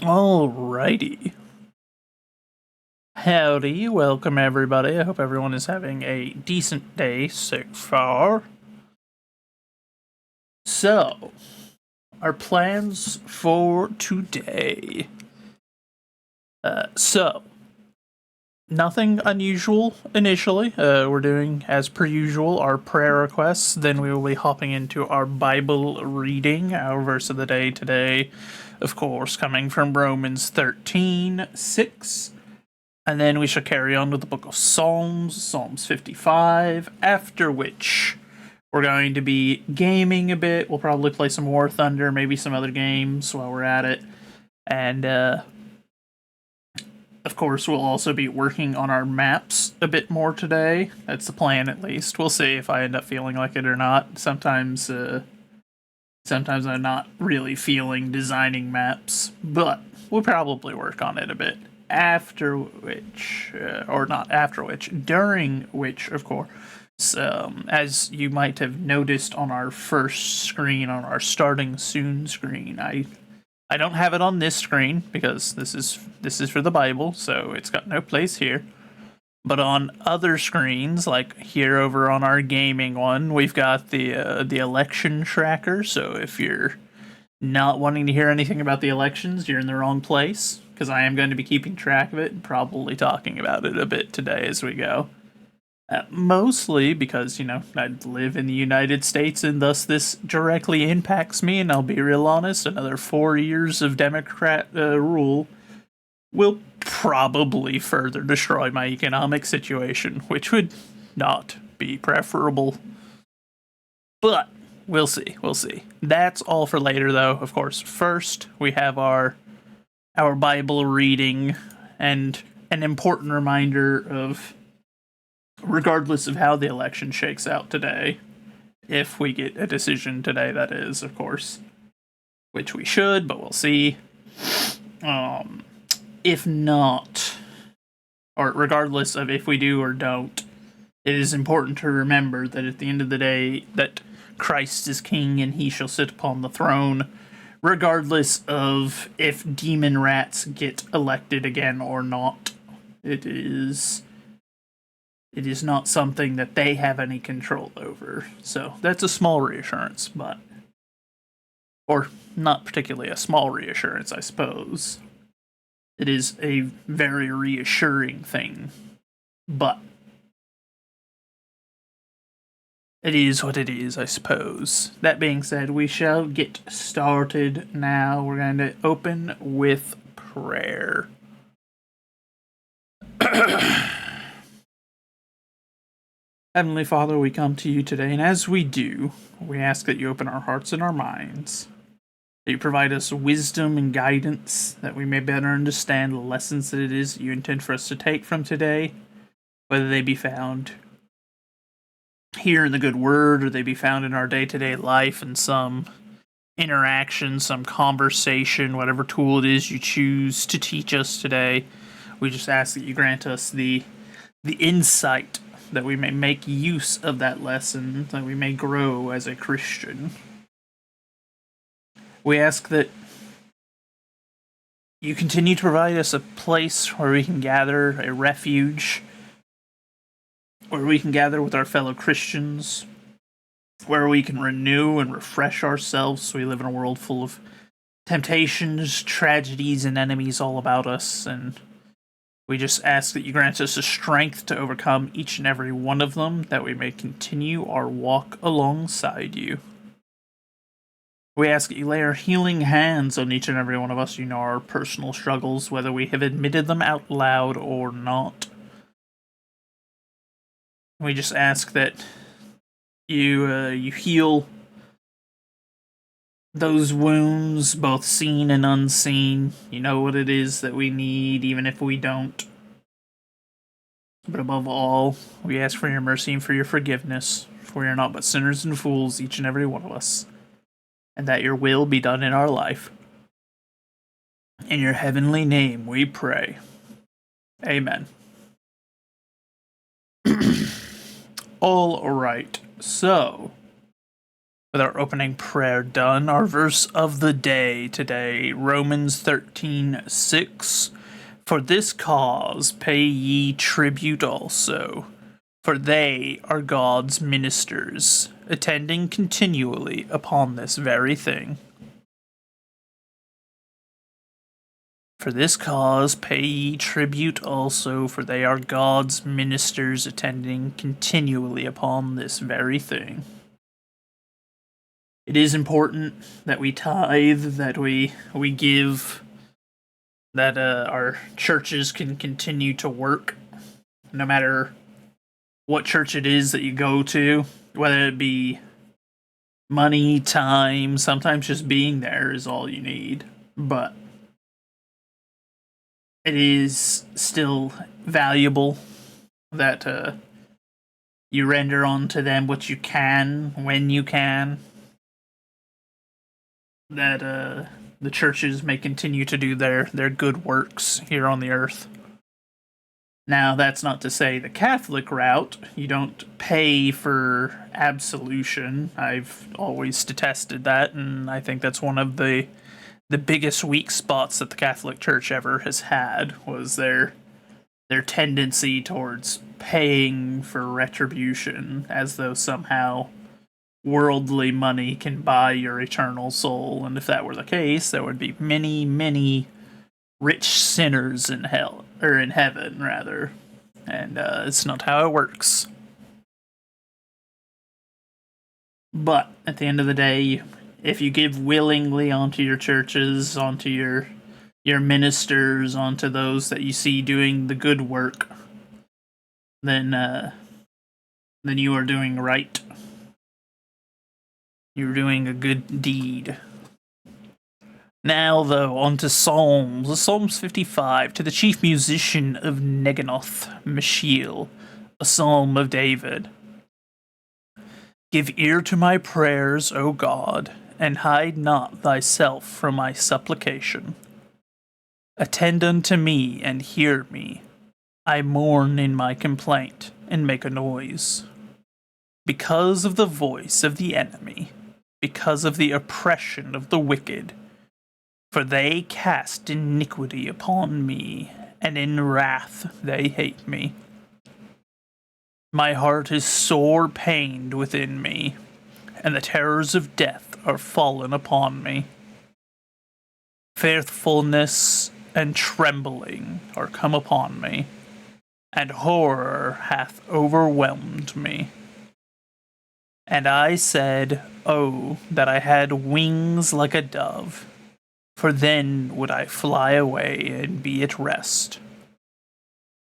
Alrighty. Howdy, welcome everybody. I hope everyone is having a decent day so far. So, our plans for today. Nothing unusual initially. We're doing, as per usual, our prayer requests. Then we will be hopping into our Bible reading. Our verse of the day today, of course, coming from Romans 13:6. And then we shall carry on with the book of Psalms 55, after which we're going to be gaming a bit. We'll probably play some War Thunder, maybe some other games while we're at it. And, of course, we'll also be working on our maps a bit more today. That's the plan, at least. We'll see if I end up feeling like it or not. Sometimes I'm not really feeling designing maps, but we'll probably work on it a bit. After which, or not after which, during which, of course, as you might have noticed on our first screen, on our starting soon screen, I don't have it on this screen because this is for the Bible, so it's got no place here. But on other screens, like here over on our gaming one, we've got the election tracker. So if you're not wanting to hear anything about the elections, you're in the wrong place, because I am going to be keeping track of it and probably talking about it a bit today as we go. Mostly because, I live in the United States and thus this directly impacts me, and I'll be real honest, another 4 years of Democrat rule will probably further destroy my economic situation, which would not be preferable. But we'll see. We'll see. That's all for later, though. Of course, first we have our Bible reading and an important reminder of, regardless of how the election shakes out today, if we get a decision today, that is, of course, which we should, but we'll see. If not, or regardless of if we do or don't, it is important to remember that at the end of the day, that Christ is king and he shall sit upon the throne, regardless of if demon rats get elected again or not. It is not something that they have any control over. So that's a small reassurance, or not particularly a small reassurance, I suppose. It is a very reassuring thing, but it is what it is, I suppose. That being said, we shall get started now. We're going to open with prayer. Heavenly Father, we come to you today, and as we do, we ask that you open our hearts and our minds, that you provide us wisdom and guidance, that we may better understand the lessons that it is that you intend for us to take from today, whether they be found here in the good word, or they be found in our day-to-day life in some interaction, some conversation, whatever tool it is you choose to teach us today. We just ask that you grant us the insight, that we may make use of that lesson, that we may grow as a Christian. We ask that you continue to provide us a place where we can gather, a refuge, where we can gather with our fellow Christians, where we can renew and refresh ourselves, so we live in a world full of temptations, tragedies, and enemies all about us, and we just ask that you grant us the strength to overcome each and every one of them, that we may continue our walk alongside you. We ask that you lay our healing hands on each and every one of us. You know our personal struggles, whether we have admitted them out loud or not. We just ask that you heal those wounds, both seen and unseen. You know what it is that we need, even if we don't. But above all, we ask for your mercy and for your forgiveness, for we are not but sinners and fools, each and every one of us, and that your will be done in our life. In your heavenly name we pray. Amen. All right, so With our opening prayer done, our verse of the day today, Romans 13:6. For this cause pay ye tribute also, for they are God's ministers, attending continually upon this very thing. For this cause pay ye tribute also, for they are God's ministers, attending continually upon this very thing. It is important that we tithe, that we give, that our churches can continue to work, no matter what church it is that you go to, whether it be money, time, sometimes just being there is all you need. But it is still valuable that you render unto them what you can, when you can, that the churches may continue to do their good works here on the earth. Now, that's not to say the Catholic route. You don't pay for absolution. I've always detested that, and I think that's one of the biggest weak spots that the Catholic Church ever has had, was their tendency towards paying for retribution, as though somehow worldly money can buy your eternal soul. And if that were the case, there would be many, many rich sinners in hell, or in heaven, rather. And it's not how it works. But at the end of the day, if you give willingly onto your churches, onto your ministers, onto those that you see doing the good work, then you are doing right. You're doing a good deed. Now, though, on to Psalms. Psalms 55, to the chief musician of Neganoth, Mishael, a psalm of David. Give ear to my prayers, O God, and hide not thyself from my supplication. Attend unto me, and hear me. I mourn in my complaint, and make a noise. Because of the voice of the enemy, because of the oppression of the wicked, for they cast iniquity upon me, and in wrath they hate me. My heart is sore pained within me, and the terrors of death are fallen upon me. Fearfulness and trembling are come upon me, and horror hath overwhelmed me. And I said, Oh, that I had wings like a dove, for then would I fly away and be at rest.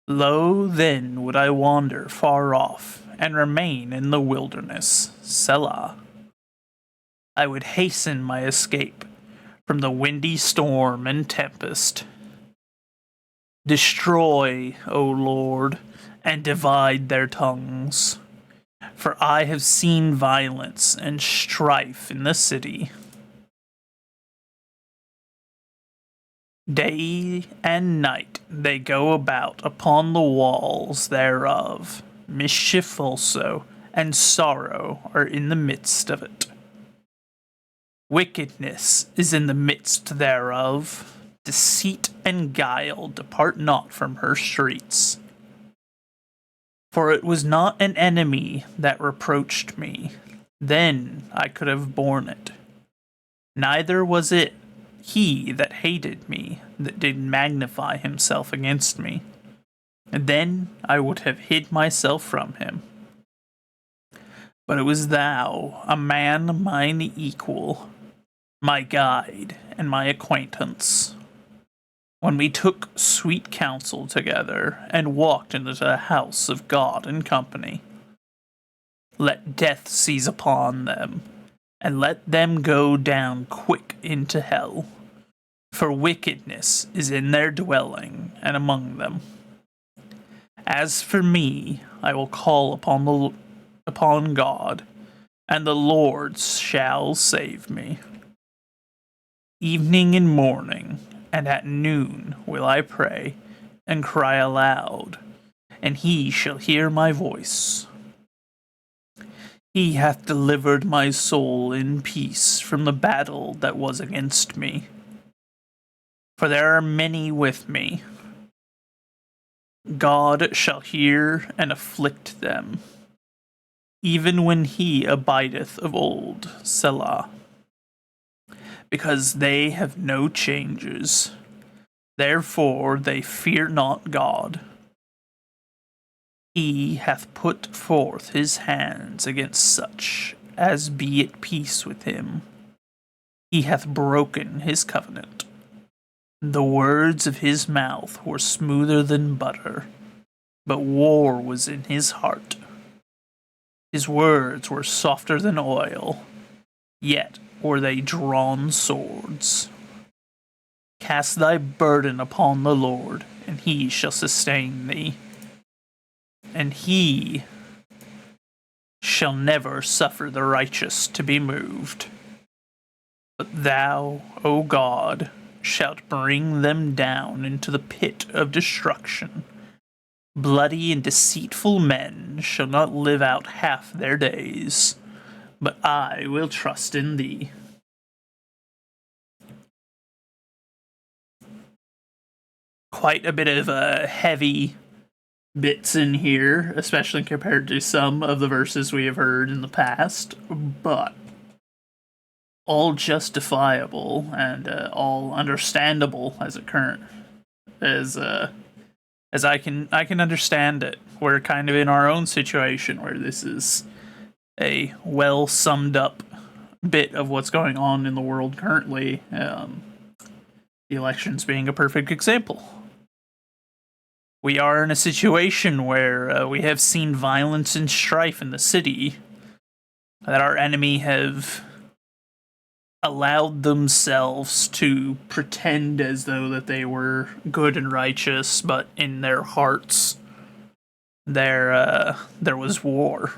Lo, then would I wander far off, and remain in the wilderness, Selah. I would hasten my escape from the windy storm and tempest. Destroy, O Lord, and divide their tongues, for I have seen violence and strife in the city. Day and night they go about upon the walls thereof. Mischief also and sorrow are in the midst of it. Wickedness is in the midst thereof. Deceit and guile depart not from her streets. For it was not an enemy that reproached me, then I could have borne it. Neither was it he that hated me, that did magnify himself against me. And then I would have hid myself from him. But it was thou, a man mine equal, my guide and my acquaintance, when we took sweet counsel together, and walked into the house of God in company. Let death seize upon them, and let them go down quick into hell. For wickedness is in their dwelling and among them. As for me, I will call upon God, and the Lord shall save me. Evening and morning, and at noon will I pray, and cry aloud, and he shall hear my voice. He hath delivered my soul in peace from the battle that was against me. For there are many with me. God shall hear and afflict them, even when he abideth of old, Selah. Because they have no changes, therefore they fear not God. He hath put forth his hands against such as be at peace with him. He hath broken his covenant. The words of his mouth were smoother than butter, but war was in his heart. His words were softer than oil, yet were they drawn swords. Cast thy burden upon the Lord, and he shall sustain thee. And he shall never suffer the righteous to be moved. But thou, O God, shalt bring them down into the pit of destruction. Bloody and deceitful men shall not live out half their days, but I will trust in thee. Quite a bit of heavy bits in here, especially compared to some of the verses we have heard in the past, but all justifiable and all understandable as I can understand it. We're kind of in our own situation where this is a well summed up bit of what's going on in the world currently. The elections being a perfect example. We are in a situation where we have seen violence and strife in the city that our enemy have allowed themselves to pretend as though that they were good and righteous, but in their hearts there was war.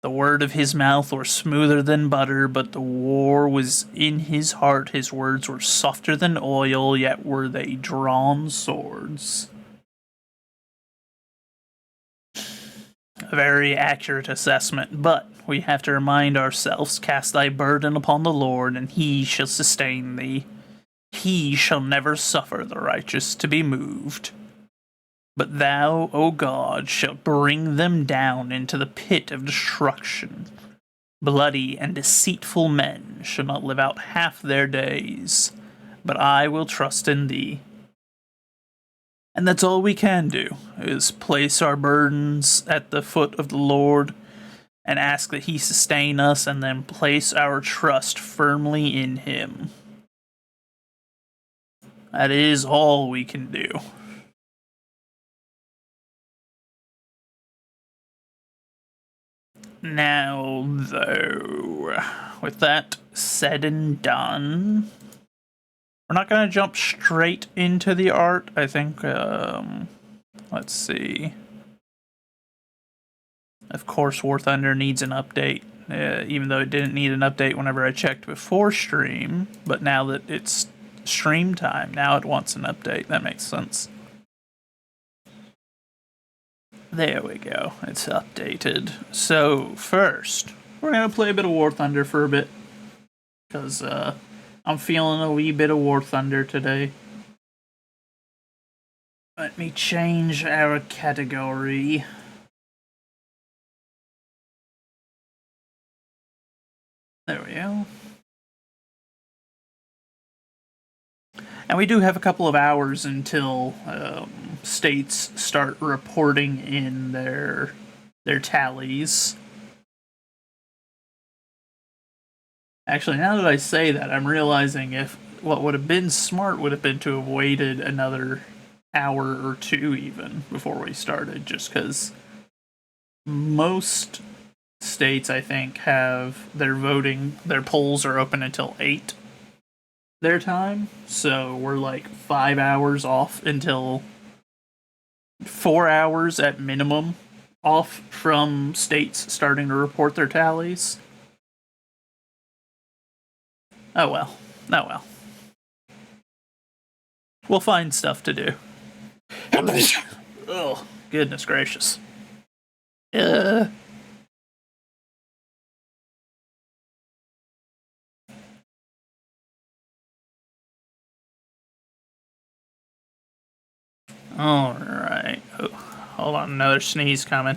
The word of his mouth were smoother than butter, but the war was in his heart. His words were softer than oil, yet were they drawn swords. A very accurate assessment, but we have to remind ourselves, cast thy burden upon the Lord, and he shall sustain thee. He shall never suffer the righteous to be moved. But thou, O God, shalt bring them down into the pit of destruction. Bloody and deceitful men shall not live out half their days, but I will trust in thee. And that's all we can do, is place our burdens at the foot of the Lord and ask that he sustain us, and then place our trust firmly in him. That is all we can do. Now, though, with that said and done, we're not going to jump straight into the art. I think, let's see. Of course, War Thunder needs an update, even though it didn't need an update whenever I checked before stream. But now that it's stream time, now it wants an update. That makes sense. There we go. It's updated. So, first, we're going to play a bit of War Thunder for a bit. Because, I'm feeling a wee bit of War Thunder today. Let me change our category. There we go. And we do have a couple of hours until states start reporting in their tallies. Actually, now that I say that, I'm realizing if what would have been smart would have been to have waited another hour or two even before we started, just because most states, I think, have their polls are open until 8 their time, so we're like 5 hours off until 4 hours at minimum off from states starting to report their tallies. Oh well. We'll find stuff to do. Oh, goodness gracious. Alright. Oh, hold on, another sneeze coming.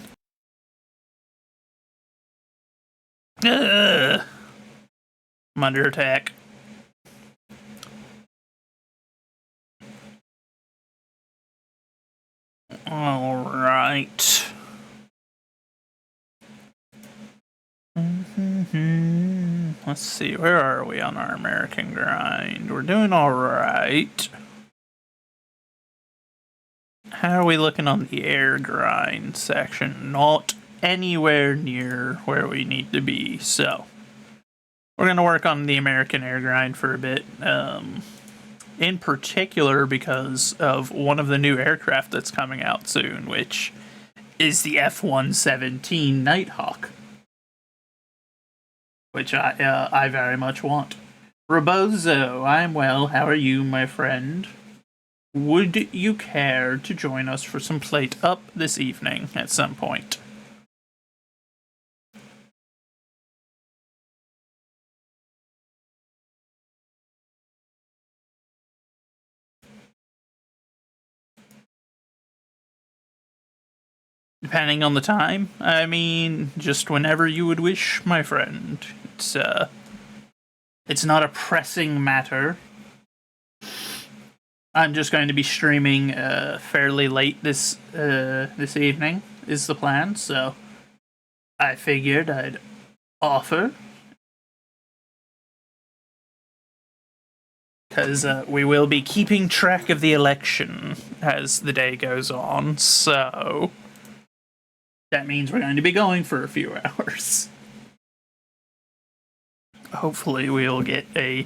Ugh. I'm under attack. Alright. Let's see, where are we on our American grind? We're doing alright. How are we looking on the air grind section? Not anywhere near where we need to be, so we're going to work on the American air grind for a bit. In particular because of one of the new aircraft that's coming out soon, which is the F-117 Nighthawk, which I very much want. Rebozo, I'm well. How are you, my friend? Would you care to join us for some Plate Up this evening at some point? Depending on the time. I mean, just whenever you would wish, my friend. It's not a pressing matter. I'm just going to be streaming fairly late this evening, is the plan, so I figured I'd offer. Because we will be keeping track of the election as the day goes on, so that means we're going to be going for a few hours. Hopefully we'll get a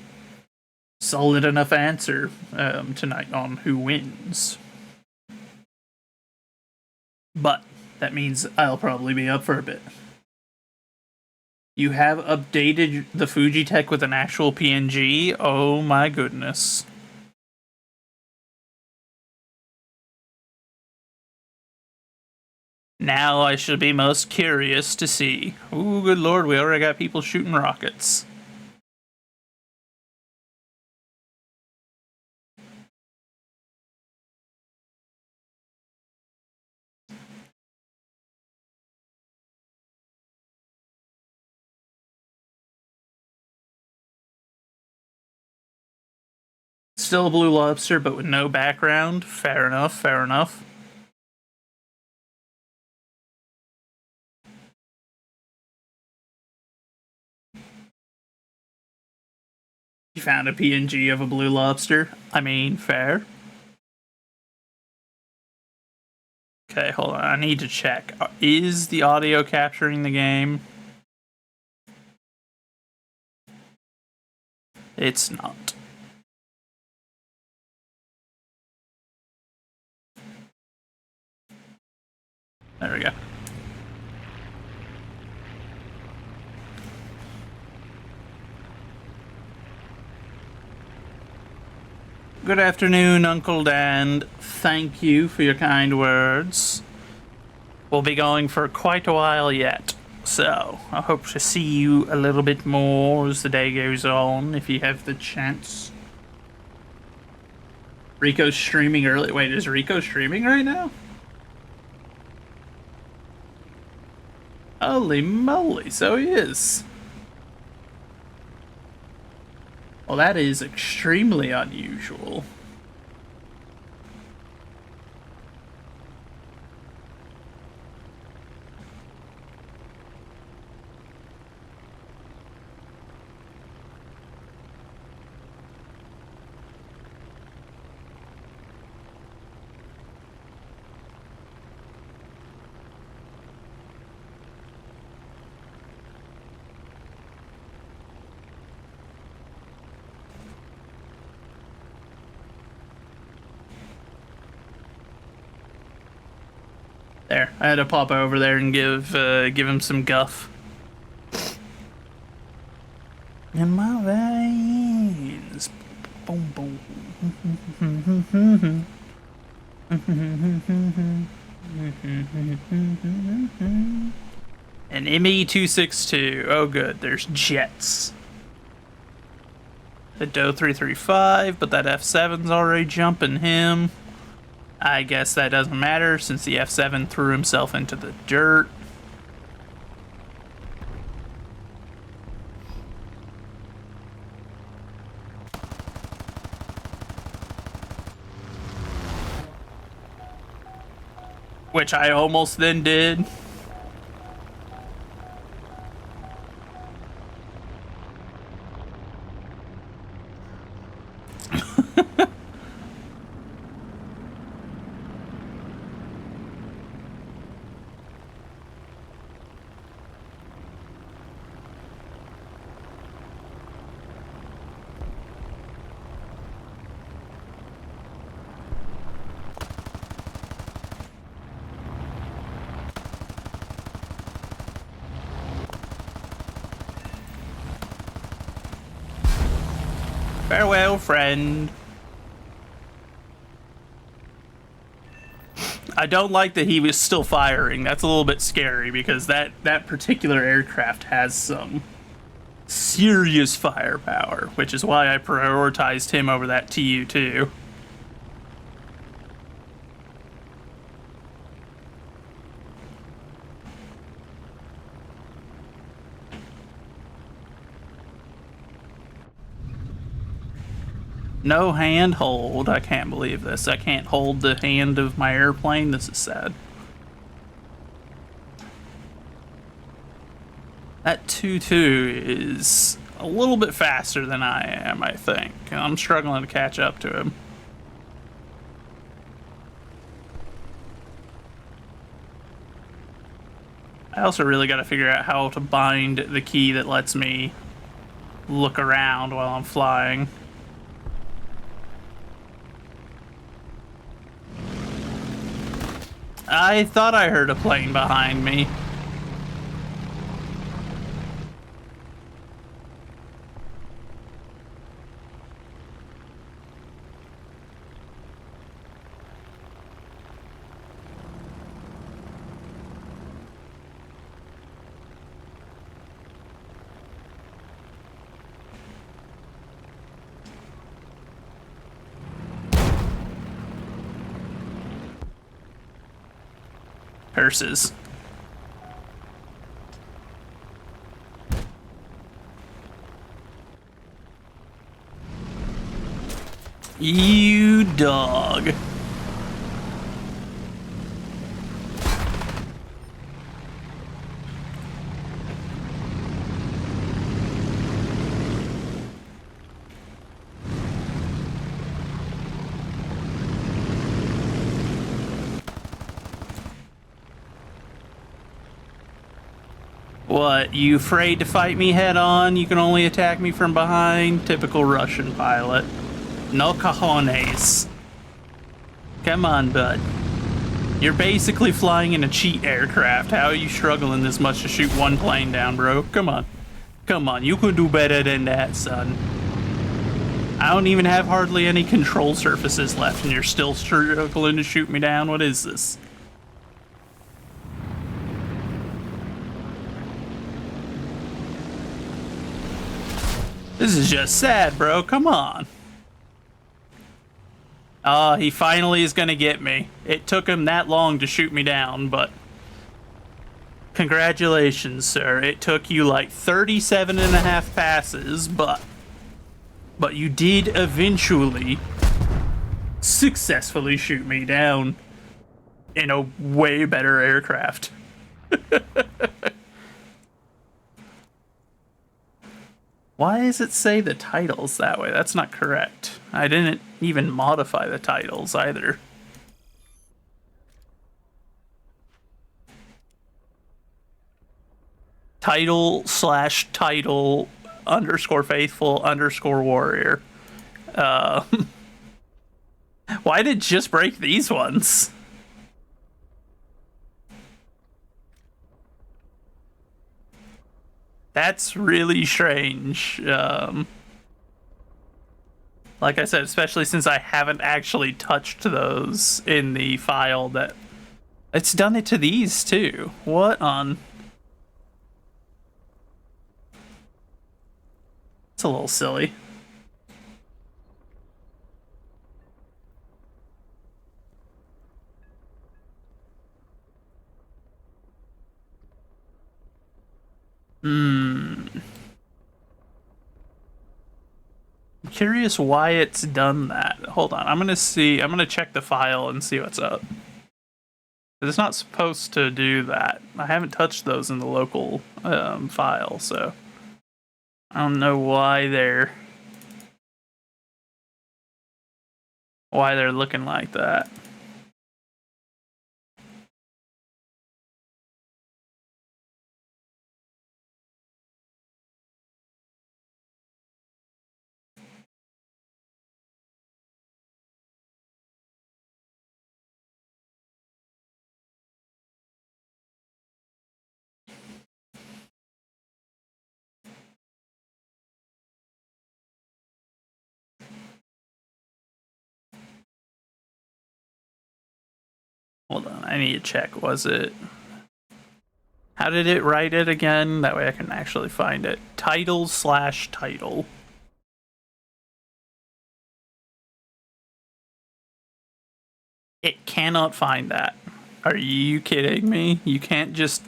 solid enough answer tonight on who wins. But that means I'll probably be up for a bit. You have updated the Fujitech with an actual PNG? Oh my goodness. Now I should be most curious to see. Ooh, good lord, we already got people shooting rockets. Still a Blue Lobster, but with no background. Fair enough, fair enough. You found a PNG of a Blue Lobster? I mean, fair. Okay, hold on. I need to check. Is the audio capturing the game? It's not. There we go. Good afternoon, Uncle Dan. Thank you for your kind words. We'll be going for quite a while yet, so I hope to see you a little bit more as the day goes on, if you have the chance. Rico's streaming early. Wait, is Rico streaming right now? Holy moly, so he is. Well, that is extremely unusual. There, I had to pop over there and give him some guff. In my veins, boom boom. An ME-262. Oh, good. There's jets. The Doe 335, but that F7's already jumping him. I guess that doesn't matter since the F7 threw himself into the dirt. Which I almost then did. Farewell, friend. I don't like that he was still firing. That's a little bit scary because that particular aircraft has some serious firepower, which is why I prioritized him over that Tu-2. No hand hold. I can't believe this. I can't hold the hand of my airplane. This is sad. That Tu-2 is a little bit faster than I am, I think. I'm struggling to catch up to him. I also really got to figure out how to bind the key that lets me look around while I'm flying. I thought I heard a plane behind me. Curses. You dog. What, you afraid to fight me head on? You can only attack me from behind? Typical Russian pilot. No cojones. Come on, bud. You're basically flying in a cheat aircraft. How are you struggling this much to shoot one plane down, bro? Come on. Come on, you could do better than that, son. I don't even have hardly any control surfaces left, and you're still struggling to shoot me down? What is this? This is just sad, bro. Come on. He finally is gonna get me. It took him that long to shoot me down, but... Congratulations, sir. It took you like 37 and a half passes, but you did eventually successfully shoot me down in a way better aircraft. Why does it say the titles that way? That's not correct. I didn't even modify the titles either. Title/title _faithful_warrior. Why did it just break these ones? That's really strange. Like I said, especially since I haven't actually touched those in the file that... It's done it to these, too. What on... It's a little silly. Hmm. I'm curious why it's done that. Hold on, I'm gonna check the file and see what's up. It's not supposed to do that. I haven't touched those in the local file, so I don't know why they're looking like that. Hold on, I need to check. Was it? How did it write it again? That way I can actually find it. Title/title. It cannot find that. Are you kidding me? You can't just.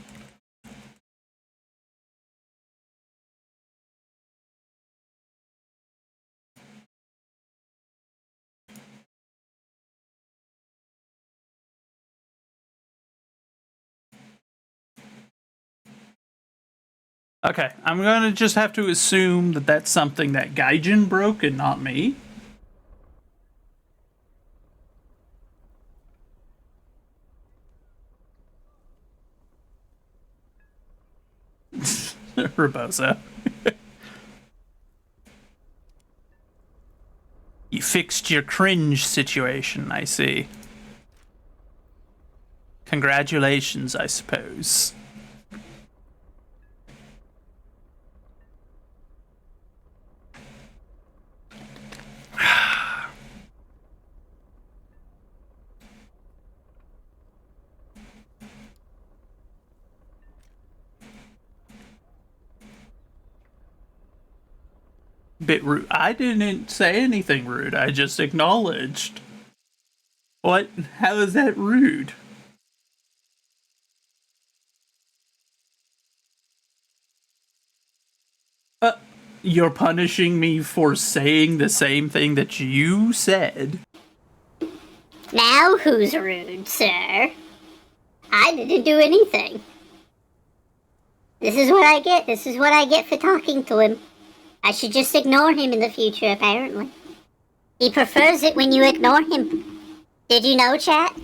Okay, I'm gonna just have to assume that that's something that Gaijin broke and not me. Rebosa. You fixed your cringe situation, I see. Congratulations, I suppose. Bit rude. I didn't say anything rude. I just acknowledged. What? How is that rude? Uh, you're punishing me for saying the same thing that you said. Now who's rude, sir? I didn't do anything. This is what I get. This is what I get for talking to him. I should just ignore him in the future, apparently. He prefers it when you ignore him. Did you know, chat?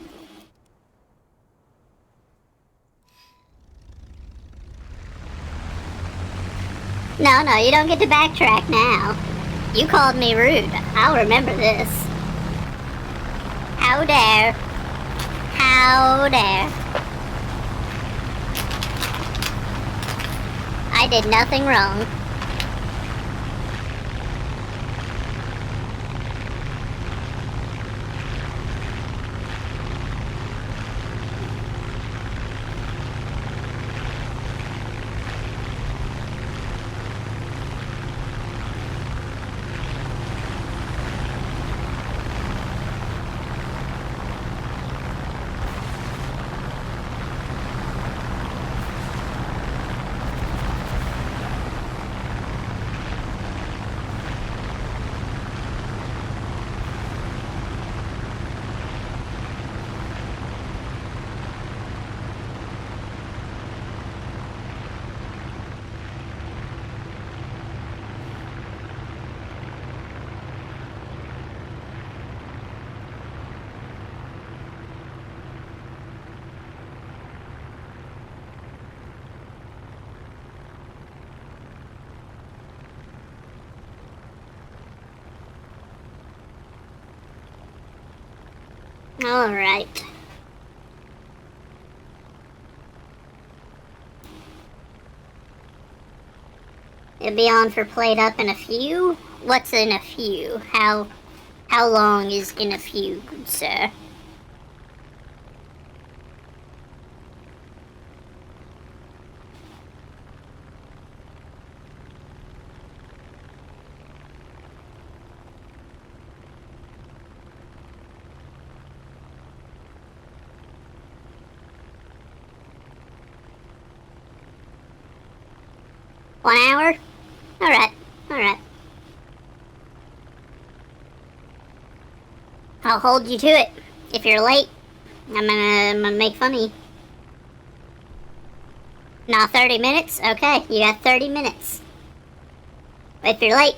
No, you don't get to backtrack now. You called me rude. I'll remember this. How dare. How dare. I did nothing wrong. Alright. It'll be on for played up in a few? What's in a few? How long is in a few, good sir? 1 hour? Alright, alright. I'll hold you to it. If you're late, I'm gonna make fun of you. Not 30 minutes? Okay, you got 30 minutes. If you're late,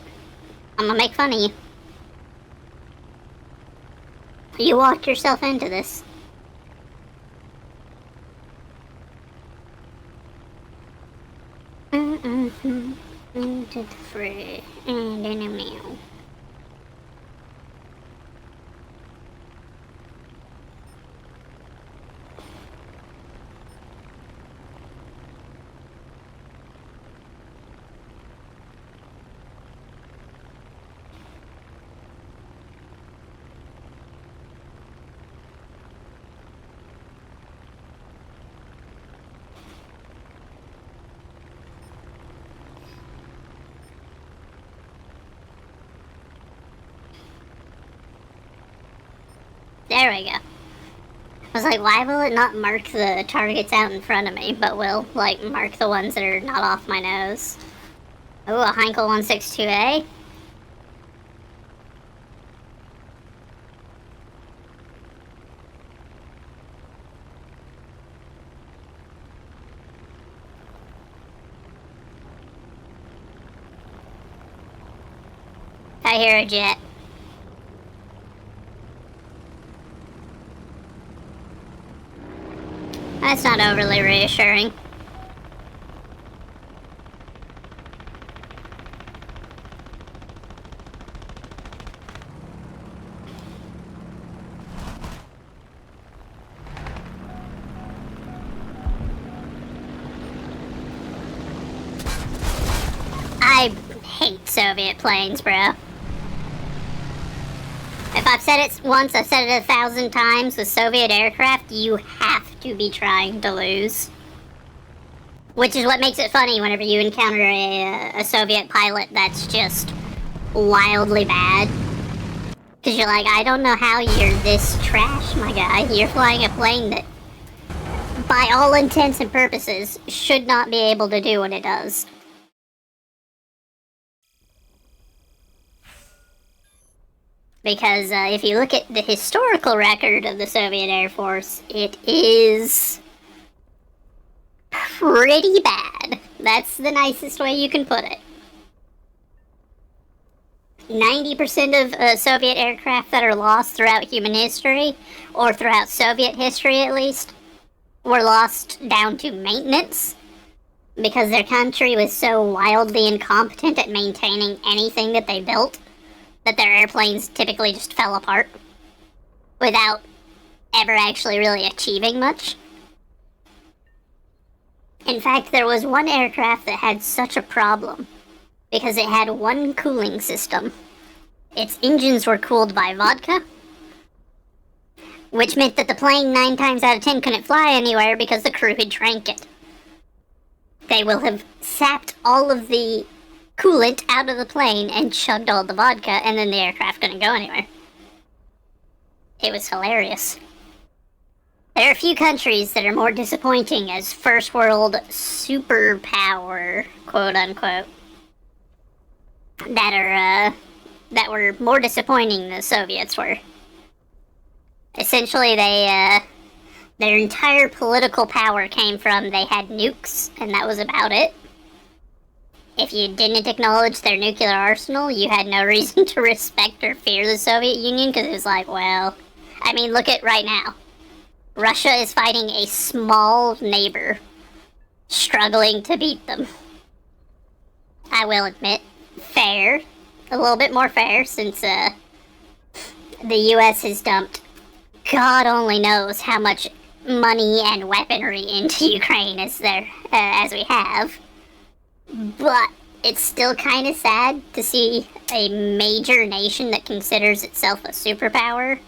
I'm gonna make fun of you. You walked yourself into this. Into the fray and in a meal. There we go. I was like, why will it not mark the targets out in front of me, but will, like, mark the ones that are not off my nose? Ooh, a Heinkel 162A? I hear a jet. That's not overly reassuring. I hate Soviet planes, bro. If I've said it once, I've said it 1,000 times. With Soviet aircraft, you have to be trying to lose. Which is what makes it funny whenever you encounter a Soviet pilot that's just wildly bad. Because you're like, I don't know how you're this trash, my guy. You're flying a plane that, by all intents and purposes, should not be able to do what it does. Because if you look at the historical record of the Soviet Air Force, it is pretty bad. That's the nicest way you can put it. 90% of Soviet aircraft that are lost throughout human history, or throughout Soviet history at least, were lost down to maintenance. Because their country was so wildly incompetent at maintaining anything that they built, that their airplanes typically just fell apart without ever actually really achieving much. In fact, there was one aircraft that had such a problem because it had one cooling system. Its engines were cooled by vodka, which meant that the plane 9 times out of 10 couldn't fly anywhere because the crew had drank it. They will have sapped all of the coolant out of the plane and chugged all the vodka, and then the aircraft couldn't go anywhere. It was hilarious. There are a few countries that are more disappointing as first world superpower, quote unquote, that were more disappointing than the Soviets were. Essentially, their entire political power came from they had nukes, and that was about it. If you didn't acknowledge their nuclear arsenal, you had no reason to respect or fear the Soviet Union, because it was like, well, I mean, look at right now. Russia is fighting a small neighbor, struggling to beat them. I will admit, fair. A little bit more fair, since the US has dumped God only knows how much money and weaponry into Ukraine as we have. But it's still kind of sad to see a major nation that considers itself a superpower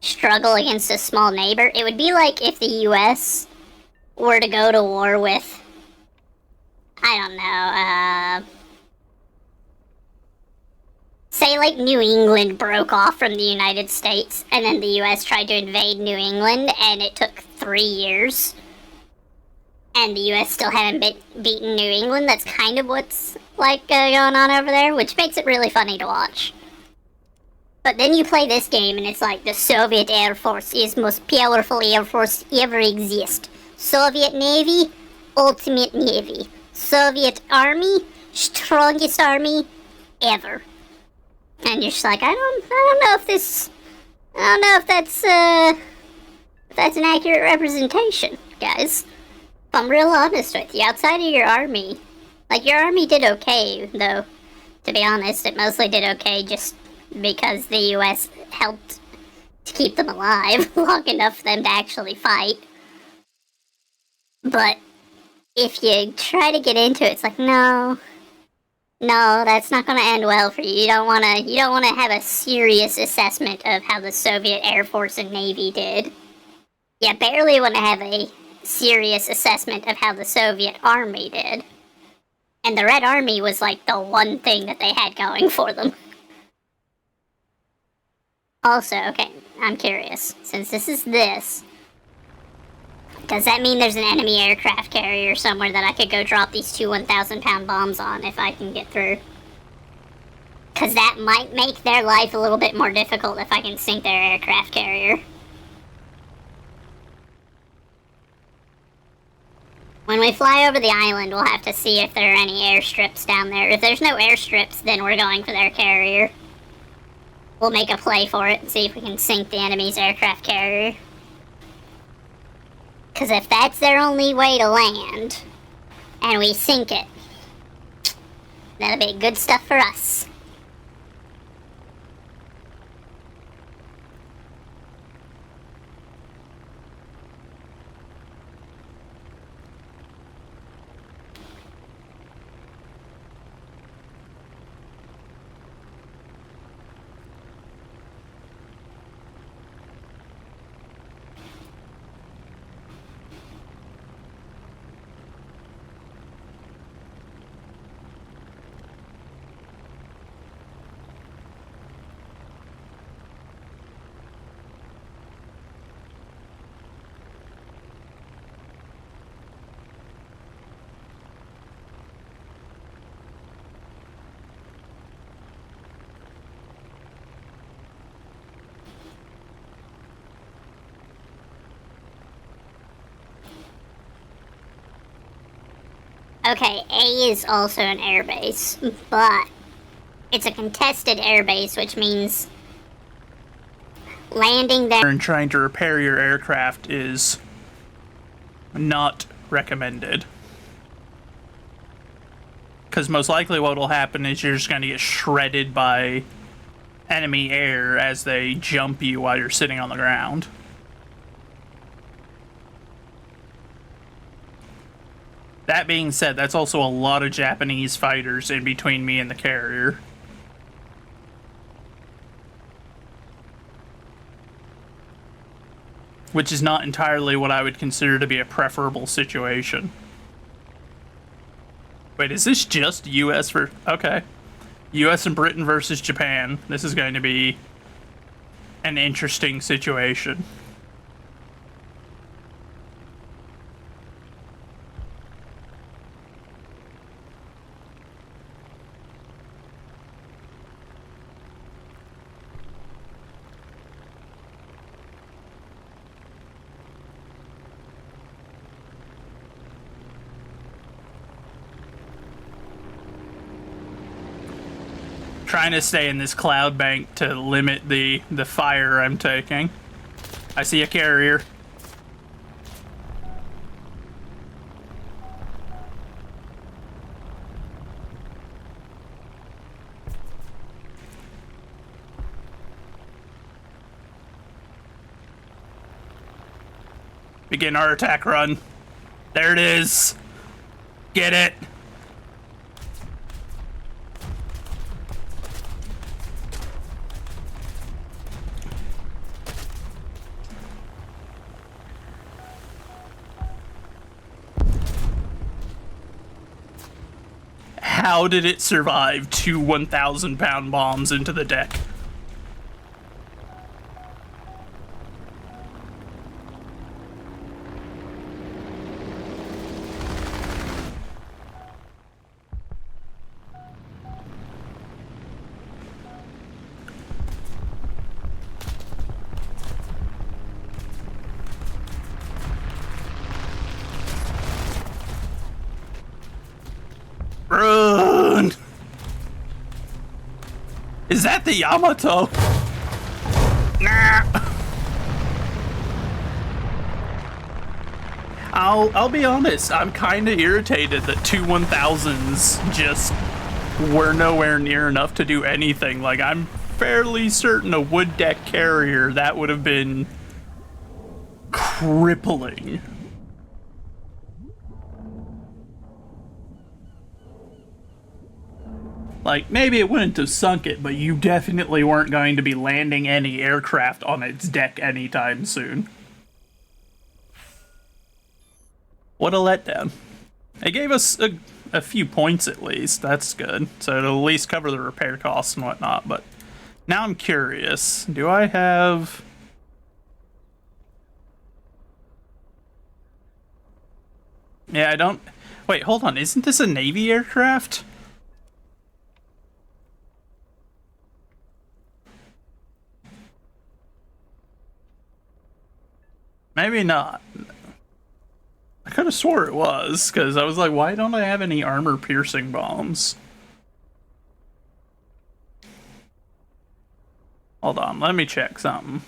struggle against a small neighbor. It would be like if the US were to go to war with, I don't know, say like New England broke off from the United States and then the US tried to invade New England and it took 3 years. And the US still hadn't beaten New England. That's kind of what's like going on over there, which makes it really funny to watch. But then you play this game and it's like the Soviet Air Force is most powerful Air Force ever exist. Soviet Navy, ultimate Navy. Soviet Army, strongest army ever. And you're just like, I don't know if that's an accurate representation, guys. If I'm real honest with you, outside of your army, like, your army did okay, though. To be honest, it mostly did okay just because the US helped to keep them alive long enough for them to actually fight. But if you try to get into it, it's like, no, that's not gonna end well for you. You don't wanna have a serious assessment of how the Soviet Air Force and Navy did. You barely wanna have a serious assessment of how the Soviet Army did. And the Red Army was like the one thing that they had going for them. Also, okay, I'm curious. Since this is this, does that mean there's an enemy aircraft carrier somewhere that I could go drop these two 1,000-pound bombs on if I can get through? Because that might make their life a little bit more difficult if I can sink their aircraft carrier. When we fly over the island, we'll have to see if there are any airstrips down there. If there's no airstrips, then we're going for their carrier. We'll make a play for it and see if we can sink the enemy's aircraft carrier. Because if that's their only way to land, and we sink it, that'll be good stuff for us. Okay, A is also an airbase, but it's a contested airbase, which means landing there And trying to repair your aircraft is not recommended. Because most likely what will happen is you're just going to get shredded by enemy air as they jump you while you're sitting on the ground. That being said, that's also a lot of Japanese fighters in between me and the carrier. Which is not entirely what I would consider to be a preferable situation. Wait, is this just US for... Okay. US and Britain versus Japan. This is going to be an interesting situation. Trying to stay in this cloud bank to limit the fire I'm taking. I see a carrier. Begin our attack run. There it is. Get it. How did it survive two 1,000-pound bombs into the deck? Is that the Yamato? Nah. I'll be honest, I'm kinda irritated that two 1000s just were nowhere near enough to do anything. Like, I'm fairly certain a wood deck carrier, that would have been crippling. Like, maybe it wouldn't have sunk it, but you definitely weren't going to be landing any aircraft on its deck anytime soon. What a letdown. It gave us a few points at least, that's good. So it'll at least cover the repair costs and whatnot, but now I'm curious. Do I have... Yeah, I don't... Wait, hold on, isn't this a Navy aircraft? Maybe not. I could have swore it was, because I was like, why don't I have any armor-piercing bombs? Hold on, let me check something.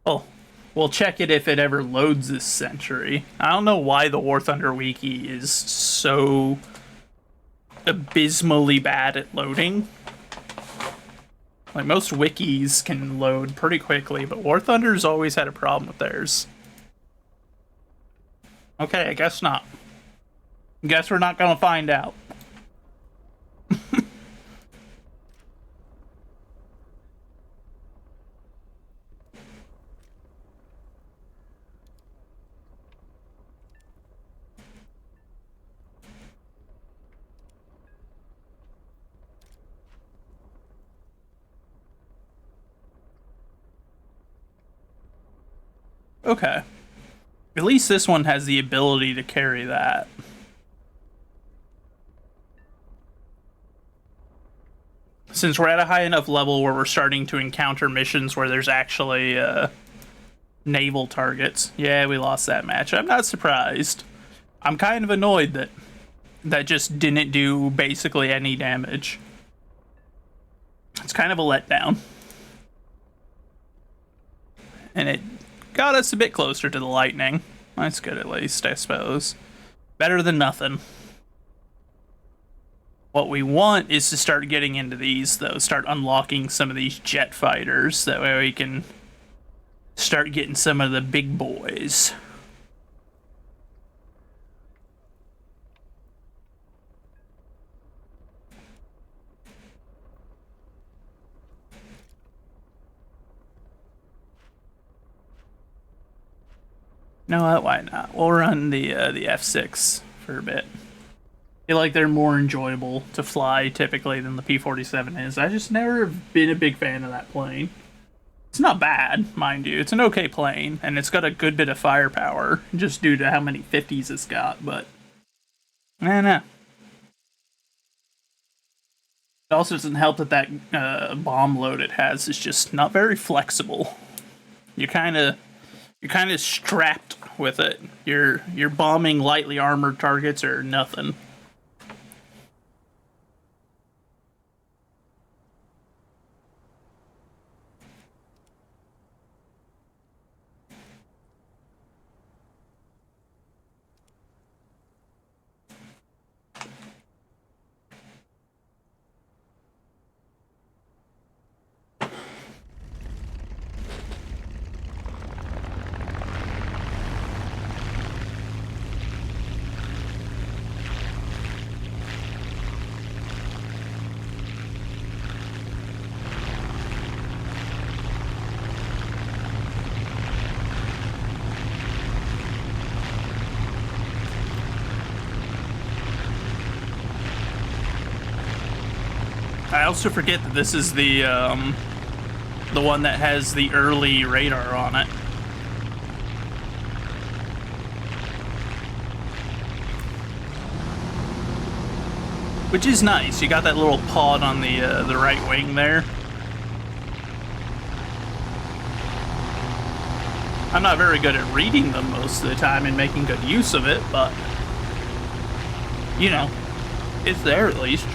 Oh, we'll check it if it ever loads this century. I don't know why the War Thunder Wiki is so abysmally bad at loading. Like, most wikis can load pretty quickly, but War Thunder's always had a problem with theirs. Okay, I guess not. Guess we're not gonna find out. Okay. At least this one has the ability to carry that. Since we're at a high enough level where we're starting to encounter missions where there's actually naval targets. Yeah, we lost that match. I'm not surprised. I'm kind of annoyed that that just didn't do basically any damage. It's kind of a letdown. And it got us a bit closer to the lightning. That's good at least, I suppose. Better than nothing. What we want is to start getting into these, though. Start unlocking some of these jet fighters. That way we can start getting some of the big boys. No, why not? We'll run the F6 for a bit. I feel like they're more enjoyable to fly typically than the P-47 is. I just never been a big fan of that plane. It's not bad, mind you. It's an okay plane, and it's got a good bit of firepower, just due to how many 50s it's got, but... Nah. It also doesn't help that that bomb load it has is just not very flexible. You're kind of strapped with it. You're bombing lightly armored targets or nothing. I also forget that this is the one that has the early radar on it. Which is nice. You got that little pod on the right wing there. I'm not very good at reading them most of the time and making good use of it, but, you know, it's there at least.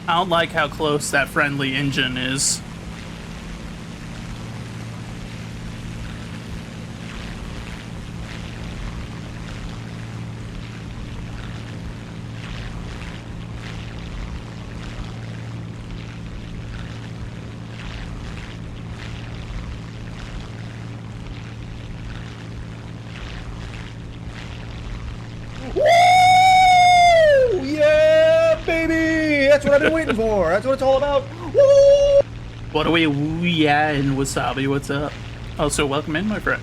I don't like how close that friendly engine is. Woo! Yeah, baby! That's what I've been waiting for. That's what it's all about. Woo! What are we? Yeah, and Wasabi, what's up? Also, welcome in, my friend.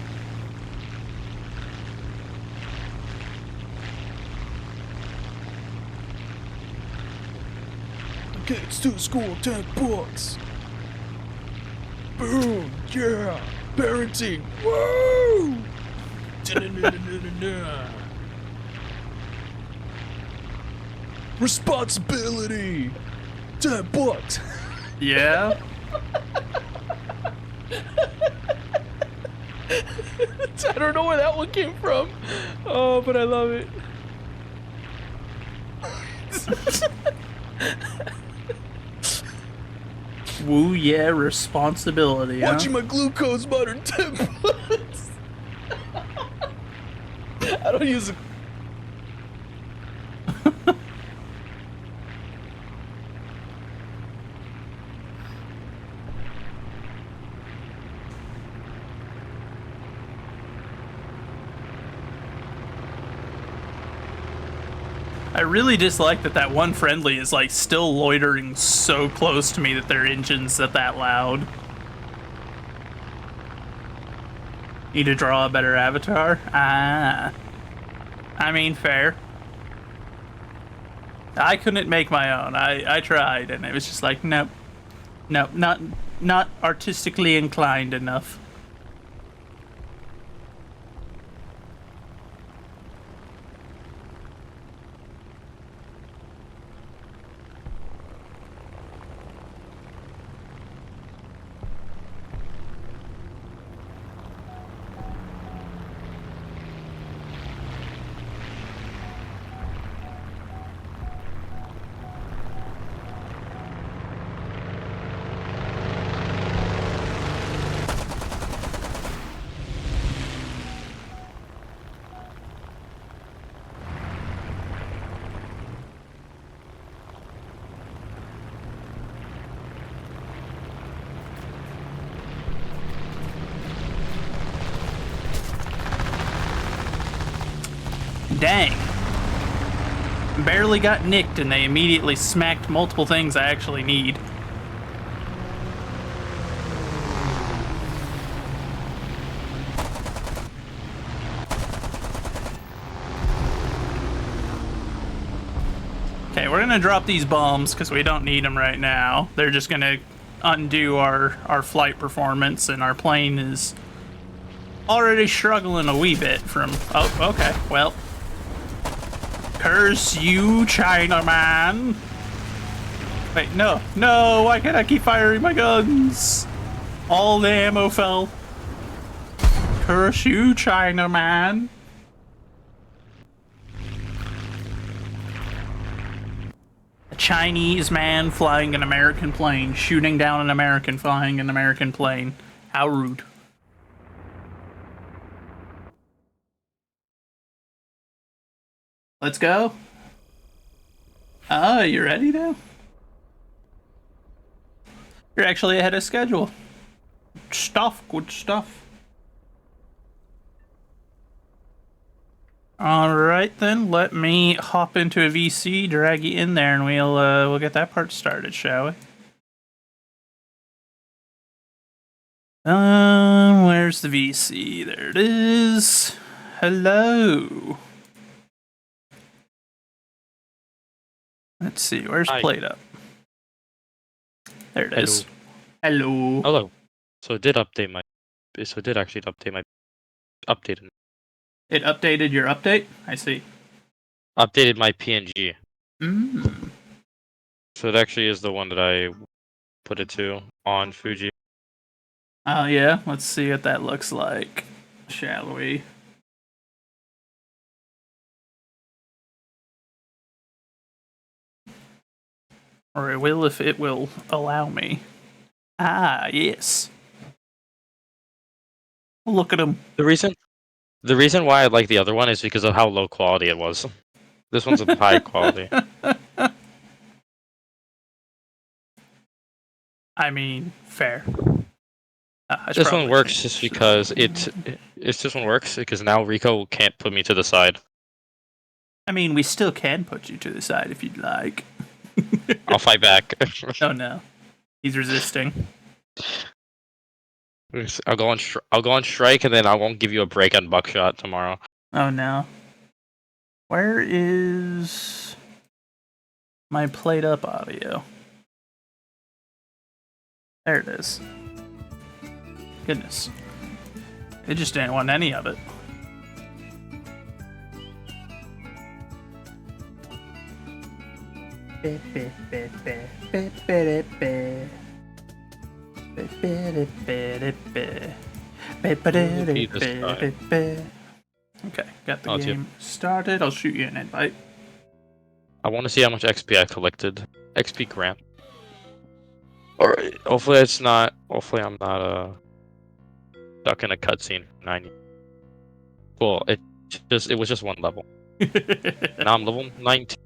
Kids to school, $10. Boom! Yeah! Parenting! Woo! Responsibility! $10. Yeah? I don't know where that one came from. Oh, but I love it. Woo, yeah, responsibility, huh? Watching my glucose monitor, $10. I don't use a. I really dislike that one friendly is, like, still loitering so close to me that their engine's that loud. Need to draw a better avatar? Ah. I mean, fair. I couldn't make my own. I tried, and it was just like, nope. Nope, not artistically inclined enough. Dang. Barely got nicked and they immediately smacked multiple things I actually need. Okay, we're gonna drop these bombs because we don't need them right now. They're just gonna undo our flight performance, and our plane is already struggling a wee bit from... Oh, okay, well... Curse you, Chinaman! Wait, no, why can't I keep firing my guns? All the ammo fell. Curse you, Chinaman! A Chinese man flying an American plane, shooting down an American flying an American plane. How rude. Let's go. Oh, you ready now? You're actually ahead of schedule. Good stuff. Alright then, let me hop into a VC, drag you in there, and we'll get that part started, shall we? Where's the VC? There it is. Hello. Let's see. Where's Hi. Plate Up? There it is. Hello. Hello. So it did update my. So it did actually update my. Updated. It updated your update? I see. Updated my PNG. Mm. So it actually is the one that I put it to on Fuji. Oh, yeah. Let's see what that looks like. Shall we? Or it will if it will allow me. Ah, yes. Look at him. The reason why I like the other one is because of how low quality it was. This one's a high quality. I mean, fair. This one works just because it's this one works because now Rico can't put me to the side. I mean, we still can put you to the side if you'd like. I'll fight back. Oh no, he's resisting. I'll go on strike and then I won't give you a break on buckshot tomorrow. Oh no. Where is my Plate Up audio? There it is. Goodness. It just didn't want any of it. Okay, got the game started. I'll shoot you an invite. I want to see how much XP I collected. XP grant. Alright, hopefully it's not. Hopefully I'm not stuck in a cutscene for 90. Well, it was just one level. Now I'm level 19.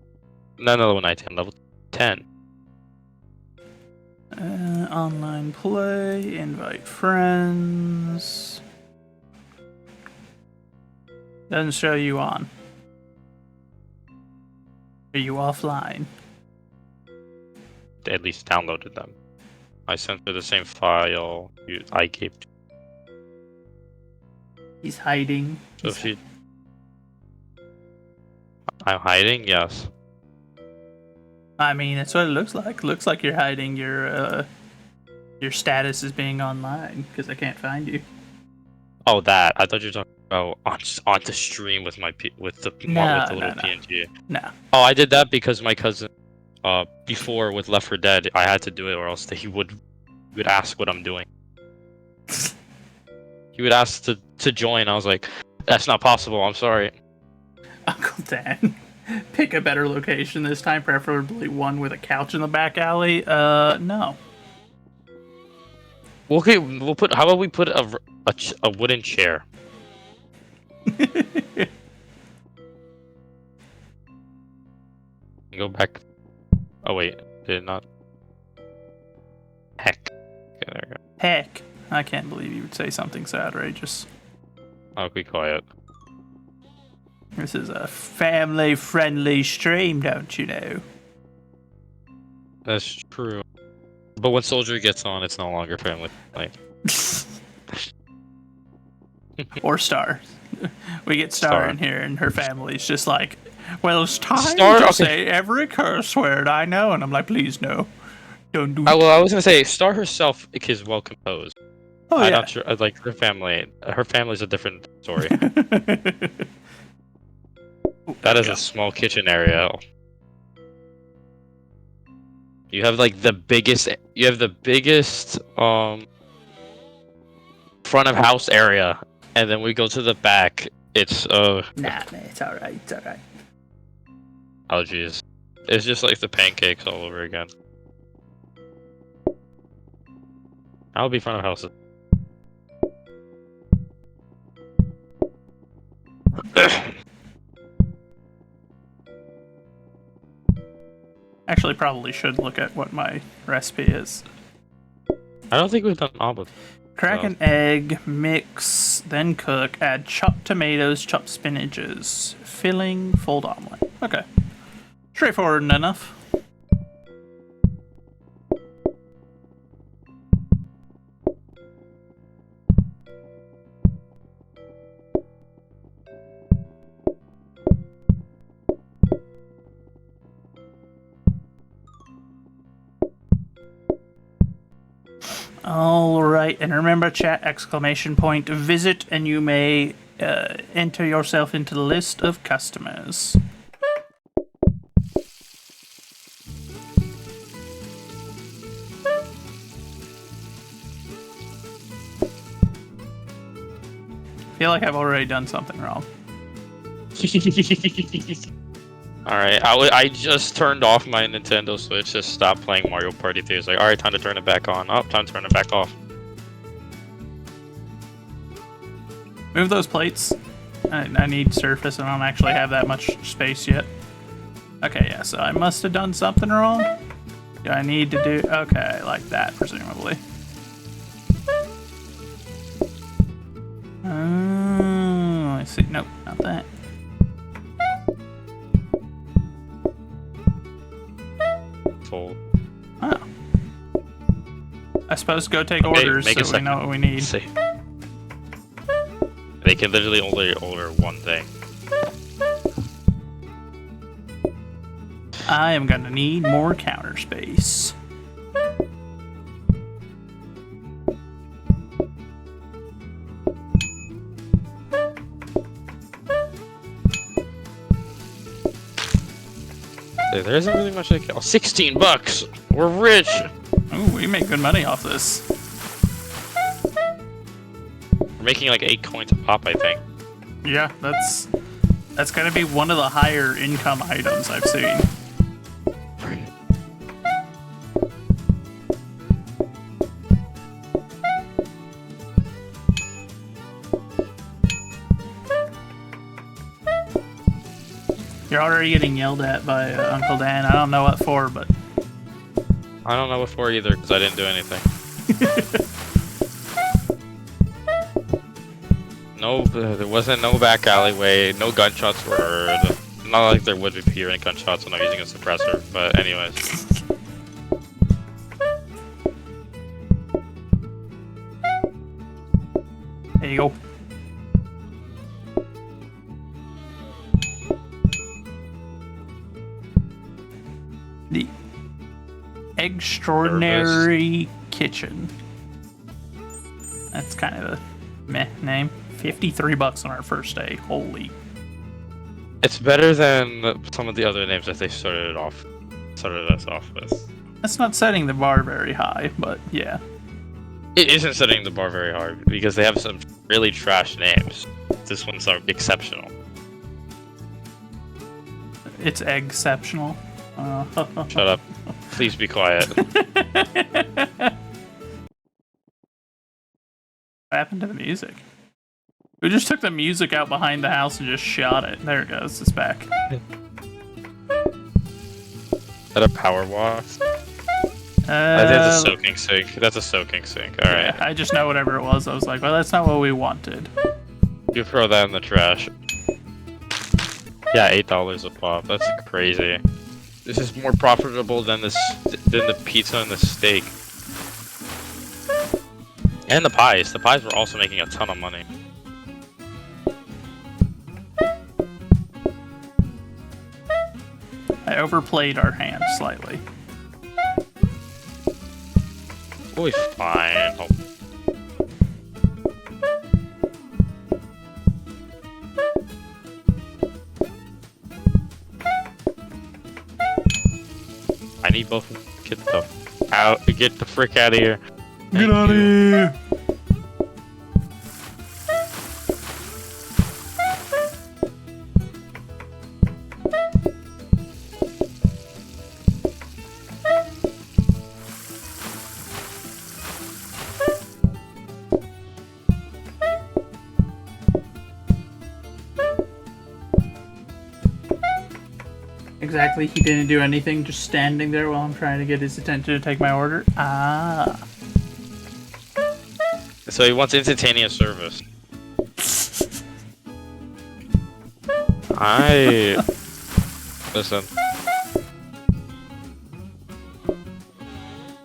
No, level 19. I'm level 10. Online play, invite friends. Doesn't show you on. Are you offline? At least downloaded them. I sent her the same file I gave. He's hiding. So I'm hiding? Yes. I mean, that's what it looks like. Looks like you're hiding your status as being online because I can't find you. Oh, that. I thought you were talking about on the stream with the little PNG. No. Oh, I did that because my cousin, before with Left 4 Dead, I had to do it or else he would ask what I'm doing. He would ask to join. I was like, that's not possible. I'm sorry. Uncle Dan, pick a better location this time, preferably one with a couch in the back alley. No. Okay, we'll put. How about we put a wooden chair? Go back. Oh wait, did it not? Heck. Okay, there we go. Heck. I can't believe you would say something so outrageous. I'll be quiet. This is a family-friendly stream, don't you know? That's true. But when Soldier gets on, it's no longer family. Like. Or Star. We get Star in here, and her family's just like, well, it's time Star, to okay. say every curse word I know. And I'm like, please, no. Don't do it. Well, I was gonna say, Star herself is well composed. Oh, I'm yeah. not sure. Like her family's a different story. That is a small kitchen area. You have like the biggest. You have the biggest front of house area, and then we go to the back. It's Nah, man, it's alright. It's alright. oh jeez, it's just like the pancakes all over again. I'll be front of houses. Actually, probably should look at what my recipe is. I don't think we've done omelets. Crack an egg, mix, then cook, add chopped tomatoes, chopped spinaches, filling, fold omelet. Okay. Straightforward enough. All right, and remember, chat exclamation point visit, and you may enter yourself into the list of customers. I feel like I've already done something wrong. Alright, I just turned off my Nintendo Switch to stop playing Mario Party 3. It's like, alright, time to turn it back on. Oh, time to turn it back off. Move those plates. I need surface. I don't actually have that much space yet. Okay, yeah, so I must have done something wrong. Do I need to do... Okay, like that, presumably. I see. Nope, not that. Full. Oh. I suppose go take orders make a so we know what we need. See. They can literally only order one thing. I am gonna need more counter space. There isn't really much I can... Oh, 16 bucks! We're rich! Ooh, we make good money off this. We're making like 8 coins a pop, I think. Yeah, that's gonna be one of the higher income items I've seen. You're already getting yelled at by Uncle Dan. I don't know what for, but... I don't know what for either, because I didn't do anything. No, there wasn't no back alleyway, no gunshots were heard. Not like there would be hearing gunshots when I'm using a suppressor, but anyways. There you go. The Extraordinary Kitchen. That's kind of a meh name. 53 bucks on our first day. Holy. It's better than some of the other names that they started us off with. That's not setting the bar very high, but yeah. It isn't setting the bar very hard because they have some really trash names. This one's exceptional. It's exceptional. Shut up. Please be quiet. What happened to the music? We just took the music out behind the house and just shot it. There it goes. It's back. Is that a power wash? I think that's a soaking sink. That's a soaking sink. Alright. Yeah, I just know whatever it was. I was like, well, that's not what we wanted. You throw that in the trash. Yeah, $8 a pop. That's crazy. This is more profitable than the pizza and the steak. And the pies. The pies were also making a ton of money. I overplayed our hand slightly. We'll be fine. Oh. I need both. Get the frick out of here. Get out of here! Exactly, he didn't do anything, just standing there while I'm trying to get his attention to take my order. Ah. So he wants instantaneous service. Listen.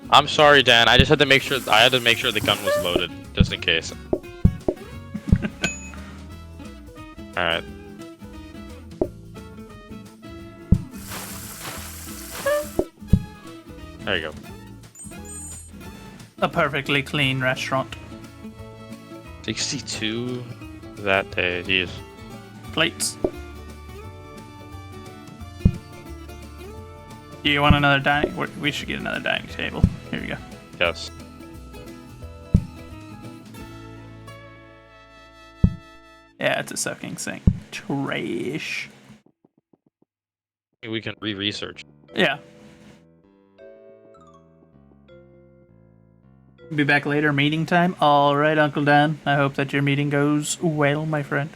I'm sorry, Dan. I just had to make sure. I had to make sure the gun was loaded, just in case. All right. There you go. a perfectly clean restaurant. 62 that day. Jeez. Plates. Do you want another dining? We should get another dining table. Here you go. Yes. Yeah, it's a soaking sink. Trash. We can re-research. Yeah. Be back later, meeting time. Alright, Uncle Dan. I hope that your meeting goes well, my friend.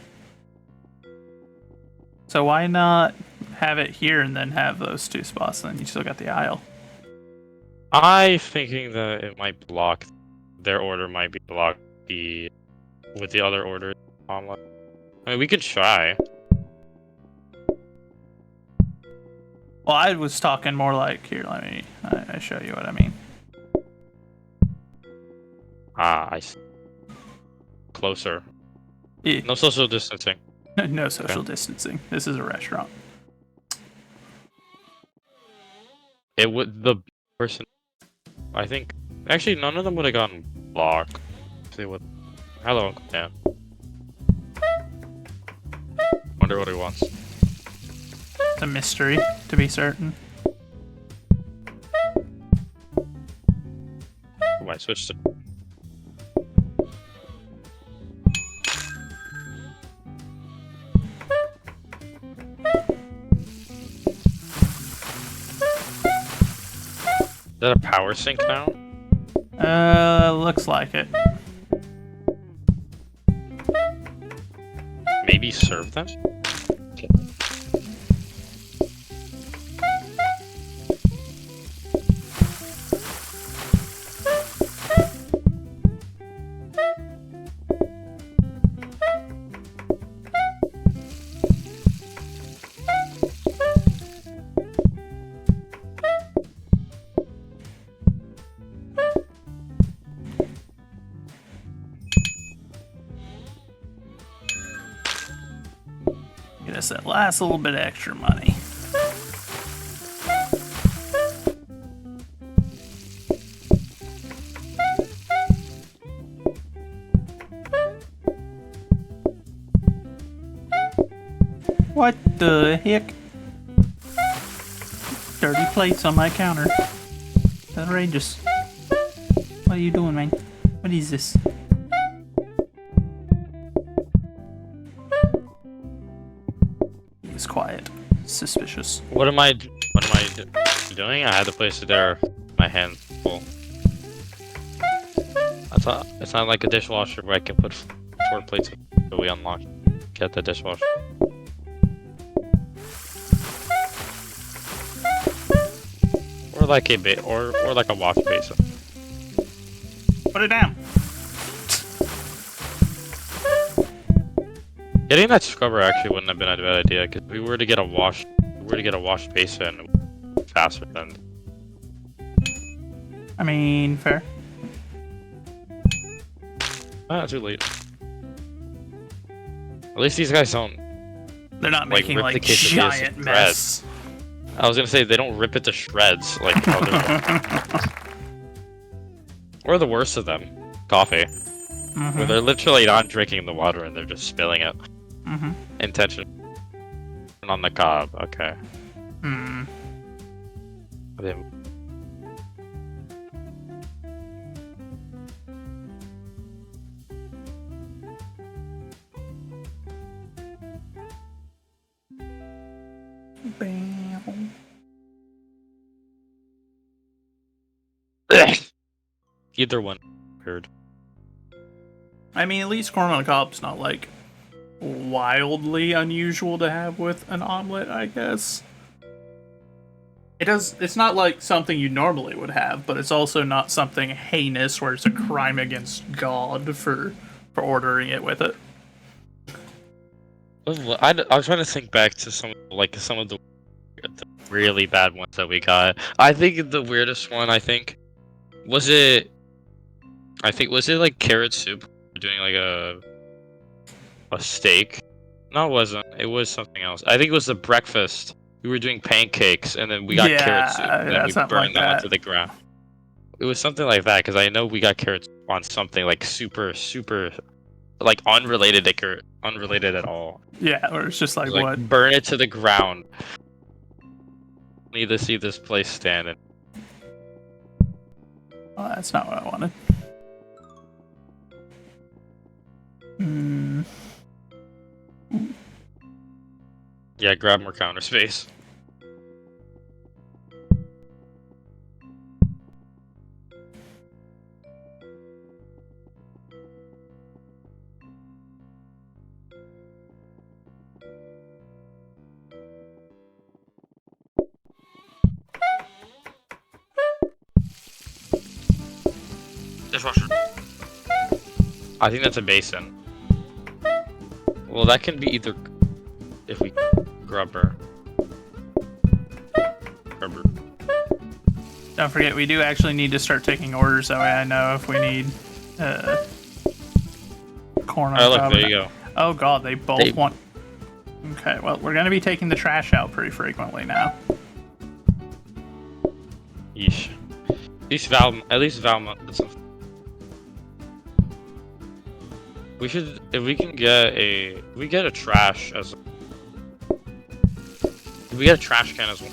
So why not have it here and then have those two spots, and then you still got the aisle? I thinking that it might block their order might be blocked with the other order omelet. I mean, we could try. Well, I was talking more like, here, let me I show you what I mean. I see. Closer. Yeah. No social distancing. No social distancing. This is a restaurant. It would the person. I think actually none of them would have gotten blocked. See what? Hello, Uncle Dan. Wonder what he wants. It's a mystery, to be certain. Might switch to. Is that a power sink now? Looks like it. Maybe serve them? Get us that last little bit of extra money. What the heck? Dirty plates on my counter. Outrageous. What are you doing, man? What is this? He's quiet. Suspicious. What am I doing? I had to place it there. My hand full. It's not like a dishwasher where I can put 4 plates that we unlock. Get the dishwasher. Or like or like a wash basin. Put it down. Getting that scrubber actually wouldn't have been a bad idea because we were to get a wash basin faster than. I mean, fair. Too late. At least these guys don't. They're not Like, making rip like the quesadillas to giant mess. I was gonna say they don't rip it to shreds like other. Or the worst of them, coffee, where they're literally not drinking the water and they're just spilling it. Intention. On the cob. Okay. Hmm. Then- Bam. Either one. Weird. I mean, at least corn on the cob's not like wildly unusual to have with an omelet, I guess. It's not like something you normally would have, but it's also not something heinous where it's a crime against God for ordering it with it. I was trying to think back to some of the really bad ones that we got. I think the weirdest one was it like carrot soup doing like a steak. No, it wasn't. It was something else. I think it was the breakfast. We were doing pancakes and then we got carrot soup and then we burned them onto the ground. it was something like that because I know we got carrots on something like super like unrelated unrelated at all. Yeah, or it's just like, Like, what? burn it to the ground. Need to see this place standing. Oh, that's not what I wanted. Hmm. Yeah, grab more counter space. Dishwasher. I think that's a basin. Well, that can be either if we grubber. Don't forget, we do actually need to start taking orders. That way I know if we need corn on Oh, look, cob. there you go. Oh god, they both want... Okay, well, we're going to be taking the trash out pretty frequently now. Yeesh. At least Valma did some. We should, if we can get a trash as if we get a trash can as well.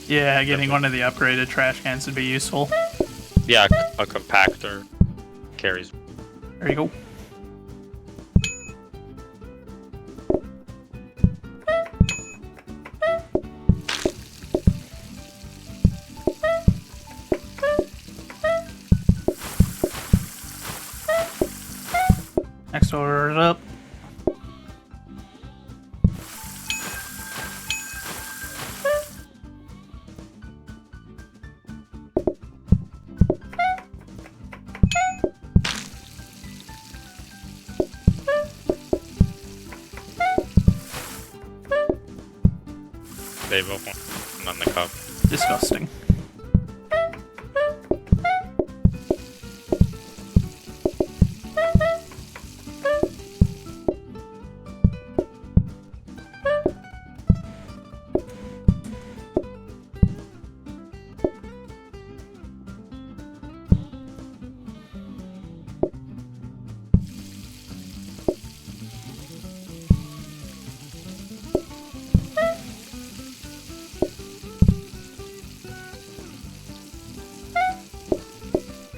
Yeah, getting one of the upgraded trash cans would be useful. Yeah, a compactor carries. There you go. Next order is up. They both want on the cup. Disgusting.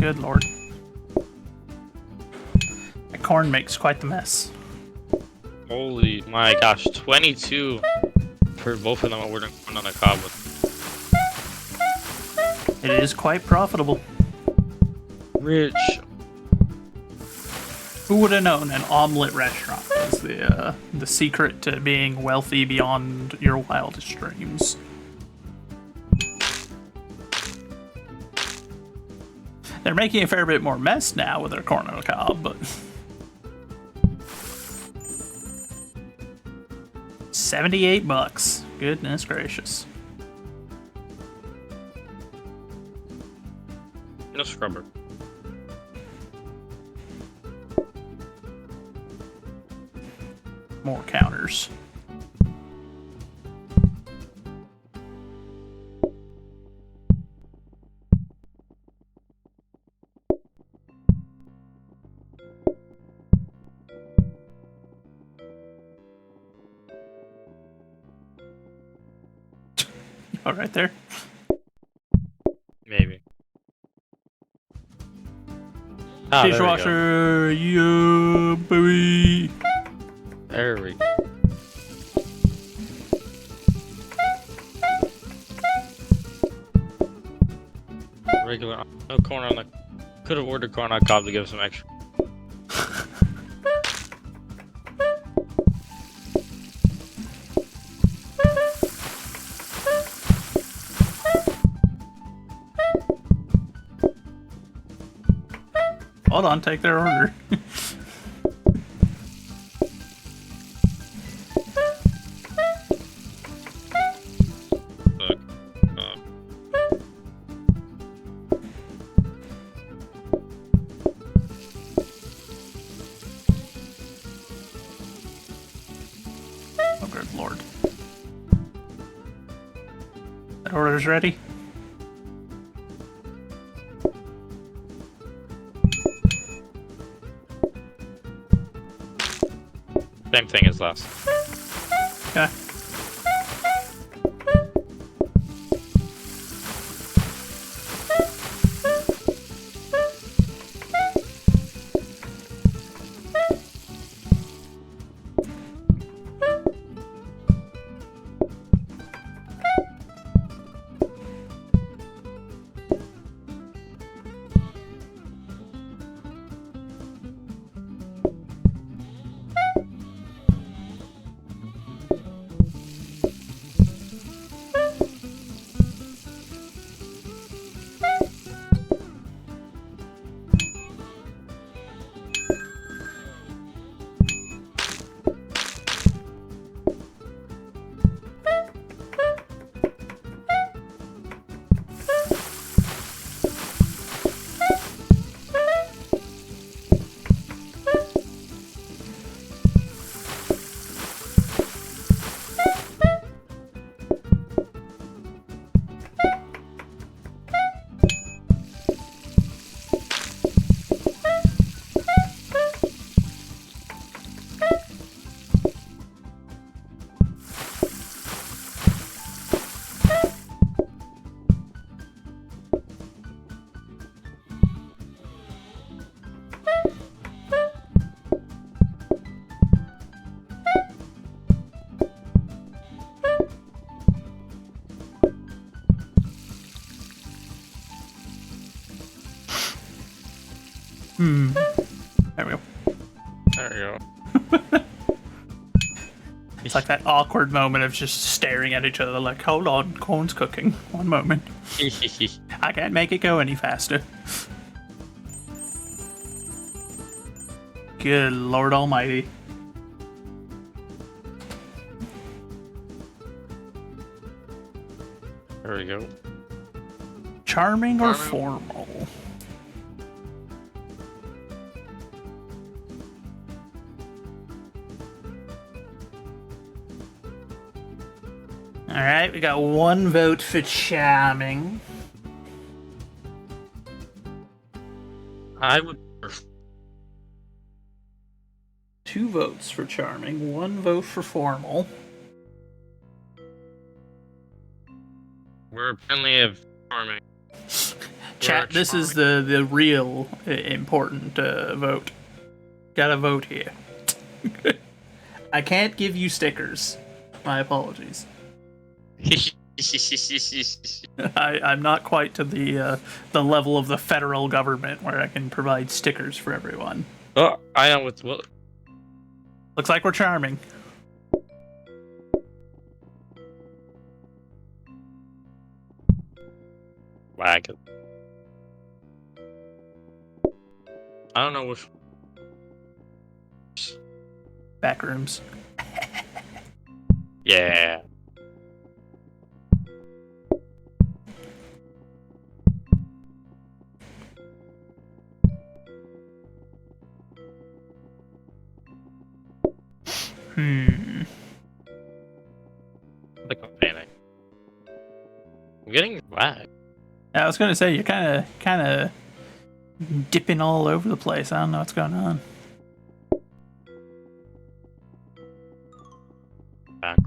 Good lord. That corn makes quite the mess. Holy my gosh, 22 for both of them ordering one on the cob with. It is quite profitable. Rich. Who would have known an omelet restaurant is the secret to being wealthy beyond your wildest dreams? They're making a fair bit more mess now with their corn on the cob, but 78 bucks. Goodness gracious. No scrubber. More counters. Oh, right there. Maybe. Ah, Dishwasher, yeah, baby. There we go. Regular, no corn on the. Could have ordered corn on cob to give some extra. Hold on, take their order. Look, Oh, good lord. That order's ready? last. Okay. There we go. There we go. It's like that awkward moment of just staring at each other like, hold on, corn's cooking. One moment. I can't make it go any faster. Good Lord Almighty. There we go. Charming or formal? Alright, we got one vote for charming. I would. 2 votes for charming, 1 vote for formal. We're apparently a farming. Chat, this is the real important vote. Gotta vote here. I can't give you stickers. My apologies. I'm not quite to the level of the federal government where I can provide stickers for everyone. Oh, I am with Will. Looks like we're charming. Wagon. I don't know which. Back rooms. Yeah. Hmm. Like I'm panicking. I'm getting lag. I was gonna say you're kind of dipping all over the place. I don't know what's going on. Back.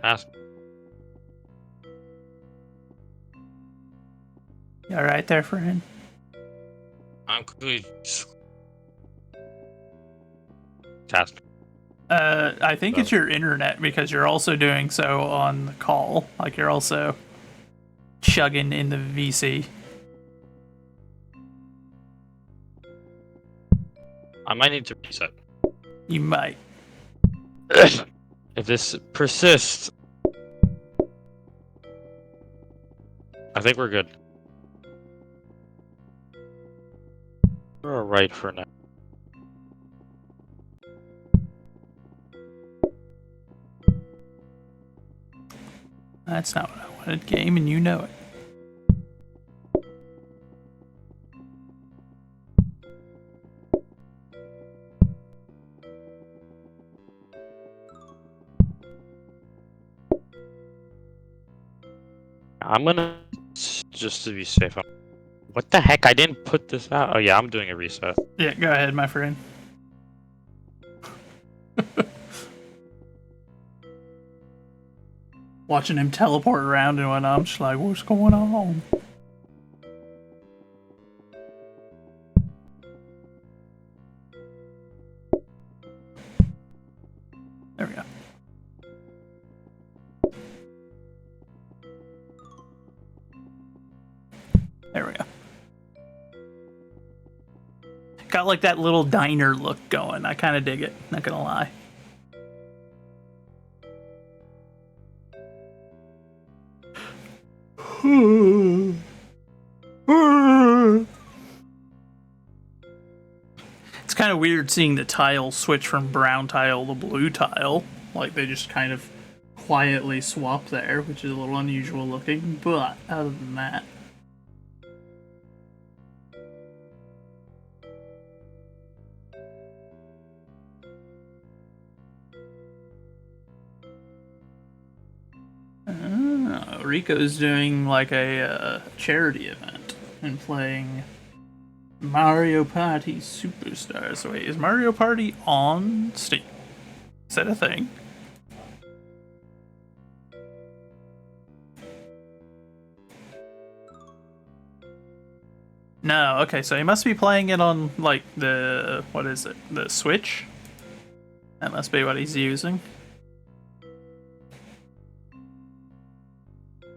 Ask. You all right there, friend? I'm completely. Task. I think it's your internet because you're also doing so on the call. Like you're also chugging in the VC. I might need to reset. You might. If this persists, I think we're good. We're alright for now. That's not what I wanted, game, and you know it. I'm gonna just to be safe. What the heck? I didn't put this out. Oh yeah, I'm doing a reset. Yeah, go ahead, my friend. Watching him teleport around and whatnot, I'm just like, what's going on? There we go. There we go. Got like that little diner look going. I kind of dig it, not gonna lie. It's kind of weird seeing the tile switch from brown tile to blue tile. Like they just kind of quietly swap there, which is a little unusual looking, but other than that. Rico's doing like a charity event and playing Mario Party Superstars. Wait, is Mario Party on Steam? Is that a thing? No, okay, so he must be playing it on like the, what is it, the Switch? That must be what he's using.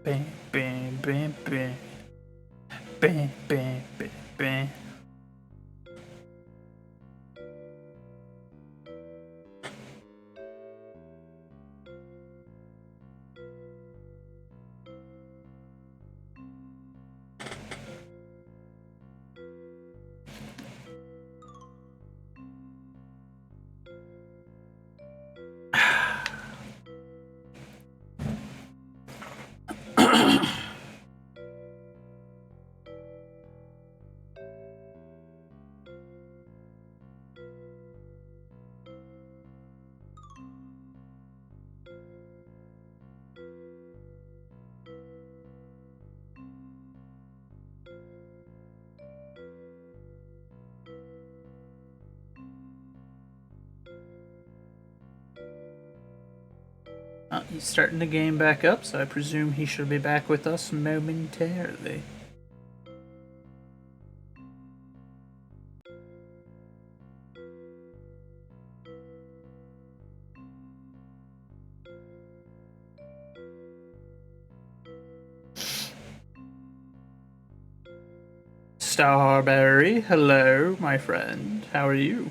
Bam, bam, bam, bam. Bam, bam, bam, bam. He's starting the game back up, so I presume he should be back with us momentarily. Starberry, hello, my friend. How are you?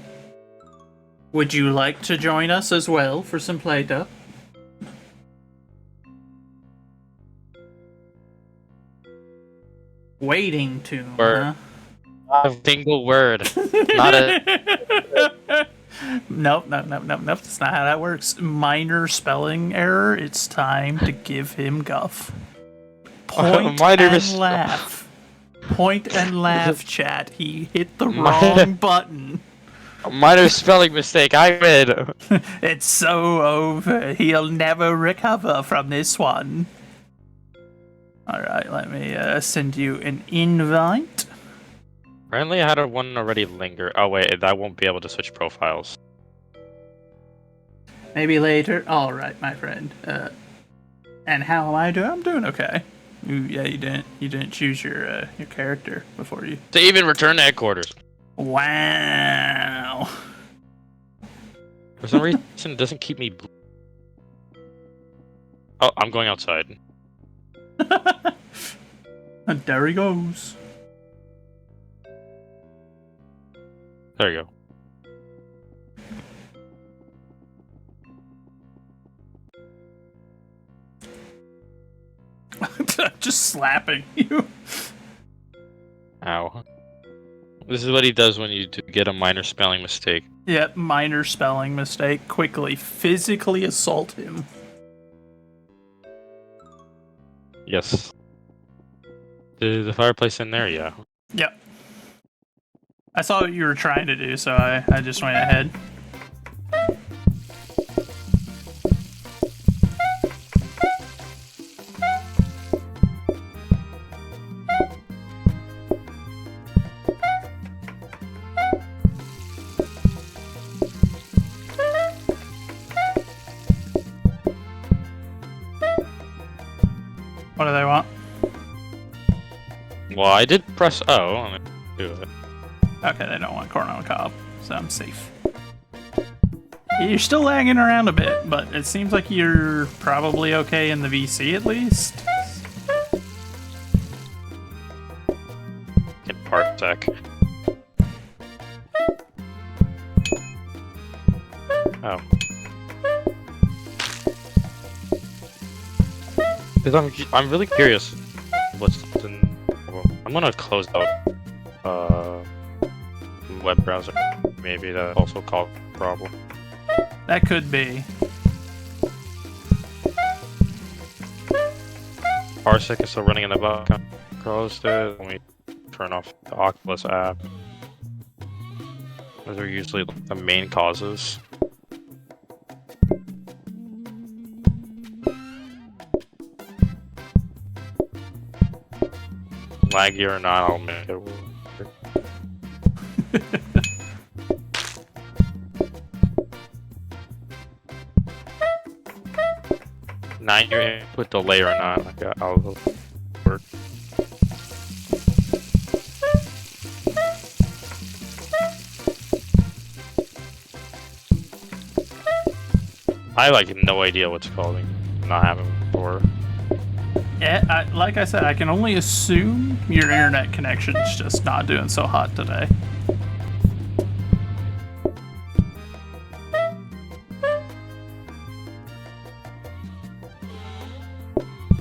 Would you like to join us as well for some Play-Doh? Waiting to, huh? A single word. Not a. Nope. That's not how that works. Minor spelling error. It's time to give him guff. Point and laugh. Point and laugh, chat. He hit the wrong button. Minor spelling mistake. I read. It's so over. He'll never recover from this one. Alright, let me send you an invite. Apparently I had one already linger. Oh wait, I won't be able to switch profiles. Maybe later. Alright, my friend. And how am I doing? I'm doing okay. Yeah, you didn't choose your character before you. To even return to headquarters. Wow. For some reason it doesn't keep me. Oh, I'm going outside. And there he goes. There you go. Just slapping you. Ow. This is what he does when you do get a minor spelling mistake. Yep, minor spelling mistake. Quickly, physically assault him. Yes. The fireplace in there, yeah. Yep. I saw what you were trying to do, so I just went ahead. What do they want? Well, I did press O. I mean, do it. Okay, they don't want corn on the cob, so I'm safe. You're still lagging around a bit, but it seems like you're probably okay in the VC at least. In Parsec. Oh. Because I'm really curious what's in. Well, I'm gonna close out web browser. Maybe that also caused a problem. That could be. Parsec is still running in the background. Closed it. Let me turn off the Oculus app. Those are usually the main causes. Laggy or not, I'll make it work. 9-year input delay or not, like, I'll work. I have like no idea what's causing not having before. Yeah, like I said, I can only assume your internet connection's just not doing so hot today.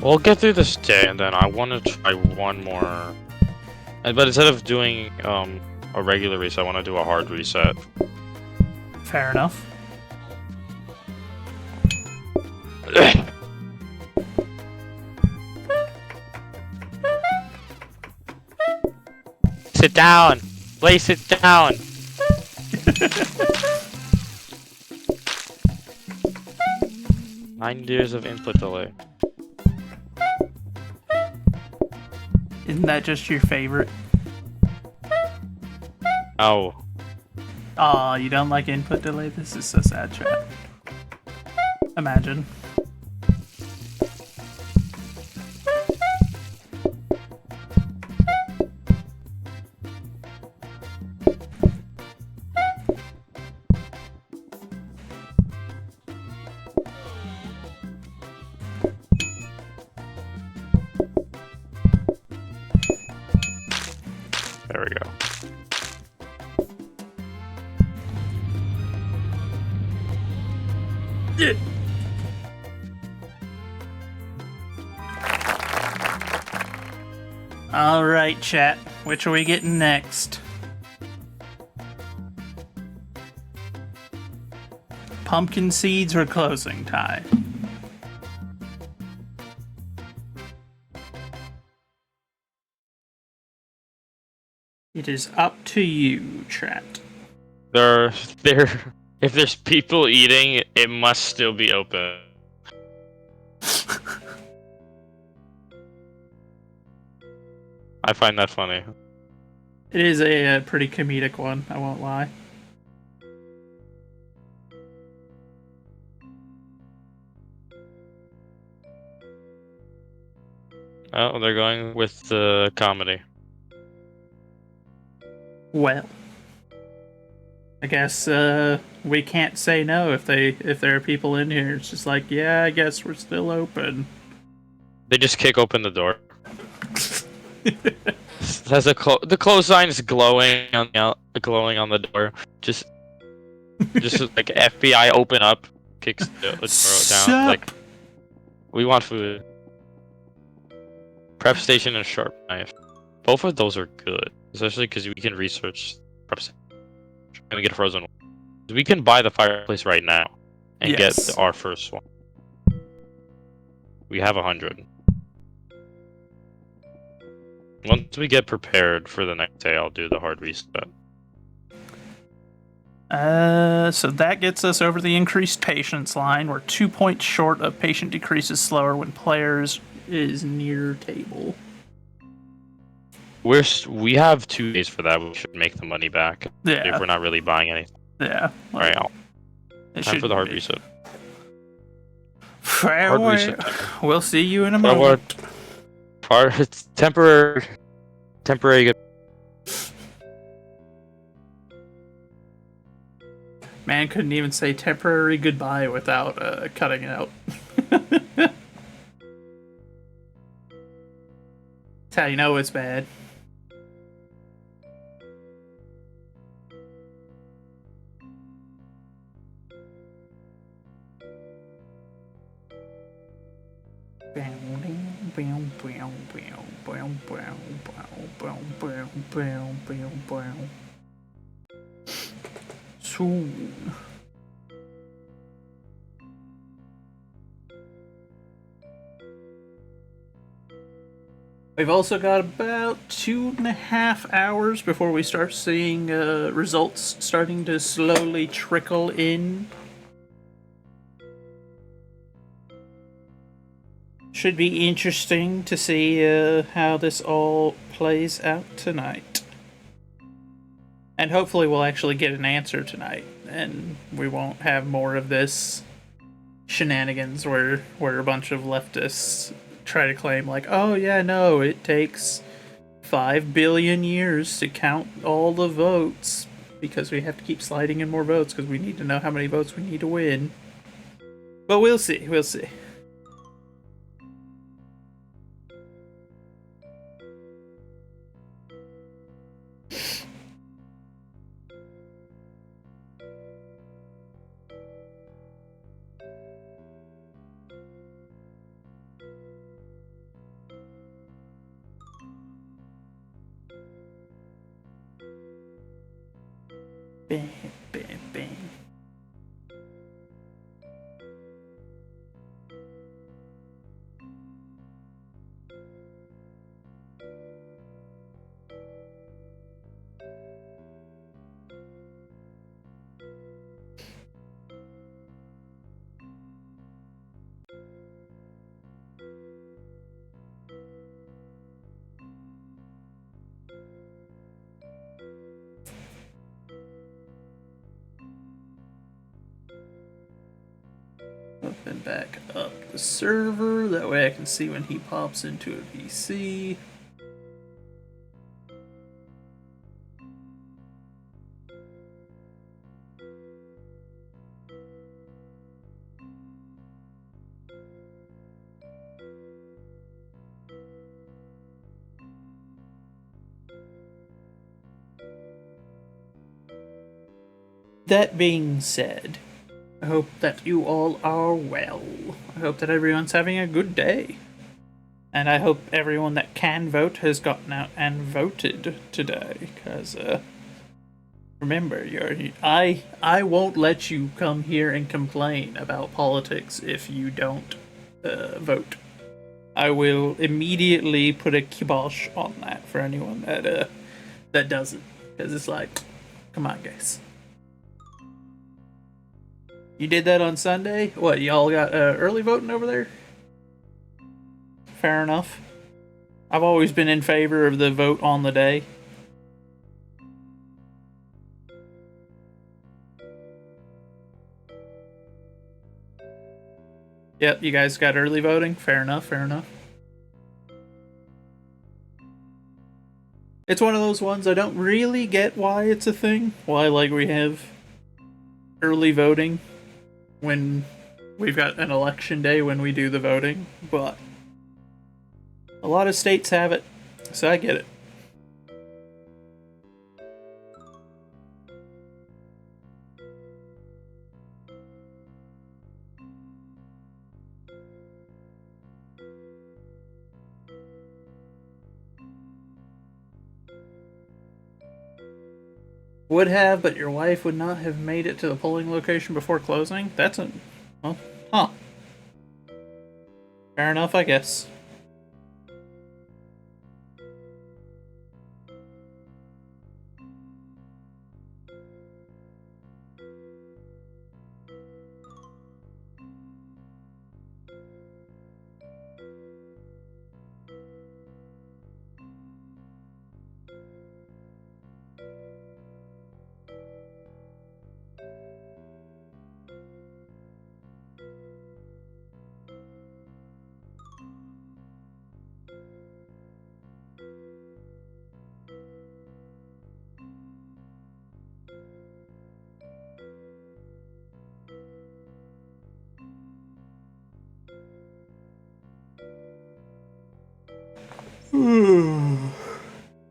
We'll get through this day, and then I want to try one more. But instead of doing a regular reset, I want to do a hard reset. Fair enough. Sit down! Please sit down! Nine years of input delay. Isn't that just your favorite? Oh. Aw, you don't like input delay? This is so sad, chat. Imagine. There we go. Yeah. Alright, chat. Which are we getting next? Pumpkin seeds or closing time? It is up to you, chat. If there's people eating, it must still be open. I find that funny. It is a pretty comedic one, I won't lie. Oh, they're going with the comedy. Well, I guess we can't say no if there are people in here. It's just like, yeah, I guess we're still open. They just kick open the door. Has the close sign is glowing on the door. Just like FBI open up, kicks the door down. Like, we want food. Prep station and sharp knife. Both of those are good, especially because we can research prep station. Gonna get a frozen one. We can buy the fireplace right now and get our first one. We have 100. Once we get prepared for the next day, I'll do the hard reset. So that gets us over the increased patience line. We're 2 points short of patient decreases slower when players is near table. We have 2 days for that. We should make the money back. Yeah. If we're not really buying anything. Yeah. Alright, time for the hard reset. Farewell. We'll see you in a moment. It's temporary. Temporary. Man couldn't even say temporary goodbye without cutting it out. That's how you know it's bad. Soon. We've also got about 2.5 hours before we start seeing results starting to slowly trickle in. Should be interesting to see how this all plays out tonight. And hopefully we'll actually get an answer tonight, and we won't have more of this shenanigans where a bunch of leftists try to claim like, oh yeah, no, it takes 5 billion years to count all the votes because we have to keep sliding in more votes because we need to know how many votes we need to win. But we'll see, we'll see. Bam, bam, bam. Open back up the server, that way I can see when he pops into a VC. That being said, I hope that you all are well. I hope that everyone's having a good day. And I hope everyone that can vote has gotten out and voted today. Because, remember, I won't let you come here and complain about politics if you don't vote. I will immediately put a kibosh on that for anyone that doesn't. Because it's like, come on, guys. You did that on Sunday? What, y'all got early voting over there? Fair enough. I've always been in favor of the vote on the day. Yep, you guys got early voting? Fair enough, fair enough. It's one of those ones I don't really get why it's a thing. Why, like, we have early voting when we've got an election day when we do the voting, but a lot of states have it, so I get it. Would have, but your wife would not have made it to the polling location before closing? That's a... well, huh. Fair enough, I guess.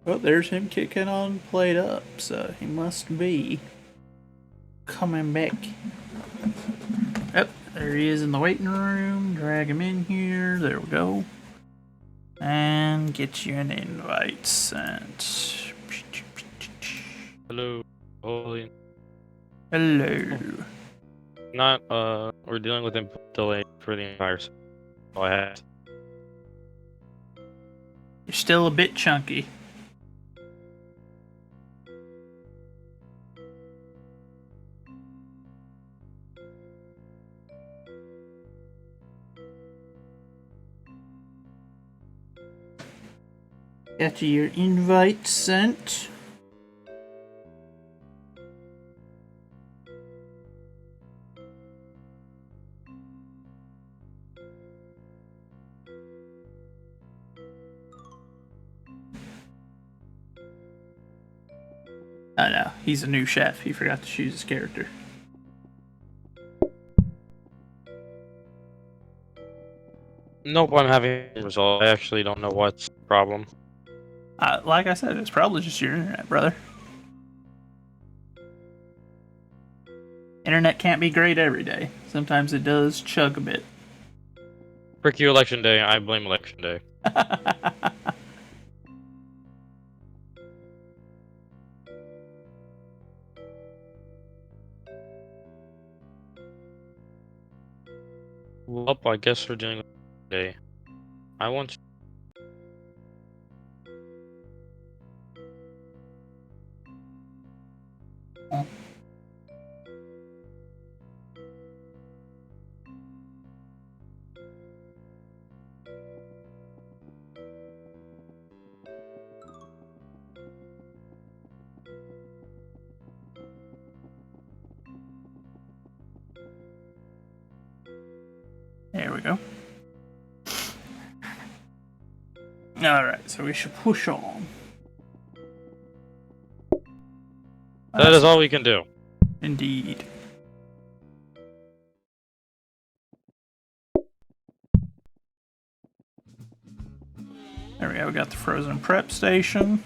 Well, there's him kicking on Plate Up, so he must be coming back. Yep, there he is in the waiting room. Drag him in here. There we go. And get you an invite sent. Hello. Holy. Hello. Not, we're dealing with input delay for the entire system. Oh, I had. You're still a bit chunky. Got you your invite sent. Oh no, he's a new chef. He forgot to choose his character. Nope, I'm having a result. I actually don't know what's the problem. Like I said, it's probably just your internet, brother. Internet can't be great every day. Sometimes it does chug a bit. Frick you, election day. I blame election day. Well, I guess we're dealing with day. I want. There we go. Alright, so we should push on. That is all we can do. Indeed. There we go, we got the frozen prep station.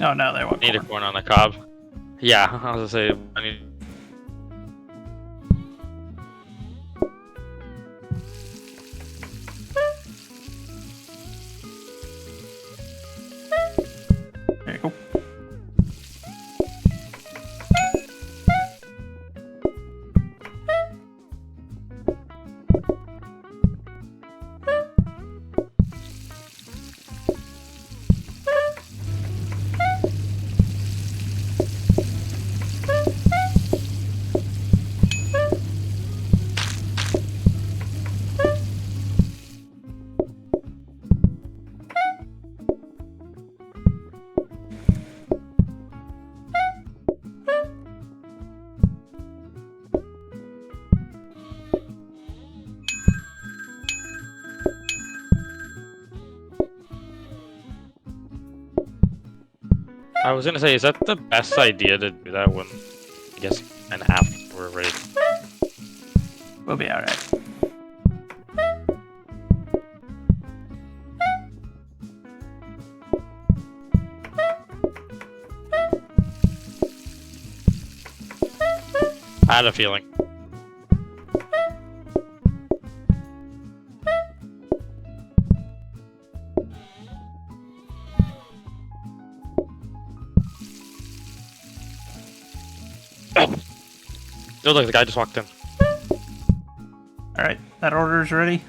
Oh no, they want Need a corn. corn on the cob. Yeah, I was gonna say. I need. There you go. I was gonna say, is that the best idea to do that when, I guess, and after we're ready? We'll be alright. I had a feeling. Oh, look, the guy just walked in. Alright, that order's ready.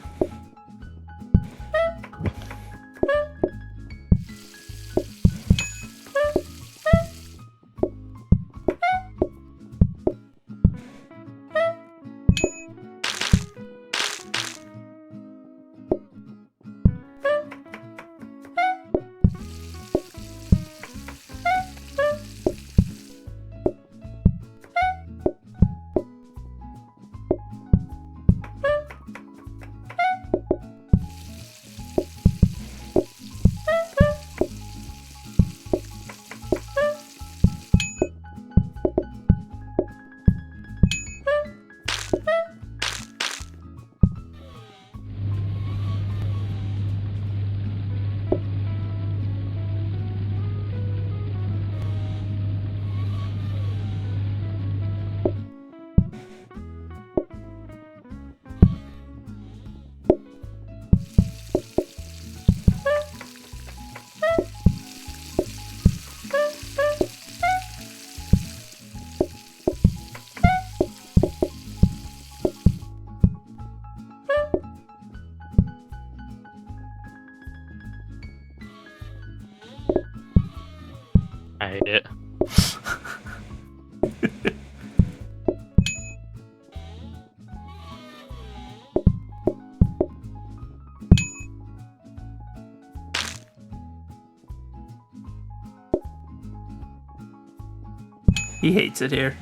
He hates it here.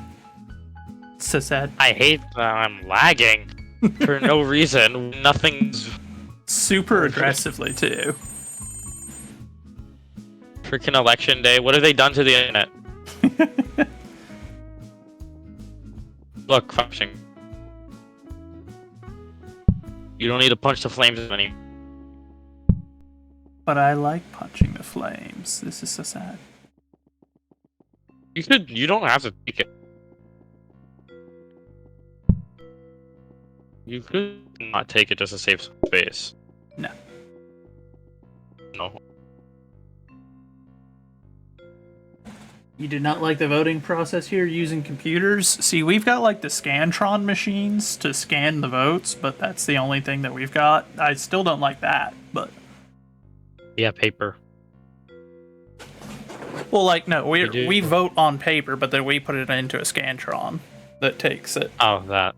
It's so sad. I hate that I'm lagging for no reason. Nothing's Super aggressively too. freaking election day. What have they done to the internet? Look, flashing. You don't need to punch the flames anymore. But I like punching the flames. This is so sad. You don't have to take it. You could not take it just to save space. No. No. You did not like the voting process here using computers? See, we've got like the Scantron machines to scan the votes, but that's the only thing that we've got. I still don't like that, but... Yeah, paper. Well, like, no, We do. we vote on paper, but then we put it into a Scantron that takes it. Oh, that.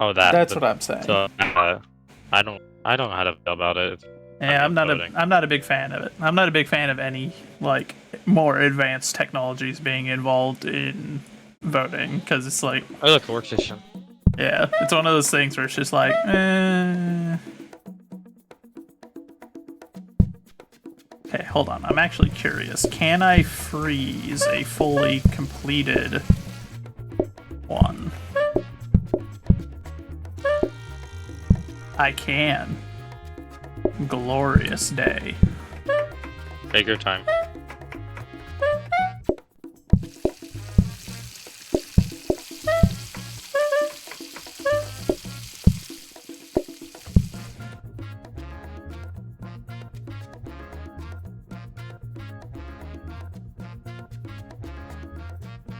Oh, that. That's what I'm saying. So, I don't know how to feel about it. Yeah, I'm not voting. a big fan of it. I'm not a big fan of any like more advanced technologies being involved in voting because it's like, Oh, look, workstation. yeah, it's one of those things where it's just like, Okay, hold on. I'm actually curious. Can I freeze a fully completed one? I can. Glorious day. Take your time.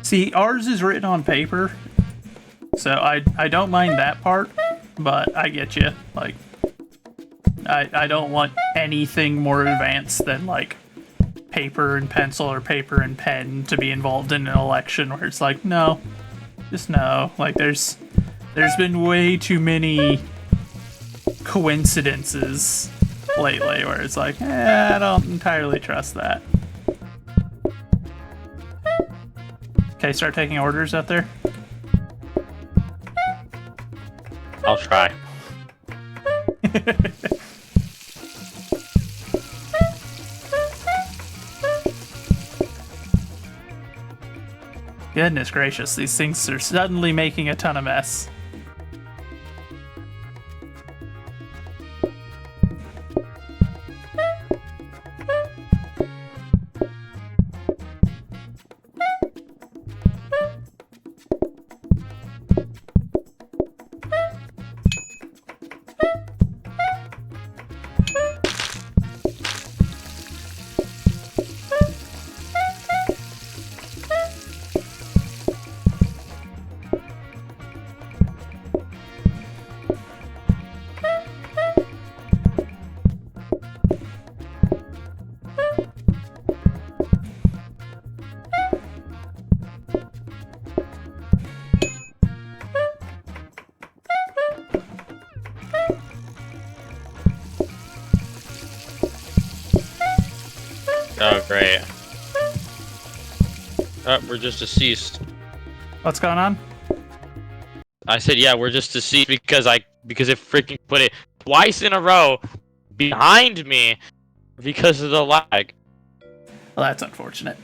See, ours is written on paper, so I don't mind that part, but I get you. Like, I don't want anything more advanced than, like, paper and pencil or paper and pen to be involved in an election where it's like, no. Just no. Like, there's been way too many coincidences lately where it's like, I don't entirely trust that. Okay, start taking orders out there. I'll try. Goodness gracious, these things are suddenly making a ton of mess. Oh, great. We're just deceased. What's going on? I said, yeah, we're just deceased because it freaking put it twice in a row behind me because of the lag. Well, that's unfortunate.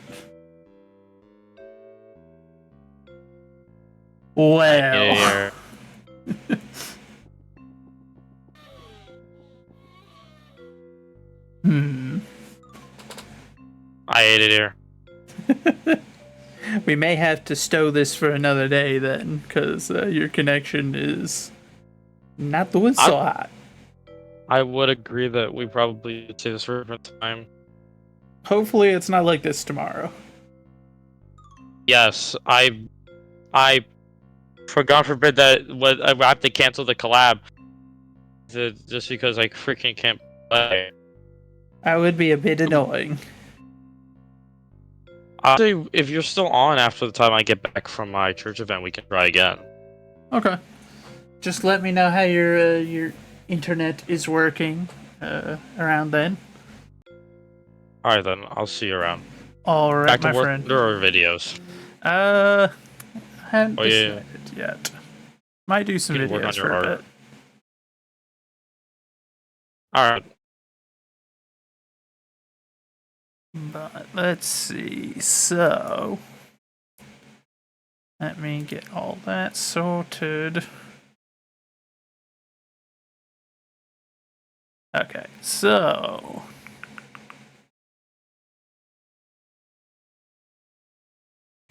Well, Yeah. I hate it here. we may have to stow this for another day then, because your connection is not doing so hot. I would agree that we probably should save this for a different time. Hopefully it's not like this tomorrow. Yes, I for God forbid that I have to cancel the collab just because I freaking can't play. That would be a bit annoying. I'll say if you're still on after the time I get back from my church event, we can try again. Okay. Just let me know how your internet is working around then. All right, then I'll see you around. All right, Back to my work. friend. There are videos. I haven't Oh, yeah. decided yet. Might do some You can work on videos your for a art. bit. All right. But let's see. So let me get all that sorted. Okay, so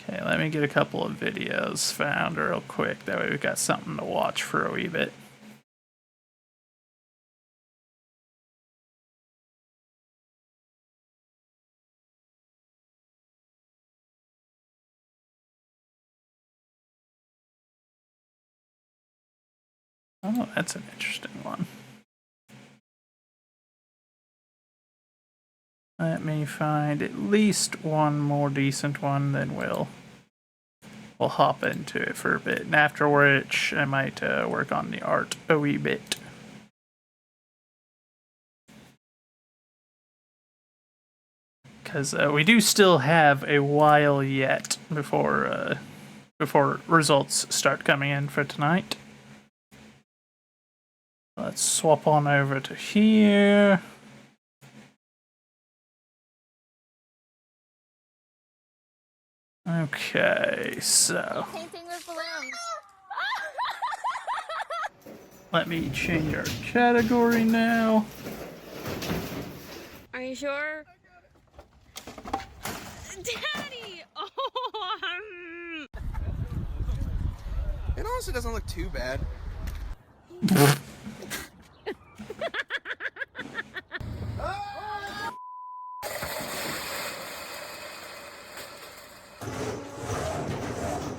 okay, let me get a couple of videos found real quick. That way we've got something to watch for a wee bit. Oh, that's an interesting one. Let me find at least one more decent one, then we'll hop into it for a bit, and after which I might work on the art a wee bit. Because we do still have a while yet before results start coming in for tonight. Let's swap on over to here. Okay, so Painting with balloons. let me change our category now. Are you sure? Daddy! Oh, It honestly doesn't look too bad.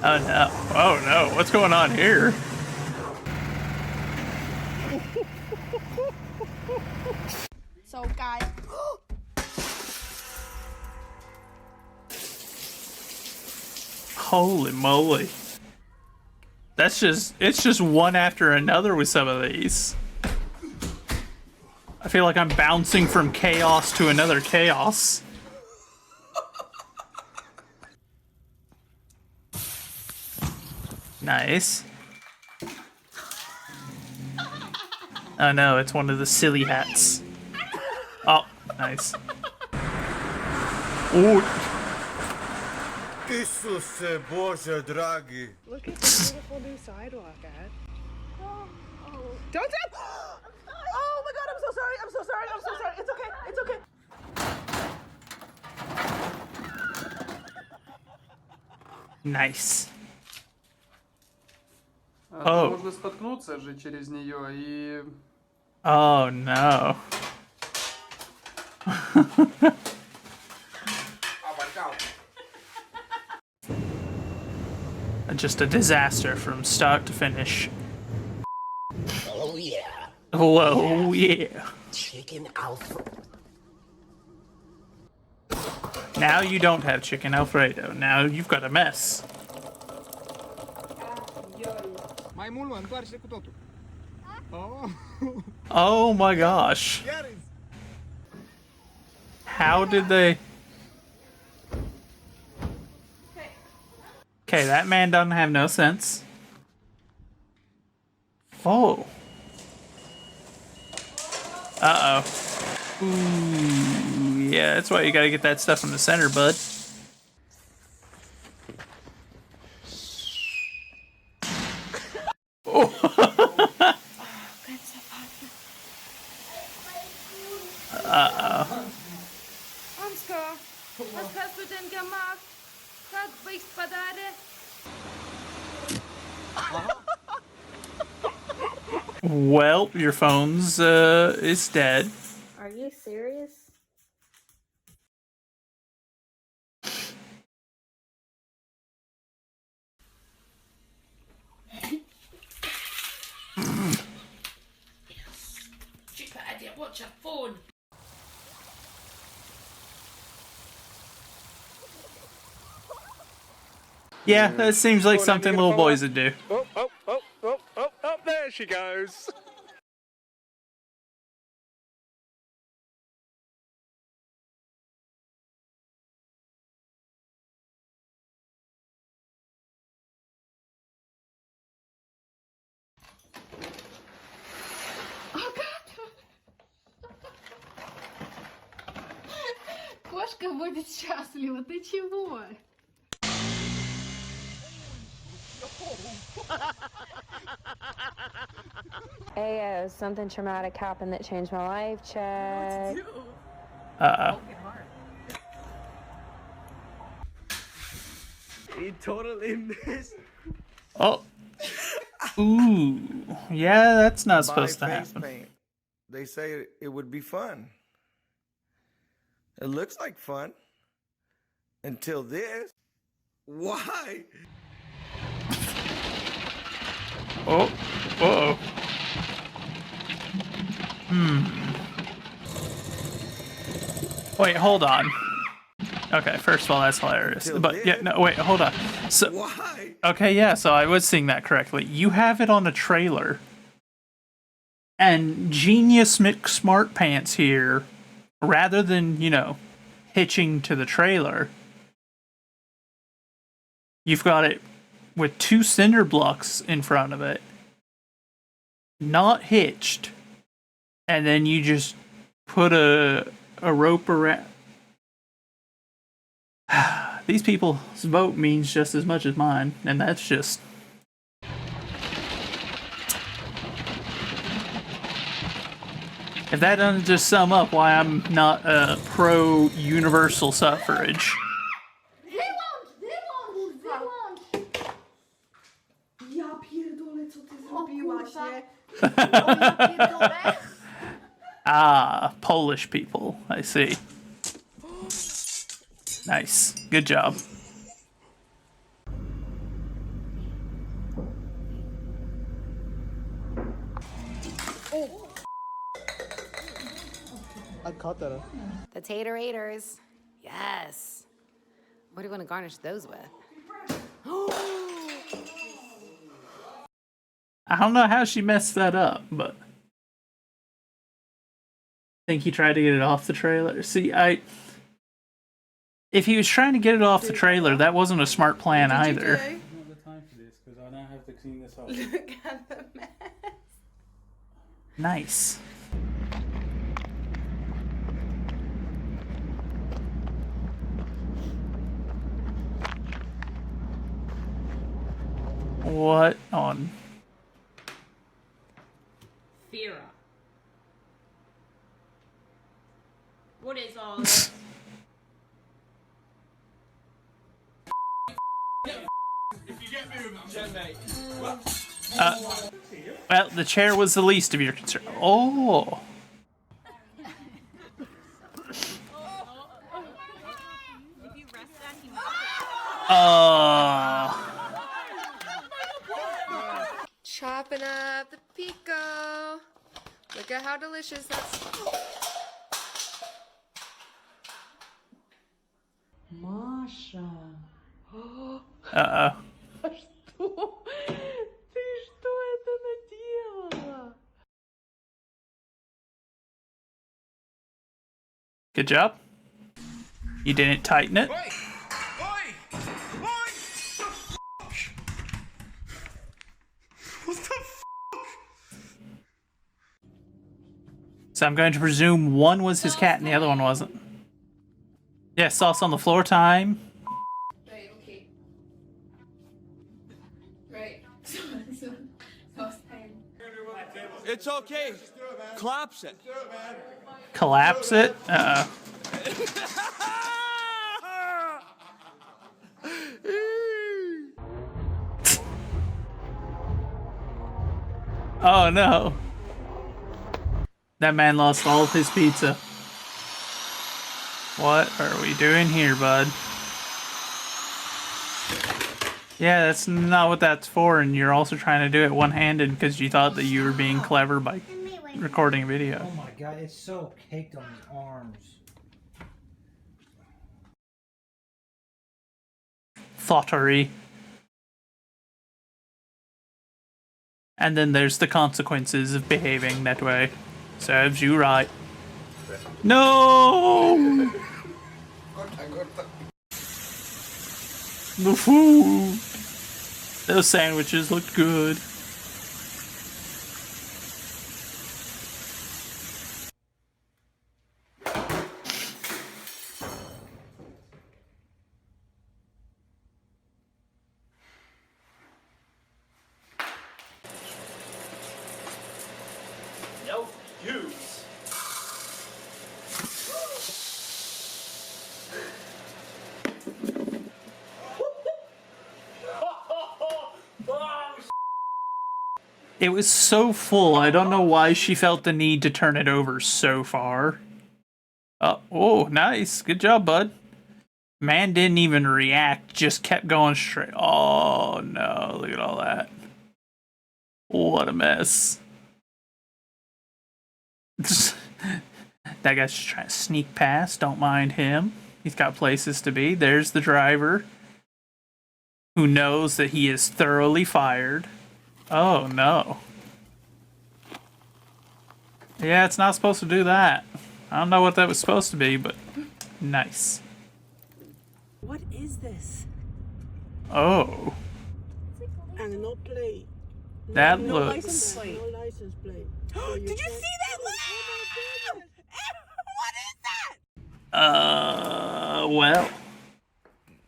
Oh no. Oh no, what's going on here? So, guys. Holy moly. It's just one after another with some of these. I feel like I'm bouncing from chaos to another chaos. Nice. Oh no, it's one of the silly hats. Oh, nice. Ooh. Isuse Boże dragi. Look at the beautiful new sidewalk, Ed. Don't tap! Oh my god, I'm so sorry, I'm so sorry, I'm so sorry. It's okay, it's okay. Nice. Там можно споткнуться же через нее и... Oh no. Just a disaster from start to finish. Oh yeah. Whoa, yeah. Chicken Alfredo. Now you don't have chicken Alfredo. Now you've got a mess. Mai mult, mă, întoarce cu totul. Oh. Oh my gosh. How did they... Okay, that man doesn't have no sense. Oh. Uh-oh. Ooh, yeah, that's why you gotta get that stuff from the center, bud. Uh-oh. Ansgar, was hast du denn gemacht? Как быть подаре? Well, your phone's is dead. Are you serious? Cheaper idiot, watch your phone. Yeah, that seems like something little boys would do. Oh, there she goes. Кошка будет счастлива, ты чего? Ayo, something traumatic happened that changed my life. Check. He totally missed. Oh. Ooh. Yeah, that's not supposed to Buy face happen. paint. They say it would be fun. It looks like fun. Until this. Why? Oh. Uh-oh. Wait, hold on. Okay, first of all, that's hilarious. Until But yeah, then. no, wait, hold on. So, Why? okay, yeah, so I was seeing that correctly. You have it on a trailer. And Genius Smart Pants here, rather than, you know, hitching to the trailer, you've got it with 2 cinder blocks in front of it, not hitched, and then you just put a rope around. These people's vote means just as much as mine, and that's just... If that doesn't just sum up why I'm not pro-universal suffrage. Ja pierdolę, co ty zrobiłaś, nie? Ah, Polish people. I see. Nice. Good job. I caught that. The Tatorators. Yes. What do you want to garnish those with? I don't know how she messed that up, but I think he tried to get it off the trailer. See, if he was trying to get it off the trailer, that wasn't a smart plan either. I don't have the time for this because I now have to clean this up. Look at the mess. Nice. What on? Fira. What is all this? Well, the chair was the least of your concern. Oh. Chopping up the pico. Look at how delicious that's. Маша. Uh-oh. Что? Ты что это наделала? Good job. You didn't tighten it. So I'm going to presume one was his cat and the other one wasn't. Yeah, sauce on the floor time. Right, okay. Right. It's okay. Collapse it. Collapse it. Uh-oh. Oh no. That man lost all of his pizza. What are we doing here, bud? Yeah, that's not what that's for, and you're also trying to do it one-handed because you thought that you were being clever by recording a video. Oh my god, it's so caked on his arms. Thoughterly. And then there's the consequences of behaving that way. Serves you right. No! The food! Those sandwiches looked good. No use. It was so full, I don't know why she felt the need to turn it over so far. Oh, nice. Good job, bud. Man didn't even react, just kept going straight. Oh, no. Look at all that. What a mess. That guy's just trying to sneak past. Don't mind him. He's got places to be. There's the driver, who knows that he is thoroughly fired. Oh, no. Yeah, it's not supposed to do that. I don't know what that was supposed to be, but nice. What is this? Oh. And no plate. That No looks... license plate. No license plate. Did you see that? What is that? Well.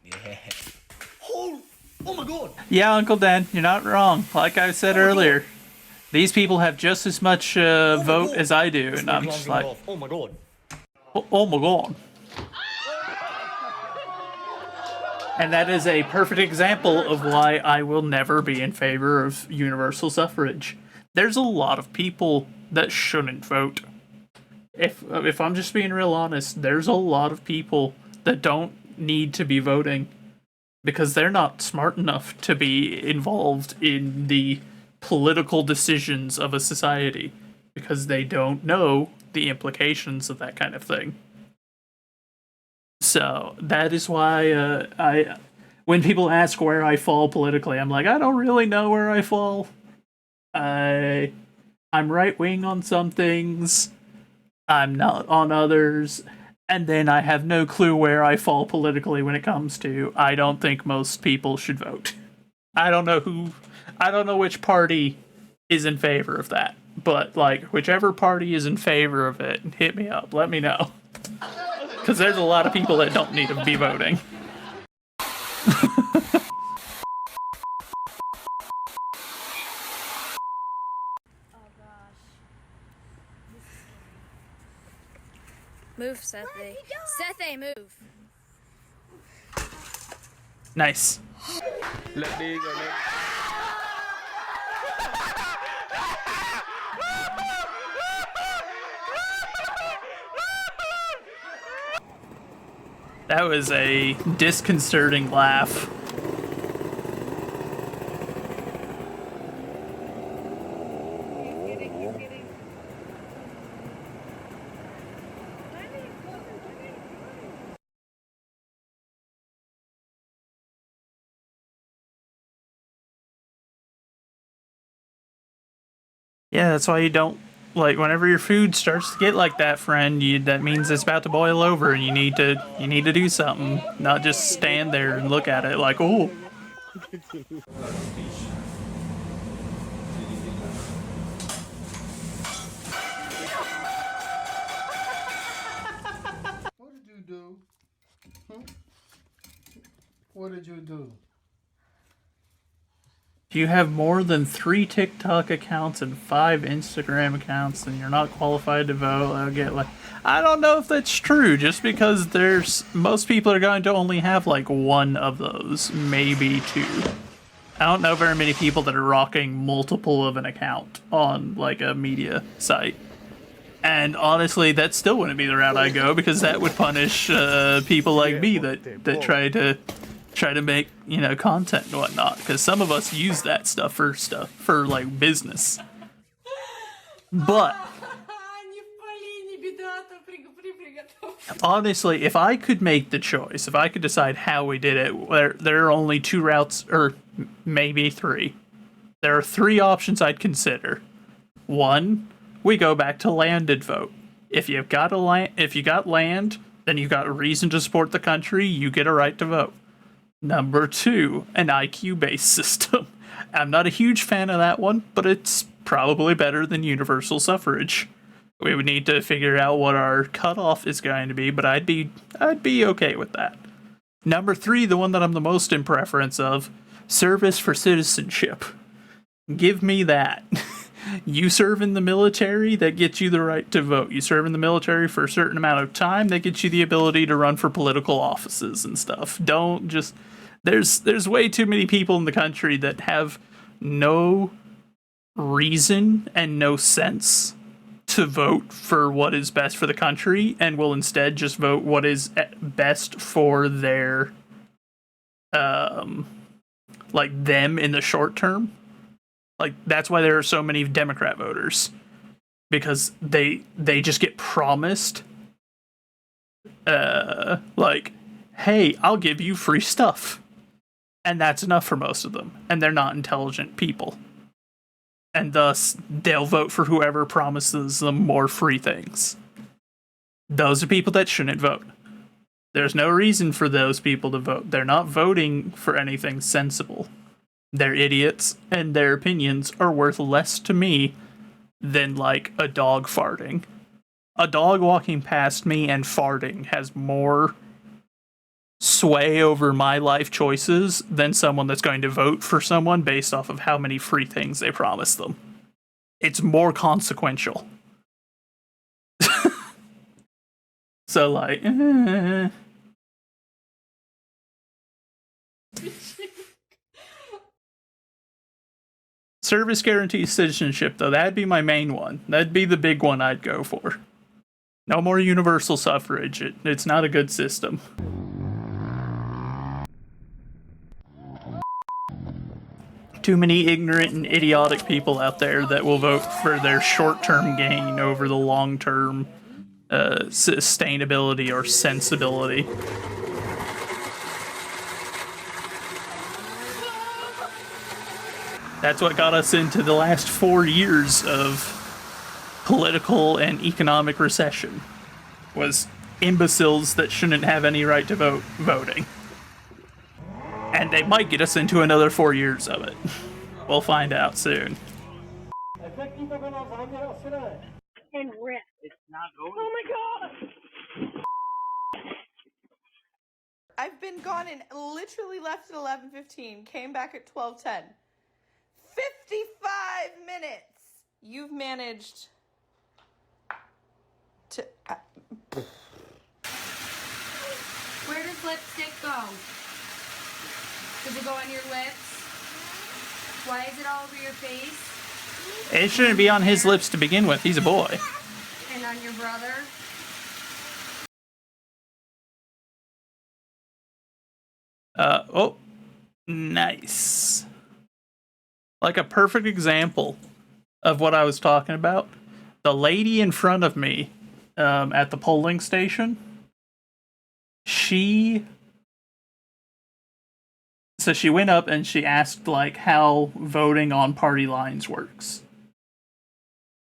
Yeah. Oh my god! Yeah, Uncle Dan, you're not wrong. Like I said earlier, these people have just as much vote as I do, and I'm just like, oh my god. Oh my god. And that is a perfect example of why I will never be in favor of universal suffrage. There's a lot of people that shouldn't vote. If I'm just being real honest, there's a lot of people that don't need to be voting because they're not smart enough to be involved in the political decisions of a society because they don't know the implications of that kind of thing. So that is why when people ask where I fall politically, I'm like, I don't really know where I fall. I'm right wing on some things, I'm not on others, and then I have no clue where I fall politically when it comes to I don't think most people should vote. I don't know which party is in favor of that, but like whichever party is in favor of it, hit me up, let me know. Because there's a lot of people that don't need to be voting. Move, Sethe. Sethe, move. Nice. Let me go. That was a disconcerting laugh. Yeah, that's why you don't, like, whenever your food starts to get like that, friend, that means it's about to boil over and you need to do something, not just stand there and look at it like, oh. What did you do? What did you do? If you have more than 3 TikTok accounts and 5 Instagram accounts, then you're not qualified to vote. I'll get like, I don't know if that's true, just because most people are going to only have like 1 of those, maybe 2. I don't know very many people that are rocking multiple of an account on like a media site. And honestly, that still wouldn't be the route I go, because that would punish people like me that try to make, content and whatnot, because some of us use that stuff for like business. But honestly, if I could make the choice, if I could decide how we did it, there are only 2 routes, or maybe 3. there are three options I'd consider. One, we go back to landed vote. If you got land, then you've got a reason to support the country, you get a right to vote. Number two, an IQ-based system. I'm not a huge fan of that one, but it's probably better than universal suffrage. We would need to figure out what our cutoff is going to be, but I'd be okay with that. Number three, the one that I'm the most in preference of, service for citizenship. Give me that. You serve in the military, that gets you the right to vote. You serve in the military for a certain amount of time, that gets you the ability to run for political offices and stuff. Don't just... There's way too many people in the country that have no reason and no sense to vote for what is best for the country, and will instead just vote what is best for their, like, them in the short term. Like, that's why there are so many Democrat voters. Because they just get promised, like, hey, I'll give you free stuff. And that's enough for most of them. And they're not intelligent people. And thus, they'll vote for whoever promises them more free things. Those are people that shouldn't vote. There's no reason for those people to vote. They're not voting for anything sensible. They're idiots, and their opinions are worth less to me than, like, a dog farting. A dog walking past me and farting has more sway over my life choices than someone that's going to vote for someone based off of how many free things they promise them. It's more consequential. So, like, service guarantees citizenship, though. That'd be my main one. That'd be the big one I'd go for. No more universal suffrage. It's not a good system. Too many ignorant and idiotic people out there that will vote for their short-term gain over the long-term sustainability or sensibility. That's what got us into the last 4 years of political and economic recession, was imbeciles that shouldn't have any right to vote voting. And they might get us into another 4 years of it. We'll find out soon. And rip. It's not going. Oh my god! I've been gone and literally left at 11:15, came back at 12:10. 55 minutes! You've managed to... Where does lipstick go? Does it go on your lips? Why is it all over your face? It shouldn't be on his lips to begin with. He's a boy. And on your brother? Oh. Nice. Like a perfect example of what I was talking about. The lady in front of me at the polling station, she went up and she asked, like, how voting on party lines works.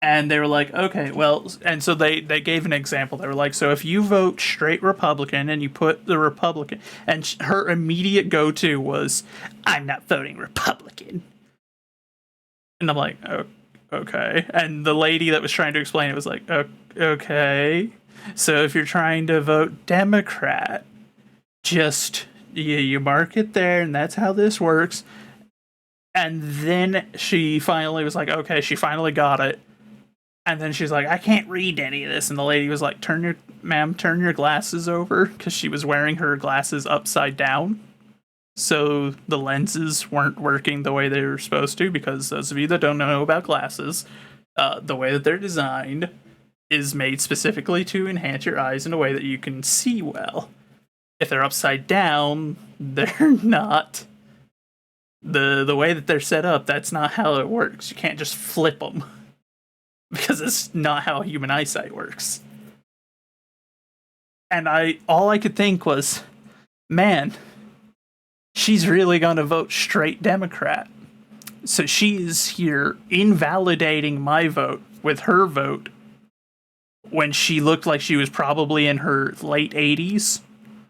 And they were like, okay, well, and so they gave an example. They were like, so if you vote straight Republican and you put the Republican, and her immediate go-to was, I'm not voting Republican. And I'm like, oh, okay. And the lady that was trying to explain it was like, okay. So if you're trying to vote Democrat, just, you mark it there, and that's how this works. And then she finally was like, okay, she finally got it. And then she's like, I can't read any of this. And the lady was like, turn your glasses over, because she was wearing her glasses upside down. So the lenses weren't working the way they were supposed to, because those of you that don't know about glasses, the way that they're designed is made specifically to enhance your eyes in a way that you can see well. If they're upside down, they're not. The way that they're set up, that's not how it works. You can't just flip them, because it's not how human eyesight works. And all I could think was, man, she's really gonna vote straight Democrat. So she is here invalidating my vote with her vote when she looked like she was probably in her late 80s.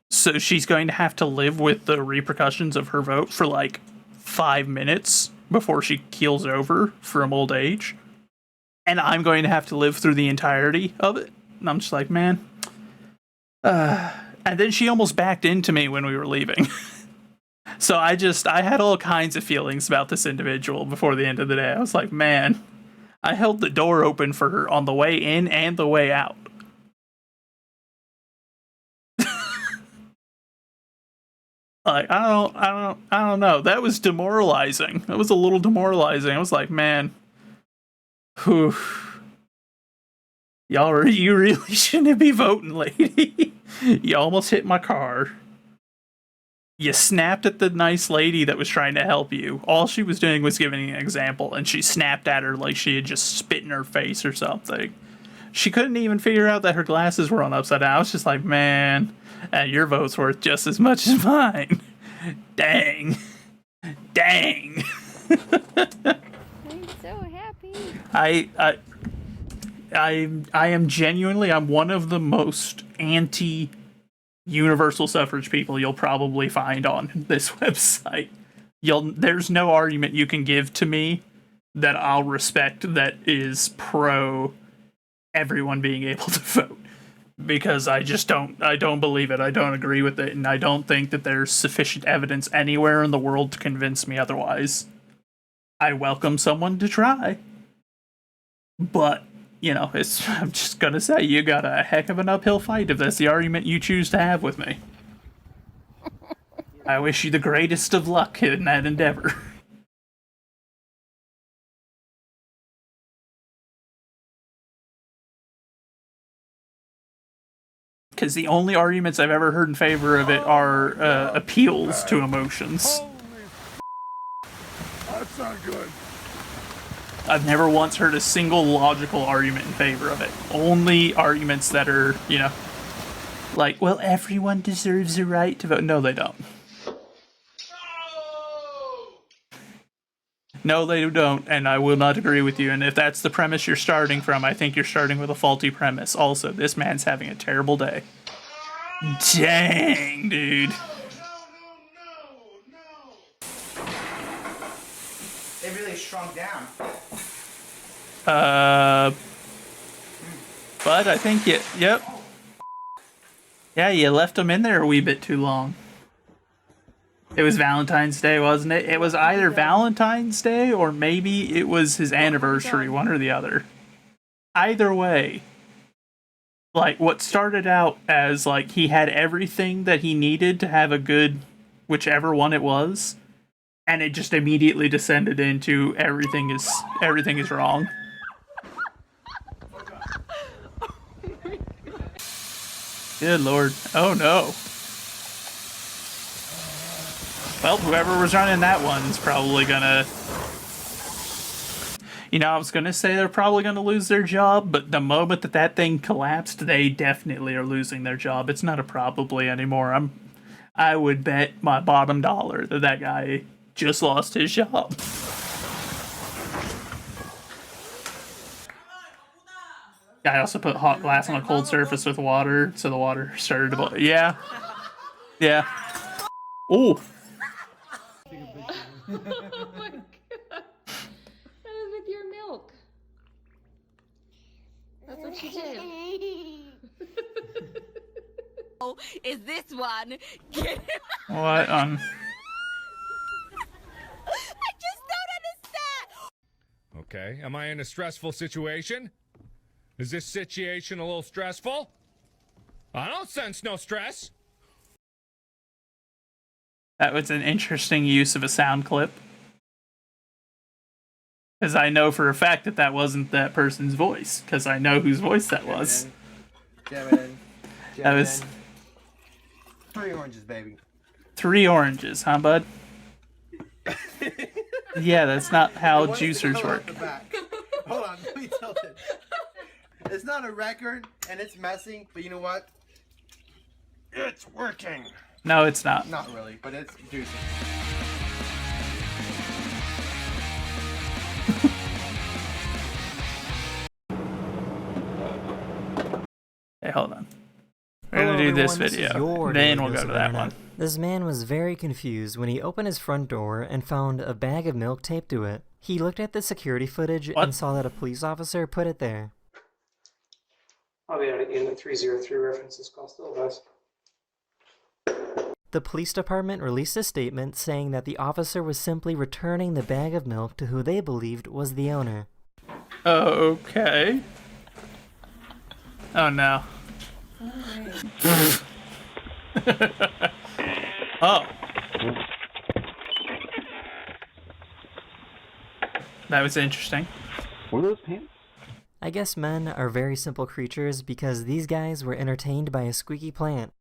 So she's going to have to live with the repercussions of her vote for like 5 minutes before she keels over from old age. And I'm going to have to live through the entirety of it. And I'm just like, man. And then she almost backed into me when we were leaving. So I had all kinds of feelings about this individual before the end of the day. I was like, man, I held the door open for her on the way in and the way out. Like, I don't know. That was demoralizing. That was a little demoralizing. I was like, man, whew. You really shouldn't be voting, lady. You almost hit my car. You snapped at the nice lady that was trying to help you. All she was doing was giving an example, and she snapped at her like she had just spit in her face or something. She couldn't even figure out that her glasses were on upside down. I was just like, man, your vote's worth just as much as mine. Dang. Dang. I'm so happy. I am genuinely, I'm one of the most anti-universal suffrage people you'll probably find on this website. There's no argument you can give to me that I'll respect that is pro everyone being able to vote. Because I don't believe it, I don't agree with it, and I don't think that there's sufficient evidence anywhere in the world to convince me otherwise. I welcome someone to try. But, you know, I'm just gonna say, you got a heck of an uphill fight if that's the argument you choose to have with me. I wish you the greatest of luck in that endeavor. Because the only arguments I've ever heard in favor of it are appeals to emotions. That's not good. I've never once heard a single logical argument in favor of it. Only arguments that are, you know, like, well, everyone deserves a right to vote. No, they don't. No, they don't, and I will not agree with you. And if that's the premise you're starting from, I think you're starting with a faulty premise. Also, this man's having a terrible day. Dang, dude. They really shrunk down. But I think yep. Yeah, you left them in there a wee bit too long. It was Valentine's Day, wasn't it? It was either Valentine's Day or maybe it was his anniversary, one or the other. Either way, like, what started out as, like, he had everything that he needed to have a good whichever one it was, and it just immediately descended into everything is wrong. Good lord. Oh no. Well, whoever was running that one's probably gonna... You know, I was gonna say they're probably gonna lose their job, but the moment that thing collapsed, they definitely are losing their job. It's not a probably anymore. I would bet my bottom dollar that guy just lost his job. I also put hot glass on a cold surface with water, so the water started to boil. Yeah. Yeah. Ooh. Oh my god. That was with your milk. That's what she did. Oh, is this one? What? I just don't understand. Okay, am I in a stressful situation? Is this situation a little stressful? I don't sense no stress. That was an interesting use of a sound clip. Because I know for a fact that wasn't that person's voice. Because I know whose voice that was. Jamin. That was 3 oranges, baby. 3 oranges, huh, bud? Yeah, that's not how juicers work. Hold on, let me tell it. It's not a record, and it's messy, but you know what? It's working. No, it's not. Not really, but it's juicy. do this everyone, this is video, your then Daily we'll Dose go to of that Internet. one. This man was very confused when he opened his front door and found a bag of milk taped to it. He looked at the security footage and saw that a police officer put it there. I'll be able to get the 303 references cost all those. The police department released a statement saying that the officer was simply returning the bag of milk to who they believed was the owner. Okay. Oh no. Oh. That was interesting. Were those pants? I guess men are very simple creatures because these guys were entertained by a squeaky plant.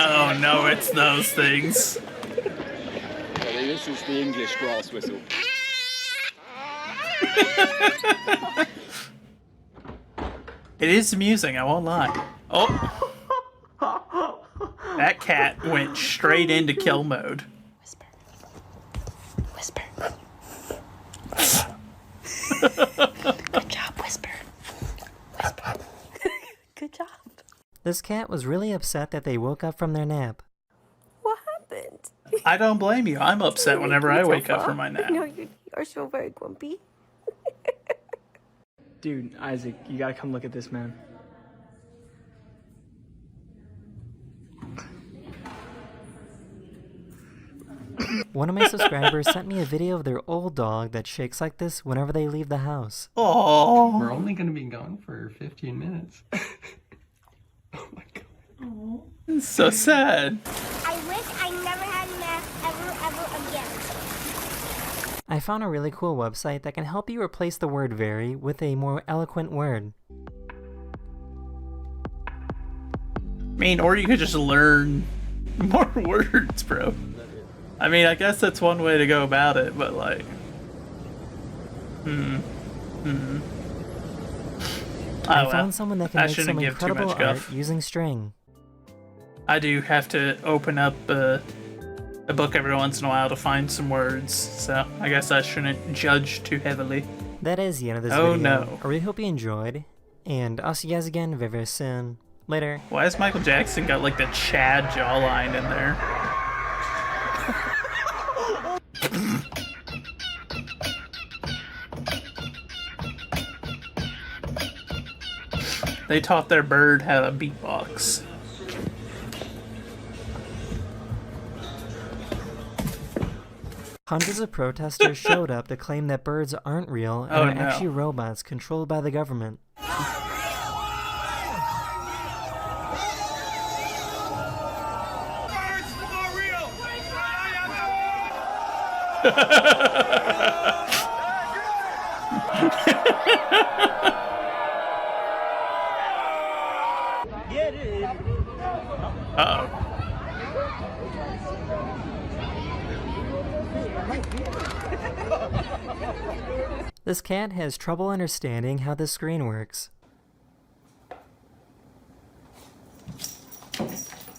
Oh no, it's those things. This is the English grass whistle. It is amusing, I won't lie. Oh! That cat went straight into kill mode. Whisper. Good job, Whisper. Whisper. Good job. This cat was really upset that they woke up from their nap. What happened? I don't blame you. I'm upset whenever I wake up from my nap. No, you are so very grumpy. Dude, Isaac, you gotta come look at this, man. One of my subscribers sent me a video of their old dog that shakes like this whenever they leave the house. Oh, We're only gonna be gone for 15 minutes. it's so sad. I wish I never had math ever again. I found a really cool website that can help you replace the word very with a more eloquent word. I mean, or you could just learn more words, bro. I mean, I guess that's one way to go about it, but like... I Oh, found someone that can I make shouldn't some give too incredible much art guff. using string. I do have to open up a book every once in a while to find some words, so I guess I shouldn't judge too heavily. That is the end of this Oh, video. no. I really hope you enjoyed, and I'll see you guys again very, very soon. Later. Why has Michael Jackson got like the Chad jawline in there? They taught their bird how to beatbox. Hundreds of protesters showed up to claim that birds aren't real and Oh, are no. actually robots controlled by the government. Uh-oh. This cat has trouble understanding how this screen works.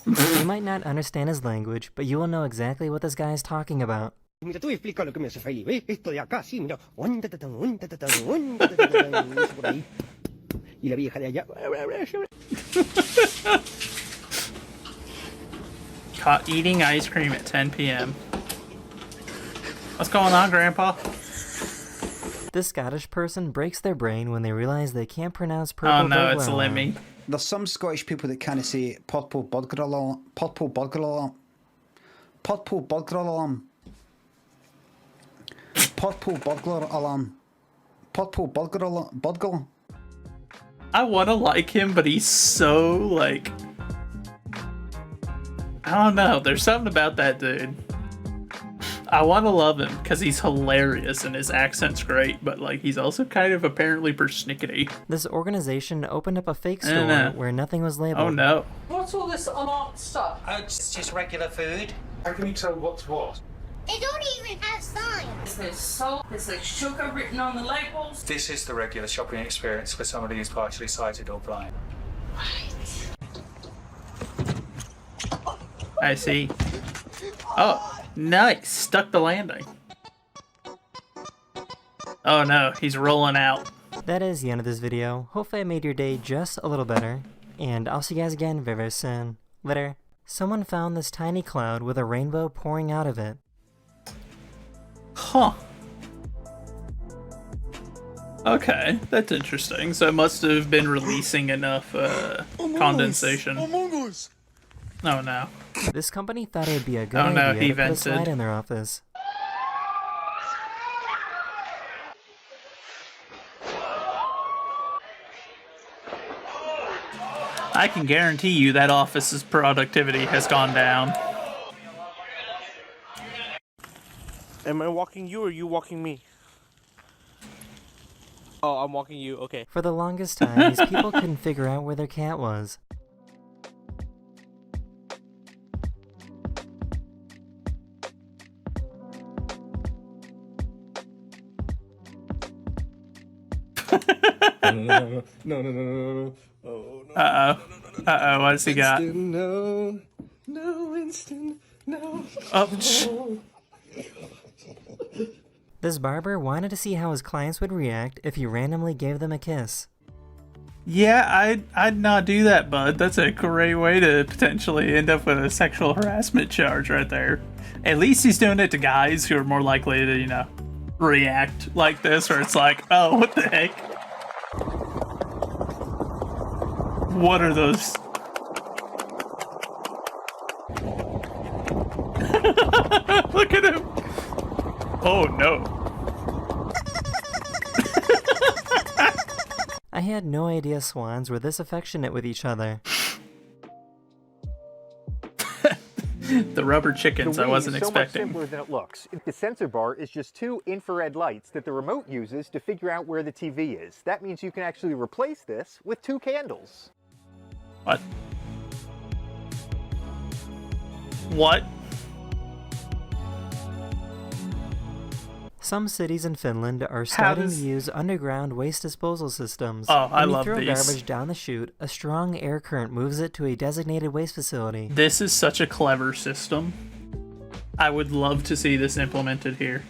You might not understand his language, but you will know exactly what this guy is talking about. Mira, te voy a explicar lo que me hace feliz. ¿Ves? Esto de acá, sí, mira. Por ahí. Y la vieja de allá. Caught eating ice cream at 10 p.m. What's going on, Grandpa? This Scottish person breaks their brain when they realize they can't pronounce purple. Oh no, it's burglar. Lemmy. There's some Scottish people that kind of say purple burglar alarm, purple burglar alarm, purple burglar alarm, purple burglar alarm, purple burglar alarm, burglar. I want to like him, but he's so like... I don't know, there's something about that dude. I want to love him because he's hilarious and his accent's great, but like he's also kind of apparently persnickety. This organization opened up a fake I don't store know. where nothing was labeled. Oh no. What's all this unmarked stuff? It's just regular food. How can you tell what's what? They don't even have signs. There's salt, there's like sugar written on the labels. This is the regular shopping experience for somebody who's partially sighted or blind. I see. Oh, nice. Stuck the landing. Oh no, he's rolling out. That is the end of this video. Hopefully I made your day just a little better. and I'll see you guys again very, very soon. Later. Someone found this tiny cloud with a rainbow pouring out of it. Huh. Okay, that's interesting. So it must have been releasing enough condensation. Oh no. This company thought it would be a good Oh no, idea he to put a vented. slide in their office. I can guarantee you that office's productivity has gone down. Am I walking you or are you walking me? Oh, I'm walking you, okay. For the longest time, these people couldn't figure out where their cat was. No. Oh, no. Uh-oh, what has he got? No, Winston, no. Oh, This barber wanted to see how his clients would react if he randomly gave them a kiss. yeah, I'd not do that, bud. That's a great way to potentially end up with a sexual harassment charge right there. At least he's doing it to guys who are more likely to, you know, react like this, where it's like, oh, what the heck? What are those? Look at him! Oh no. I had no idea swans were this affectionate with each other. The rubber chickens I wasn't so expecting. Much simpler than it looks. The sensor bar is just two infrared lights that the remote uses to figure out where the TV is. That means you can actually replace this with two candles. What? What? Some cities in Finland are starting to use underground waste disposal systems. Oh, I love when you throw these. garbage down the chute, a strong air current moves it to a designated waste facility. This is such a clever system. I would love to see this implemented here.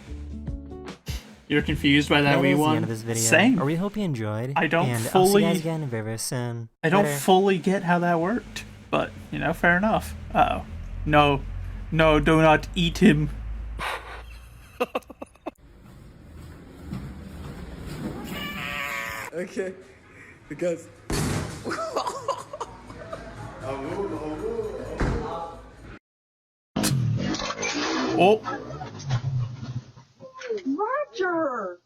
You're confused by that That Wii is the one? end of this video. Same. I really hope you enjoyed. I don't and I'll see fully- you guys again very, very soon. I don't Later. fully get how that worked, but, you know, fair enough. Uh-oh. No. No, do not eat him. Okay, because... Oh. Roger!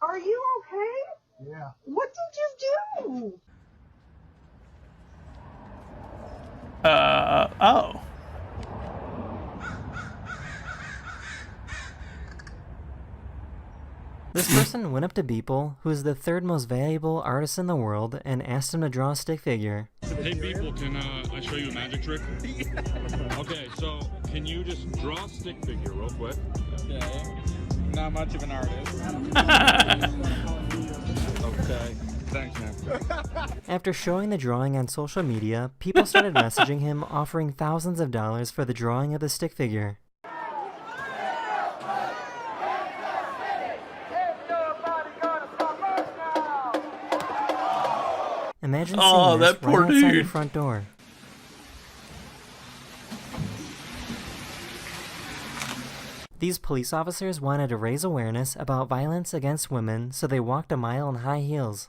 Are you okay? Yeah. What did you do? Oh. This person went up to Beeple, who is the third most valuable artist in the world, and asked him to draw a stick figure. Hey Beeple, can I show you a magic trick? Okay, so can you just draw a stick figure real quick? Okay. Not much of an artist. Okay, thanks man. After showing the drawing on social media, people started messaging him offering thousands of dollars for the drawing of the stick figure. Imagine seeing this that poor right outside your dude. front door. These police officers wanted to raise awareness about violence against women, so they walked a mile in high heels.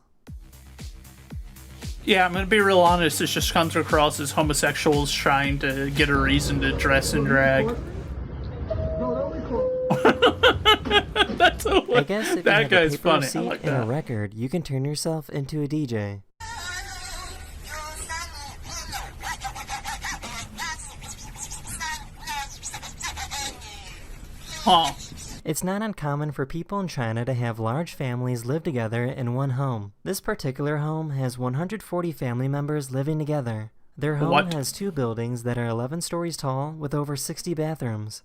Yeah, I'm gonna be real honest, it just comes across as homosexuals trying to get a reason to dress and drag. That's a, I guess if you that have guy's a paper funny. I receipt like and a that. record, you can turn yourself into a DJ. Huh. It's not uncommon for people in China to have large families live together in one home. This particular home has 140 family members living together. Their home What? has 2 buildings that are 11 stories tall with over 60 bathrooms.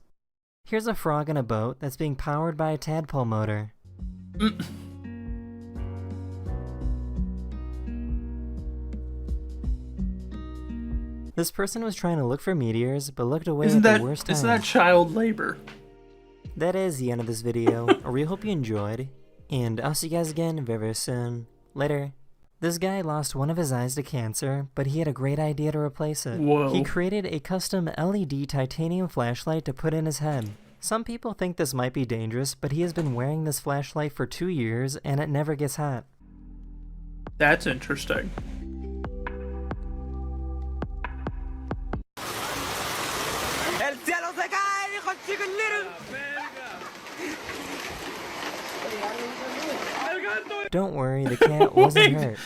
Here's a frog in a boat that's being powered by a tadpole motor. This person was trying to look for meteors, but looked away Isn't at that, the worst isn't time. that child labor? That is the end of this video. I really hope you enjoyed, and I'll see you guys again very, very soon. Later. This guy lost one of his eyes to cancer, but he had a great idea to replace it. Whoa. He created a custom LED titanium flashlight to put in his head. Some people think this might be dangerous, but he has been wearing this flashlight for 2 years and it never gets hot. That's interesting. El cielo se cae, hijo chiquilero. Don't worry, the cat wasn't hurt.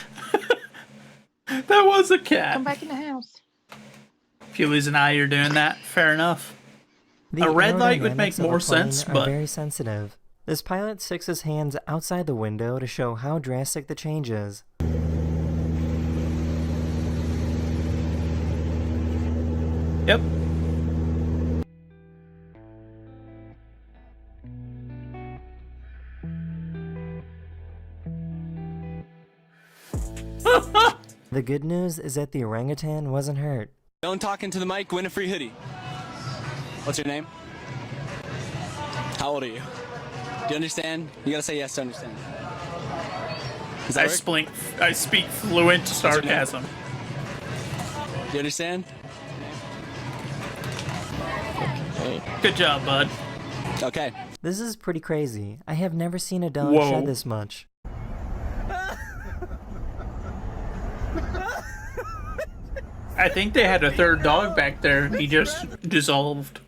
That was a cat. Come back in the house. If you lose an eye, you're doing that. Fair enough. The A red light would make aerodynamics of a more plane sense, are but very sensitive. This pilot sticks his hands outside the window to show how drastic the change is. Yep. The good news is that the orangutan wasn't hurt. Don't talk into the mic, win a free hoodie. What's your name? How old are you? Do you understand? You gotta say yes to understand. Does that work? I speak fluent sarcasm. Do you understand? Good job, bud. Okay. This is pretty crazy. I have never seen a dog Whoa. shed this much. I think they had a third dog back there and he just dissolved.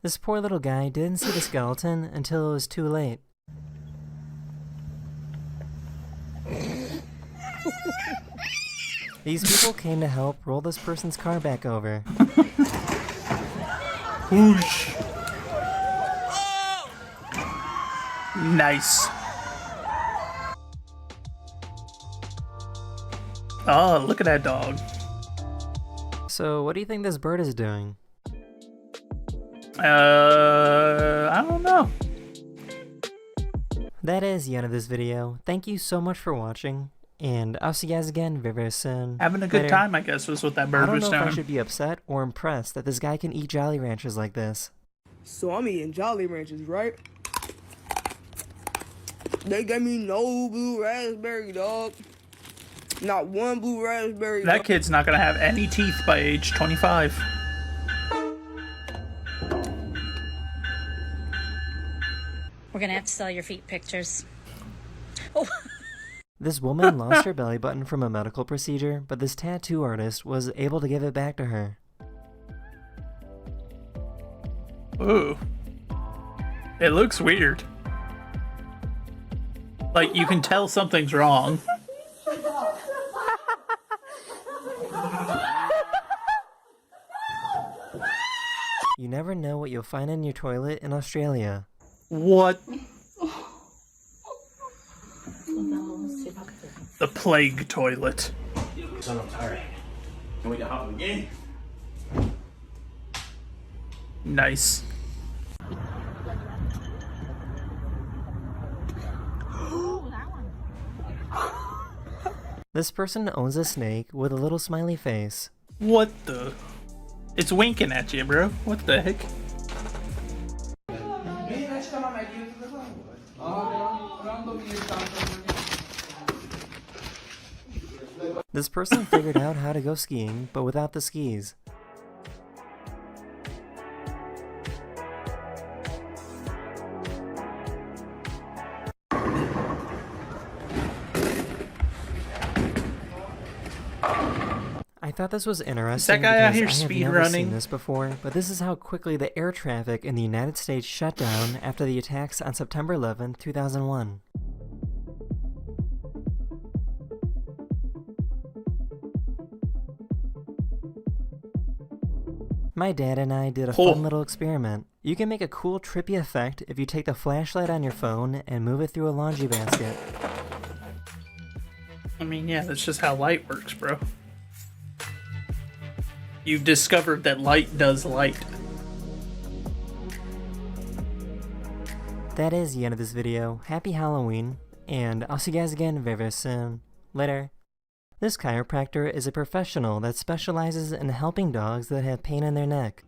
This poor little guy didn't see the skeleton until it was too late. These people came to help roll this person's car back over. Whoosh. Nice. Oh, look at that dog. So, what do you think this bird is doing? I don't know. That is the end of this video. Thank you so much for watching, and I'll see you guys again very, very soon. Having a good Later. time, I guess, was what that bird I don't was know if I doing. should be upset or impressed that this guy can eat Jolly Ranchers like this. So I'm eating Jolly Ranchers, right? They gave me no blue raspberry, dog. Not one blue raspberry. That dog. kid's not gonna have any teeth by age 25. We're gonna have to sell your feet pictures. This woman lost her belly button from a medical procedure, but this tattoo artist was able to give it back to her. Ooh. It looks weird. Like, you can tell something's wrong. You never know what you'll find in your toilet in Australia. What? The plague toilet. Son, I'm tired. Can we hop in the game? Nice. This person owns a snake with a little smiley face. What the? It's winking at you, bro. What the heck? This person figured out how to go skiing, but without the skis. I thought this was interesting guy out because here I have speed never running? seen this before, but this is how quickly the air traffic in the United States shut down after the attacks on September 11, 2001. My dad and I did a fun little experiment. You can make a cool trippy effect if you take the flashlight on your phone and move it through a laundry basket. I mean, yeah, that's just how light works, bro. You've discovered that light does light. That is the end of this video. Happy Halloween, and I'll see you guys again very, very soon. Later. This chiropractor is a professional that specializes in helping dogs that have pain in their neck.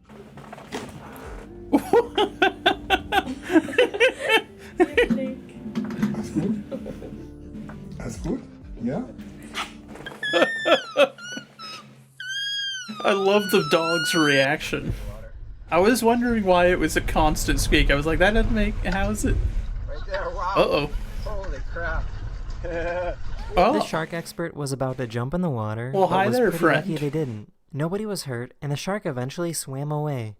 Alles gut? Ja? I love the dog's reaction. I was wondering why it was a constant squeak. I was like, that doesn't make... How is it? Right there, wow. Uh-oh. Holy crap. Oh. The shark expert was about to jump in the water, Well, but hi was there, pretty friend. lucky they didn't. Nobody was hurt, and the shark eventually swam away.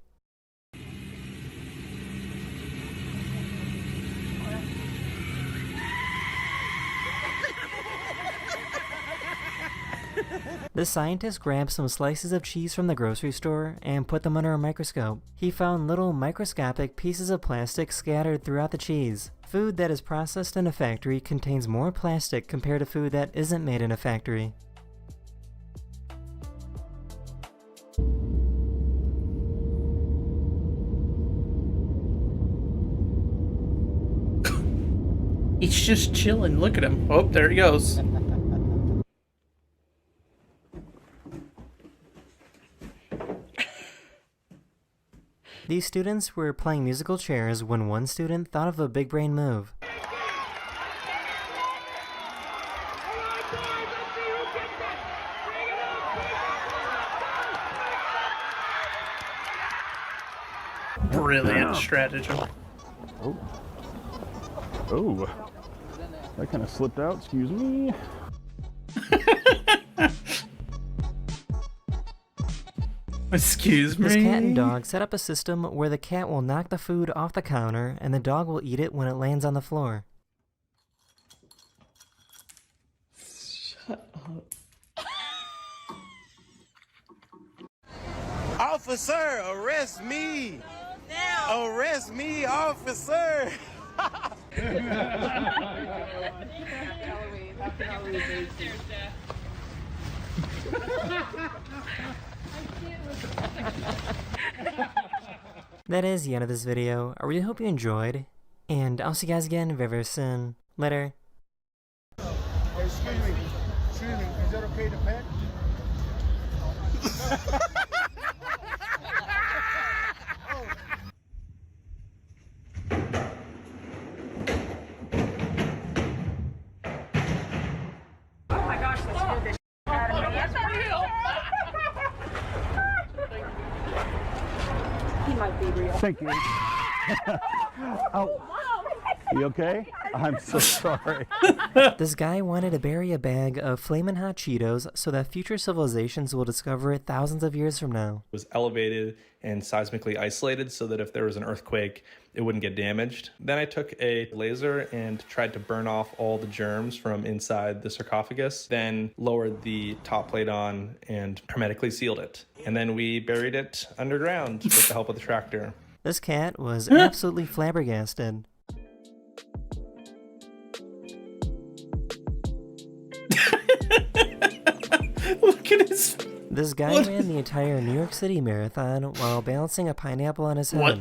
The scientist grabbed some slices of cheese from the grocery store and put them under a microscope. He found little microscopic pieces of plastic scattered throughout the cheese. Food that is processed in a factory contains more plastic compared to food that isn't made in a factory. He's just chilling. Look at him. Oh, there he goes. These students were playing musical chairs when one student thought of a big brain move. Brilliant stratagem. Oh. Oh. That kind of slipped out, excuse me. Excuse me? This cat and dog set up a system where the cat will knock the food off the counter and the dog will eat it when it lands on the floor. Shut up. Officer, arrest me! Now! Arrest me, officer! Happy Halloween. Happy Halloween. That is the end of this video. I really hope you enjoyed, and I'll see you guys again very, very soon. Later. Excuse me, is that okay to pet? Oh my gosh, let's do this out of me. That's real. He might be real. Thank you. Oh. You okay? I'm so sorry. This guy wanted to bury a bag of flamin' hot Cheetos so that future civilizations will discover it thousands of years from now. It was elevated and seismically isolated so that if there was an earthquake, it wouldn't get damaged. Then I took a laser and tried to burn off all the germs from inside the sarcophagus, then lowered the top plate on and hermetically sealed it. And then we buried it underground with the help of the tractor. This cat was absolutely flabbergasted. Look at his... This guy ran the entire New York City Marathon while balancing a pineapple on his head. What?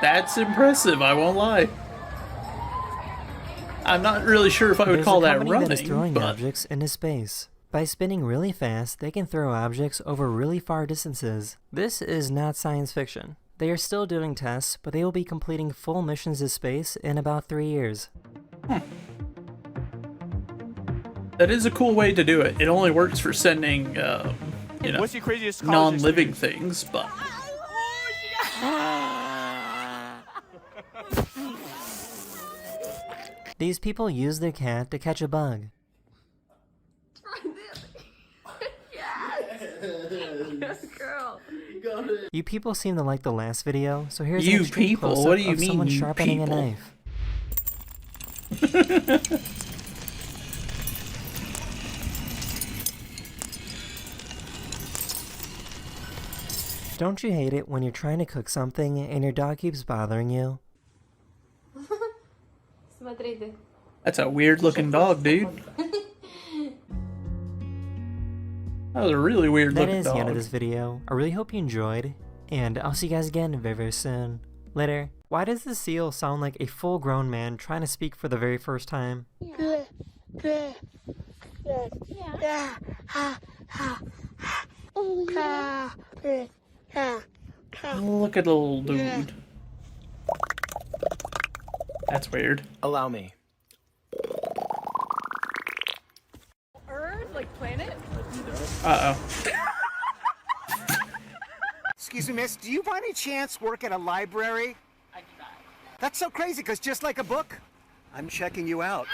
That's impressive, I won't lie. I'm not really sure if I would call that There's a company that is throwing running, but... objects into space. By spinning really fast, they can throw objects over really far distances. This is not science fiction. They are still doing tests, but they will be completing full missions to space in about 3 years. That is a cool way to do it. It only works for sending, you know, What's your craziest college non-living experience? things, but... These people use their cat to catch a bug. Yes, girl. You people seem to like the last video, so here's You an extreme people? close-up What do you of mean, someone you sharpening people? a knife. Don't you hate it when you're trying to cook something and your dog keeps bothering you? Смотрите. That's a weird-looking dog, dude. That was a really weird That looking is dog. the end of this video. I really hope you enjoyed, and I'll see you guys again very, very soon. Later. Why does the seal sound like a full-grown man trying to speak for the very first time? Yeah. Look at the little dude. That's weird. Allow me. Earth, like planet? Uh-oh. Excuse me, miss, do you by any chance work at a library? I do not. That's so crazy, because just like a book, I'm checking you out.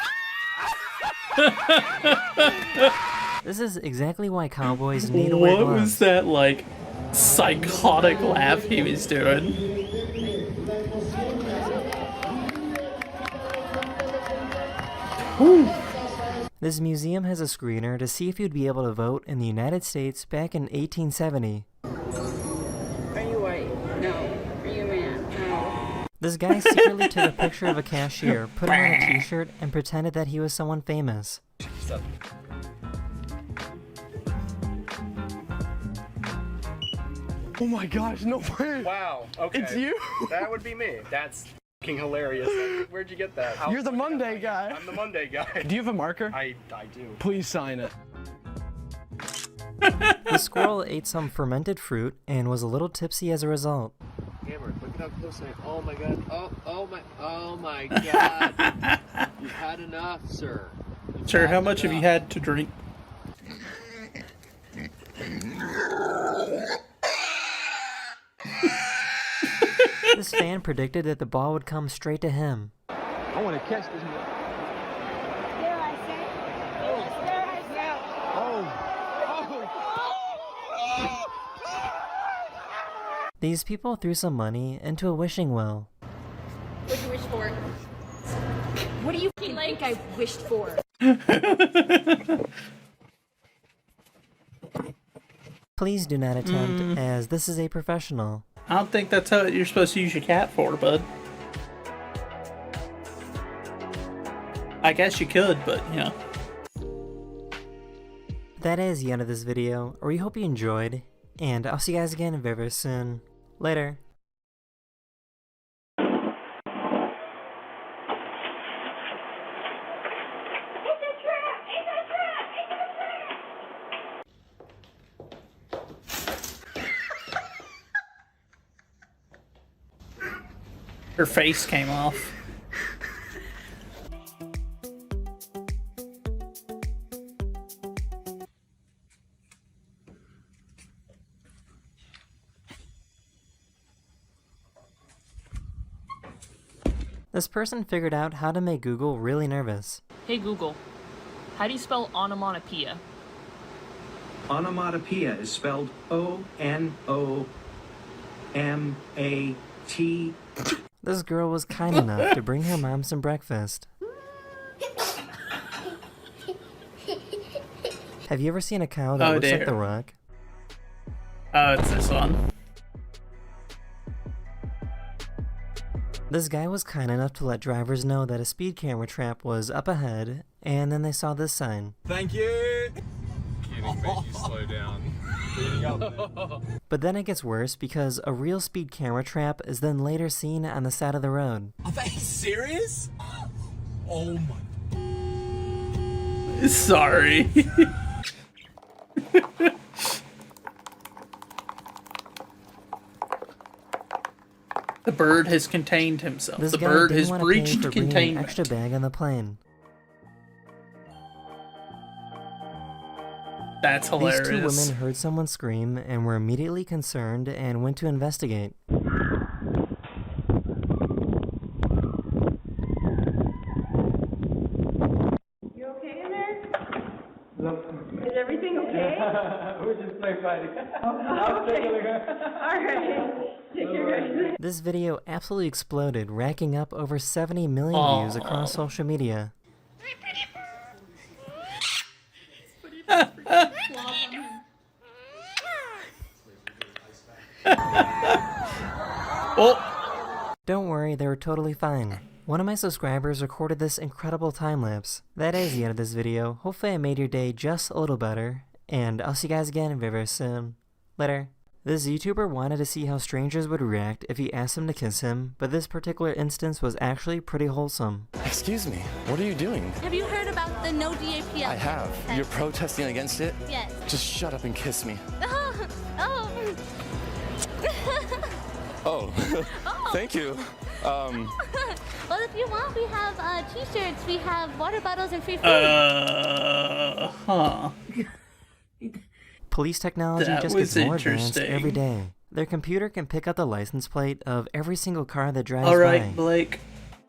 This is exactly why cowboys need to wear What gloves. was that, like, psychotic laugh he was doing? Whew. This museum has a screener to see if you'd be able to vote in the United States back in 1870. Are you white? No. Are you a man? No. This guy secretly took a picture of a cashier, put him on a t-shirt, and pretended that he was someone famous. Oh my gosh, no way! Wow. Okay. It's you? That would be me. That's fucking hilarious. Where'd you get that? You're the Monday guy. I'm the Monday guy. Do you have a marker? I do. Please sign it. The squirrel ate some fermented fruit and was a little tipsy as a result. Hammer, look how close I am. Oh my god. Oh my god. You've had enough, sir. Sir, how much have you had to drink? This fan predicted that the ball would come straight to him. I want to catch this one. These people threw some money into a wishing well. What'd you wish for? What do you think I wished for? Please do not attempt, as this is a professional. I don't think that's how you're supposed to use your cat for, bud. I guess you could, but, you know. That is the end of this video. We hope you enjoyed, and I'll see you guys again very, very soon. Later. Her face came off. This person figured out how to make Google really nervous. Hey Google, how do you spell onomatopoeia? Onomatopoeia is spelled O-N-O-M-A-T. This girl was kind enough to bring her mom some breakfast. Have you ever seen a cow that looks like The Rock? Oh, it's this one. This guy was kind enough to let drivers know that a speed camera trap was up ahead, and then they saw this sign. Thank you! Can it make you slow down? But then it gets worse because a real speed camera trap is then later seen on the side of the road. Are they serious? Oh my... Sorry. The bird has contained himself. This The guy bird didn't has want to pay breached for bringing an containment. extra bag on the plane. That's hilarious. These two women heard someone scream and were immediately concerned and went to investigate. You okay in there? Is everything okay? We're just play fighting. Okay. Alright. Take care, guys. This video absolutely exploded, racking up over 70 million views across social media. Don't worry, they were totally fine. One of my subscribers recorded this incredible time-lapse. That is the end of this video. Hopefully I made your day just a little better, and I'll see you guys again very, very soon. Later. This YouTuber wanted to see how strangers would react if you asked them to kiss him, but this particular instance was actually pretty wholesome. Excuse me, what are you doing? Have you heard about the no DAPL? I have. You're protesting against it? Yes. Just shut up and kiss me. Oh, thank you. Well, if you want, we have t-shirts, we have water bottles, and free food. Huh. Police technology That just was gets more advanced interesting. every day. Their computer can pick up the license plate of every single car that drives All by. right, Blake.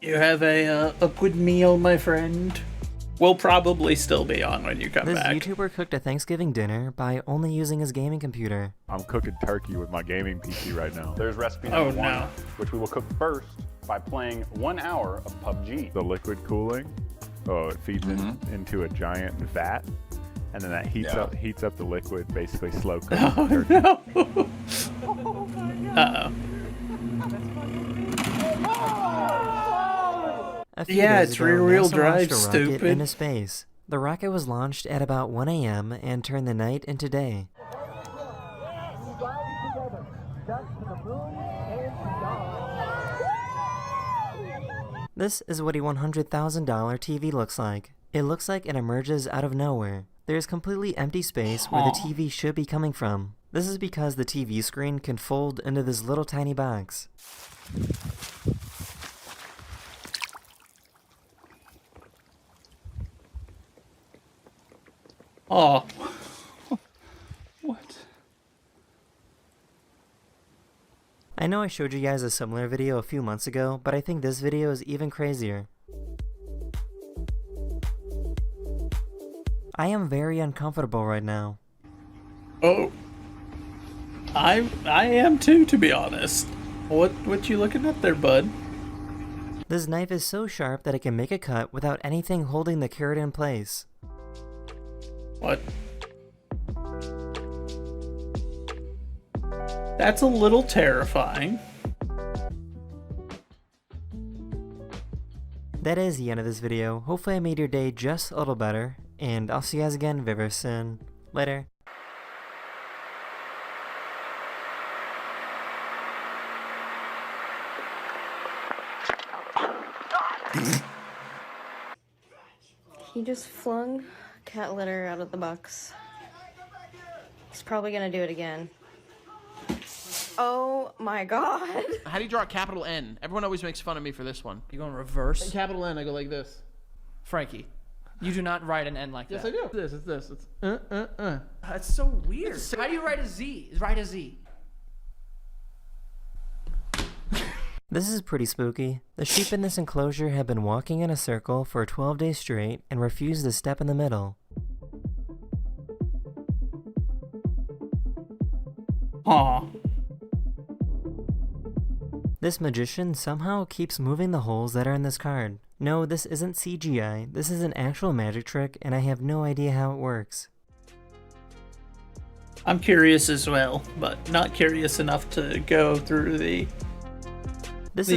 You have a good meal, my friend. We'll probably still be on when you come This back. YouTuber cooked a Thanksgiving dinner by only using his gaming computer. I'm cooking turkey with my gaming PC right now. There's recipe Oh, number 1, no. which we will cook first by playing 1 hour of PUBG. The liquid cooling, it feeds into a giant vat, and then that heats up the liquid, basically slow cooking Oh, turkey. no. Uh-oh. A few Yeah, days it's ago, rear-wheel NASA drive, launched a rocket stupid. into space. The rocket was launched at about 1 a.m. and turned the night into day. This is what a $100,000 TV looks like. It looks like it emerges out of nowhere. There is completely empty space where the TV should be coming from. This is because the TV screen can fold into this little tiny box. Oh. What? I know I showed you guys a similar video a few months ago, but I think this video is even crazier. I am very uncomfortable right now. Oh. I am too, to be honest. What you looking at there, bud? This knife is so sharp that it can make a cut without anything holding the carrot in place. What? That's a little terrifying. That is the end of this video. Hopefully I made your day just a little better, and I'll see you guys again very soon. Later. He just flung cat litter out of the box. He's probably gonna do it again. Oh my god. How do you draw a capital N? Everyone always makes fun of me for this one. You go in reverse? Capital N, I go like this. Frankie, you do not write an N like Yes, that. I do. It's this. It's That's so weird. How do you write a Z? Write a Z. This is pretty spooky. The sheep in this enclosure have been walking in a circle for 12 days straight and refuse to step in the middle. Aw. This magician somehow keeps moving the holes that are in this card. No, this isn't CGI, this is an actual magic trick and I have no idea how it works. I'm curious as well, but not curious enough to go through the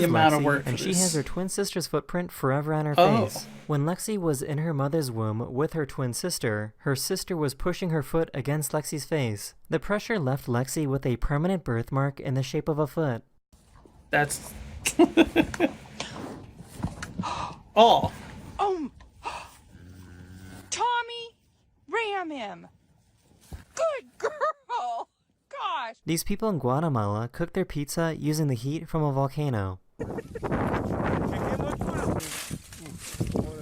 amount of work and for she this. has her twin sister's footprint forever on her Oh. face. When Lexi was in her mother's womb with her twin sister, her sister was pushing her foot against Lexi's face. The pressure left Lexi with a permanent birthmark in the shape of a foot. That's... Oh. Tommy, ram him. Good girl. Gosh. These people in Guatemala cook their pizza using the heat from a volcano.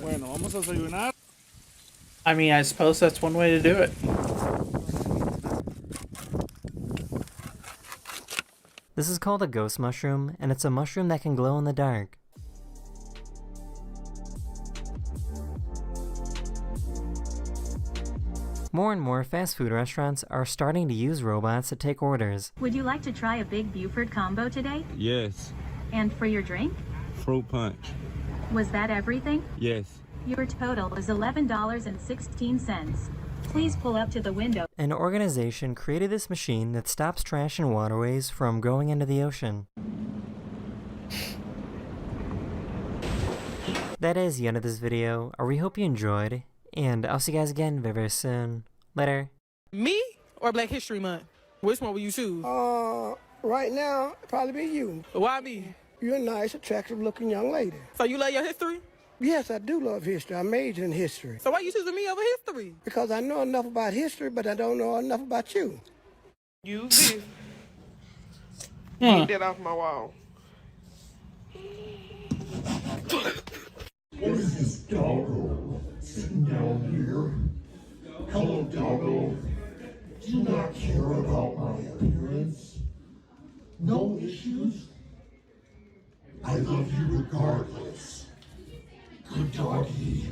Bueno, vamos a desayunar. I mean, I suppose that's one way to do it. This is called a ghost mushroom, and it's a mushroom that can glow in the dark. More and more fast food restaurants are starting to use robots to take orders. Would you like to try a Big Buford combo today? Yes. And for your drink? Fruit punch. Was that everything? Yes. Your total is $11.16. Please pull up to the window. An organization created this machine that stops trash in waterways from going into the ocean. That is the end of this video. We hope you enjoyed, and I'll see you guys again very, very soon. Later. Me or Black History Month? Which one will you choose? Right now, it'd probably be you. Why me? You're a nice, attractive-looking young lady. So you love your history? Yes, I do love history. I majored in history. So why you choosing me over history? Because I know enough about history, but I don't know enough about you. You Get that off my wall. What is this doggo sitting down here? Hello, doggo. Do you not care about my appearance? No issues? I love you regardless. Good doggy.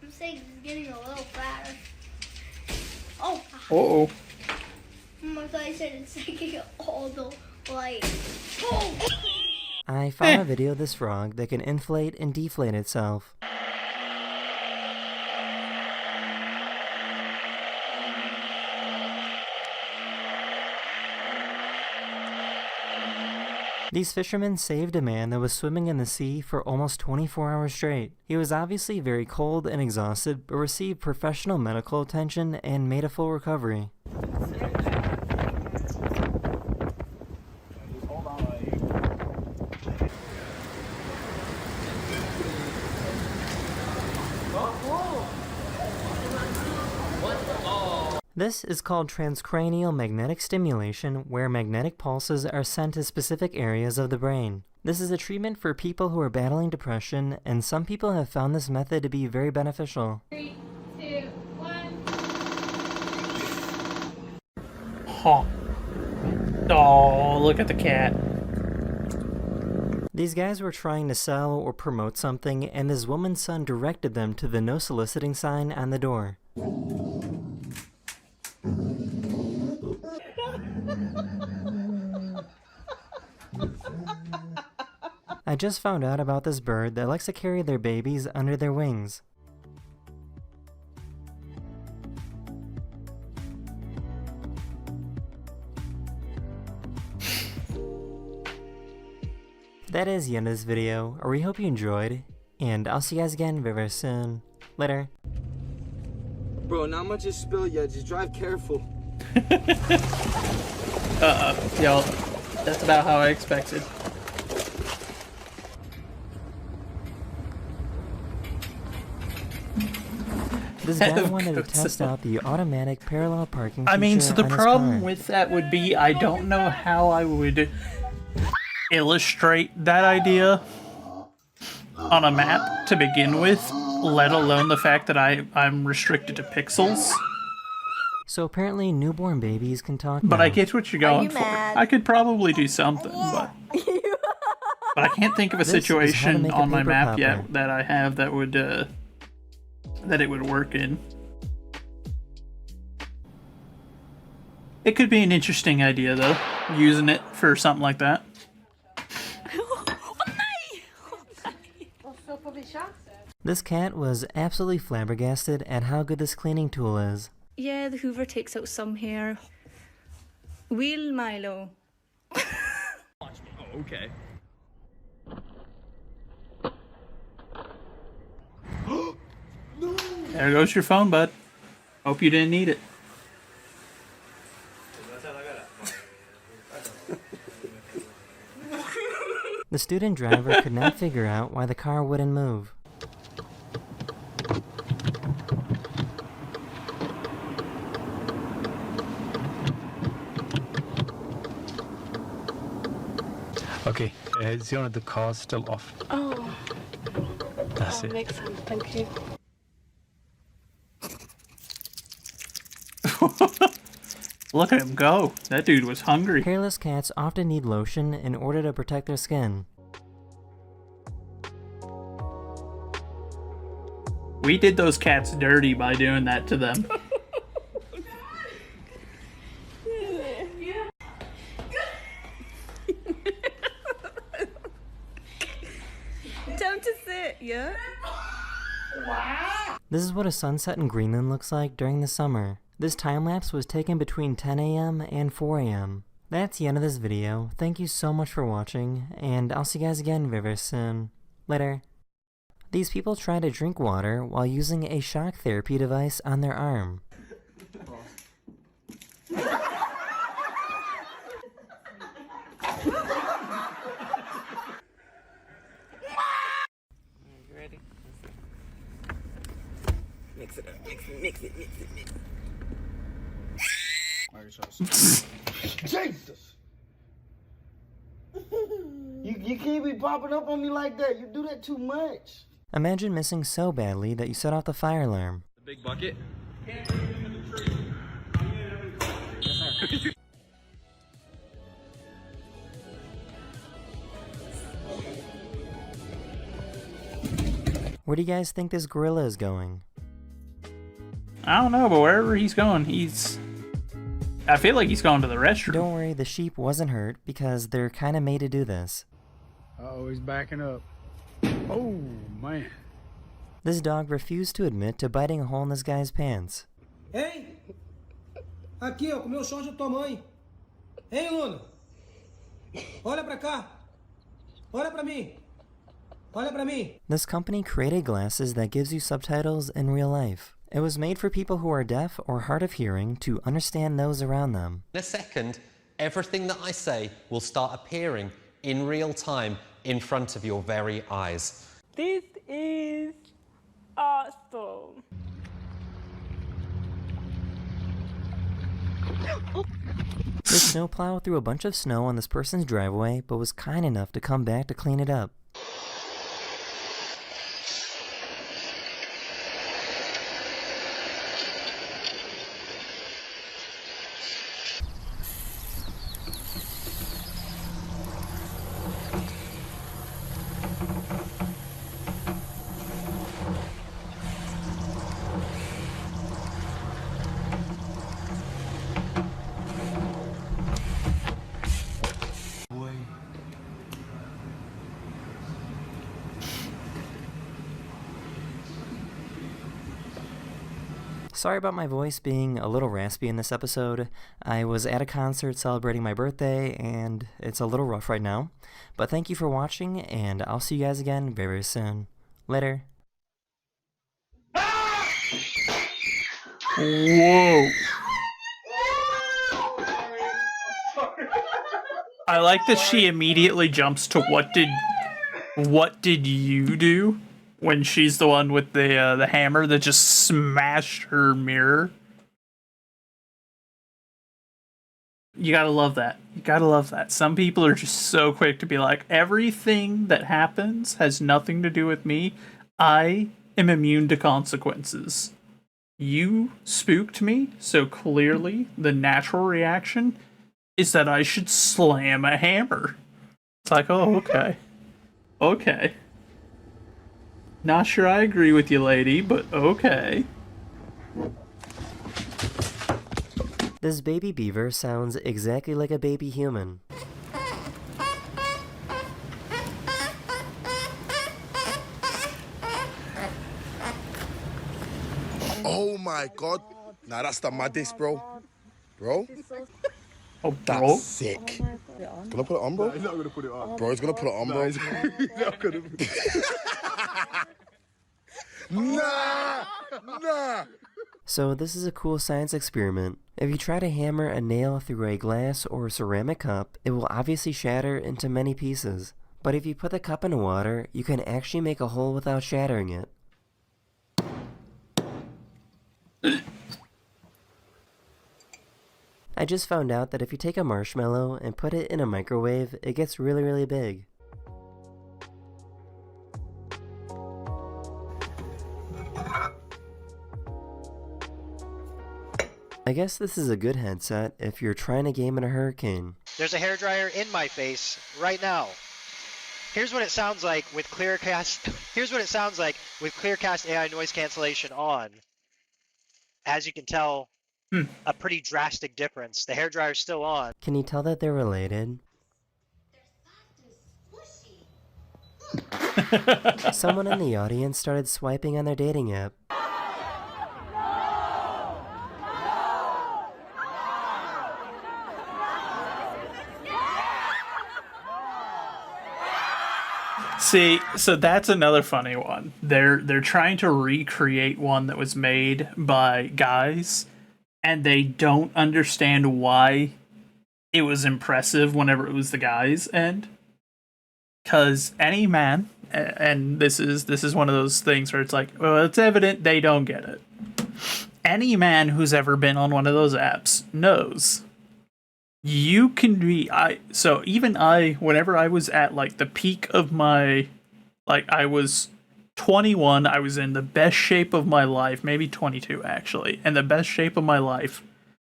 I'm saying he's getting a little fatter. Oh. Uh-oh. I thought I said it's taking all the, like, oh. I found a video of this frog that can inflate and deflate itself. These fishermen saved a man that was swimming in the sea for almost 24 hours straight. He was obviously very cold and exhausted, but received professional medical attention and made a full recovery. This is called transcranial magnetic stimulation, where magnetic pulses are sent to specific areas of the brain. This is a treatment for people who are battling depression, and some people have found this method to be very beneficial. 3, 2, 1. Huh. Oh, look at the cat. These guys were trying to sell or promote something, and this woman's son directed them to the no soliciting sign on the door. I just found out about this bird that likes to carry their babies under their wings. That is the end of this video. We hope you enjoyed, and I'll see you guys again very soon. Later. Bro, not much is spilled yet. Just drive careful. Yo, that's about how I expected. This guy wanted to test out the automatic parallel parking I mean, feature so the on his problem car. with that would be I don't know how I would illustrate that idea on a map to begin with, let alone the fact that I'm restricted to pixels. So apparently newborn babies can talk But now. I get what you're going for. I could probably do something, but I can't think of a This is how to situation make a on my paper map popper. yet that I have that would that it would work in. It could be an interesting idea though, using it for something like that. This cat was absolutely flabbergasted at how good this cleaning tool is. Yeah, the Hoover takes out some hair. Wheel Milo. Oh, okay. There goes your phone, bud. Hope you didn't need it. The student driver could not figure out why the car wouldn't move. Okay, zero, the car's still off. Oh. That's it. Makes sense. Thank you. Look at him go. That dude was hungry. Hairless cats often need lotion in order to protect their skin. We did those cats dirty by doing that to them. Time to sit, yeah? Wow. This is what a sunset in Greenland looks like during the summer. This time lapse was taken between 10 a.m. and 4 a.m. That's the end of this video. Thank you so much for watching, and I'll see you guys again very soon. Later. These people try to drink water while using a shock therapy device on their arm. You ready? Mix it up, mix it, mix it, mix it, mix it. Jesus! You can't be popping up on me like that. You do that too much. Imagine missing so badly that you set off the fire alarm. The big bucket. Where do you guys think this gorilla is going? I don't know, but wherever he's going, I feel like he's going to the restroom. Don't worry, the sheep wasn't hurt because they're kind of made to do this. Uh-oh, he's backing up. Oh, man. This dog refused to admit to biting a hole in this guy's pants. Hein? Aqui, ó, comeu o chão de tua mãe. Hein, Luna? Olha pra cá. Olha pra mim. Olha pra mim. This company created glasses that gives you subtitles in real life. It was made for people who are deaf or hard of hearing to understand those around them. In a second, everything that I say will start appearing in real time in front of your very eyes. This is awesome. The snowplow threw a bunch of snow on this person's driveway, but was kind enough to come back to clean it up. Sorry about my voice being a little raspy in this episode. I was at a concert celebrating my birthday, and it's a little rough right now. But thank you for watching, and I'll see you guys again very, very soon. Later. Whoa. I like that she immediately jumps to what did you do? When she's the one with the hammer that just smashed her mirror. You gotta love that. You gotta love that. Some people are just so quick to be like, everything that happens has nothing to do with me. I am immune to consequences. You spooked me, so clearly the natural reaction is that I should slam a hammer. It's like, oh, okay. Okay. Not sure I agree with you, lady, but okay. This baby beaver sounds exactly like a baby human. Oh my god. Nah, that's the maddest, bro. Bro? Oh, bro? That's sick. Gonna put it on, bro? He's not gonna put it on. Bro, he's gonna put it on, bro. He's not gonna put it Nah! So this is a cool science experiment. If you try to hammer a nail through a glass or ceramic cup, it will obviously shatter into many pieces. But if you put the cup in water, you can actually make a hole without shattering it. I just found out that if you take a marshmallow and put it in a microwave, it gets really, really big. I guess this is a good headset if you're trying to game in a hurricane. There's a hairdryer in my face right now. Here's what it sounds like with Clearcast. Here's what it sounds like with Clearcast AI noise cancellation on. As you can tell, a pretty drastic difference. The hairdryer's still on. Can you tell that they're related? Someone in the audience started swiping on their dating app. See, so that's another funny one. They're trying to recreate one that was made by guys, and they don't understand why it was impressive whenever it was the guys' end. Because any man, and this is one of those things where it's like, well, it's evident they don't get it. Any man who's ever been on one of those apps knows you can be whenever I was at like the peak of my, like I was 21, I was in the best shape of my life, maybe 22 actually, and the best shape of my life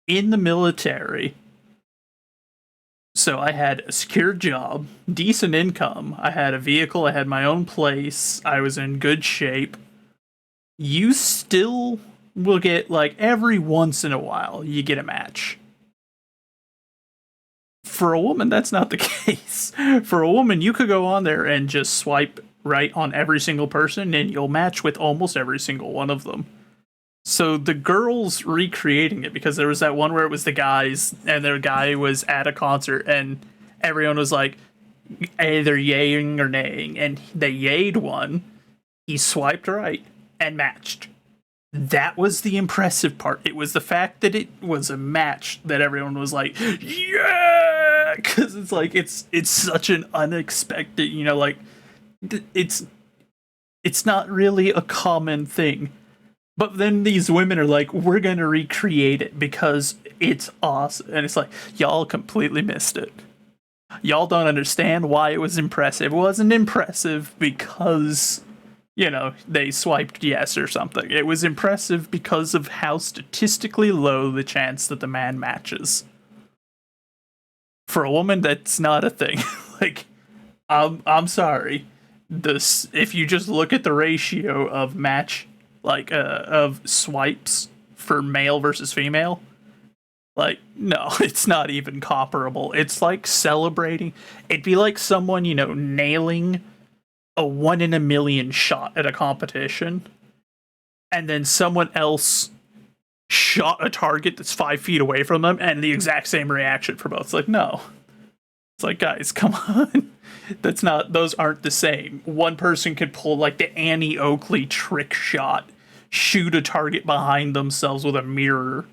in the military. So I had a secure job, decent income, I had a vehicle, I had my own place, I was in good shape. You still will get, like, every once in a while, you get a match. For a woman, that's not the case. For a woman, you could go on there and just swipe right on every single person, and you'll match with almost every single one of them. So the girls recreating it, because there was that one where it was the guys, and their guy was at a concert, and everyone was like, either yaying or naying, and they yayed one, he swiped right, and matched. That was the impressive part. It was the fact that it was a match that everyone was like, yeah! Because it's like, it's such an unexpected, you know, like, it's not really a common thing. But then these women are like, we're going to recreate it because it's awesome. And it's like, y'all completely missed it. Y'all don't understand why it was impressive. It wasn't impressive because, you know, they swiped yes or something. It was impressive because of how statistically low the chance that the man matches. For a woman, that's not a thing. Like, I'm sorry. If you just look at the ratio of of swipes for male versus female, like, no, it's not even comparable. It's like celebrating. It'd be like someone, you know, nailing a 1 in a million shot at a competition, and then someone else shot a target that's 5 feet away from them, and the exact same reaction for both. It's like, no. It's like, guys, come on. Those aren't the same. One person could pull like the Annie Oakley trick shot, shoot a target behind themselves with a mirror,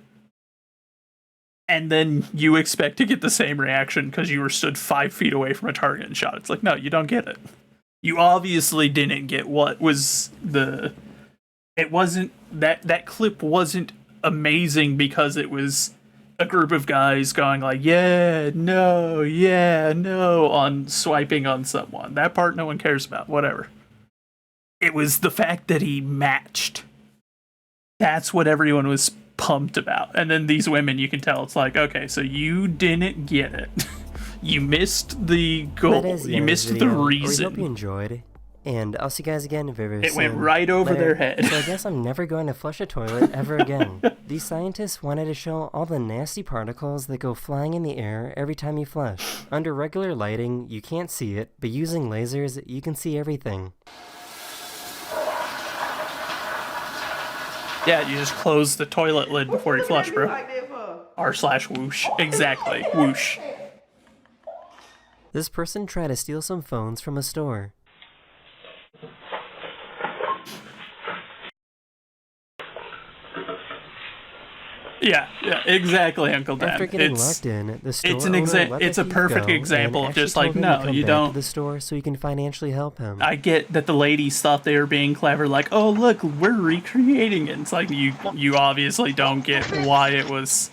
and then you expect to get the same reaction because you were stood 5 feet away from a target and shot. It's like, no, you don't get it. You obviously didn't get what was it wasn't, that clip wasn't amazing because it was a group of guys going like, yeah, no, on swiping on someone. That part no one cares about, whatever. It was the fact that he matched. That's what everyone was pumped about. And then these women, you can tell, it's like, okay, so you didn't get it. You missed the goal. You missed the reason. We hope you enjoyed. And I'll see you guys again very soon. It went right over their head. So I guess I'm never going to flush a toilet ever again. These scientists wanted to show all the nasty particles that go flying in the air every time you flush. Under regular lighting, you can't see it, but using lasers, you can see everything. Yeah, you just close the toilet lid before you flush, bro. R/whoosh. Exactly. Whoosh. This person tried to steal some phones from a store. Yeah, exactly, Uncle Dan. After getting locked in, the store it's a perfect example of just like, no, you don't. To the store so you can financially help him. I get that the ladies thought they were being clever, like, oh look, we're recreating it. It's like you obviously don't get why it was.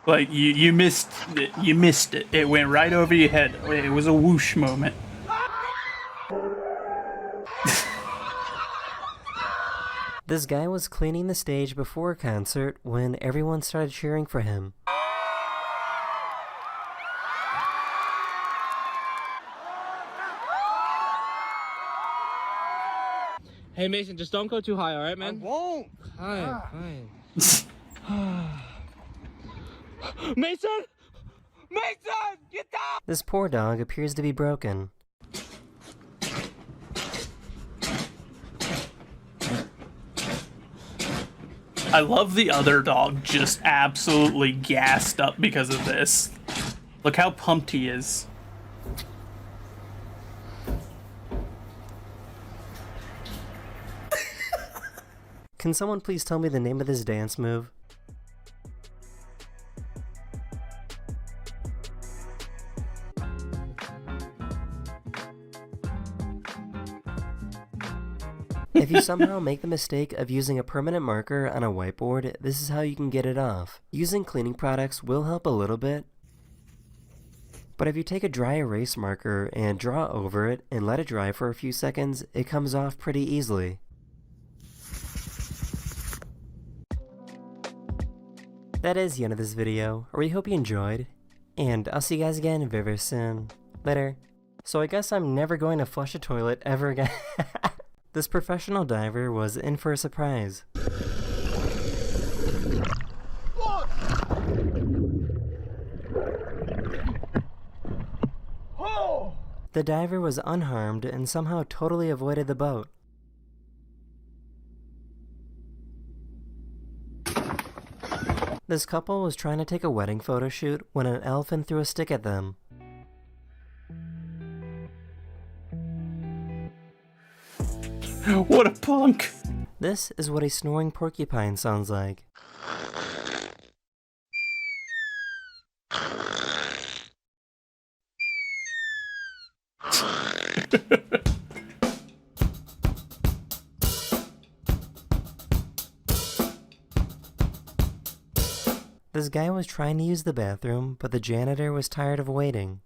Like you missed it. You missed it. It went right over your head. It was a whoosh moment. This guy was cleaning the stage before a concert when everyone started cheering for him. Hey Mason, just don't go too high, alright, man? I won't. Fine. Mason! Mason! Get down! This poor dog appears to be broken. I love the other dog just absolutely gassed up because of this. Look how pumped he is. Can someone please tell me the name of this dance move? If you somehow make the mistake of using a permanent marker on a whiteboard, this is how you can get it off. Using cleaning products will help a little bit, but if you take a dry erase marker and draw over it and let it dry for a few seconds, it comes off pretty easily. That is the end of this video. I really hope you enjoyed, and I'll see you guys again very, very soon. Later. So I guess I'm never going to flush a toilet ever again. This professional diver was in for a surprise. The diver was unharmed and somehow totally avoided the boat. This couple was trying to take a wedding photo shoot when an elephant threw a stick at them. What a punk! This is what a snoring porcupine sounds like. This guy was trying to use the bathroom, but the janitor was tired of waiting.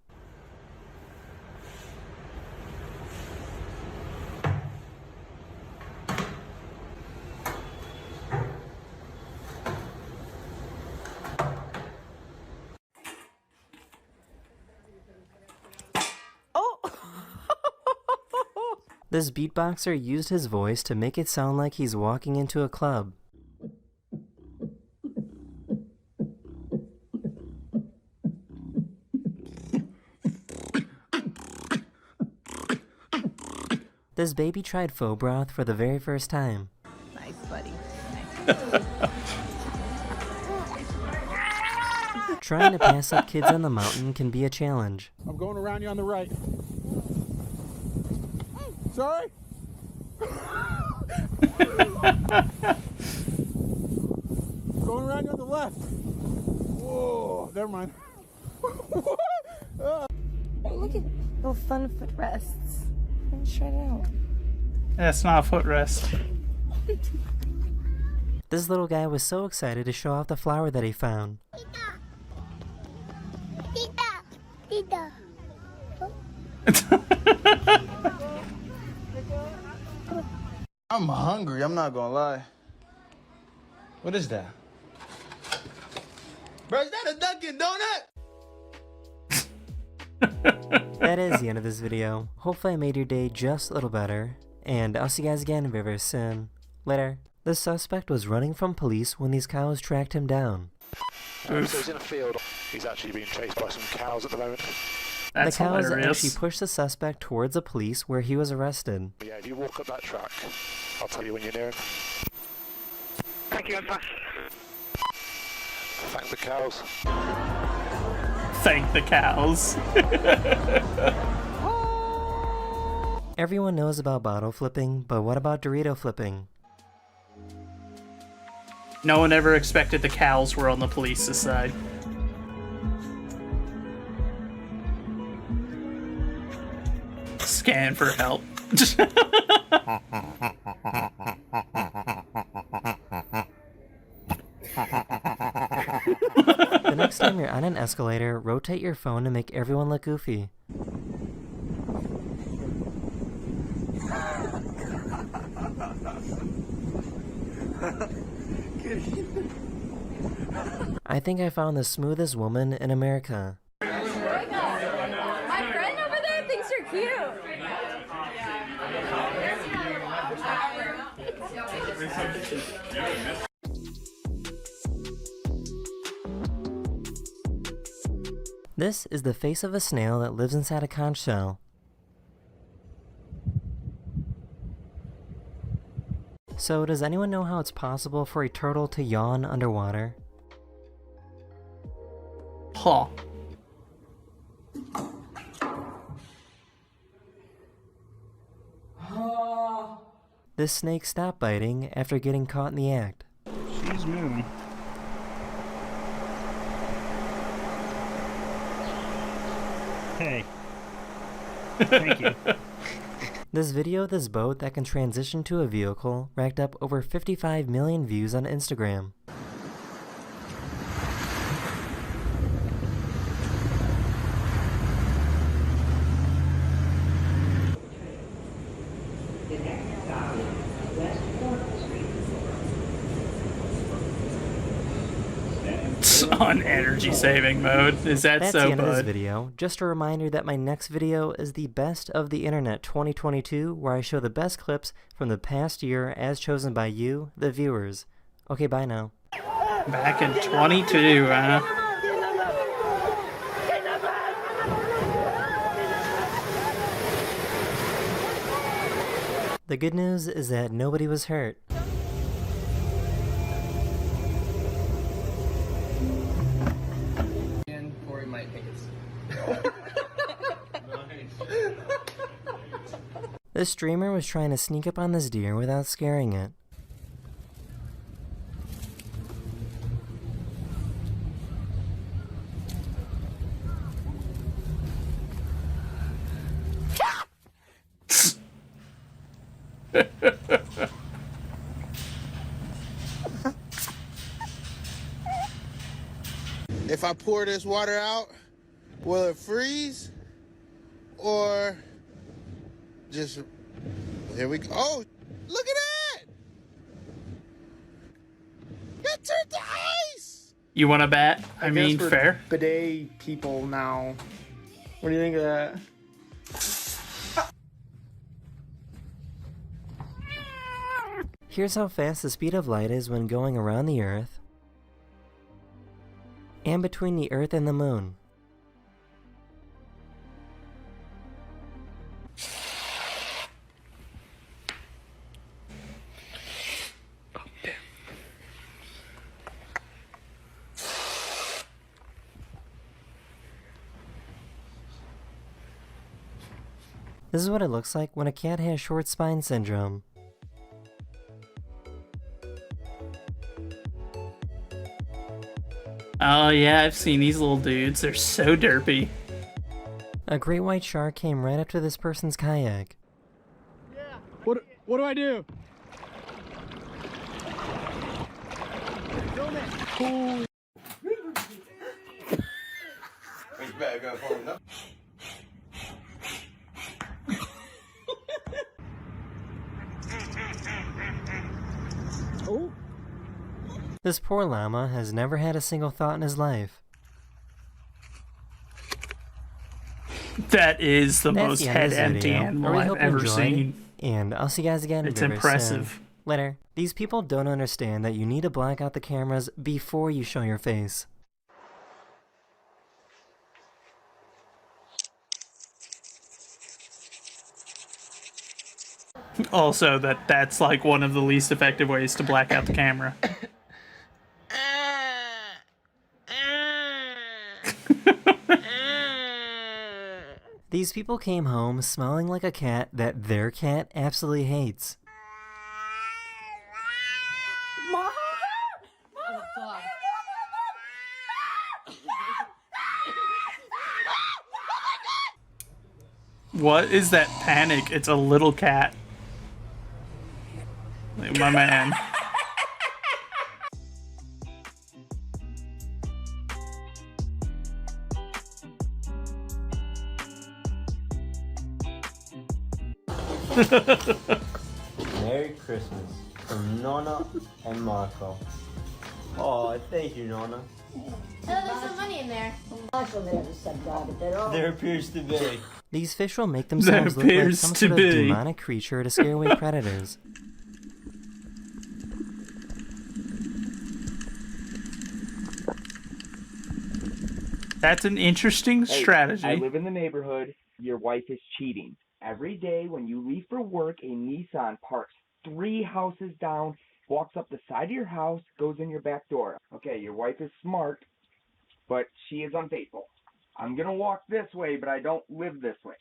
This beatboxer used his voice to make it sound like he's walking into a club. This baby tried faux broth for the very first time. Nice, buddy. Trying to pass up kids on the mountain can be a challenge. I'm going around you on the right. Sorry? Going around you on the left. Whoa, never mind. Oh, look at those fun footrests. Let's try it out. That's not a footrest. This little guy was so excited to show off the flower that he found. Tita. I'm hungry, I'm not gonna lie. What is that? Bro, is that a Dunkin' Donut? That is the end of this video. Hopefully I made your day just a little better, and I'll see you guys again very, very soon. Later. The suspect was running from police when these cows tracked him down. So he's in a field. He's actually being chased by some cows at the moment. That's the cows hilarious. actually pushed the suspect towards the police where he was arrested. Yeah, if you walk up that track, I'll tell you when you're near him. Thank you, Thank the cows. Thank the cows. Everyone knows about bottle flipping, but what about Dorito flipping? No one ever expected the cows were on the police's side. Scan for help. The next time you're on an escalator, rotate your phone to make everyone look goofy. I think I found the smoothest woman in America. My friend over there thinks you're cute. This is the face of a snail that lives inside a conch shell. So, does anyone know how it's possible for a turtle to yawn underwater? Huh. This snake stopped biting after getting caught in the act. She's moving. Hey. Thank you. This video of this boat that can transition to a vehicle racked up over 55 million views on Instagram. On energy saving mode. Is that That's so, the end of this bud? video. Just a reminder that my next video is the Best of the Internet 2022, where I show the best clips from the past year as chosen by you, the viewers. Okay, bye now. Back in 22, huh? The good news is that nobody was hurt. And Corey might think it's. This streamer was trying to sneak up on this deer without scaring it. If I pour this water out, will it freeze? Or just, here we go. Oh, look at that! That turned to ice! You want to bet? I mean, guess we're fair. Bidet people now. What do you think of that? Here's how fast the speed of light is when going around the Earth and between the Earth and the Moon. This is what it looks like when a cat has short spine syndrome. Oh yeah, I've seen these little dudes. They're so derpy. A great white shark came right up to this person's kayak. What do I do? Cool. Oh. This poor llama has never had a single thought in his life. That is the That's most the end of this head-empty video. I animal really I've hope you ever enjoyed, seen. And I'll see you guys again It's very impressive. soon. Later. These people don't understand that you need to black out the cameras before you show your face. Also, that's like one of the least effective ways to black out the camera. These people came home smelling like a cat that their cat absolutely hates. What is that panic? It's a little cat. Like, my man. Merry Christmas from Nonna and Marco. Oh, thank you, Nonna. There's some money in there. There appears to be. These fish will make themselves look like some sort of demonic creature to scare away predators. That's an interesting strategy. I live in the neighborhood. Your wife is cheating. Every day when you leave for work, a Nissan parks 3 houses down, walks up the side of your house, goes in your back door. Okay, your wife is smart, but she is unfaithful. I'm gonna walk this way, but I don't live this way.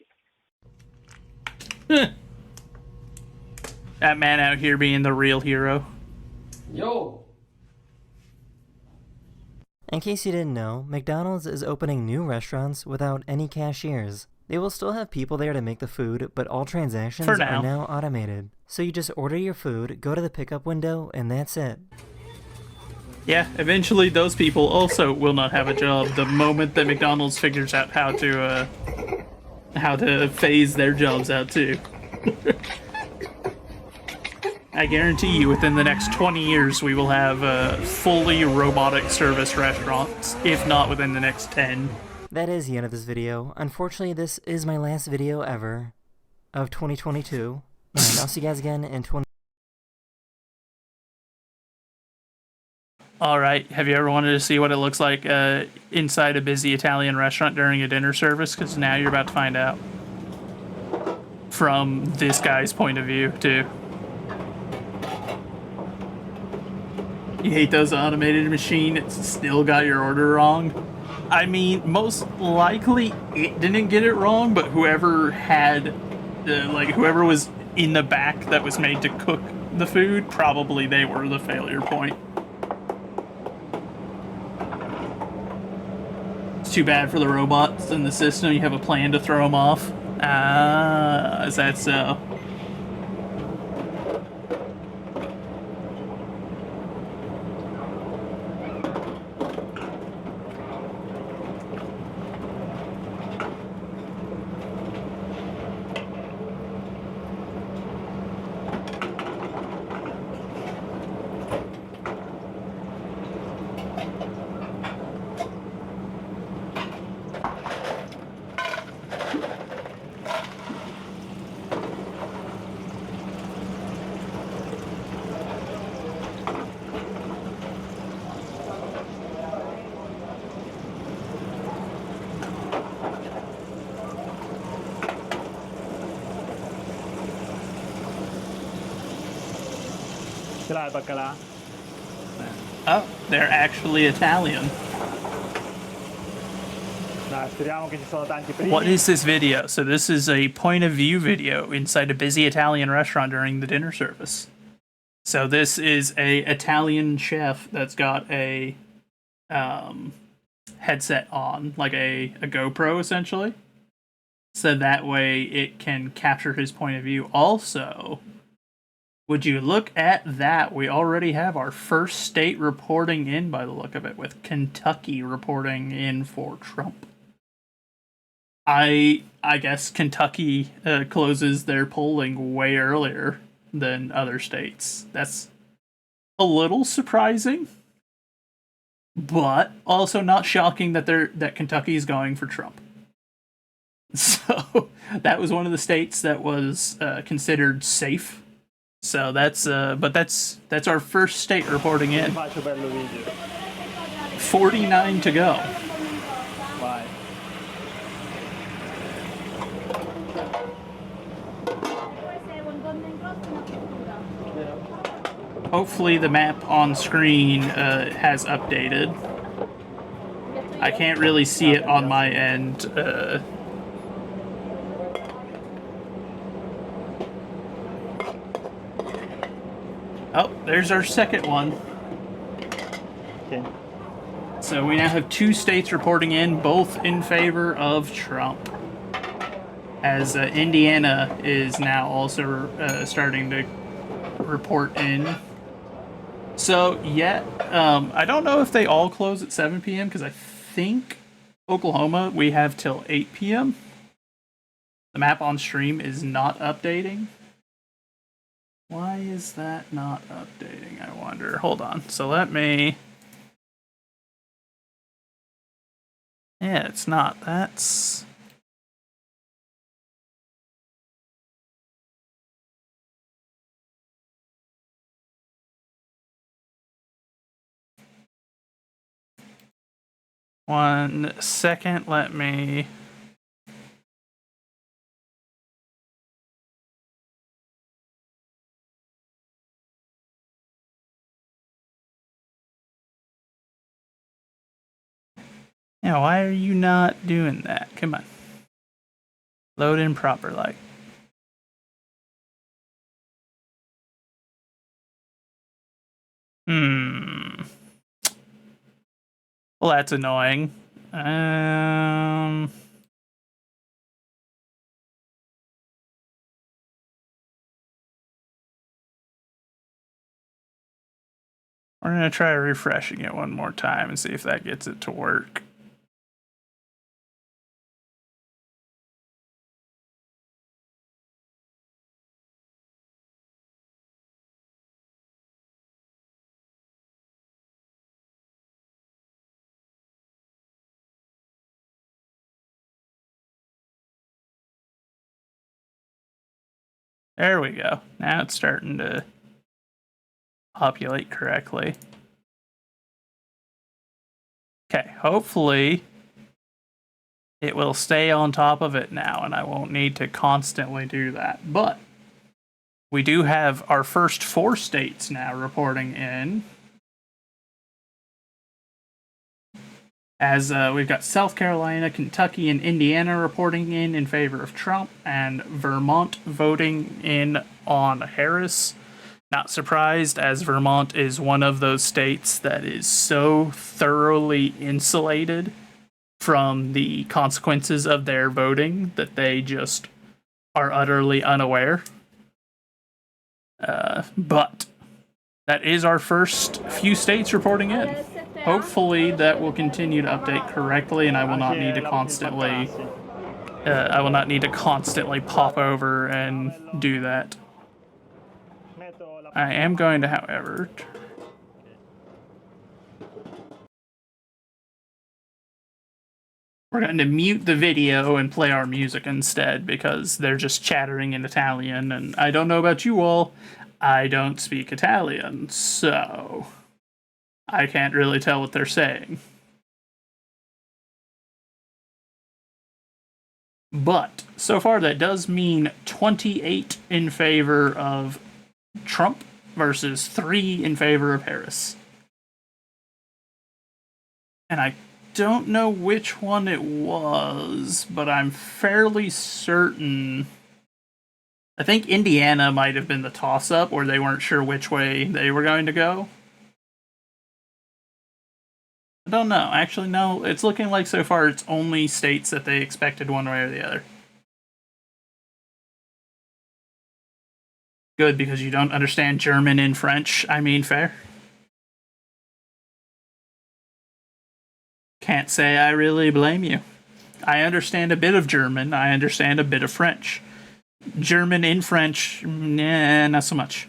That man out here being the real hero. Yo! In case you didn't know, McDonald's is opening new restaurants without any cashiers. They will still have people there to make the food, but all transactions For now. are now automated. So you just order your food, go to the pickup window, and that's it. Yeah, eventually those people also will not have a job the moment that McDonald's figures out how to phase their jobs out too. I guarantee you within the next 20 years we will have fully robotic service restaurants, if not within the next 10. That is the end of this video. Unfortunately, this is my last video ever of 2022, and I'll see you guys again in 20... Alright, have you ever wanted to see what it looks like inside a busy Italian restaurant during a dinner service? Because now you're about to find out. From this guy's point of view, too. You hate those automated machine, it's still got your order wrong? I mean, most likely it didn't get it wrong, but whoever had, whoever was in the back that was made to cook the food, probably they were the failure point. It's too bad for the robots in the system. You have a plan to throw them off. Ah, is that so? Oh, they're actually Italian. What is this video? So this is a point of view video inside a busy Italian restaurant during the dinner service. So this is a Italian chef that's got a headset on, like a GoPro essentially. So that way it can capture his point of view. Also, would you look at that? We already have our first state reporting in by the look of it, with Kentucky reporting in for Trump. I guess Kentucky closes their polling way earlier than other states. That's a little surprising, but also not shocking that Kentucky is going for Trump. So that was one of the states that was considered safe. So that's our first state reporting in. 49 to go. Hopefully the map on screen has updated. I can't really see it on my end. Oh, there's our second one. Okay. So we now have 2 states reporting in, both in favor of Trump. As Indiana is now also starting to report in. So, yeah, I don't know if they all close at 7 p.m. because I think Oklahoma we have till 8 p.m. The map on stream is not updating. Why is that not updating, I wonder? Hold on. So let me... Yeah, it's not. That's... One second, let me... Yeah, why are you not doing that? Come on. Load in proper light. Well, that's annoying. We're going to try refreshing it one more time and see if that gets it to work. There we go. Now it's starting to populate correctly. Okay, hopefully it will stay on top of it now and I won't need to constantly do that. But we do have our first 4 states now reporting in. As we've got South Carolina, Kentucky, and Indiana reporting in favor of Trump, and Vermont voting in on Harris. Not surprised, as Vermont is one of those states that is so thoroughly insulated from the consequences of their voting that they just are utterly unaware. But that is our first few states reporting in. Hopefully that will continue to update correctly, and I will not need to constantly pop over and do that. I am going to, however, we're going to mute the video and play our music instead because they're just chattering in Italian, and I don't know about you all, I don't speak Italian, so I can't really tell what they're saying. But so far that does mean 28 in favor of Trump versus 3 in favor of Harris. And I don't know which one it was, but I'm fairly certain. I think Indiana might have been the toss-up, or they weren't sure which way they were going to go. I don't know. Actually, no. It's looking like so far it's only states that they expected one way or the other. Good, because you don't understand German and French. I mean, fair. Can't say I really blame you. I understand a bit of German. I understand a bit of French. German and French, nah, not so much.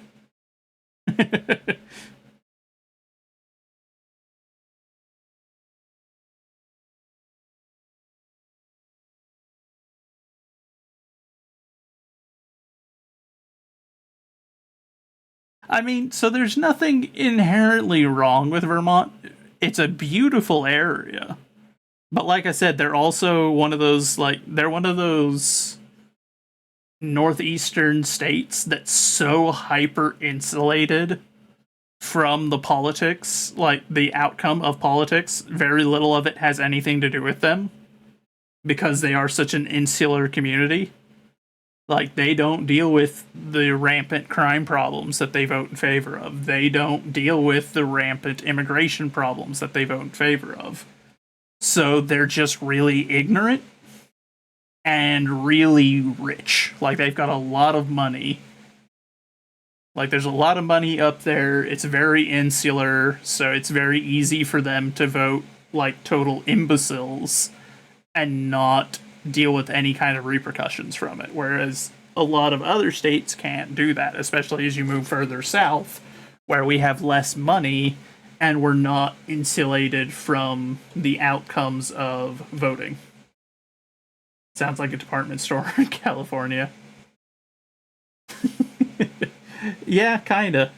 I mean, so there's nothing inherently wrong with Vermont. It's a beautiful area. But like I said, they're also one of those, they're one of those northeastern states that's so hyper insulated from the politics, like the outcome of politics. Very little of it has anything to do with them because they are such an insular community. Like, they don't deal with the rampant crime problems that they vote in favor of. They don't deal with the rampant immigration problems that they vote in favor of. So they're just really ignorant and really rich. Like, they've got a lot of money. Like, there's a lot of money up there. It's very insular, so it's very easy for them to vote like total imbeciles and not deal with any kind of repercussions from it, whereas a lot of other states can't do that, especially as you move further south, where we have less money and we're not insulated from the outcomes of voting. Sounds like a department store in California. Yeah, kinda.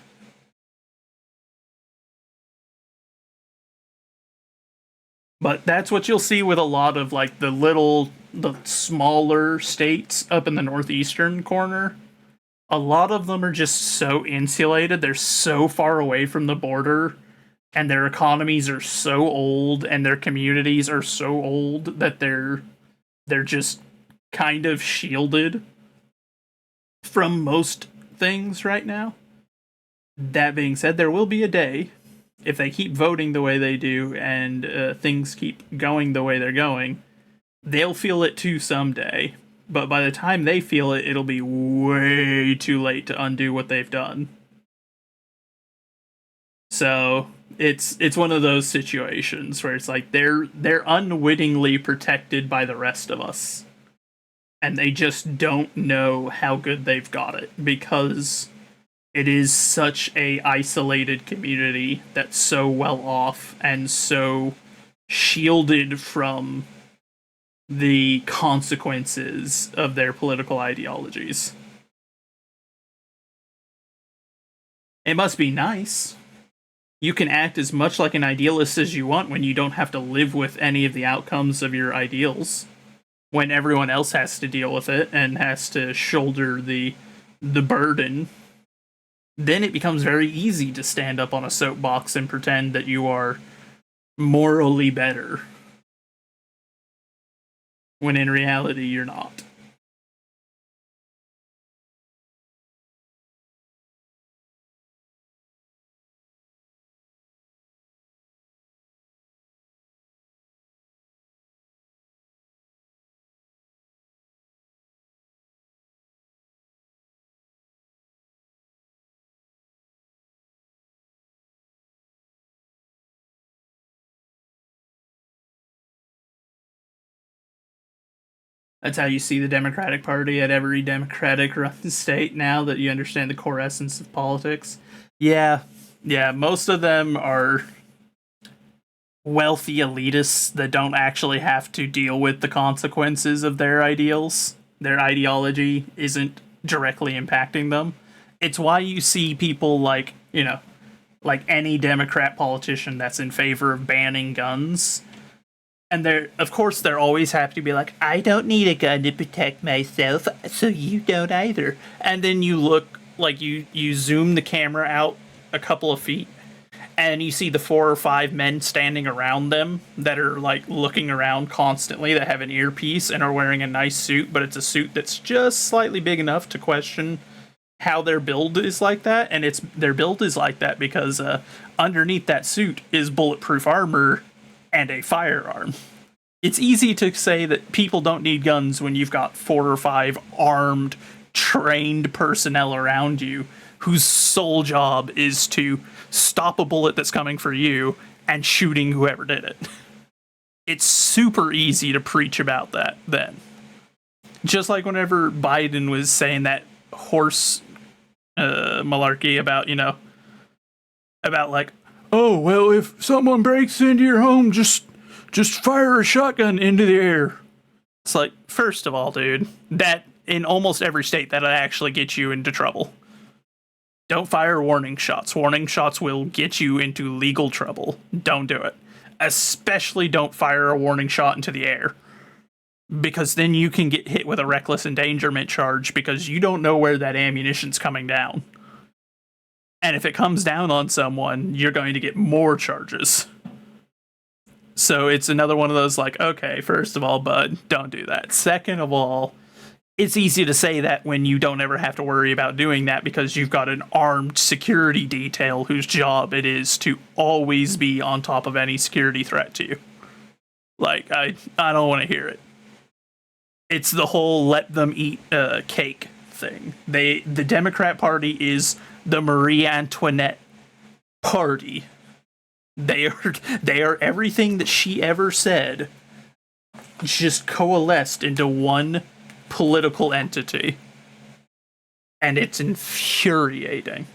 But that's what you'll see with a lot of, like, the smaller states up in the northeastern corner. A lot of them are just so insulated, they're so far away from the border, and their economies are so old, and their communities are so old that they're just kind of shielded from most things right now. That being said, there will be a day, if they keep voting the way they do and things keep going the way they're going, they'll feel it too someday. But by the time they feel it, it'll be way too late to undo what they've done. So it's one of those situations where it's like they're unwittingly protected by the rest of us, and they just don't know how good they've got it because it is such a isolated community that's so well off and so shielded from the consequences of their political ideologies. It must be nice. You can act as much like an idealist as you want when you don't have to live with any of the outcomes of your ideals. When everyone else has to deal with it and has to shoulder the burden, then it becomes very easy to stand up on a soapbox and pretend that you are morally better. When in reality, you're not. That's how you see the Democratic Party at every Democratic-run state now that you understand the core essence of politics. Yeah, most of them are wealthy elitists that don't actually have to deal with the consequences of their ideals. Their ideology isn't directly impacting them. It's why you see people like any Democrat politician that's in favor of banning guns. And of course, they're always happy to be like, I don't need a gun to protect myself, so you don't either. And then you look, like, you zoom the camera out a couple of feet, and you see the 4 or 5 men standing around them that are, like, looking around constantly, that have an earpiece and are wearing a nice suit, but it's a suit that's just slightly big enough to question how their build is like that. And their build is like that because underneath that suit is bulletproof armor and a firearm. It's easy to say that people don't need guns when you've got 4 or 5 armed, trained personnel around you whose sole job is to stop a bullet that's coming for you and shooting whoever did it. It's super easy to preach about that then. Just like whenever Biden was saying that horse malarkey about, about like, oh, well, if someone breaks into your home, just fire a shotgun into the air. It's like, first of all, dude, that in almost every state that'll actually get you into trouble. Don't fire warning shots. Warning shots will get you into legal trouble. Don't do it. Especially don't fire a warning shot into the air. Because then you can get hit with a reckless endangerment charge because you don't know where that ammunition's coming down. And if it comes down on someone, you're going to get more charges. So it's another one of those like, okay, first of all, bud, don't do that. Second of all, it's easy to say that when you don't ever have to worry about doing that because you've got an armed security detail whose job it is to always be on top of any security threat to you. Like, I don't want to hear it. It's the whole let them eat cake thing. The Democrat Party is the Marie Antoinette party. They are everything that she ever said just coalesced into one political entity. And it's infuriating.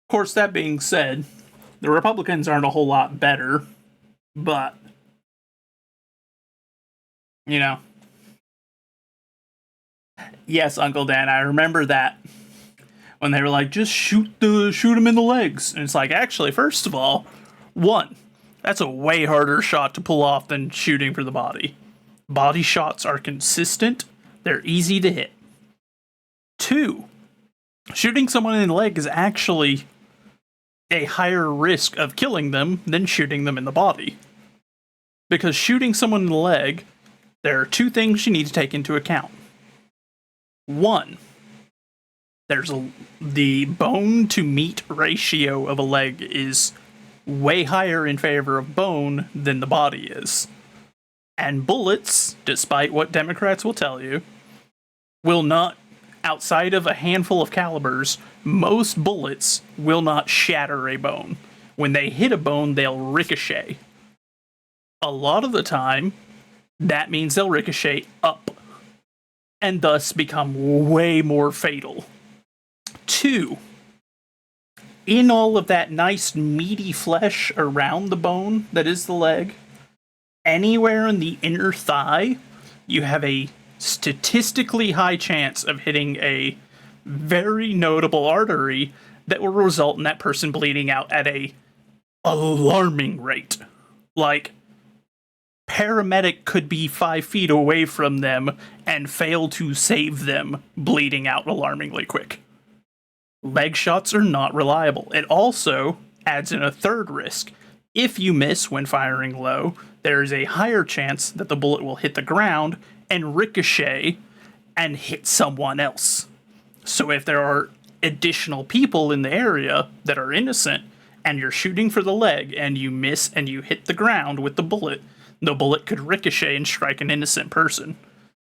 Of course, that being said, the Republicans aren't a whole lot better, but, yes, Uncle Dan, I remember that when they were like, just shoot him in the legs. And it's like, actually, first of all, 1, that's a way harder shot to pull off than shooting for the body. Body shots are consistent. They're easy to hit. 2, Shooting someone in the leg is actually a higher risk of killing them than shooting them in the body. Because shooting someone in the leg, there are two things you need to take into account. One, the bone to meat ratio of a leg is way higher in favor of bone than the body is. And bullets, despite what Democrats will tell you, will not, outside of a handful of calibers, most bullets will not shatter a bone. When they hit a bone, they'll ricochet. A lot of the time, that means they'll ricochet up, and thus become way more fatal. 2, in all of that nice meaty flesh around the bone that is the leg, anywhere in the inner thigh, you have a statistically high chance of hitting a very notable artery that will result in that person bleeding out at a alarming rate. Like, paramedic could be 5 feet away from them and fail to save them, bleeding out alarmingly quick. Leg shots are not reliable. It also adds in a third risk. If you miss when firing low, there is a higher chance that the bullet will hit the ground and ricochet and hit someone else. So if there are additional people in the area that are innocent and you're shooting for the leg and you miss and you hit the ground with the bullet could ricochet and strike an innocent person.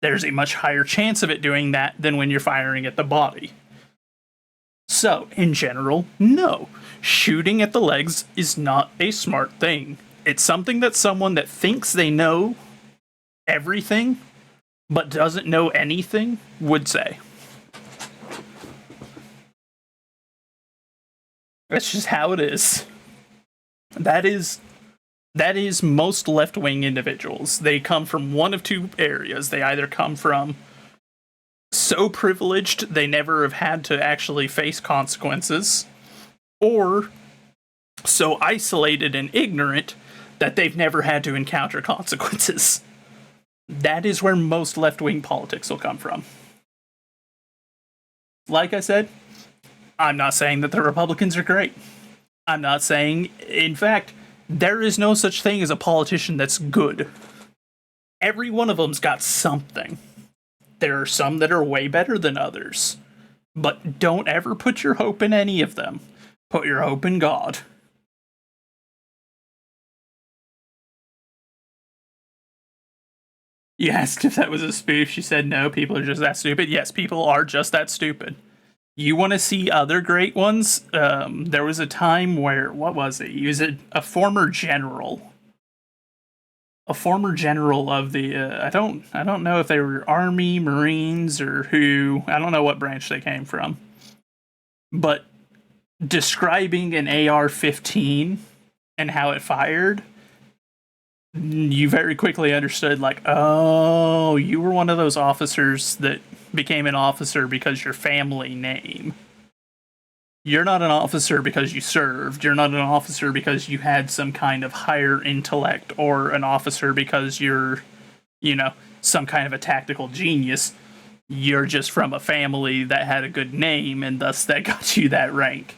There's a much higher chance of it doing that than when you're firing at the body. So, in general, no. Shooting at the legs is not a smart thing. It's something that someone that thinks they know everything, but doesn't know anything, would say. That's just how it is. That is most left-wing individuals. They come from one of two areas. They either come from so privileged they never have had to actually face consequences, or so isolated and ignorant that they've never had to encounter consequences. That is where most left-wing politics will come from. Like I said, I'm not saying that the Republicans are great. I'm not saying, in fact, there is no such thing as a politician that's good. Every one of them's got something. There are some that are way better than others. But don't ever put your hope in any of them. Put your hope in God. You asked if that was a spoof. She said no, people are just that stupid. Yes, people are just that stupid. You want to see other great ones? There was a time where, what was it? He was a former general. A former general of the, I don't know if they were Army, Marines, or who. I don't know what branch they came from. But describing an AR-15 and how it fired, you very quickly understood, like, oh, you were one of those officers that became an officer because your family name. You're not an officer because you served. You're not an officer because you had some kind of higher intellect, or an officer because you're, some kind of a tactical genius. You're just from a family that had a good name, and thus that got you that rank.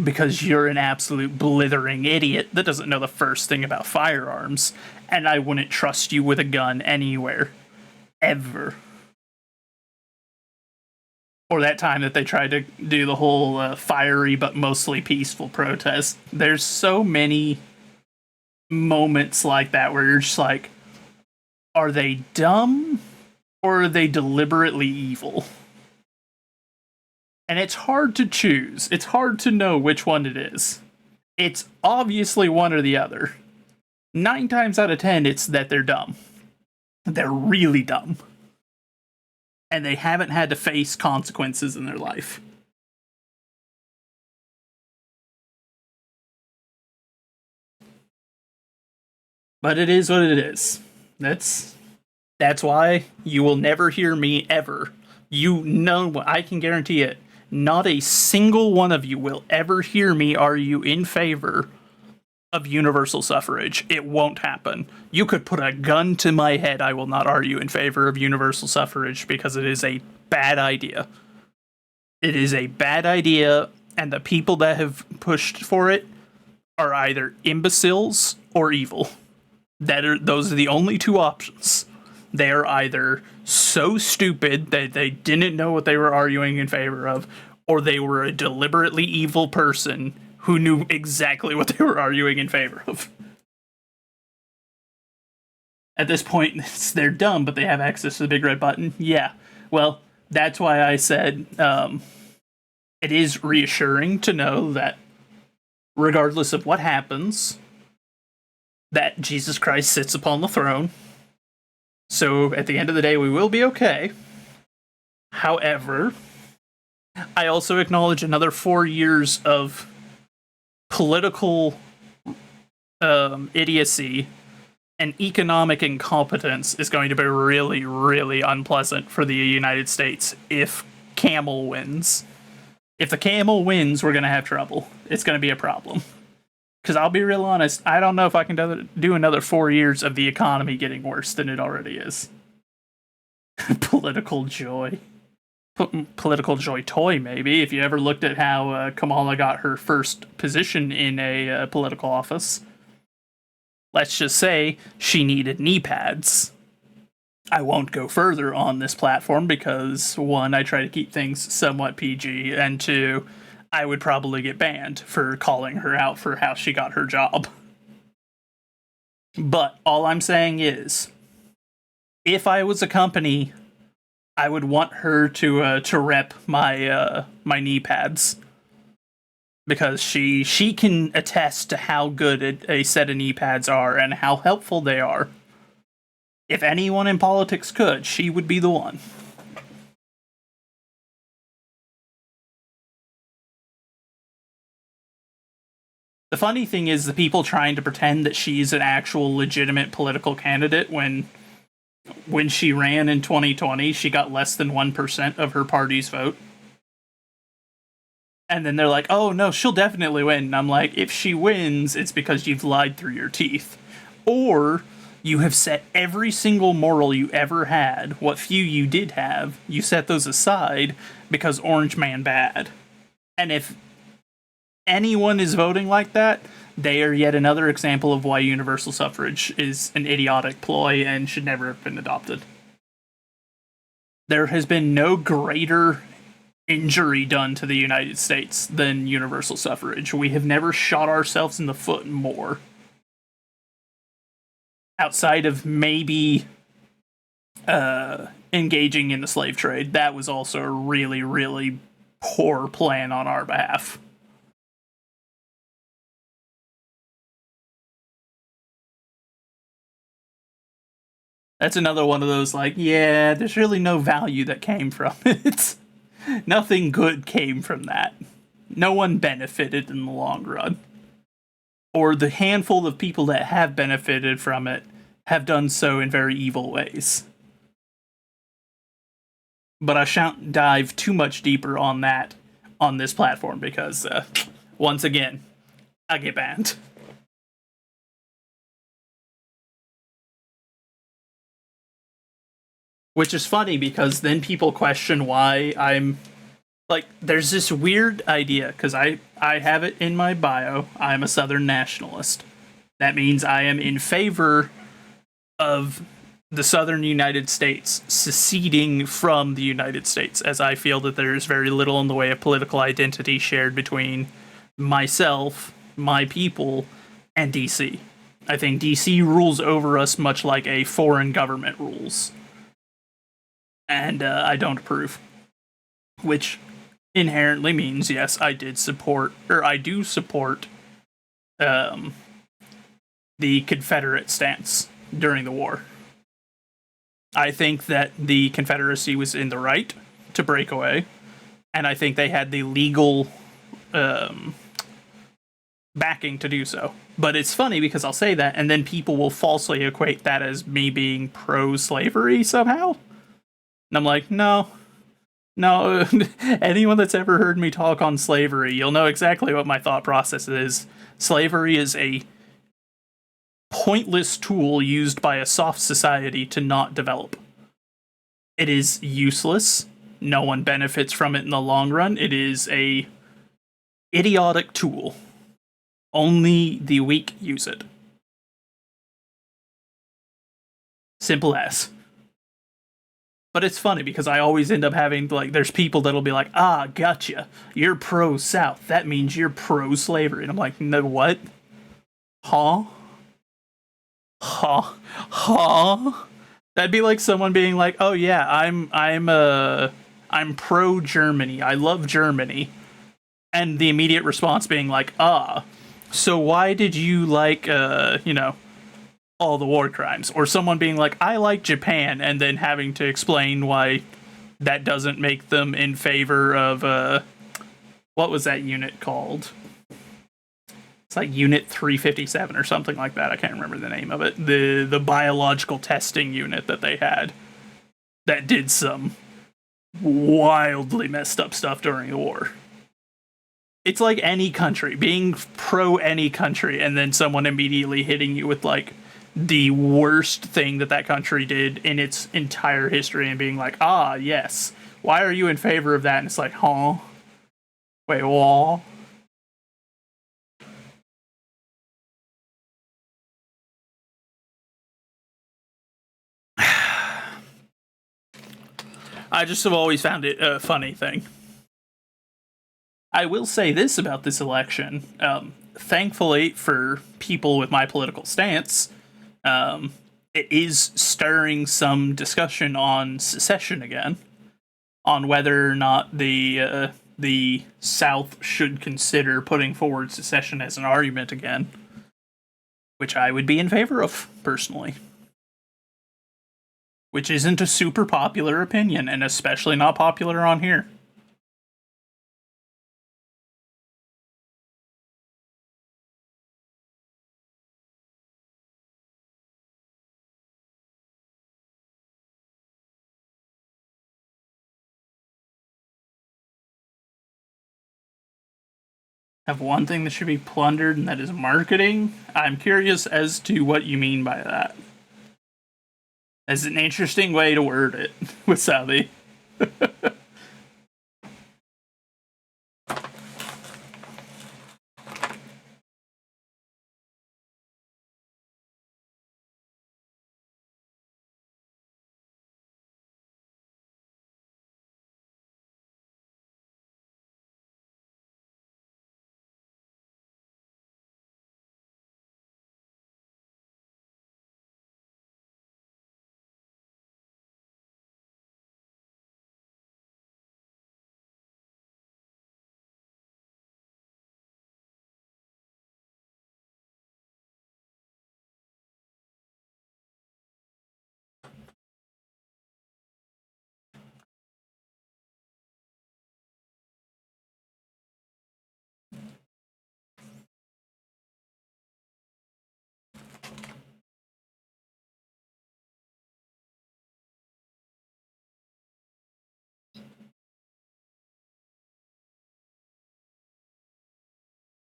Because you're an absolute blithering idiot that doesn't know the first thing about firearms, and I wouldn't trust you with a gun anywhere. Ever. Or that time that they tried to do the whole fiery but mostly peaceful protest. There's so many moments like that where you're just like, are they dumb or are they deliberately evil? And it's hard to choose. It's hard to know which one it is. It's obviously one or the other. 9 times out of 10, it's that they're dumb. They're really dumb. And they haven't had to face consequences in their life. But it is what it is. That's why you will never hear me ever. I can guarantee it. Not a single one of you will ever hear me argue in favor of universal suffrage. It won't happen. You could put a gun to my head, I will not argue in favor of universal suffrage because it is a bad idea. It is a bad idea, and the people that have pushed for it are either imbeciles or evil. Those are the only two options. They are either so stupid that they didn't know what they were arguing in favor of, or they were a deliberately evil person who knew exactly what they were arguing in favor of. At this point, they're dumb, but they have access to the big red button. Yeah, well, that's why I said it is reassuring to know that regardless of what happens, that Jesus Christ sits upon the throne. So at the end of the day, we will be okay. However, I also acknowledge another 4 years of political idiocy and economic incompetence is going to be really, really unpleasant for the United States if Camel wins. If the Camel wins, we're going to have trouble. It's going to be a problem. Because I'll be real honest, I don't know if I can do another 4 years of the economy getting worse than it already is. Political joy. Political joy toy, maybe, if you ever looked at how Kamala got her first position in a political office. Let's just say she needed knee pads. I won't go further on this platform because, one, I try to keep things somewhat PG, and two, I would probably get banned for calling her out for how she got her job. But all I'm saying is, if I was a company, I would want her to rep my my knee pads, because she can attest to how good a set of knee pads are and how helpful they are. If anyone in politics could, she would be the one. The funny thing is the people trying to pretend that she's an actual legitimate political candidate when she ran in 2020, she got less than 1% of her party's vote. And then they're like, oh no, she'll definitely win. And I'm like, if she wins, it's because you've lied through your teeth. Or you have set every single moral you ever had, what few you did have, you set those aside because Orange Man bad. And if anyone is voting like that, they are yet another example of why universal suffrage is an idiotic ploy and should never have been adopted. There has been no greater injury done to the United States than universal suffrage. We have never shot ourselves in the foot more. Outside of maybe engaging in the slave trade. That was also a really, really poor plan on our behalf. That's another one of those, like, yeah, there's really no value that came from it. Nothing good came from that. No one benefited in the long run. Or the handful of people that have benefited from it have done so in very evil ways. But I shan't dive too much deeper on that on this platform because, once again, I get banned. Which is funny because then people question why I'm... Like, there's this weird idea, because I have it in my bio, I'm a Southern nationalist. That means I am in favor of the Southern United States seceding from the United States, as I feel that there is very little in the way of political identity shared between myself, my people, and DC. I think DC rules over us much like a foreign government rules. And I don't approve. Which inherently means, yes, I do support the Confederate stance during the war. I think that the Confederacy was in the right to break away, and I think they had the legal backing to do so. But it's funny because I'll say that, and then people will falsely equate that as me being pro-slavery somehow. And I'm like, no. Anyone that's ever heard me talk on slavery, you'll know exactly what my thought process is. Slavery is a pointless tool used by a soft society to not develop. It is useless. no one benefits from it in the long run. It is a idiotic tool. Only the weak use it. Simple as. But it's funny because I always end up having, like, there's people that'll be like, ah, gotcha. You're pro-South. That means you're pro-slavery. And I'm like, no, what? Huh? Huh? Huh? That'd be like someone being like, oh yeah, I'm pro-Germany. I love Germany. And the immediate response being like, so why did you like, all the war crimes? Or someone being like, I like Japan, and then having to explain why that doesn't make them in favor of, what was that unit called? It's like Unit 357 or something like that. I can't remember the name of it. The biological testing unit that they had that did some wildly messed up stuff during the war. It's like any country, being pro any country, and then someone immediately hitting you with, like, the worst thing that country did in its entire history and being like, ah, yes, why are you in favor of that? And it's like, huh? Wait, what? I just have always found it a funny thing. I will say this about this election. Thankfully for people with my political stance, it is stirring some discussion on secession again, on whether or not the South should consider putting forward secession as an argument again, which I would be in favor of, personally. Which isn't a super popular opinion, and especially not popular on here. Have one thing that should be plundered, and that is marketing? I'm curious as to what you mean by that. That's an interesting way to word it, Wasabi.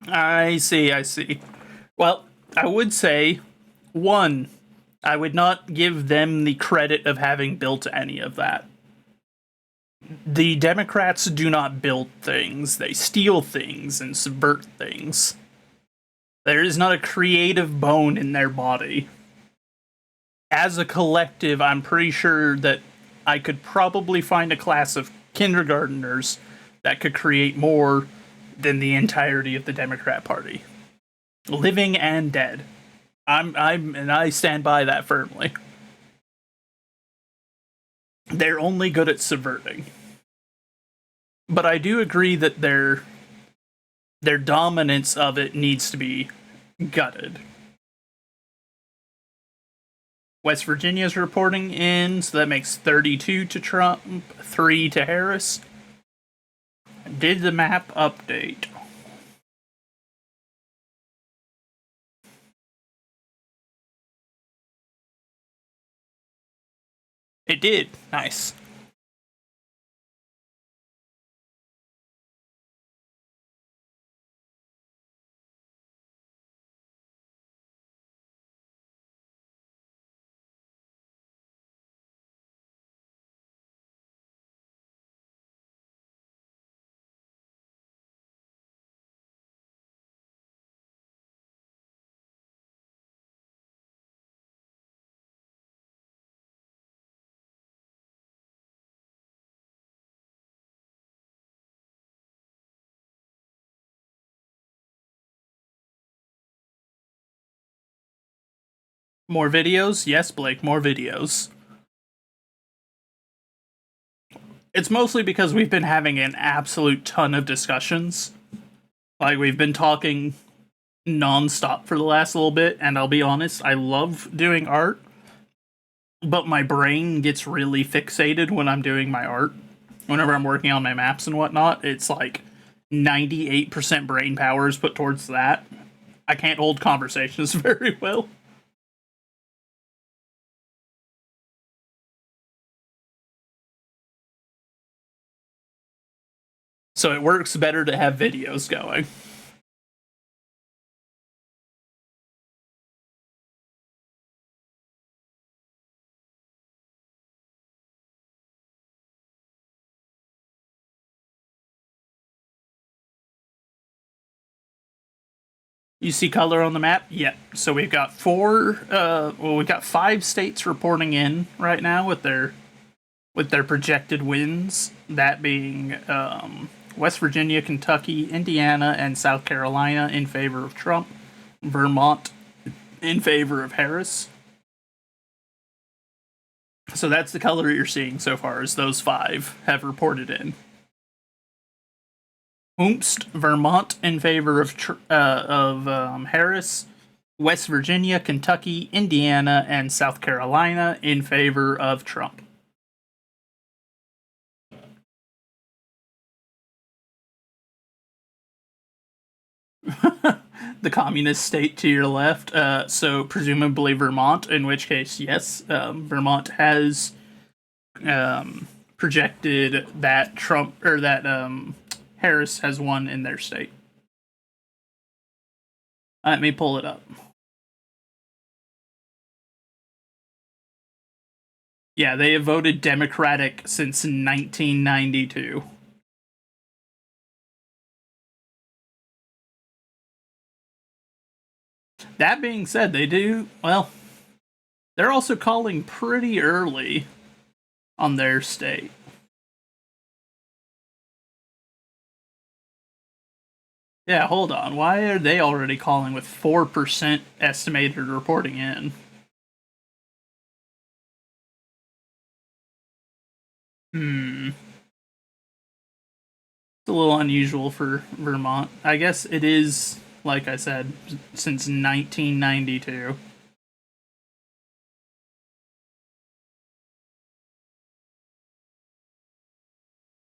I see. Well, I would say, one, I would not give them the credit of having built any of that. The Democrats do not build things, they steal things and subvert things. There is not a creative bone in their body. As a collective, I'm pretty sure that I could probably find a class of kindergarteners that could create more than the entirety of the Democrat Party. Living and dead. And I stand by that firmly. They're only good at subverting. But I do agree that their dominance of it needs to be gutted. West Virginia's reporting in, so that makes 32 to Trump, 3 to Harris. Did the map update? It did. Nice. More videos? Yes, Blake, more videos. It's mostly because we've been having an absolute ton of discussions. Like, we've been talking non-stop for the last little bit, and I'll be honest, I love doing art, but my brain gets really fixated when I'm doing my art. Whenever I'm working on my maps and whatnot, it's like 98% brain power is put towards that. I can't hold conversations very well. So it works better to have videos going. You see color on the map? Yep. So we've got we've got 5 states reporting in right now with their projected wins. That being West Virginia, Kentucky, Indiana, and South Carolina in favor of Trump. Vermont in favor of Harris. So that's the color you're seeing so far, is those 5 have reported in. Oomst, Vermont in favor of Harris. West Virginia, Kentucky, Indiana, and South Carolina in favor of Trump. The communist state to your left, so presumably Vermont, in which case, yes, Vermont has projected that Trump, or that Harris has won in their state. Let me pull it up. Yeah, they have voted Democratic since 1992. That being said, they're also calling pretty early on their state. Yeah, hold on. Why are they already calling with 4% estimated reporting in? It's a little unusual for Vermont. I guess it is, like I said, since 1992.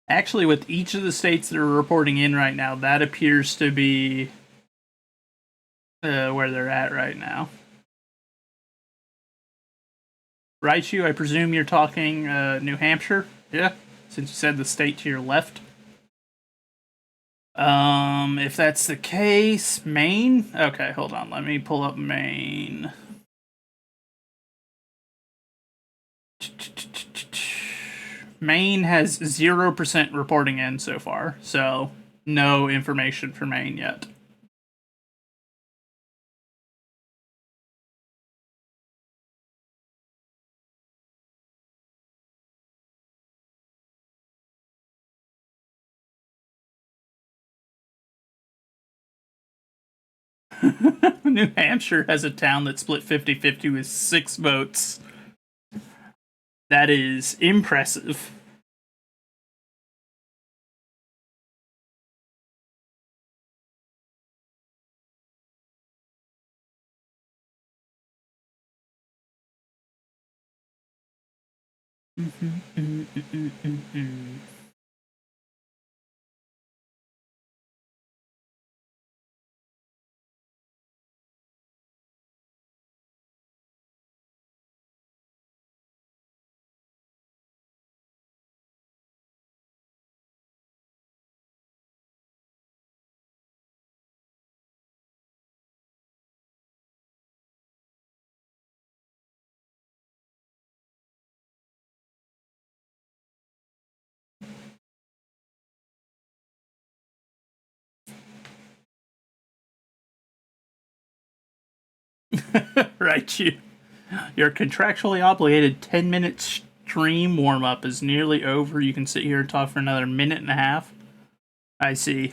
Actually, with each of the states that are reporting in right now, that appears to be where they're at right now. Raichu, I presume you're talking New Hampshire? Yeah, since you said the state to your left. If that's the case, Maine? Okay, hold on, let me pull up Maine. Maine has 0% reporting in so far, so no information for Maine yet. New Hampshire has a town that split 50-50 with 6 votes. That is impressive. Right, your contractually obligated 10-minute stream warm-up is nearly over. You can sit here and talk for another minute and a half. I see.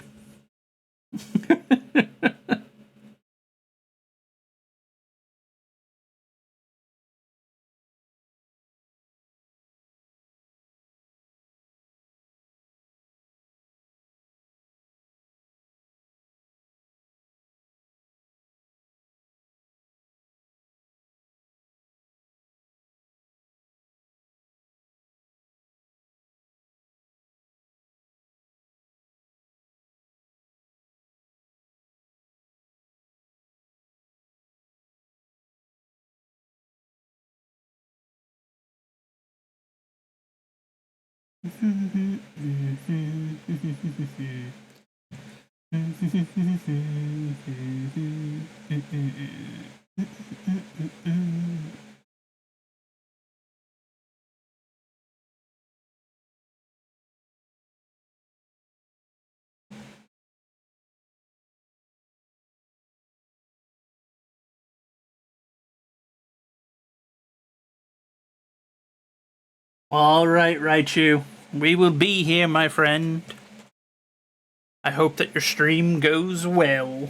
All right, Raichu. We will be here, my friend. I hope that your stream goes well.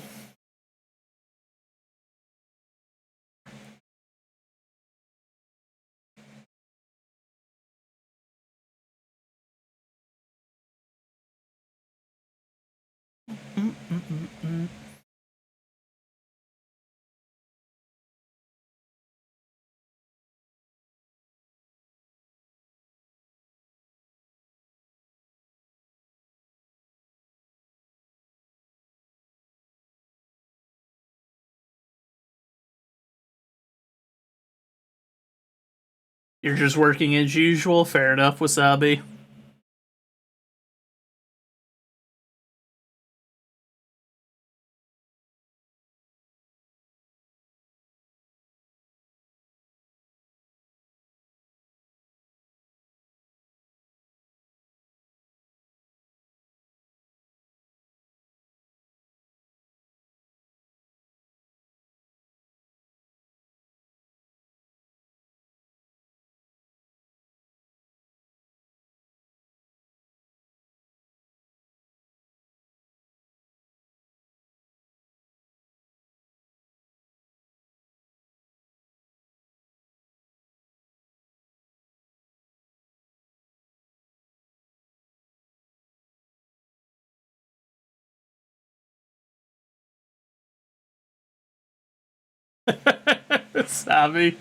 You're just working as usual. Fair enough, Wasabi. Wasabi.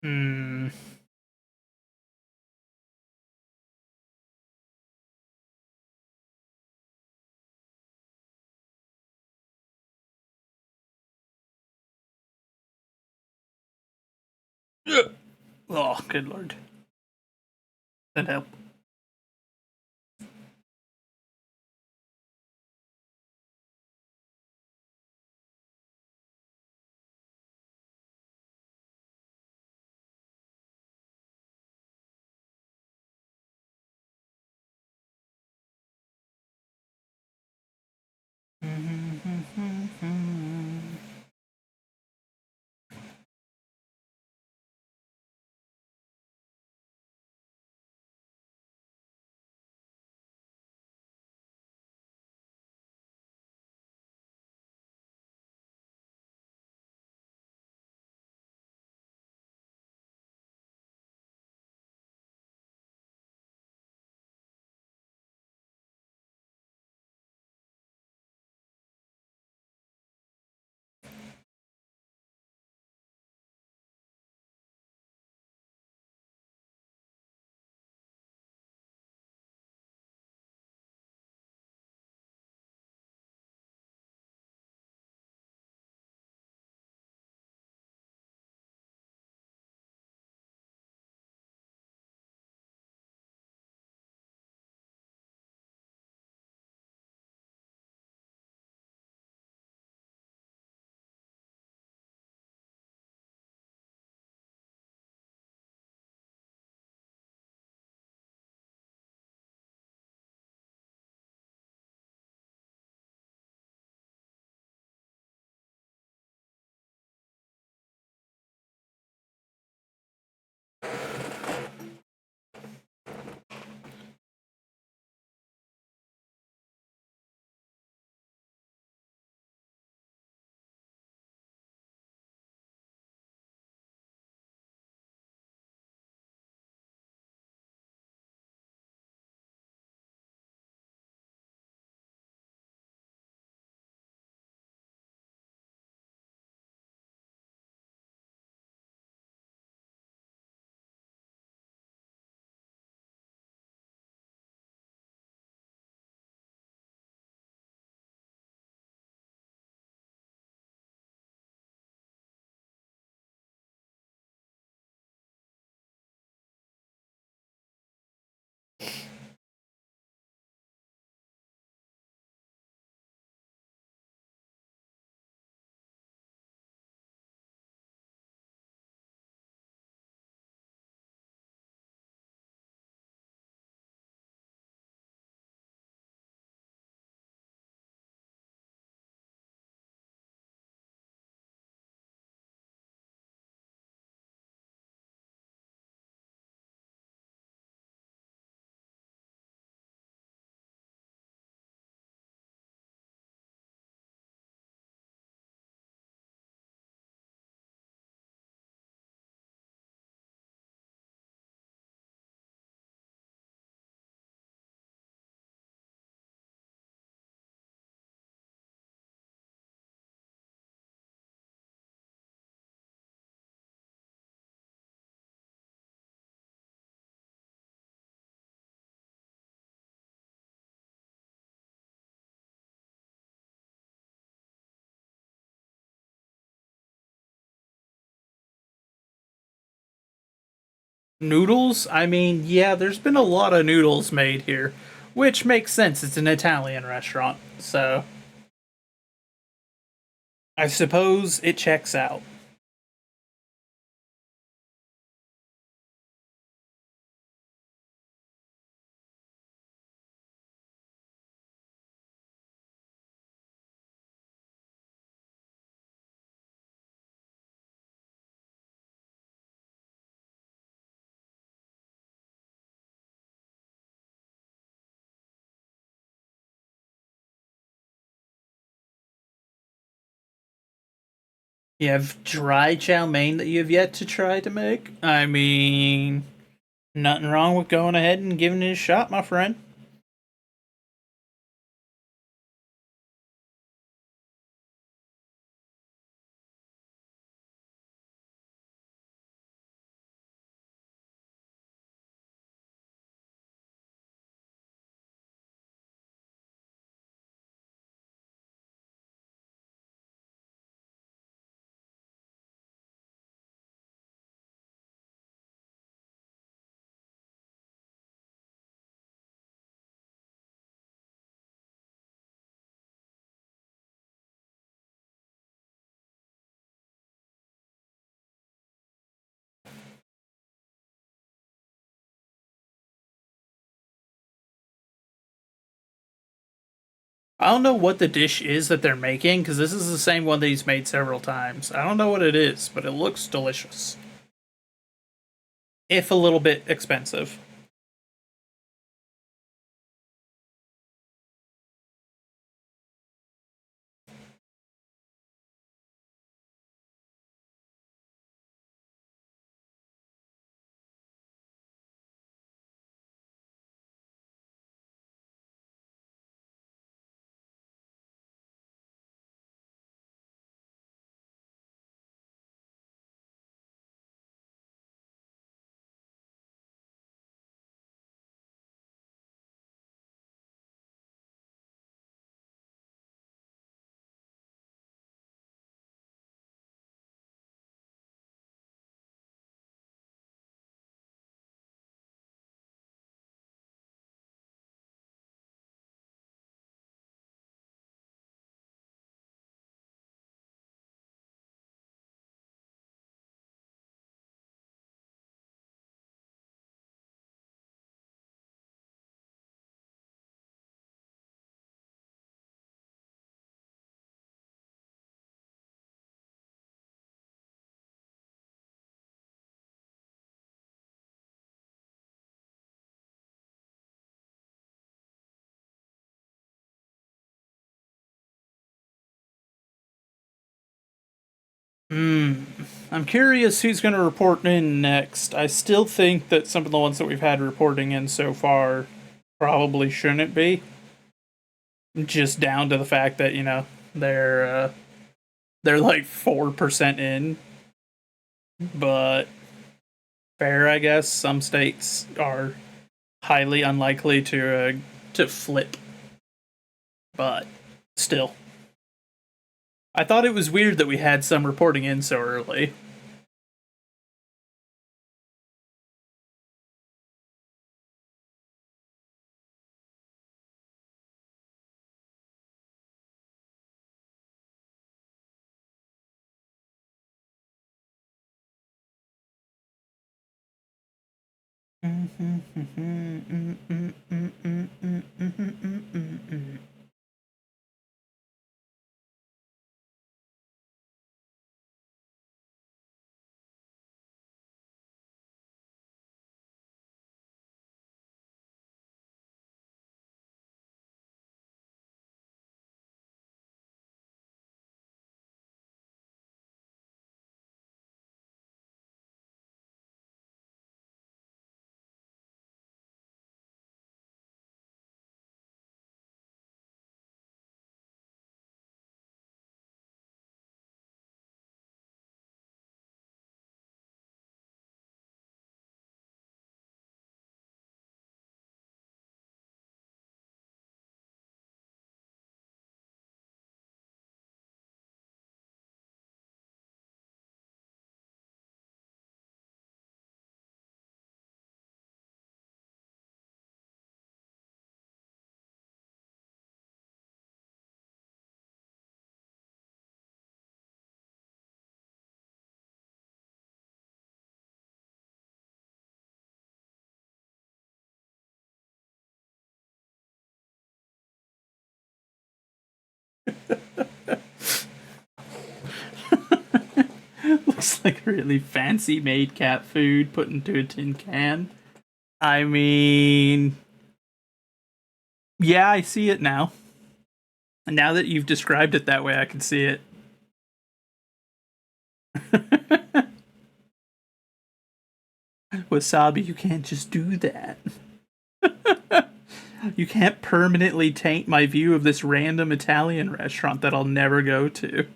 Hmm. Oh, good lord. That help. Noodles? I mean, yeah, there's been a lot of noodles made here, which makes sense. It's an Italian restaurant, so I suppose it checks out. You have dry chow mein that you have yet to try to make? I mean, nothing wrong with going ahead and giving it a shot, my friend. I don't know what the dish is that they're making, because this is the same one that he's made several times. I don't know what it is, but it looks delicious. If a little bit expensive. I'm curious who's going to report in next. I still think that some of the ones that we've had reporting in so far probably shouldn't be. Just down to the fact that, they're like 4% in. But fair, I guess. Some states are highly unlikely to flip. But still. I thought it was weird that we had some reporting in so early. Looks like really fancy made cat food put into a tin can. I mean, yeah, I see it now. And now that you've described it that way, I can see it. Wasabi, you can't just do that. You can't permanently taint my view of this random Italian restaurant that I'll never go to.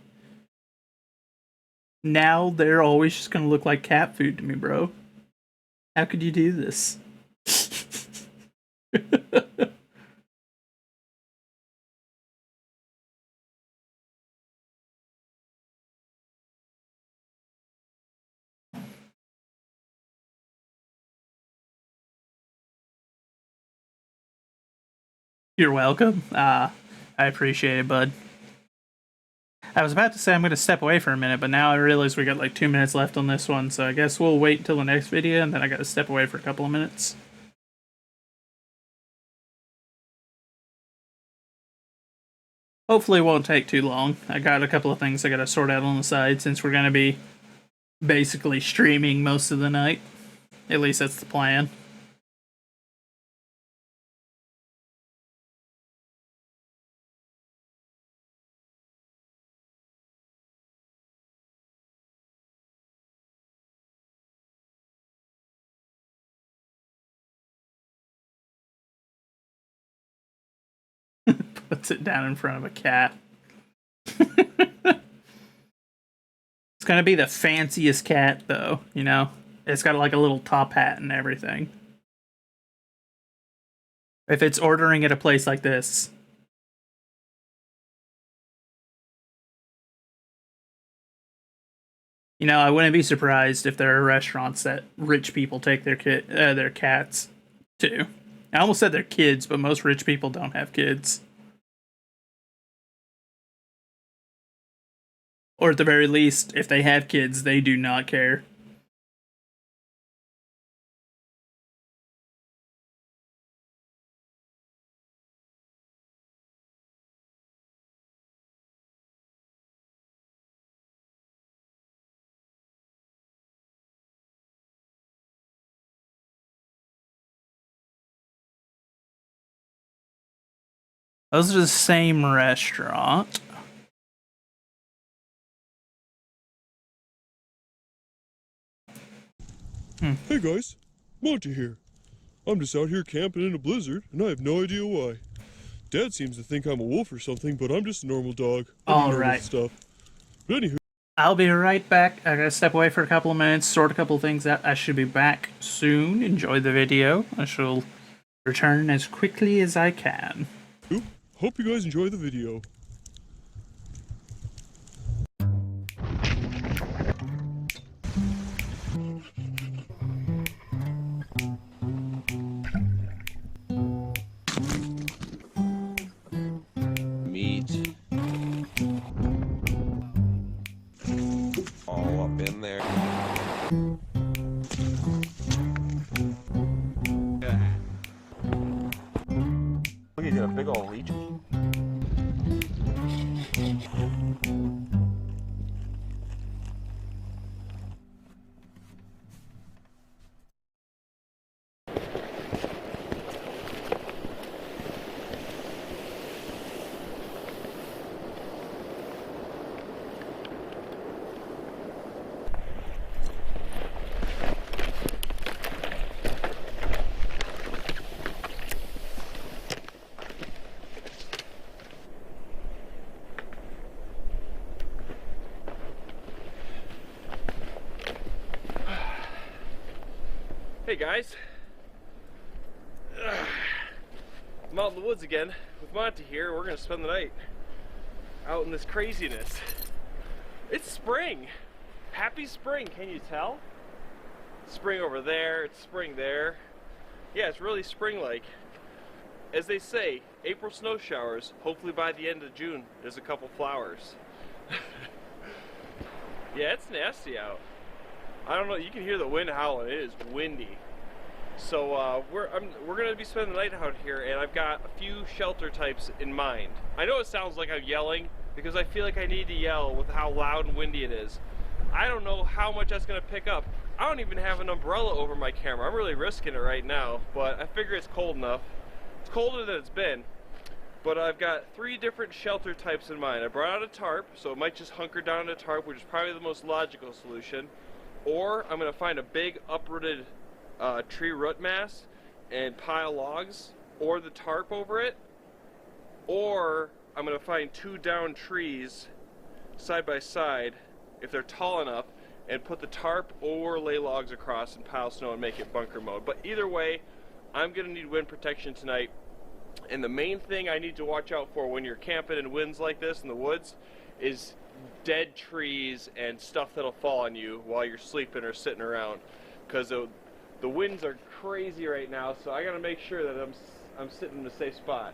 Now they're always just gonna look like cat food to me, bro. How could you do this? You're welcome. I appreciate it, bud. I was about to say I'm going to step away for a minute, but now I realize we got like 2 minutes left on this one, so I guess we'll wait until the next video, and then I got to step away for a couple of minutes. Hopefully it won't take too long. I got a couple of things I got to sort out on the side, since we're going to be basically streaming most of the night. At least that's the plan. Puts it down in front of a cat. It's gonna be the fanciest cat, though, you know? It's got like a little top hat and everything. If it's ordering at a place like this. You know, I wouldn't be surprised if there are restaurants that rich people take their cats to. I almost said their kids, but most rich people don't have kids. Or at the very least, if they have kids, they do not care. Those are the same restaurant. Hey guys, Monty here. I'm just out here camping in a blizzard, and I have no idea why. Dad seems to think I'm a wolf or something, but I'm just a normal dog. Alright. Stuff. But anywho. I'll be right back. I gotta step away for a couple of minutes, sort a couple of things out. I should be back soon. Enjoy the video. I shall return as quickly as I can. Hope you guys enjoy the video. Meat. All up in there. Look, you got a big old leech. Hey guys, I'm out in the woods again with Monty here. We're gonna spend the night out in this craziness. It's spring. Happy spring, can you tell? Spring over there, it's spring there. Yeah, it's really spring-like. As they say, April snow showers. Hopefully by the end of June, there's a couple flowers. Yeah, it's nasty out. I don't know, you can hear the wind howling. It is windy. So we're gonna be spending the night out here, and I've got a few shelter types in mind. I know it sounds like I'm yelling because I feel like I need to yell with how loud and windy it is. I don't know how much that's gonna pick up. I don't even have an umbrella over my camera. I'm really risking it right now, but I figure it's cold enough. It's colder than it's been, but I've got 3 different shelter types in mind. I brought out a tarp, so it might just hunker down in a tarp, which is probably the most logical solution. Or I'm gonna find a big uprooted tree root mass and pile logs, or the tarp over it, or I'm gonna find 2 down trees side by side, if they're tall enough, and put the tarp or lay logs across and pile snow and make it bunker mode. But either way, I'm gonna need wind protection tonight. And the main thing I need to watch out for when you're camping in winds like this in the woods is dead trees and stuff that'll fall on you while you're sleeping or sitting around. Because the winds are crazy right now, so I gotta make sure that I'm sitting in a safe spot.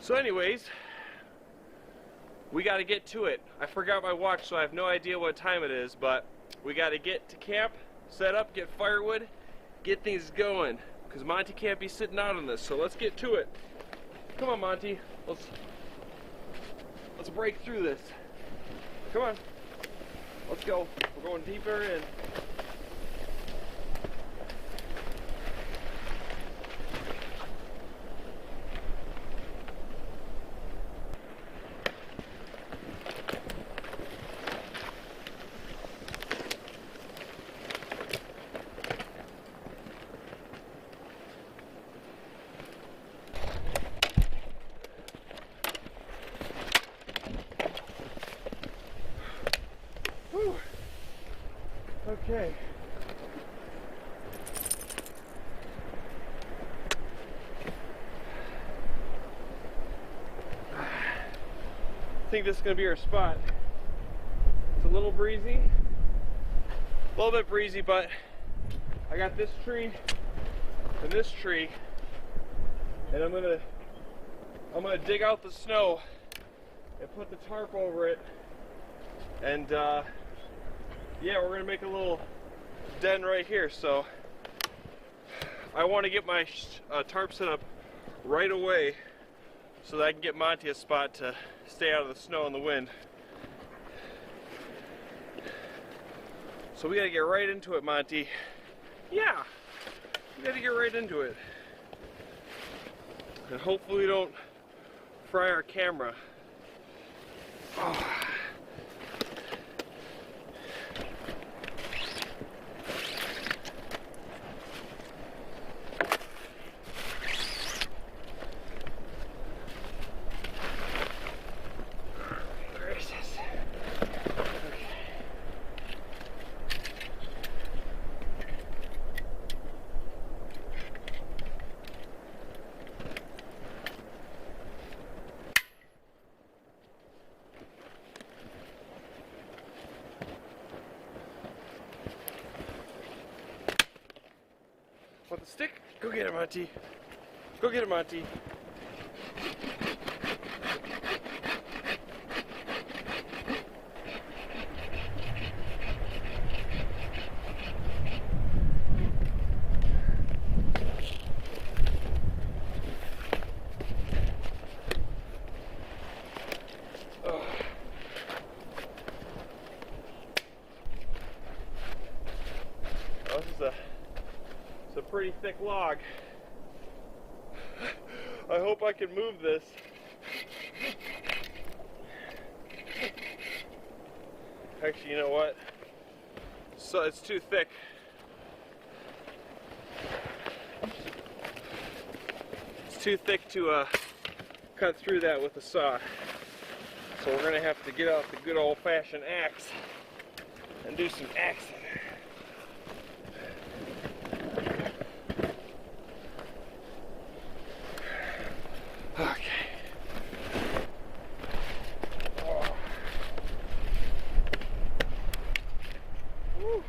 So anyways, we gotta get to it. I forgot my watch, so I have no idea what time it is, but we gotta get to camp, set up, get firewood, get things going, because Monty can't be sitting out on this, so let's get to it. Come on, Monty, let's break through this. Come on, let's go. We're going deeper in. Whew. Okay. I think this is going to be our spot. It's a little breezy. A little bit breezy, but I got this tree and this tree, and I'm gonna dig out the snow and put the tarp over it, and yeah, we're gonna make a little den right here. So I want to get my tarp set up right away so that I can get Monty a spot to stay out of the snow and the wind. So we gotta get right into it, Monty. Yeah, we gotta get right into it. And hopefully we don't fry our camera. Oh. Want the stick? Go get it, Monty. Go get it, Monty. Pretty thick log. I hope I can move this. Actually, you know what? So it's too thick. It's too thick to cut through that with a saw. So we're gonna have to get out the good old-fashioned axe and do some axing. Okay. Oh. Woo.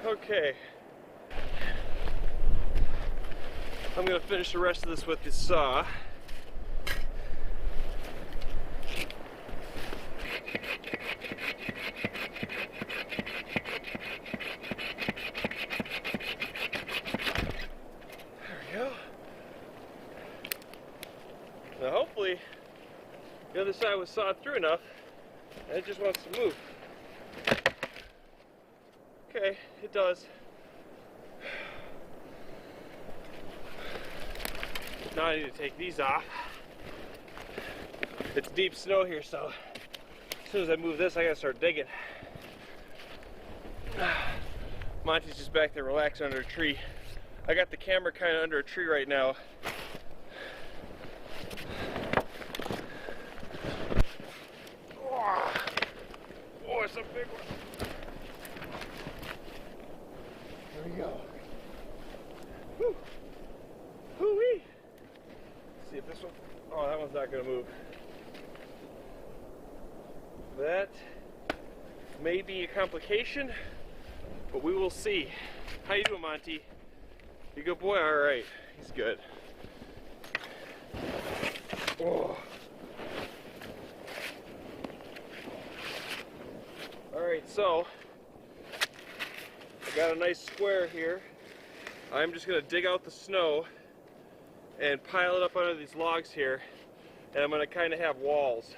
Okay. I'm gonna finish the rest of this with the saw. There we go. Now hopefully the other side was sawed through enough and it just wants to move. Okay, it does. Now I need to take these off. It's deep snow here, so as soon as I move this, I gotta start digging. Monty's just back there relaxing under a tree. I got the camera kind of under a tree right now. Oh, it's a big one. There we go. Woo! Hoo-wee! See if this one, oh, that one's not gonna move. That may be a complication, but we will see. How you doing, Monty? You good boy? All right, he's good. Oh. All right, so I got a nice square here. I'm just gonna dig out the snow and pile it up under these logs here, and I'm gonna kind of have walls.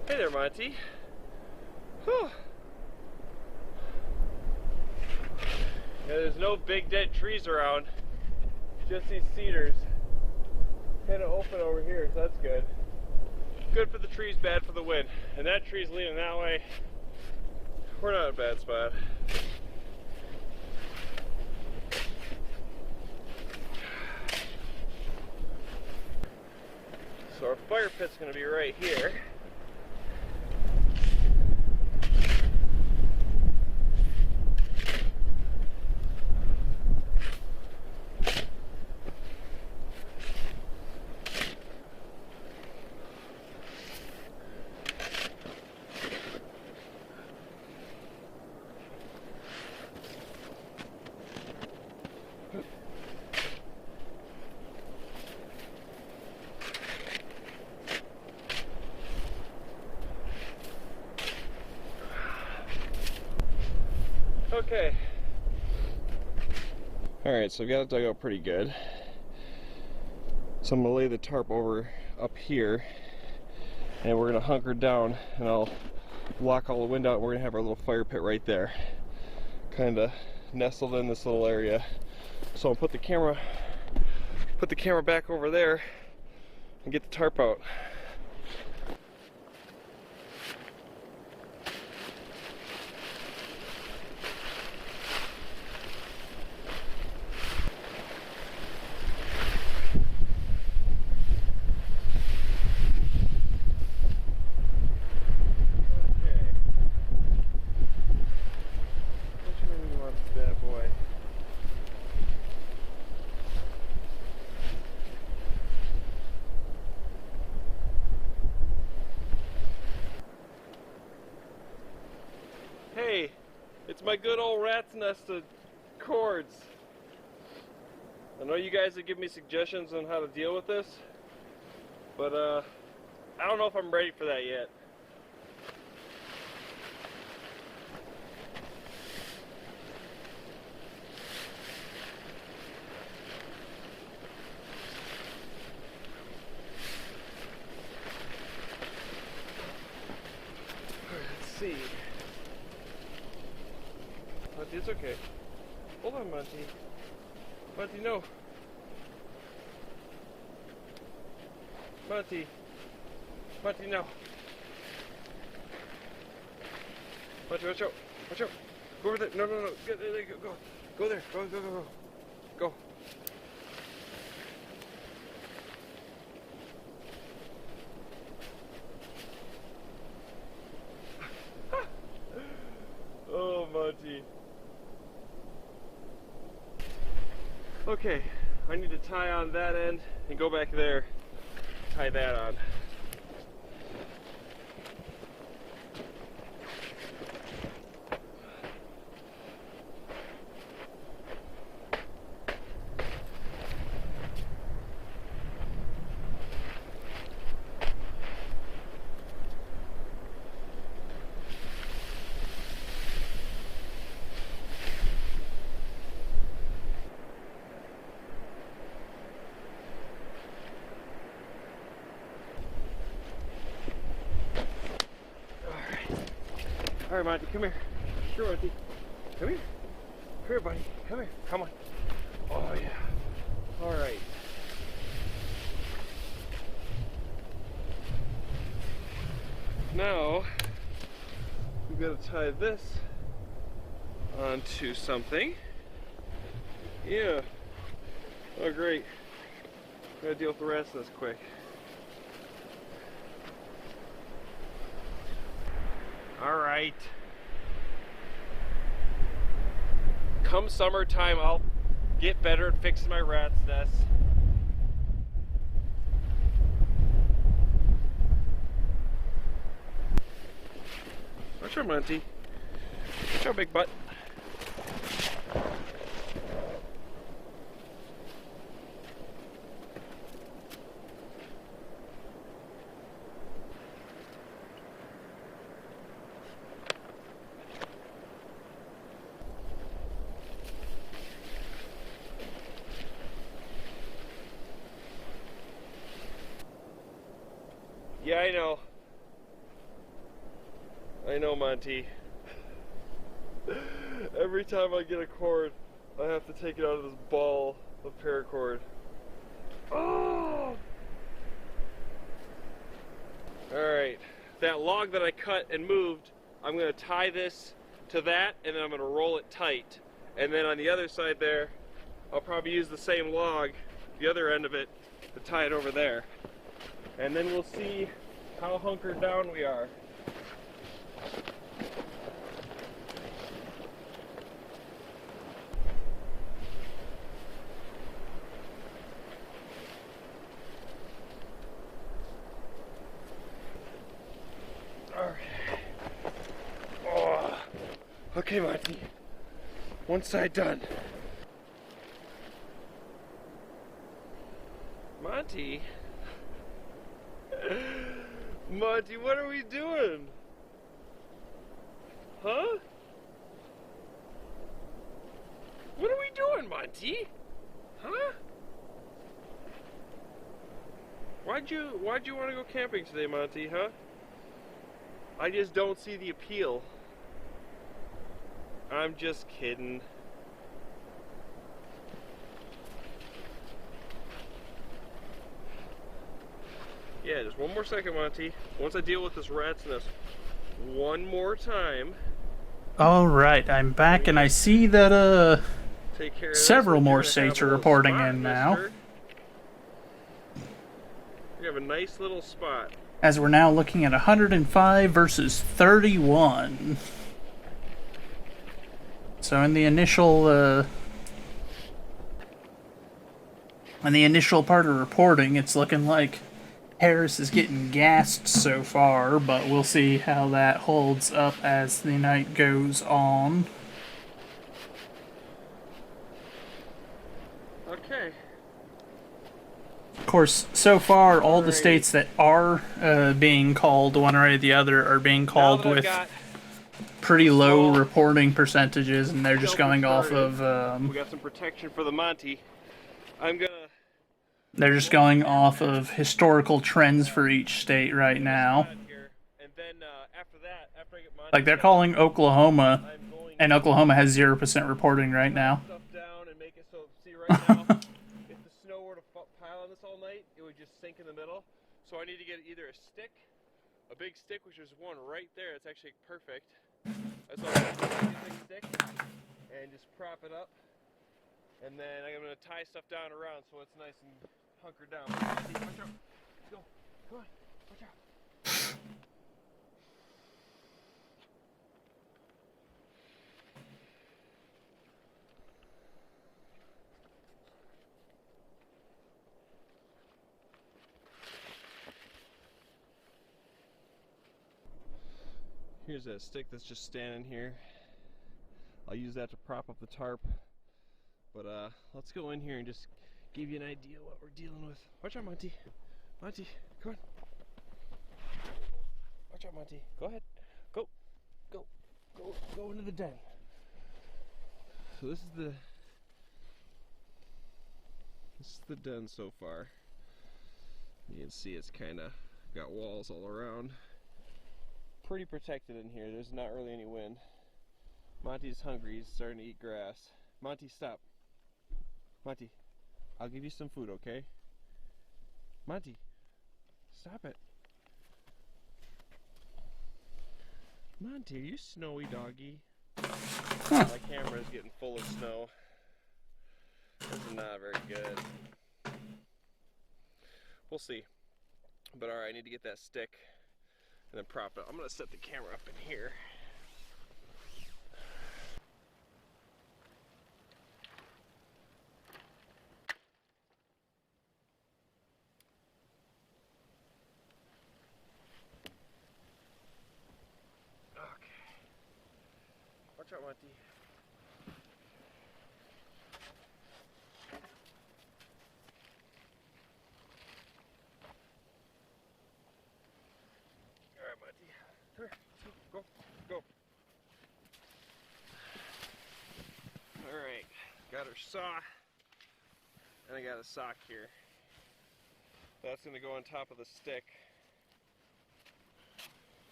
Hey there, Monty. Whew. Yeah, there's no big dead trees around, just these cedars. Kind of open over here, so that's good. Good for the trees, bad for the wind. And that tree's leaning that way. We're not in a bad spot. So our fire pit's gonna be right here. Okay. Alright, so I've got it dug out pretty good. So I'm gonna lay the tarp over up here and we're gonna hunker down and I'll block all the wind out and we're gonna have our little fire pit right there. Kinda nestled in this little area. So I'll put the camera back over there and get the tarp out. Hey, it's my good old rat's nest of cords. I know you guys have given me suggestions on how to deal with this, but I don't know if I'm ready for that yet. Let's see. Monty, it's okay. Hold on, Monty. Monty, no. Monty. Monty, no. Monty, watch out. Watch out. Go over there. No, no, no. Go, there you go. Go. Go there. Go, go, go, go. Go. Oh, Monty. Okay, I need to tie on that end and go back there. Tie that on. All right, Monty, come here. Sure, Monty. Come here. Come here, buddy. Come here. Come on. Oh, yeah. All right. Now, we've got to tie this onto something. Yeah. Oh, great. Gotta deal with the rest of this quick. All right. Come summertime, I'll get better at fixing my rat's nest. Watch out, Monty. Watch out, big butt. Yeah, I know. I know, Monty. Every time I get a cord, I have to take it out of this ball of paracord. Oh! Alright, that log that I cut and moved, I'm going to tie this to that, and then I'm going to roll it tight. And then on the other side there, I'll probably use the same log, the other end of it, to tie it over there. And then we'll see how hunkered down we are. Alright. Oh. Okay, Monty. One side done. Monty? Monty, what are we doing? Huh? What are we doing, Monty? Huh? Why'd you want to go camping today, Monty, huh? I just don't see the appeal. I'm just kidding. Yeah, just one more second, Monty. Once I deal with this rat's nest one more time. Alright, I'm back and I see that Take care of several this. more states are reporting in now. You have a nice little spot. As we're now looking at 105 versus 31. So in the initial part of reporting, it's looking like Harris is getting gassed so far, but we'll see how that holds up as the night goes on. Okay. Of course, so far, all the states that are being called one way or the other are being called with pretty low reporting percentages, and they're just going off of we got some protection for the Monty. they're just going off of historical trends for each state right now. Like, they're calling Oklahoma, and Oklahoma has 0% reporting right now. If the snow were to pile on this all night, it would just sink in the middle. So I need to get either a stick, a big stick, which is one right there. It's actually perfect. That's all I need, a big stick. and just prop it up. And then I'm gonna tie stuff down around so it's nice and hunkered down. Watch out. Let's go. Come on. Watch out. Here's that stick that's just standing here. I'll use that to prop up the tarp. But let's go in here and just give you an idea what we're dealing with. Watch out, Monty. Monty, come on. Watch out, Monty. Go ahead. Go. Go. Go. Go into the den. So this is the den so far. You can see it's kind of got walls all around. Pretty protected in here. There's not really any wind. Monty's hungry. He's starting to eat grass. Monty, stop. Monty, I'll give you some food, okay? Monty, stop it. Monty, are you snowy doggy? My camera is getting full of snow. This is not very good. We'll see. But alright, I need to get that stick and then prop it. I'm gonna set the camera up in here. Watch out, Monty. Alright, Monty. Come here. Go. Go. Alright. Got her saw. And I got a sock here. That's going to go on top of the stick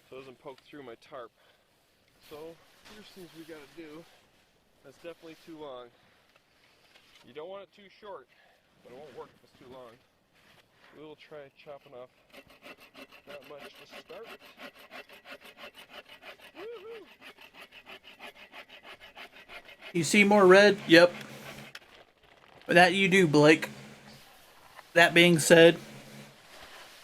so it doesn't poke through my tarp. So, first things we gotta do, that's definitely too long. You don't want it too short, but it won't work if it's too long. We'll try chopping off not much to start. Woohoo! You see more red? Yep. That you do, Blake. That being said,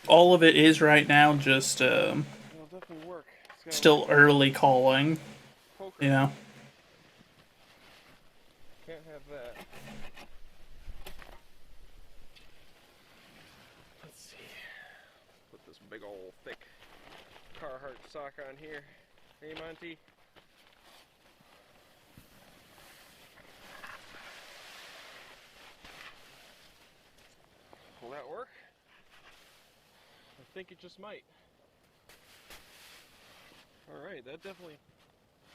all of it is right now just It'll definitely work. still early calling, you know. Can't have that. Let's see. Put this big old thick Carhartt sock on here. Hey, Monty. Will that work? I think it just might. Alright, that definitely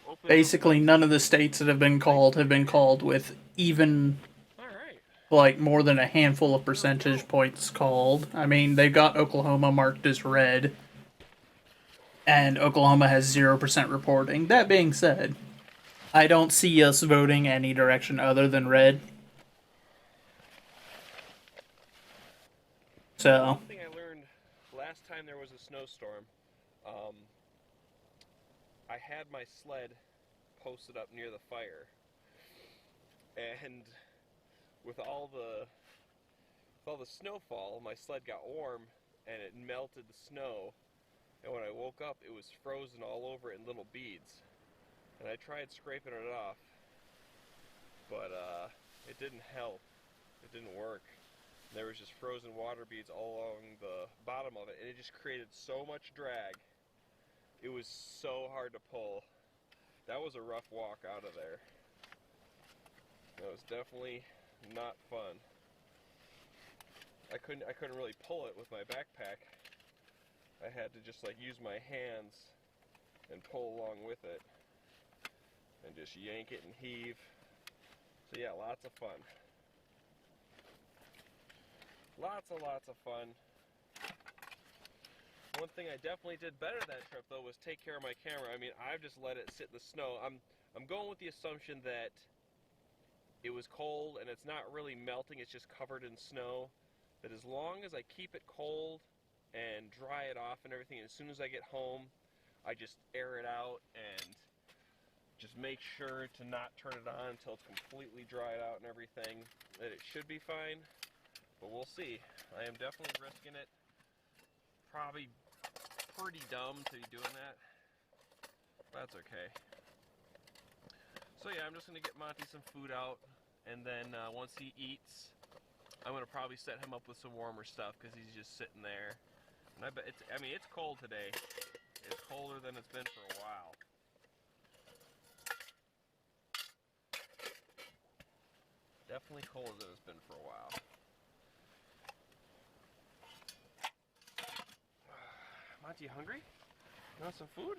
opened Basically, none of the states that have been called with even like more than a handful of percentage points called. I mean, they've got Oklahoma marked as red, and Oklahoma has 0% reporting. That being said, I don't see us voting any direction other than red. So. One thing I learned last time there was a snowstorm, I had my sled posted up near the fire, and with all the snowfall, my sled got warm and it melted the snow, and when I woke up it was frozen all over in little beads, and I tried scraping it off, but it didn't help. It didn't work. There was just frozen water beads all along the bottom of it, and it just created so much drag. It was so hard to pull. That was a rough walk out of there. That was definitely not fun. I couldn't really pull it with my backpack. I had to just like use my hands and pull along with it, and just yank it and heave. So yeah, lots of fun. Lots of fun. One thing I definitely did better that trip though was take care of my camera. I mean, I've just let it sit in the snow. I'm going with the assumption that it was cold and it's not really melting, it's just covered in snow. That as long as I keep it cold and dry it off and everything, as soon as I get home, I just air it out and Just make sure to not turn it on until it's completely dried out and everything. That it should be fine, but we'll see. I am definitely risking it. Probably pretty dumb to be doing that. That's okay. So yeah, I'm just gonna get Monty some food out, and then once he eats, I'm gonna probably set him up with some warmer stuff because he's just sitting there. And I bet it's, I mean, it's cold today. It's colder than it's been for a while. Definitely colder than it's been for a while. Monty, you hungry? You want some food?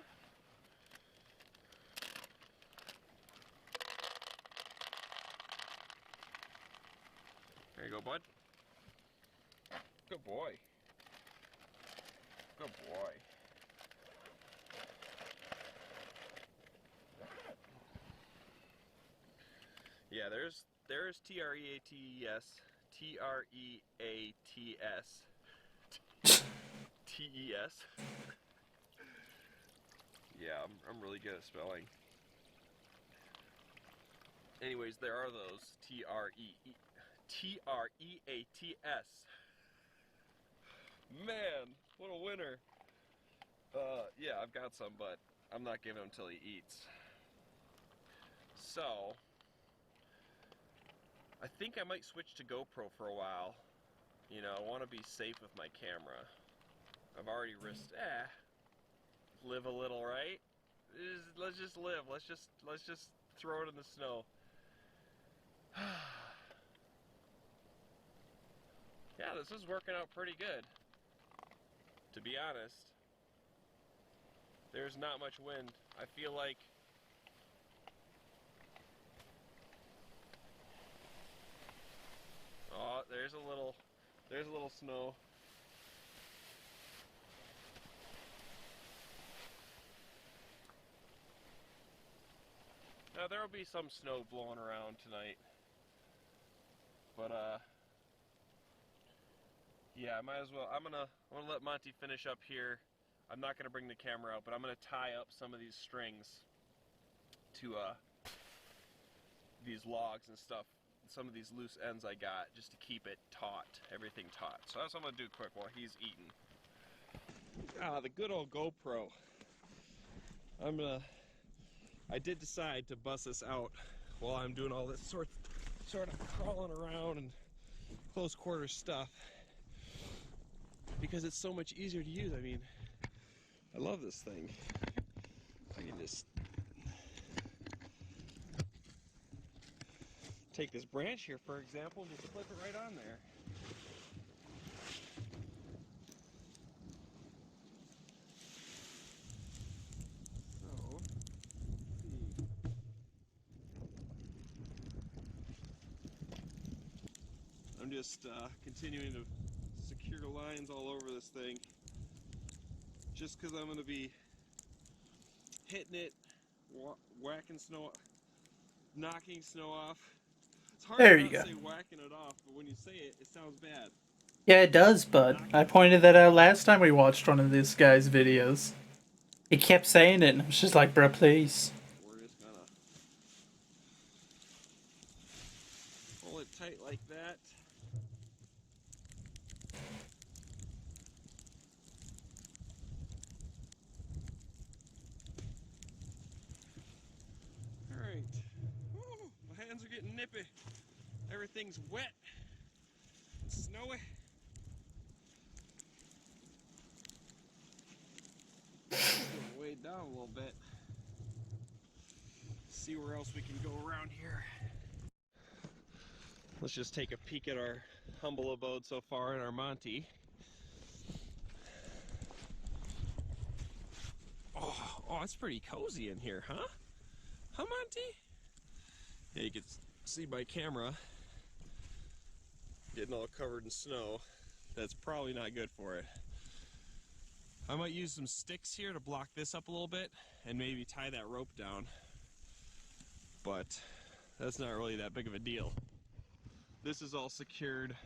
There you go, bud. Good boy. Good boy. Yeah, there's T-R-E-A-T-E-S. T-R-E-A-T-S. T-E-S. Yeah, I'm really good at spelling. Anyways, there are those T-R-E-A-T-S. Man, what a winner. Yeah, I've got some, but I'm not giving him till he eats. So, I think I might switch to GoPro for a while. You know, I want to be safe with my camera. I've already risked, live a little, right? Let's just live. Let's just throw it in the snow. Yeah, this is working out pretty good. To be honest, there's not much wind. I feel like there's a little snow. Now there'll be some snow blowing around tonight, but yeah, I might as well. I'm gonna let Monty finish up here. I'm not gonna bring the camera out, but I'm gonna tie up some of these strings to these logs and stuff. Some of these loose ends I got just to keep it taut, everything taut. So that's what I'm gonna do quick while he's eating. The good old GoPro. I did decide to bust this out while I'm doing all this sort of crawling around and close quarters stuff, because it's so much easier to use. I mean, I love this thing. I can just take this branch here, for example, and just flip it right on there. I'm just continuing to secure lines all over this thing, just because I'm going to be hitting it, whacking snow, knocking snow off. It's hard There to you not go. say whacking it off, but when you say it, it sounds bad. Yeah, it does, bud. I pointed that out last time we watched one of this guy's videos. He kept saying it, and I was just like, bro, please. We're just gonna pull it tight like that. Alright. My hands are getting nippy. Everything's wet. It's snowy. Way down a little bit. See where else we can go around here. Let's just take a peek at our humble abode so far in our Monty. Oh, it's pretty cozy in here, huh? Huh, Monty? Yeah, you can see my camera getting all covered in snow. That's probably not good for it. I might use some sticks here to block this up a little bit and maybe tie that rope down, but that's not really that big of a deal. This is all secured.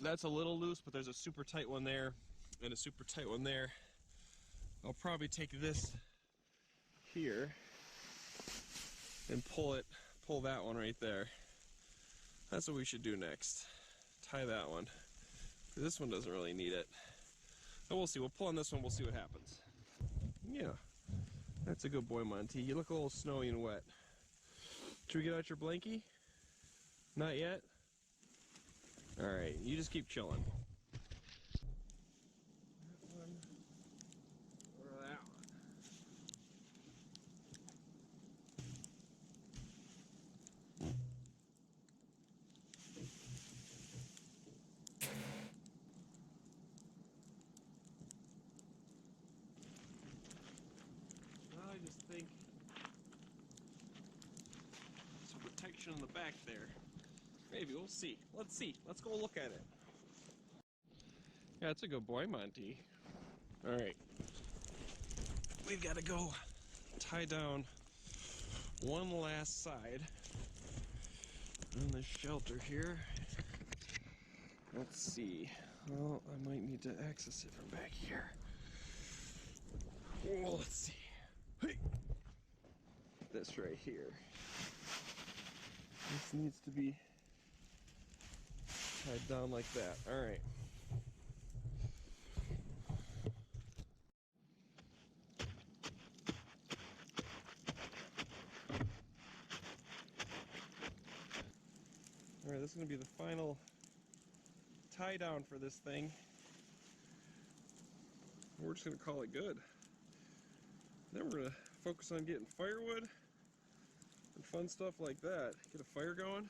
That's a little loose, but there's a super tight one there and a super tight one there. I'll probably take this here and pull that one right there. That's what we should do next. Tie that one. This one doesn't really need it. But we'll see. We'll pull on this one. We'll see what happens. Yeah. That's a good boy, Monty. You look a little snowy and wet. Should we get out your blankie? Not yet? Alright, you just keep chilling. That one. Or that one. I just think some protection on the back there. Maybe, we'll see. Let's see. Let's go look at it. Yeah, it's a good boy, Monty. Alright. We've got to go tie down one last side on this shelter here. Let's see. Well, I might need to access it from back here. Oh, let's see. Hey. This right here. This needs to be tied down like that. Alright. Alright, this is going to be the final tie down for this thing. We're just going to call it good. Then we're going to focus on getting firewood and fun stuff like that. Get a fire going.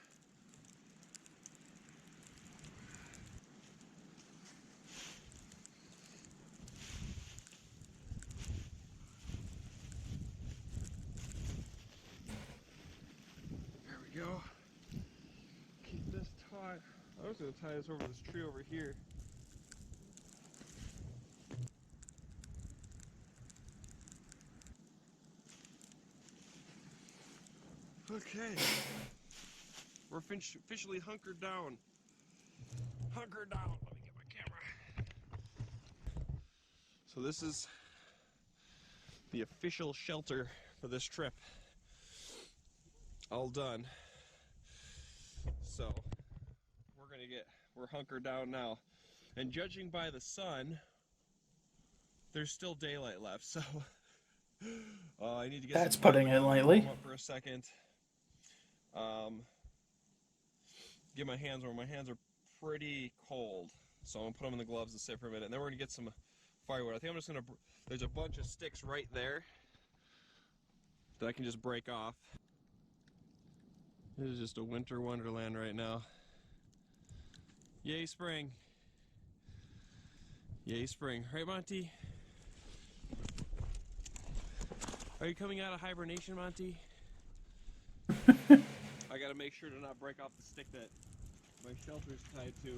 There we go. Keep this taut. I was going to tie this over this tree over here. Okay, we're officially hunkered down. Hunkered down. Let me get my camera. So this is the official shelter for this trip. All done. So we're hunkered down now. And judging by the sun, there's still daylight left. So I need to get. That's some putting it lightly. Up for a second. Get my hands warm. My hands are pretty cold, so I'm gonna put them in the gloves and sit for a minute. And then we're gonna get some firewood. I think I'm just gonna. There's a bunch of sticks right there that I can just break off. This is just a winter wonderland right now. Yay, spring! Yay, spring! Right, Monty? Are you coming out of hibernation, Monty? I gotta make sure to not break off the stick that my shelter's tied to,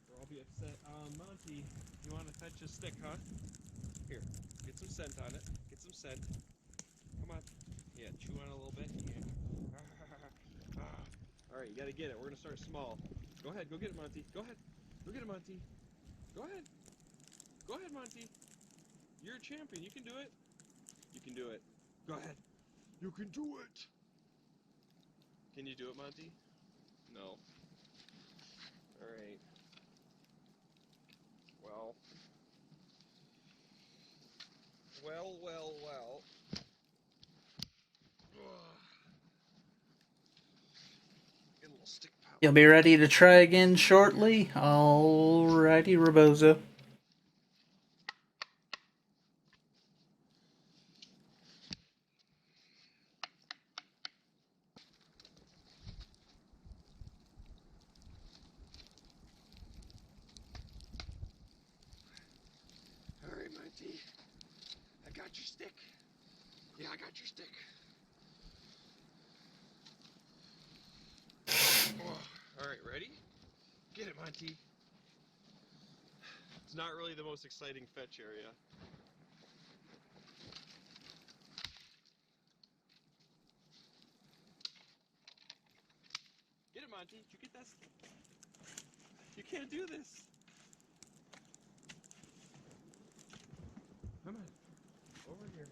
or I'll be upset. Monty, you want to fetch a stick, huh? Here, get some scent on it. Get some scent. Come on. Yeah, chew on it a little bit. Yeah. Alright, you gotta get it. We're gonna start small. Go ahead, go get it, Monty. Go ahead. Go get it, Monty. Go ahead. Go ahead, Monty. You're a champion. You can do it. You can do it. Go ahead. You can do it. Can you do it, Monty? No. Alright. Well. Well. Get a little stick powder. You'll be ready to try again shortly? Alrighty, Rebozo. Alright, Monty. I got your stick. Yeah, I got your stick. Oh, alright, ready? Get it, Monty. It's not really the most exciting fetch area. Get it, Monty. Did you get that stick? You can't do this. Come on. Over here.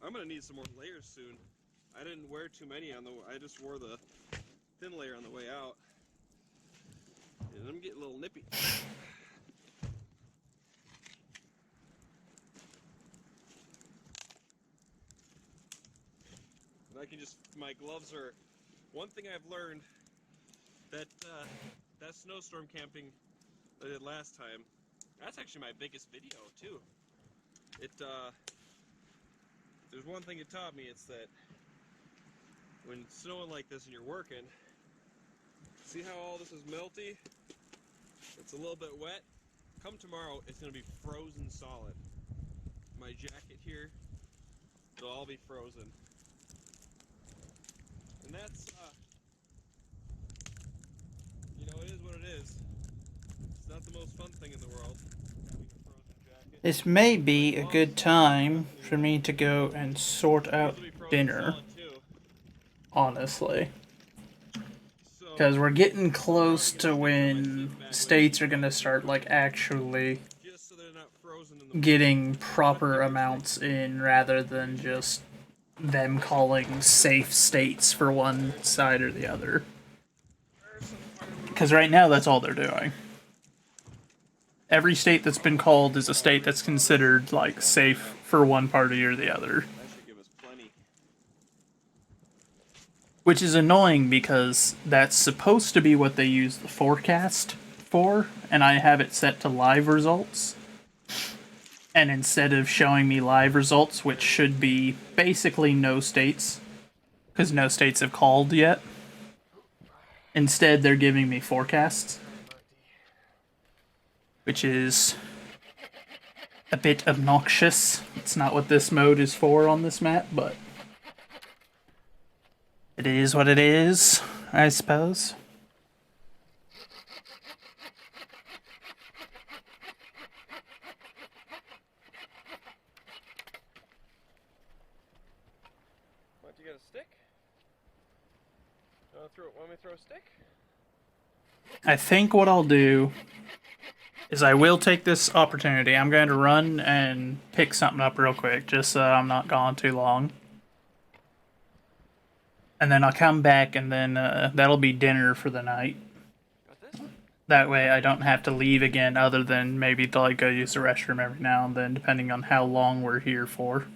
I'm gonna need some more layers soon. I didn't wear too many on the. I just wore the thin layer on the way out, and I'm getting a little nippy. And I can just. My gloves are. One thing I've learned that that snowstorm camping I did last time. That's actually my biggest video too. It. There's one thing it taught me. It's that when it's snowing like this and you're working, see how all this is melty? It's a little bit wet. Come tomorrow, it's gonna be frozen solid. My jacket here, it'll all be frozen. And that's, you know, it is what it is. It's not the most fun thing in the world. This may be a good time for me to go and sort out dinner, honestly. Because we're getting close to when states are going to start, like, actually getting proper amounts in rather than just them calling safe states for one side or the other. Because right now, that's all they're doing. Every state that's been called is a state that's considered, like, safe for one party or the other. Which is annoying because that's supposed to be what they use the forecast for, and I have it set to live results. And instead of showing me live results, which should be basically no states, because no states have called yet, instead they're giving me forecasts. Which is a bit obnoxious. It's not what this mode is for on this map, but it is what it is, I suppose. Want you got a stick? Want me to throw a stick? I think what I'll do is I will take this opportunity. I'm going to run and pick something up real quick, just so I'm not gone too long. And then I'll come back, and then that'll be dinner for the night. That way I don't have to leave again, other than maybe to like go use the restroom every now and then, depending on how long we're here for.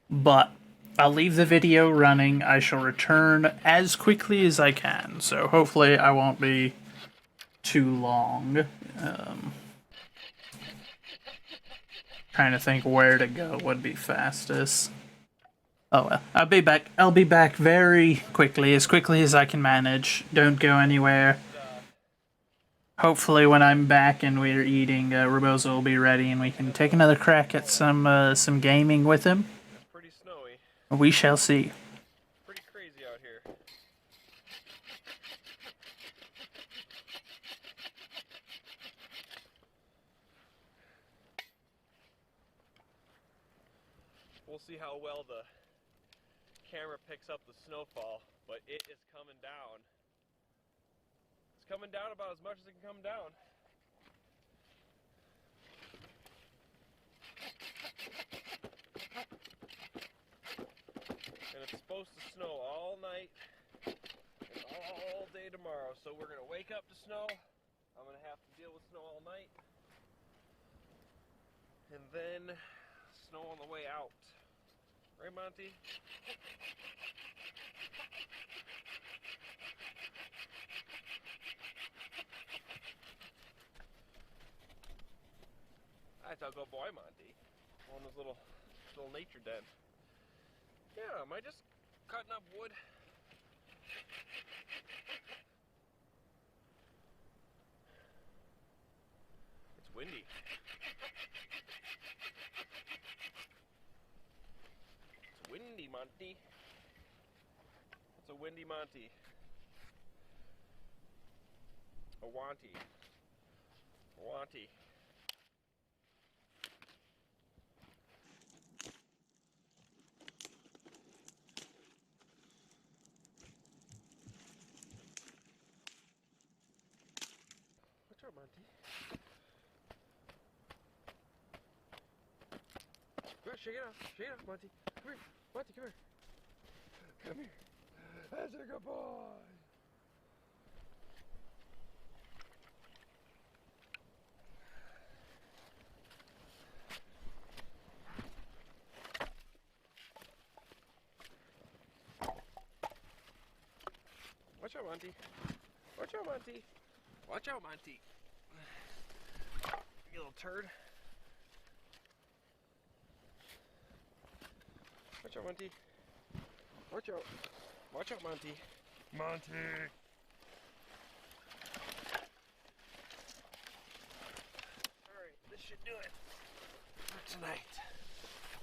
But I'll leave the video running. I shall return as quickly as I can, so hopefully I won't be too long. Trying to think where to go would be fastest. Oh well, I'll be back. I'll be back very quickly as I can manage. Don't go anywhere. Hopefully when I'm back and we're eating, Rebozo will be ready and we can take another crack at some gaming with him. It's pretty snowy. We shall see. Pretty crazy out here. We'll see how well the camera picks up the snowfall, but it is coming down. It's coming down about as much as it can come down. And it's supposed to snow all night and all day tomorrow, so we're gonna wake up to snow. I'm gonna have to deal with snow all night, and then snow on the way out. Right, Monty? That's a good boy, Monty. On his little nature den. Yeah, am I just cutting up wood? It's windy. It's windy, Monty. It's a windy Monty. A wanty. A wanty. on, shake it off, Monty. Come here, Monty, come here. Come here. That's a good boy. Watch out, Monty. Watch out, Monty. Watch out, Monty. You little turd. Watch out, Monty. Watch out. Watch out, Monty. Monty! Alright, this should do it for tonight.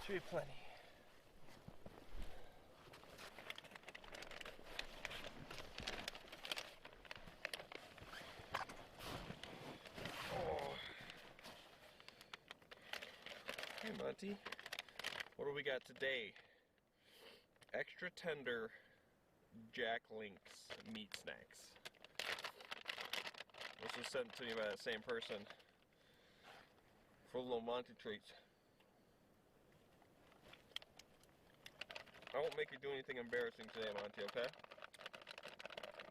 Should be plenty. Oh. Hey, Monty. What do we got today? Extra tender Jack Link's meat snacks. This was sent to me by that same person for little Monty treats. I won't make you do anything embarrassing today, Monty, okay?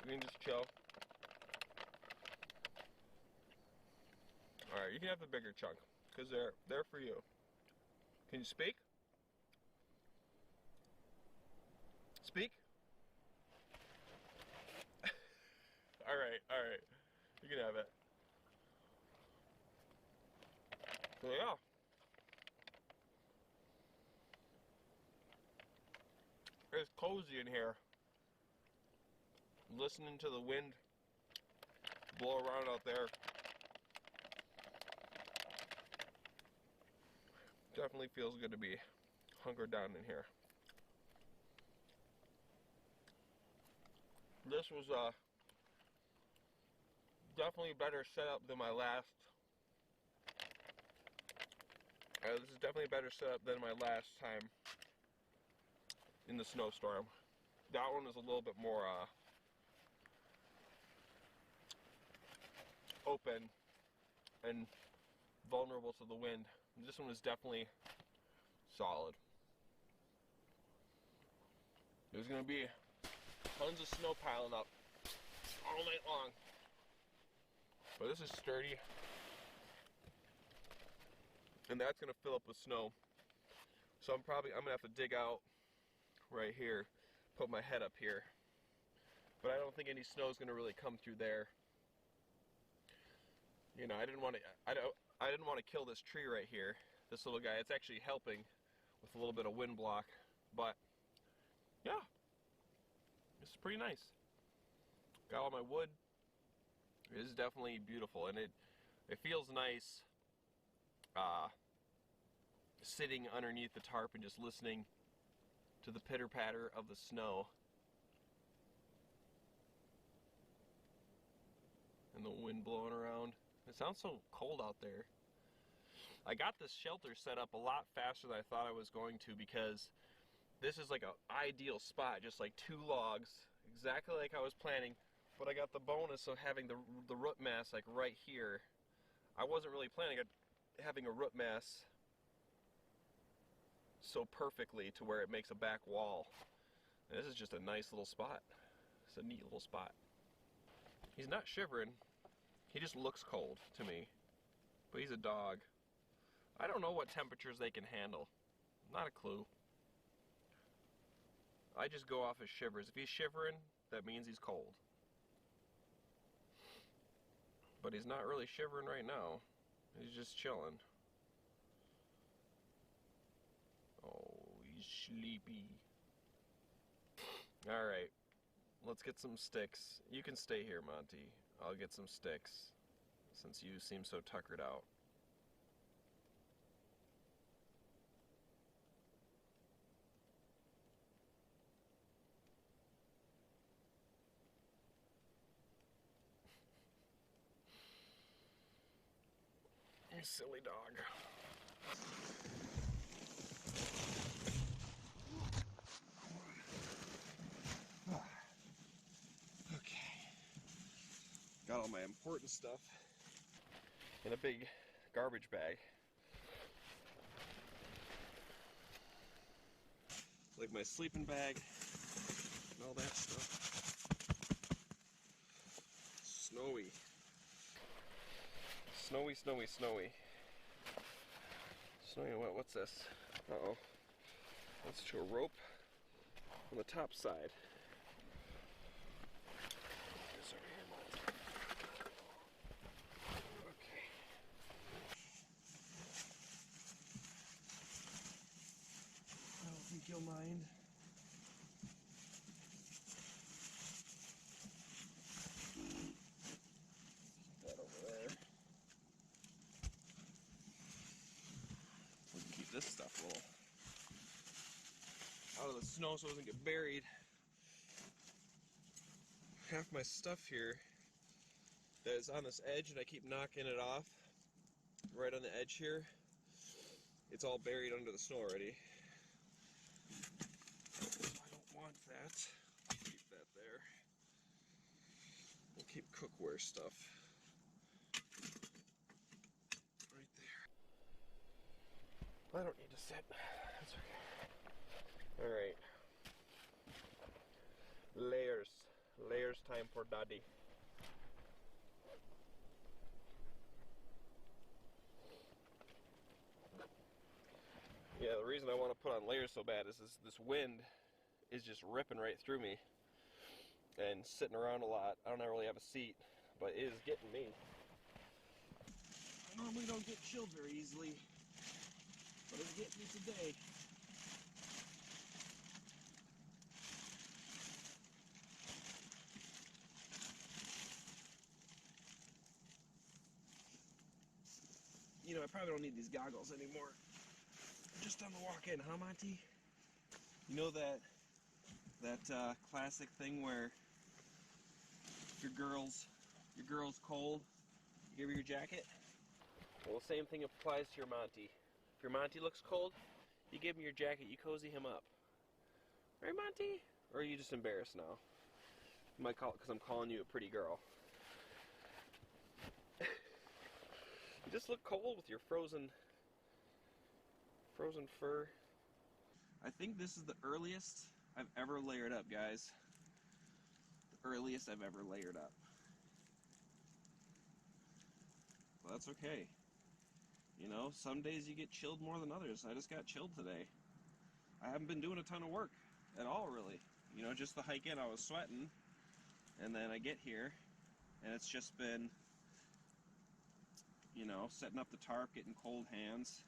You can just chill. Alright, you can have the bigger chunk, because they're for you. Can you speak? Speak? Alright. You can have it. So yeah. It's cozy in here. Listening to the wind blow around out there. Definitely feels good to be hunkered down in here. This was definitely better setup than my last. This is definitely a better setup than my last time in the snowstorm. That one was a little bit more open and vulnerable to the wind. This one is definitely solid. There's gonna be tons of snow piling up all night long. But this is sturdy. And that's gonna fill up with snow. So I'm gonna have to dig out right here, put my head up here. But I don't think any snow is gonna really come through there. You know, I didn't want to kill this tree right here, this little guy. It's actually helping with a little bit of wind block, but yeah, it's pretty nice. Got all my wood. It is definitely beautiful, and it feels nice sitting underneath the tarp and just listening to the pitter patter of the snow and the wind blowing around. It sounds so cold out there. I got this shelter set up a lot faster than I thought I was going to, because this is like an ideal spot, just like 2 logs, exactly like I was planning, but I got the bonus of having the root mass like right here. I wasn't really planning on having a root mass so perfectly to where it makes a back wall. And this is just a nice little spot. It's a neat little spot. He's not shivering. He just looks cold to me. But he's a dog. I don't know what temperatures they can handle. Not a clue. I just go off his shivers. If he's shivering, that means he's cold. But he's not really shivering right now. He's just chilling. Oh, he's sleepy. Alright. Let's get some sticks. You can stay here, Monty. I'll get some sticks, since you seem so tuckered out. You silly dog. Okay. Got all my important stuff in a big garbage bag. like my sleeping bag and all that stuff. Snowy. Snowy, snowy, snowy. Snowy, what's this? Uh-oh. That's to a rope on the top side. This over here, Monty. Okay. I don't think you'll mind. That over there. We can keep this stuff a little out of the snow so it doesn't get buried. Half my stuff here that is on this edge, and I keep knocking it off right on the edge here. It's all buried under the snow already. I don't want that. I'll keep that there. We'll keep cookware stuff right there. I don't need to sit. That's okay. Alright. Layers. Layers time for daddy. Yeah, the reason I want to put on layers so bad is this wind is just ripping right through me and sitting around a lot. I don't really have a seat, but it is getting me. I normally don't get chilled very easily, but it's getting me today. You know, I probably don't need these goggles anymore. Just on the walk in, huh, Monty? You know that classic thing where if your girl's cold, you give her your jacket? Well, the same thing applies to your Monty. If your Monty looks cold, you give him your jacket, you cozy him up. Right, Monty? Or are you just embarrassed now? You might call it because I'm calling you a pretty girl. You just look cold with your frozen fur. I think this is the earliest I've ever layered up, guys. The earliest I've ever layered up. Well, that's okay. You know, some days you get chilled more than others. I just got chilled today. I haven't been doing a ton of work at all, really. You know, just the hike in, I was sweating. And then I get here, and it's just been, you know, setting up the tarp, getting cold hands.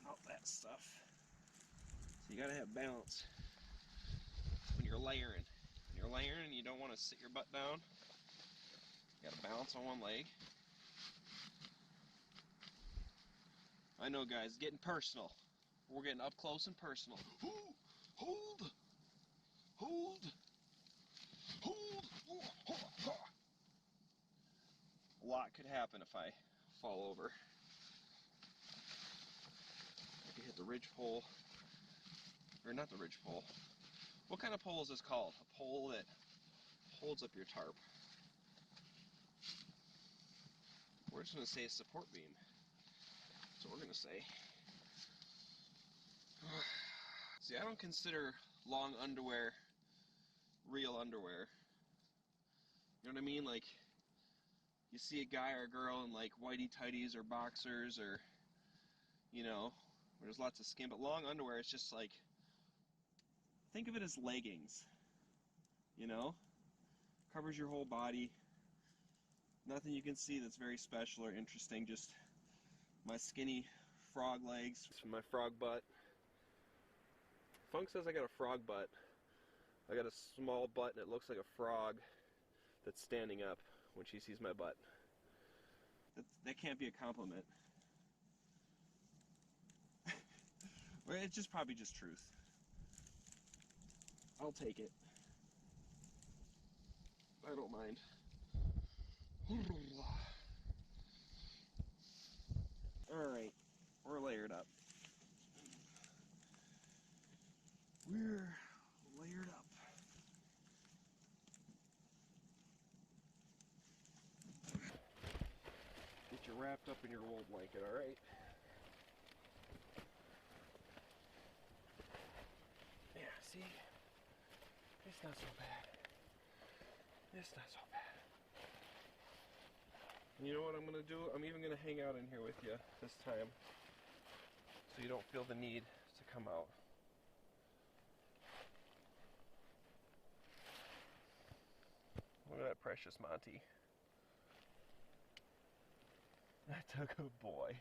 All that stuff. So you gotta have balance when you're layering. When you're layering, you don't want to sit your butt down. You gotta balance on one leg. I know, guys, getting personal. We're getting up close and personal. Ooh, hold! Hold! Hold! A lot could happen if I fall over. I could hit the ridge pole. Or not the ridge pole. What kind of pole is this called? A pole that holds up your tarp. We're just going to say a support beam. That's what we're going to say. See, I don't consider long underwear real underwear. You know what I mean? Like, you see a guy or a girl in like whitey tighties or boxers or, you know, where there's lots of skin, but long underwear is just like, think of it as leggings, you know? Covers your whole body. Nothing you can see that's very special or interesting, just my skinny frog legs. It's my frog butt. Funk says I got a frog butt. I got a small butt and it looks like a frog that's standing up when she sees my butt. That can't be a compliment. Well, it's just probably just truth. I'll take it. I don't mind. Alright, we're layered up. We're layered up. Get you wrapped up in your wool blanket, alright? see? It's not so bad. It's not so bad. You know what I'm gonna do? I'm even gonna hang out in here with you this time, so you don't feel the need to come out. Look at that precious Monty. That's a good boy.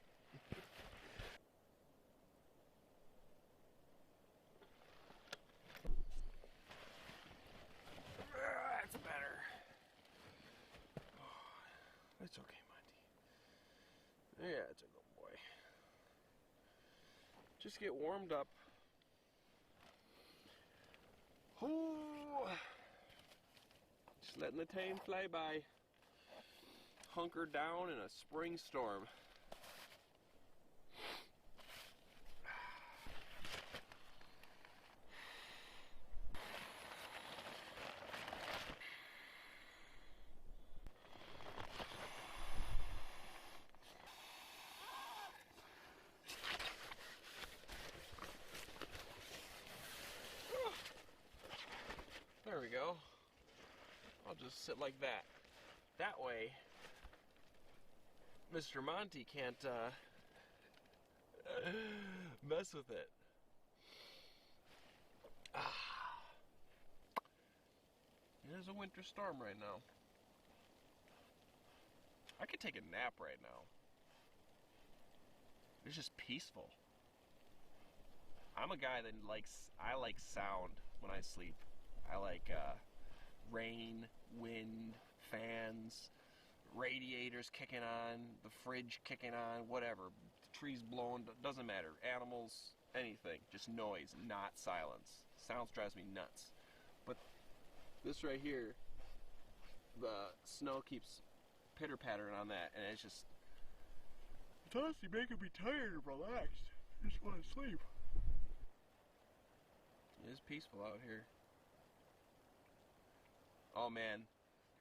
That's better. Oh, it's okay, Monty. Yeah, it's a good boy. Just get warmed up. Ooh. Just letting the time fly by. Hunker down in a spring storm. There we go. I'll just sit like that. That way, Mr. Monty can't mess with it. It is a winter storm right now. I could take a nap right now. It's just peaceful. I'm a guy that I like sound when I sleep. I like rain, wind, fans, radiators kicking on, the fridge kicking on, whatever. The trees blowing, doesn't matter. Animals, anything. Just noise, not silence. Sounds drives me nuts. But this right here, the snow keeps pitter-pattering on that, and it's just, it's honestly making me tired and relaxed. I just want to sleep. It is peaceful out here. Oh man,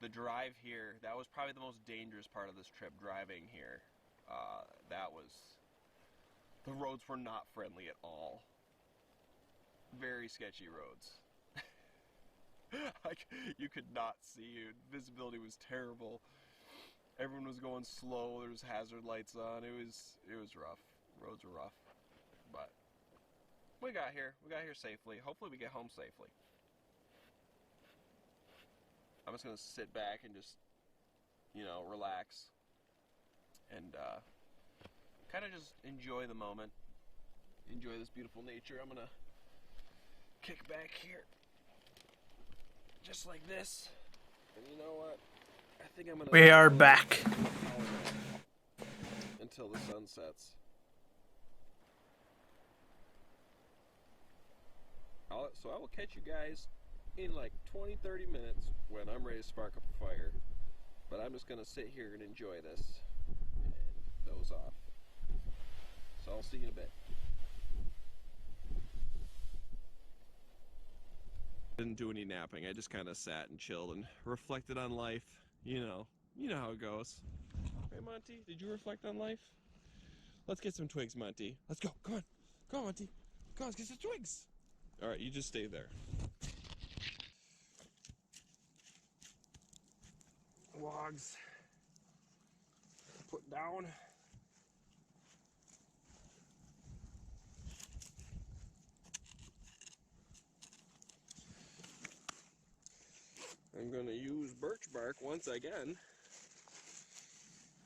the drive here, that was probably the most dangerous part of this trip, driving here. The roads were not friendly at all. Very sketchy roads. You could not see, visibility was terrible. Everyone was going slow, there was hazard lights on, it was rough. Roads were rough, but we got here safely. Hopefully we get home safely. I'm just gonna sit back and just, relax and kind of just enjoy the moment, enjoy this beautiful nature. I'm gonna kick back here, just like this, and you know what? I think I'm gonna. We are back. Until the sun sets. So I will catch you guys in like 20-30 minutes when I'm ready to spark up a fire. But I'm just gonna sit here and enjoy this and doze off. So I'll see you in a bit. Didn't do any napping. I just kind of sat and chilled and reflected on life. You know how it goes. Hey Monty, did you reflect on life? Let's get some twigs, Monty. Let's go. Come on, Monty. Come on, let's get some twigs. All right, you just stay there. Logs. Put down. I'm gonna use birch bark once again.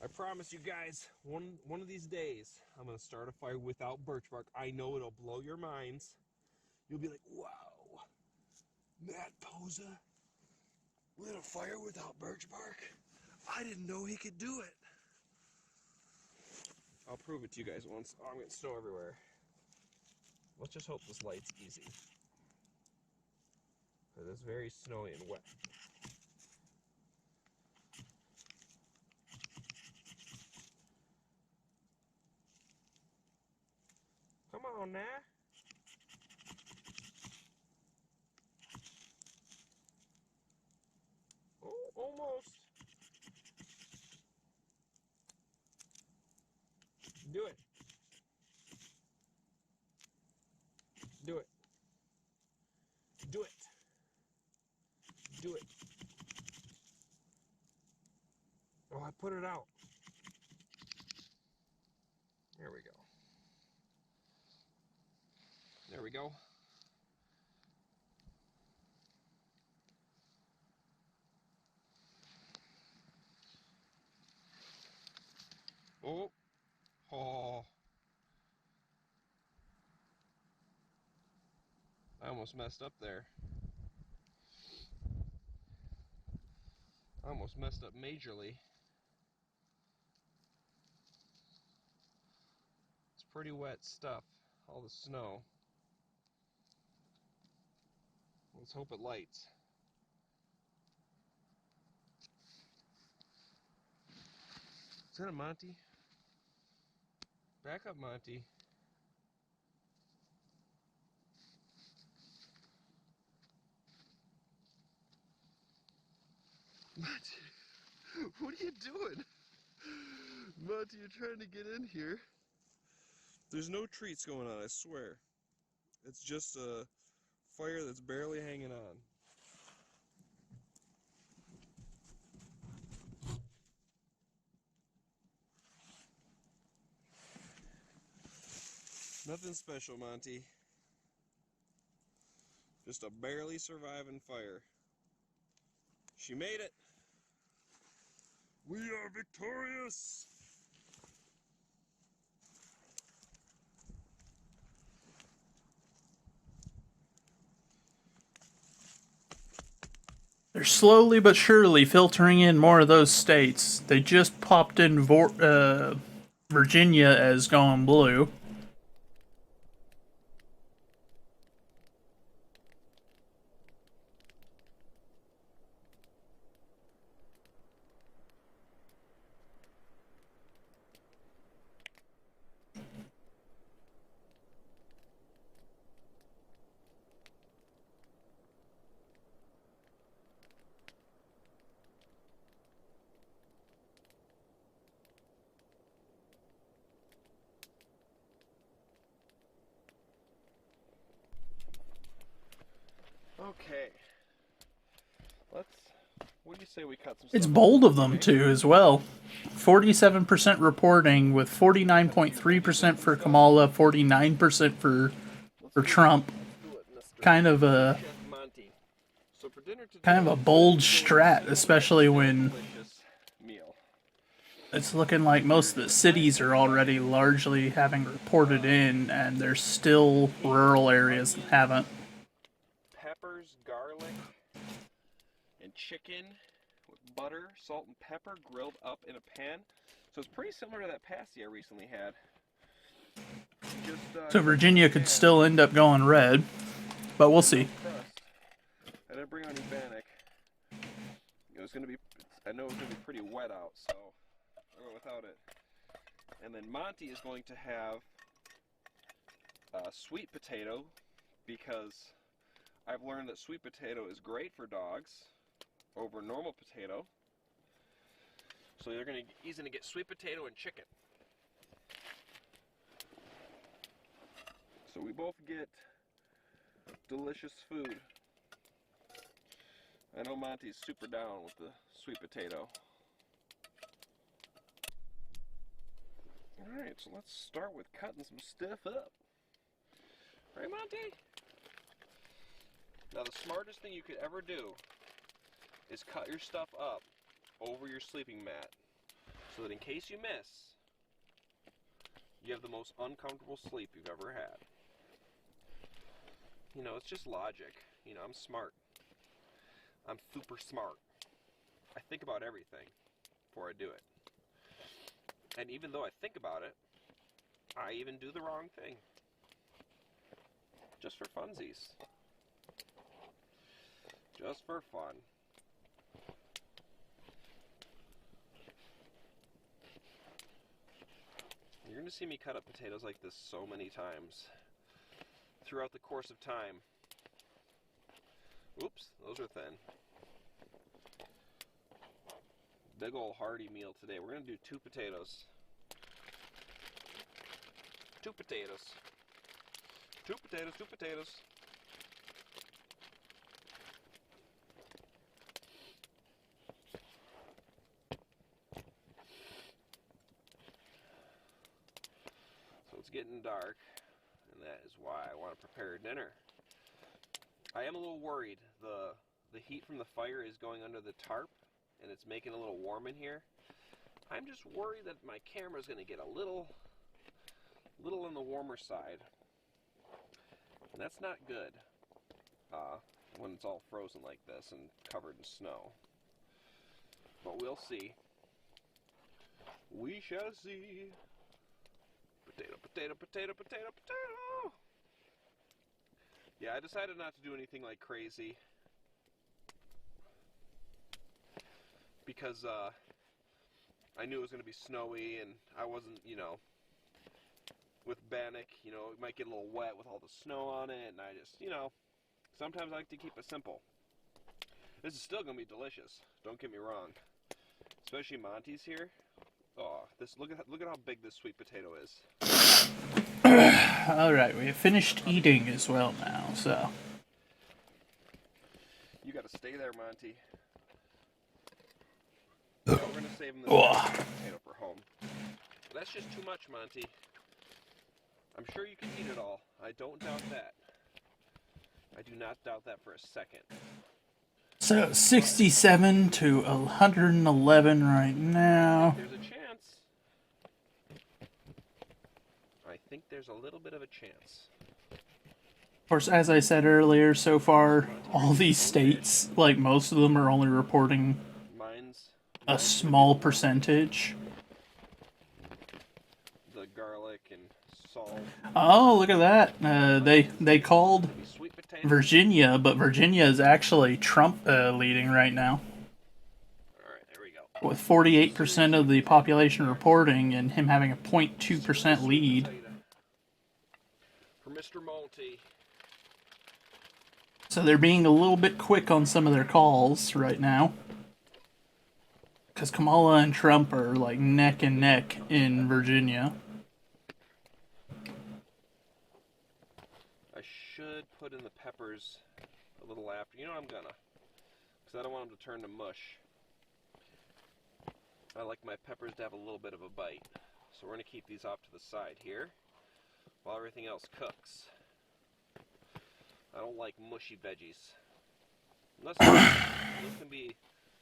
I promise you guys, one of these days, I'm gonna start a fire without birch bark. I know it'll blow your minds. You'll be like, wow, Matt Posa lit a fire without birch bark? I didn't know he could do it. I'll prove it to you guys once. Oh, I'm getting snow everywhere. Let's just hope this light's easy. Because it's very snowy and wet. Come on now. Oh, almost. Do it. Do it. Oh, I put it out. There we go. There we go. Oh. Oh. I almost messed up there. I almost messed up majorly. It's pretty wet stuff, all the snow. Let's hope it lights. Is that a Monty? Back up, Monty. Monty, what are you doing? Monty, you're trying to get in here. There's no treats going on, I swear. It's just a fire that's barely hanging on. Nothing special, Monty. Just a barely surviving fire. She made it. We are victorious. They're slowly but surely filtering in more of those states. They just popped in Virginia as going blue. Okay. What do you say we cut some It's stuff bold off, of them, okay? too, as well. 47% reporting, with 49.3% for Kamala, 49% for Trump. Kind of a bold strat, especially when it's looking like most of the cities are already largely having reported in, and there's still rural areas that haven't. Peppers, garlic, and chicken with butter, salt, and pepper grilled up in a pan. So it's pretty similar to that pasty I recently had. So Virginia could still end up going red, but we'll see. I didn't bring any bannock. It was gonna be. I know it was gonna be pretty wet out, so I went without it. And then Monty is going to have sweet potato, because I've learned that sweet potato is great for dogs over normal potato. So he's gonna get sweet potato and chicken. So we both get delicious food. I know Monty's super down with the sweet potato. Alright, so let's start with cutting some stuff up. Right, Monty? Now the smartest thing you could ever do is cut your stuff up over your sleeping mat, so that in case you miss, you have the most uncomfortable sleep you've ever had. You know, it's just logic. You know, I'm smart. I'm super smart. I think about everything before I do it. And even though I think about it, I even do the wrong thing. Just for funsies. Just for fun. You're going to see me cut up potatoes like this so many times throughout the course of time. Oops, those are thin. Big ol' hearty meal today. We're going to do 2 potatoes. 2 potatoes. 2 potatoes, 2 potatoes. getting dark, and that is why I want to prepare dinner. I am a little worried. The heat from the fire is going under the tarp, and it's making it a little warm in here. I'm just worried that my camera is going to get a little on the warmer side. And that's not good when it's all frozen like this and covered in snow. But we'll see. We shall see. Potato, potato, potato, potato, potato. Yeah, I decided not to do anything like crazy because I knew it was going to be snowy, and I wasn't, you know, with Bannock, you know, it might get a little wet with all the snow on it, and I just, you know, sometimes I like to keep it simple. This is still going to be delicious, don't get me wrong. Especially Monty's here. Oh, this look at how big this sweet potato is. Alright, we have finished eating as well now, so. You gotta stay there, Monty. We're gonna save him this potato for home. But that's just too much, Monty. I'm sure you can eat it all. I don't doubt that. I do not doubt that for a second. So 67 to 111 right now. There's a chance. I think there's a little bit of a chance. Of course, as I said earlier, so far, all these states, like most of them, are only reporting a small percentage. The garlic and salt. Oh, look at that. They called Virginia, but Virginia is actually Trump leading right now. Alright, there we go. With 48% of the population reporting and him having a 0.2% lead. For Mr. Malty. So they're being a little bit quick on some of their calls right now. Because Kamala and Trump are like neck and neck in Virginia. I should put in the peppers a little after. You know I'm gonna. Because I don't want them to turn to mush. I like my peppers to have a little bit of a bite. So we're going to keep these off to the side here while everything else cooks. I don't like mushy veggies. Unless this can be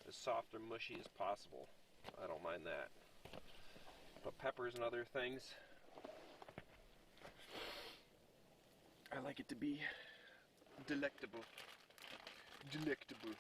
as soft or mushy as possible. I don't mind that. But peppers and other things, I like it to be delectable. Delectable.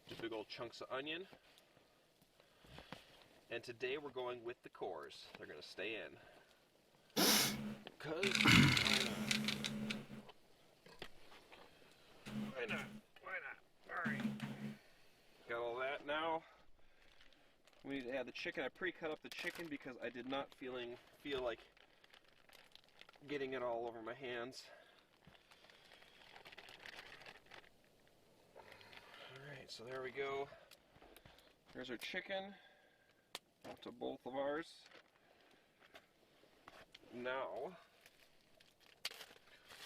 Just big old chunks of onion. And today we're going with the cores. They're going to stay in. Because why not? Why not? Alright. Got all that now. We need to add the chicken. I pre-cut up the chicken because I did not feel like getting it all over my hands. Alright, so there we go. There's our chicken. To both of ours. Now,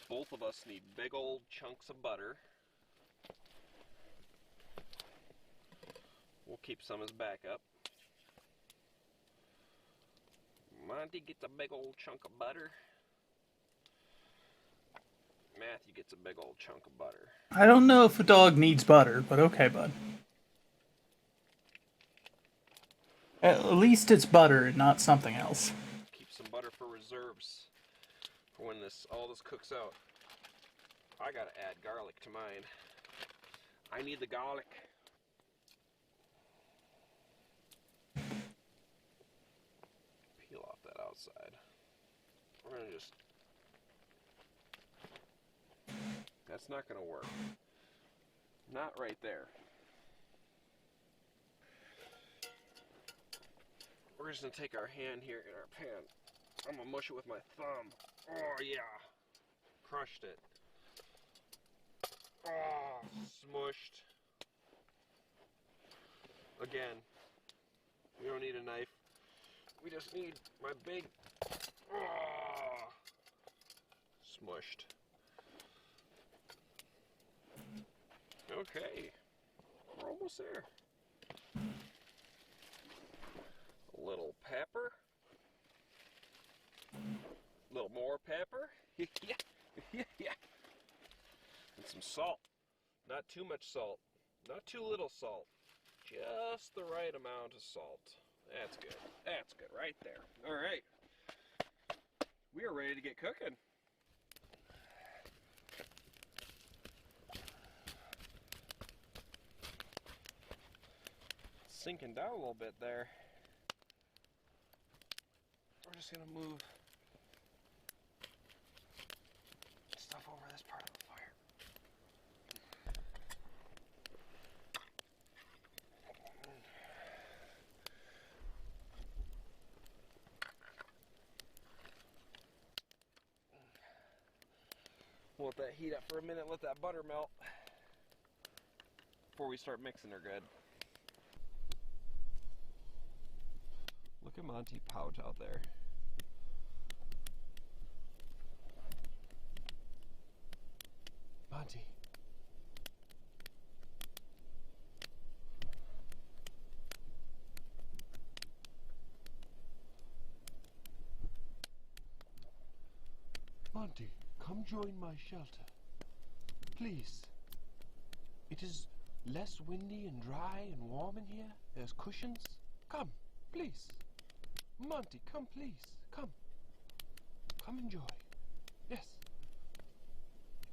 both of us need big old chunks of butter. We'll keep some as backup. Monty gets a big old chunk of butter. Matthew gets a big old chunk of butter. I don't know if a dog needs butter, but okay, bud. At least it's butter and not something else. Keep some butter for reserves for when all this cooks out. I gotta add garlic to mine. I need the garlic. Peel off that outside. We're gonna just... That's not gonna work. Not right there. We're just gonna take our hand here in our pan. I'm gonna mush it with my thumb. Oh yeah. Crushed it. Oh, smushed. Again. We don't need a knife. We just need my big... smushed. Okay. We're almost there. A little pepper. A little more pepper. Yeah. And some salt. Not too much salt. Not too little salt. Just the right amount of salt. That's good. That's good right there. All right. We are ready to get cooking. Sinking down a little bit there. We're just gonna move stuff over this part of the fire. We'll let that heat up for a minute, let that butter melt before we start mixing her good. Look at Monty pout out there. Monty. Monty, come join my shelter. Please. It is less windy and dry and warm in here. There's cushions. Come, please. Monty, come please. Come. Come enjoy. Yes.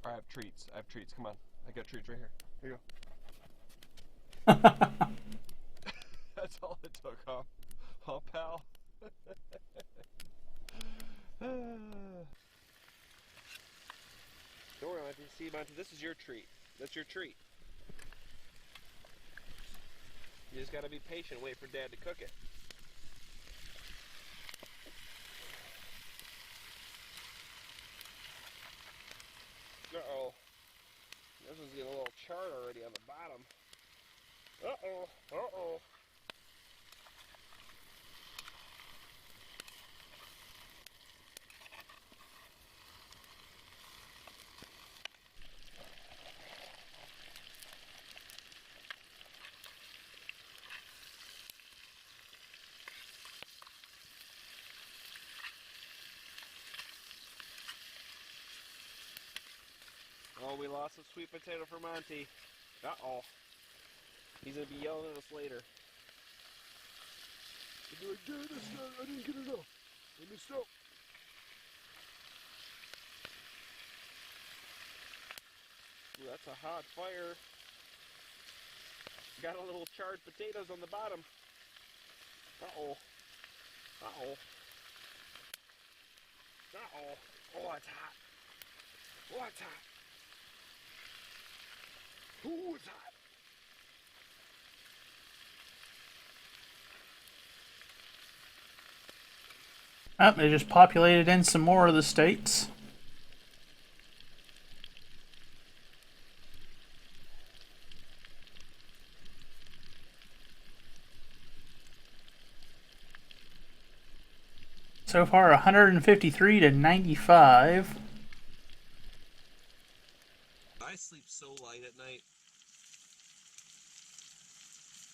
I have treats. I have treats. Come on. I got treats right here. Here you go. That's all it took, huh? Huh, pal? Don't worry, Monty. See, Monty, this is your treat. That's your treat. You just gotta be patient. Wait for Dad to cook it. Uh-oh. This one's getting a little charred already on the bottom. Uh-oh. Uh-oh. Oh, we lost a sweet potato for Monty. Uh-oh. He's gonna be yelling at us later. I didn't get enough. I missed out. Ooh, that's a hot fire. Got a little charred potatoes on the bottom. Uh-oh. Uh-oh. Uh-oh. Oh, it's hot. Oh, it's hot. Ooh, it's hot. Oh, they just populated in some more of the states. So far, 153 to 95. I sleep so light at night.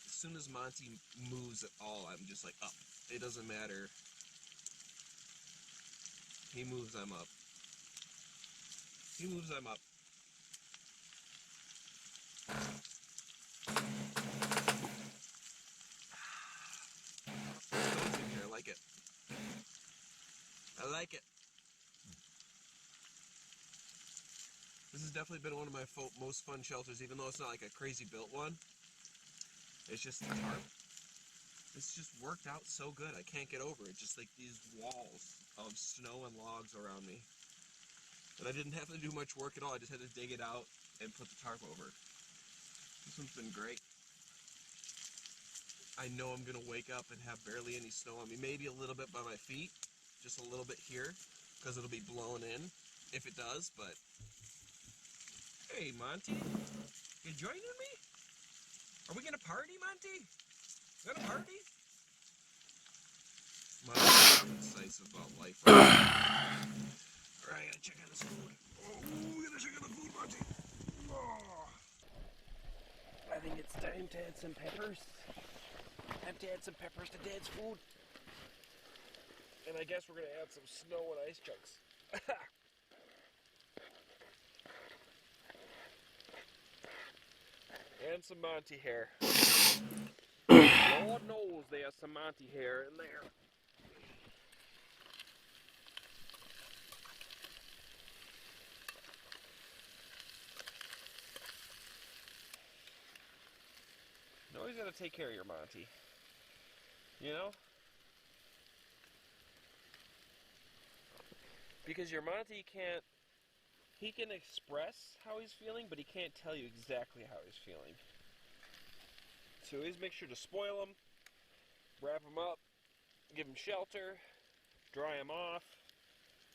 As soon as Monty moves at all, I'm just like up. It doesn't matter. He moves, I'm up. He moves, I'm up. Stone's in here, I like it. I like it. This has definitely been one of my most fun shelters, even though it's not like a crazy built one. It's just the tarp. It's just worked out so good. I can't get over it. Just like these walls of snow and logs around me. But I didn't have to do much work at all. I just had to dig it out and put the tarp over. This one's been great. I know I'm going to wake up and have barely any snow on me. Maybe a little bit by my feet. Just a little bit here. Because it'll be blown in. If it does, but... Hey, Monty. You joining me? Are we going to party, Monty? Gonna party? Nice about life. Alright, I gotta check out this food. Oh, we gotta check out the food, Monty. Oh. I think it's time to add some peppers. Time to add some peppers to Dad's food. And I guess we're gonna add some snow and ice chunks. And some Monty hair. Lord knows there's some Monty hair in there. You always gotta take care of your Monty. You know? Because your Monty can't... He can express how he's feeling, but he can't tell you exactly how he's feeling. So always make sure to spoil him, wrap him up, give him shelter, dry him off,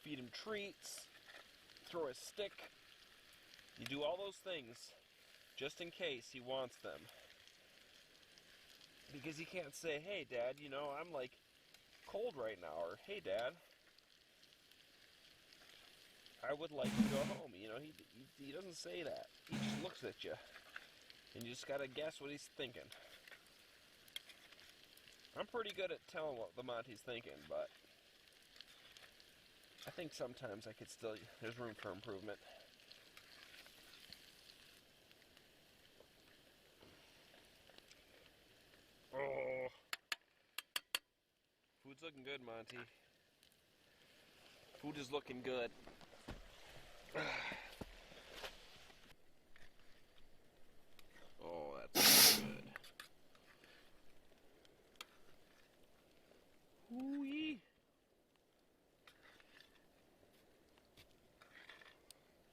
feed him treats, throw a stick. You do all those things just in case he wants them. Because he can't say, hey Dad, you know, I'm like cold right now, or hey Dad, I would like to go home. You know, he doesn't say that. He just looks at you. And you just gotta guess what he's thinking. I'm pretty good at telling what the Monty's thinking, but I think sometimes I could still, there's room for improvement. Oh. Food's looking good, Monty. Food is looking good. Oh, that's good. Ooh-wee.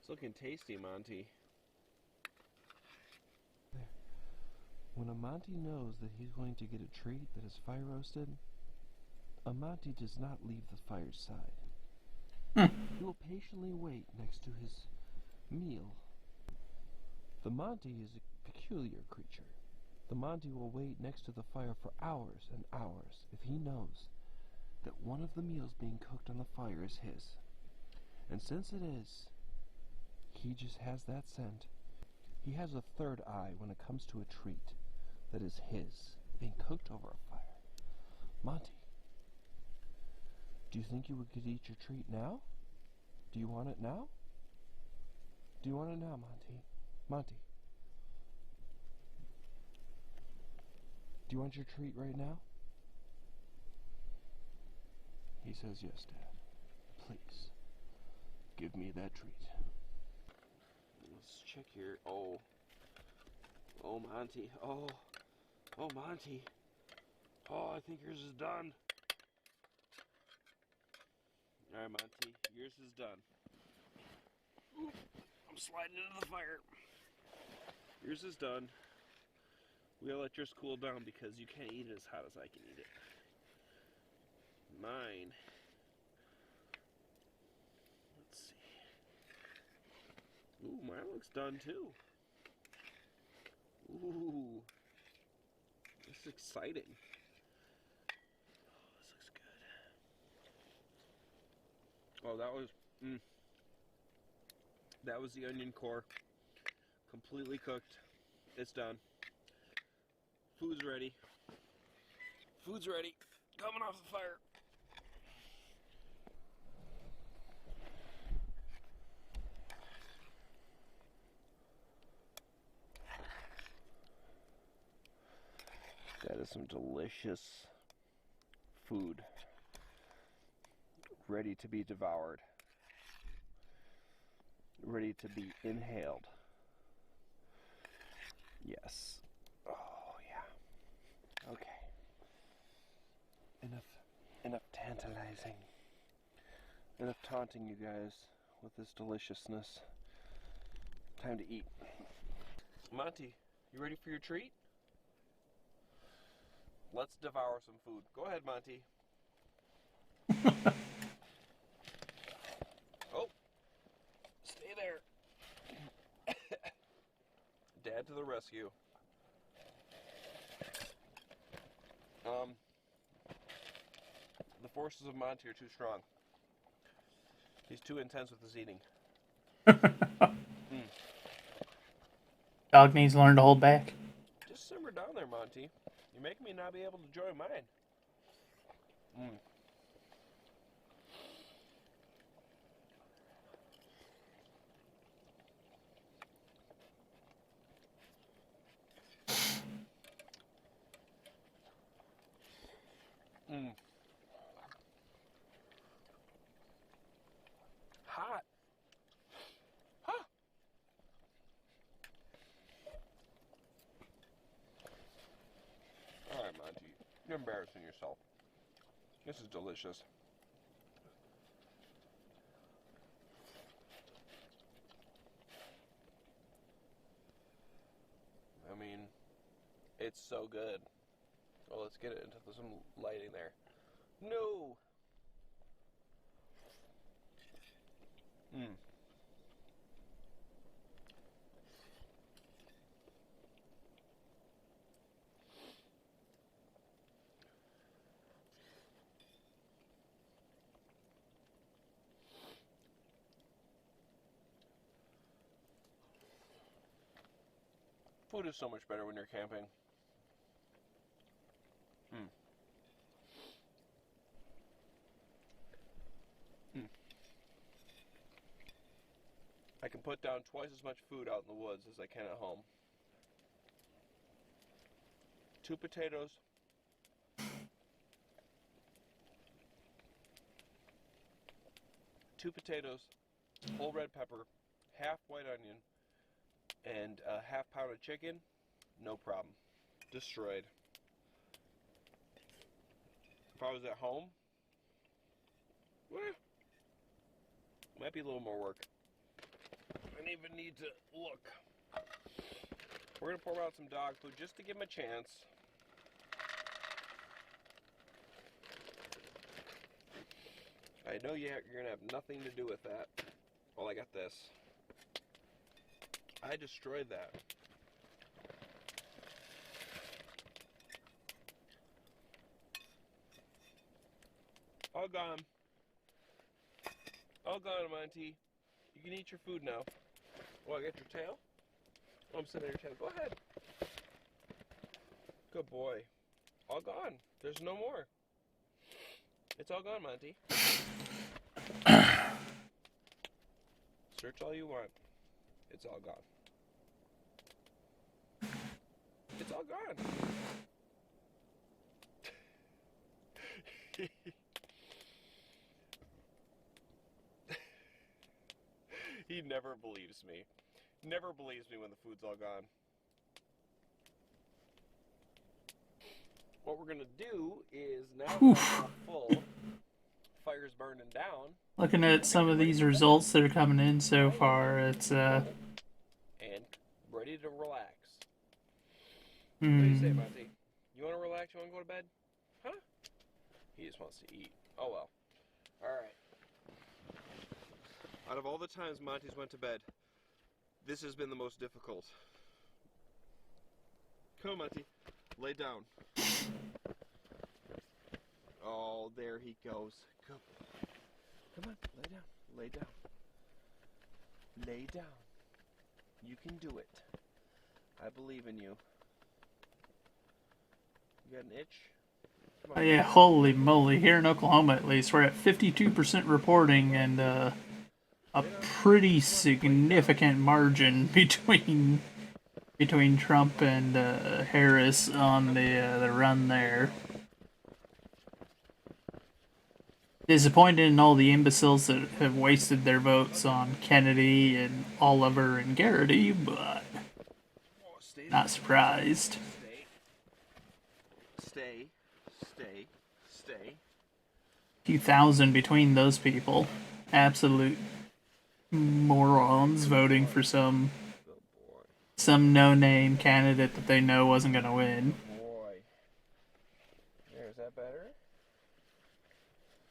It's looking tasty, Monty. When a Monty knows that he's going to get a treat that is fire roasted, a Monty does not leave the fire's side. He will patiently wait next to his meal. The Monty is a peculiar creature. The Monty will wait next to the fire for hours and hours if he knows that one of the meals being cooked on the fire is his. And since it is, he just has that scent. He has a third eye when it comes to a treat that is his, being cooked over a fire. Monty, do you think you could eat your treat now? Do you want it now? Do you want it now, Monty? Monty. Do you want your treat right now? He says yes, Dad. Please, give me that treat. Let's check here. Oh. Oh, Monty. Oh. Oh, Monty. Oh, I think yours is done. Alright, Monty. Yours is done. Ooh, I'm sliding into the fire. Yours is done. We'll let yours cool down because you can't eat it as hot as I can eat it. Mine. Let's see. Ooh, mine looks done too. Ooh. This is exciting. Oh, this looks good. Oh, that was the onion core. Completely cooked. It's done. Food's ready. Food's ready. Coming off the fire. That is some delicious food. Ready to be devoured. Ready to be inhaled. Yes. Oh, yeah. Okay. Enough tantalizing. Enough taunting you guys with this deliciousness. Time to eat. Monty, you ready for your treat? Let's devour some food. Go ahead, Monty. Oh. Stay there. Dad to the rescue. The forces of Monty are too strong. He's too intense with his eating. Dog needs to learn to hold back. Just simmer down there, Monty. You're making me not be able to join mine. Hot. Huh. All right, Monty. You're embarrassing yourself. This is delicious. I mean, it's so good. Well, let's get it into some lighting there. No! Food is so much better when you're camping. I can put down twice as much food out in the woods as I can at home. 2 potatoes. 2 potatoes, whole red pepper, half white onion, and a half pound of chicken, no problem. Destroyed. If I was at home, might be a little more work. I don't even need to look. We're gonna pour out some dog food just to give him a chance. I know you're gonna have nothing to do with that. Well, I got this. I destroyed that. All gone. All gone, Monty. You can eat your food now. Oh, I got your tail? Oh, I'm sitting on your tail. Go ahead. Good boy. All gone. There's no more. It's all gone, Monty. Search all you want. It's all gone. It's all gone. He never believes me. Never believes me when the food's all gone. What we're gonna do is now that I'm not full, fire's burning down. Looking at some of these results that are coming in so far, it's And ready to relax. What do you say, Monty? You want to relax? You want to go to bed? Huh? He just wants to eat. Oh well. Alright. Out of all the times Monty's went to bed, this has been the most difficult. Come on, Monty. Lay down. Oh, there he goes. Come on, lay down. Lay down. Lay down. You can do it. I believe in you. You got an itch? Come on. oh yeah, holy moly! Here in Oklahoma, at least, we're at 52% reporting and a pretty significant margin between Trump and Harris on the run there. Disappointed in all the imbeciles that have wasted their votes on Kennedy and Oliver and Garrity, but not surprised. Stay. 2,000 between those people. Absolute morons voting for some no-name candidate that they know wasn't going to win. Boy. There, is that better?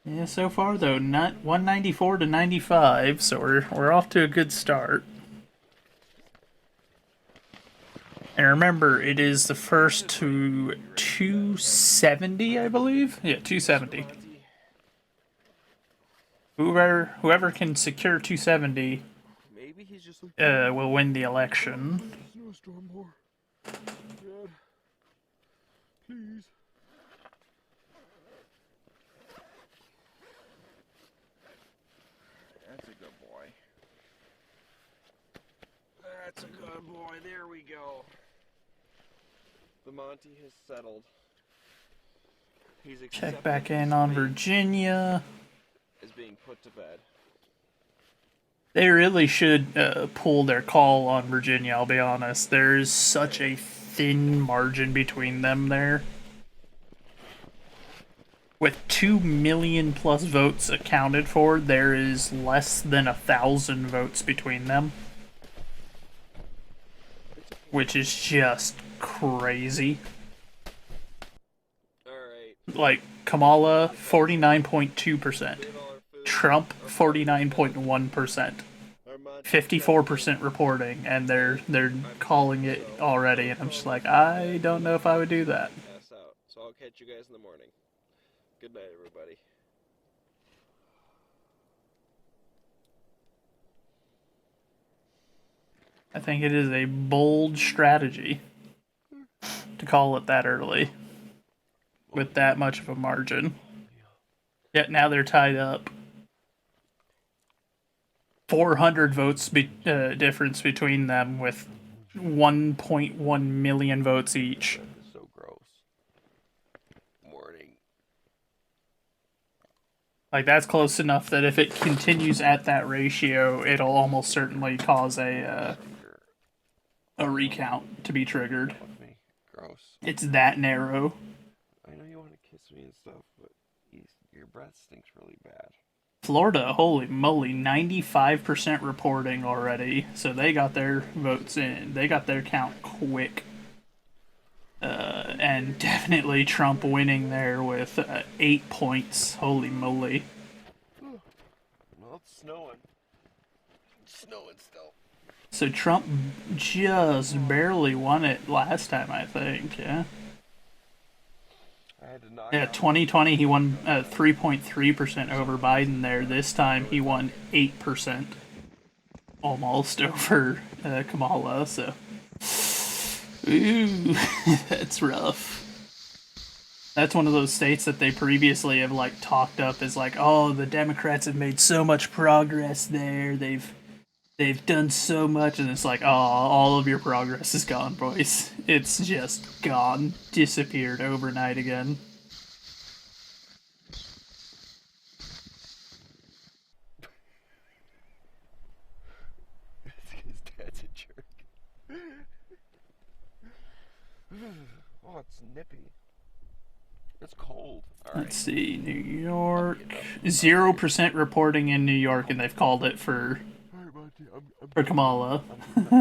Yeah, so far though, not 194 to 95, so we're off to a good start. And remember, it is the first to 270, I believe? Yeah, 270. Whoever can secure 270 Maybe he's just will win the election. Snowstorm more. God. Please. That's a good boy. That's a good boy. There we go. The Monty has settled. He's Check back in on Virginia. is being put to bed. They really should pull their call on Virginia, I'll be honest. There's such a thin margin between them there. With 2 million plus votes accounted for, there is less than 1,000 votes between them. Which is just crazy. Like, Kamala, 49.2%. Trump, 49.1%. 54% reporting, and they're calling it already, and I'm just like, I don't know if I would do that. Pass out. So I'll catch you guys in the morning. Good night, everybody. I think it is a bold strategy to call it that early with that much of a margin. Yet now they're tied up. 400 votes difference between them with 1.1 million votes each. So gross. Morning. Like, that's close enough that if it continues at that ratio, it'll almost certainly cause a recount to be triggered. Gross. It's that narrow. I know you want to kiss me and stuff, but your breath stinks really bad. Florida, holy moly, 95% reporting already, so they got their votes in. They got their count quick. And definitely Trump winning there with 8 points, holy moly. Well, it's snowing. It's snowing still. So Trump just barely won it last time, I think, yeah? Yeah, 2020 he won 3.3% over Biden there. This time he won 8%. Almost over Kamala, so... Ooh, that's rough. That's one of those states that they previously have, like, talked up as, like, oh, the Democrats have made so much progress there, they've done so much, and it's like, oh, all of your progress is gone, boys. It's just gone. Disappeared overnight again. His dad's a jerk. Oh, it's nippy. It's cold. Let's see, New York. 0% reporting in New York, and they've called it for Kamala. Hi,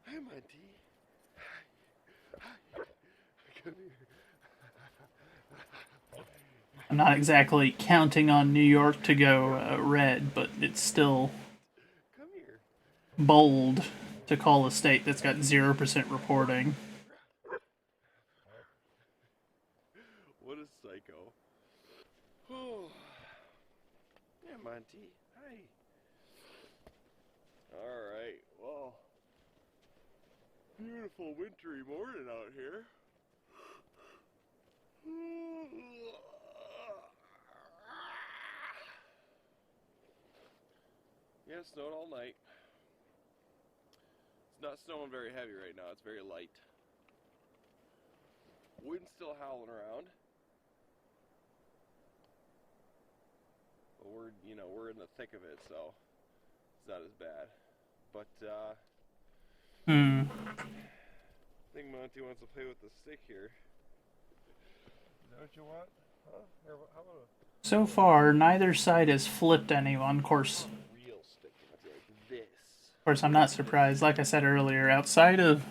Monty. Come here. I'm not exactly counting on New York to go red, but it's still bold to call a state that's got 0% reporting. What a psycho. Oh. Yeah, Monty. Hi. Alright, well. Beautiful wintry morning out here. Yeah, it snowed all night. It's not snowing very heavy right now, it's very light. Wind's still howling around. But we're in the thick of it, so it's not as bad. But I think Monty wants to play with the stick here. Is that what you want? Huh? Here, how about So far, neither side has flipped anyone. Of course, I'm not surprised. Like I said earlier, outside of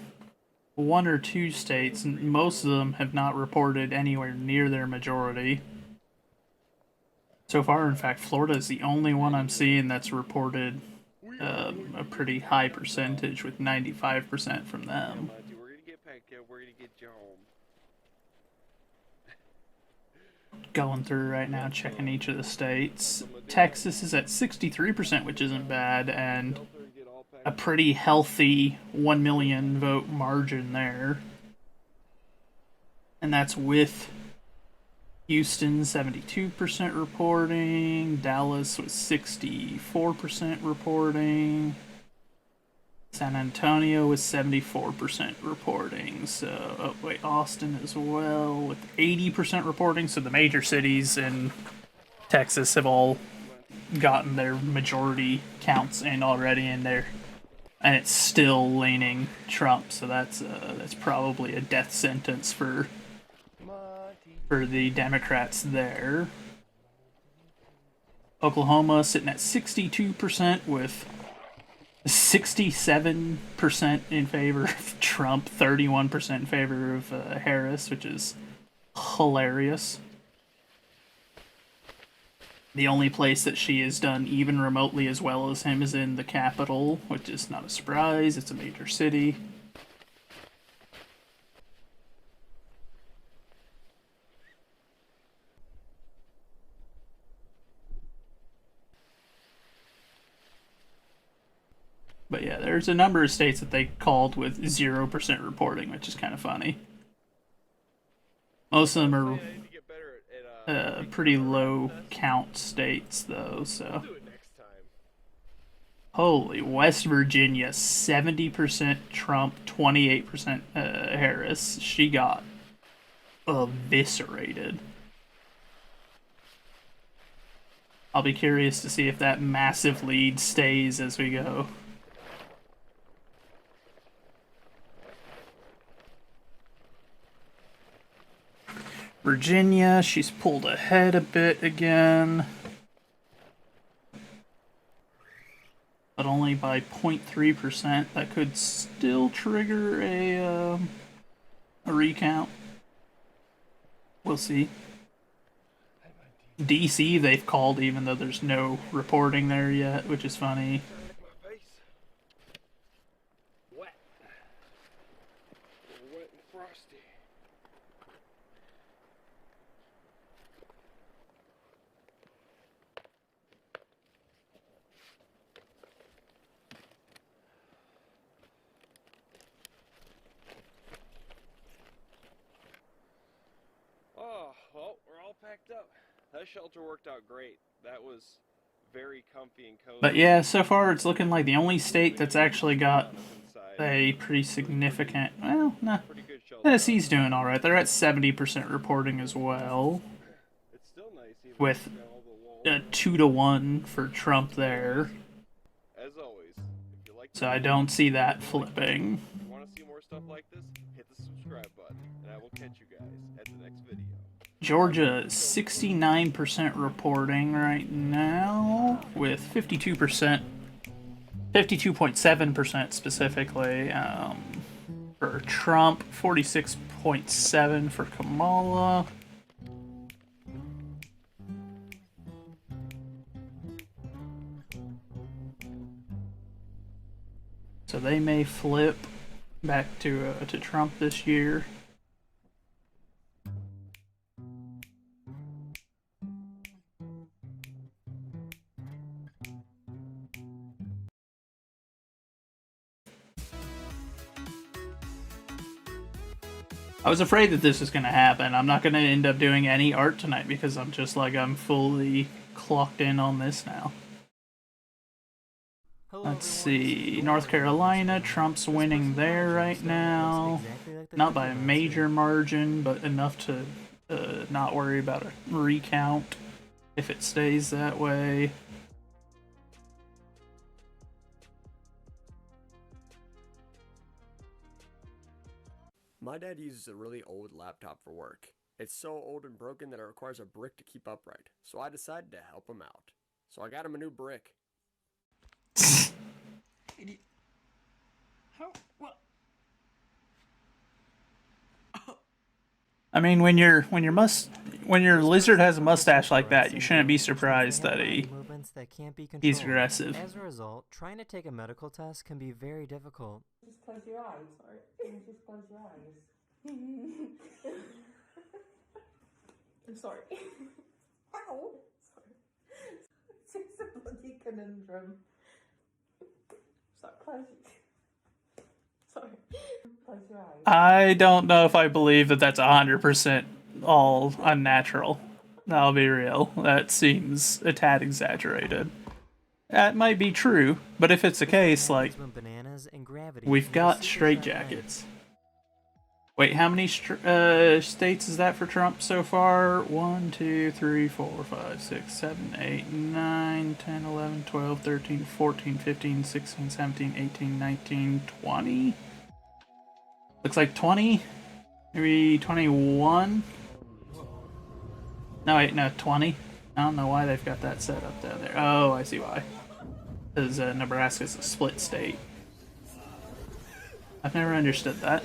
1 or 2 states, most of them have not reported anywhere near their majority. So far, in fact, Florida is the only one I'm seeing that's reported a pretty high percentage, with 95% from them. Monty, we're gonna get back going through right now, checking each of the states. Texas is at 63%, which isn't bad, and a pretty healthy 1 million vote margin there. And that's with Houston 72% reporting, Dallas was 64% reporting, San Antonio was 74% reporting, so, oh wait, Austin as well with 80% reporting, so the major cities in Texas have all gotten their majority counts in already in there, and it's still leaning Trump, so that's probably a death sentence for the Democrats there. Oklahoma sitting at 62% with 67% in favor of Trump, 31% in favor of Harris, which is hilarious. The only place that she has done even remotely as well as him is in the Capitol, which is not a surprise, it's a major city. But yeah, there's a number of states that they called with 0% reporting, which is kind of funny. Most of them are pretty low count states, though, so. Holy, West Virginia, 70% Trump, 28% Harris. She got eviscerated. I'll be curious to see if that massive lead stays as we go. Virginia, she's pulled ahead a bit again. But only by 0.3%. That could still trigger a recount. We'll see. DC they've called even though there's no reporting there yet, which is funny. Wet and frosty. Oh, well, we're all packed up. That shelter worked out great. That was very comfy and cozy. But yeah, so far it's looking like the only state that's actually got a pretty significant, well, nah. Tennessee's doing alright. They're at 70% reporting as well. With a 2-to-1 for Trump there. As always, if you like So I don't see that flipping. If you want to see more stuff like this, hit the subscribe button, and I will catch you guys at the next video. Georgia, 69% reporting right now, with 52%, 52.7% specifically for Trump, 46.7% for Kamala. So they may flip back to Trump this year. I was afraid that this was going to happen. I'm not going to end up doing any art tonight because I'm just like, I'm fully clocked in on this now. Let's see, North Carolina, Trump's winning there right now. Not by a major margin, but enough to not worry about a recount if it stays that way. My dad uses a really old laptop for work. It's so old and broken that it requires a brick to keep upright, so I decided to help him out. So I got him a new brick. How? What? I mean, when your lizard has a mustache like that, you shouldn't be surprised that he's aggressive. As a result, trying to take a medical test can be very difficult. Just close your eyes. Just close your eyes. I'm sorry. Ow! Sorry. It's a bloody conundrum. Stop closing. Sorry. Close your eyes. I don't know if I believe that that's 100% all unnatural. I'll be real. That seems a tad exaggerated. That might be true, but if it's the case, like, we've got straitjackets. Wait, how many states is that for Trump so far? 1, 2, 3, 4, 5, 6, 7, 8, 9, 10, 11, 12, 13, 14, 15, 16, 17, 18, 19, 20? Looks like 20? Maybe 21? No, wait, no, 20? I don't know why they've got that set up down there. Oh, I see why. Because Nebraska's a split state. I've never understood that.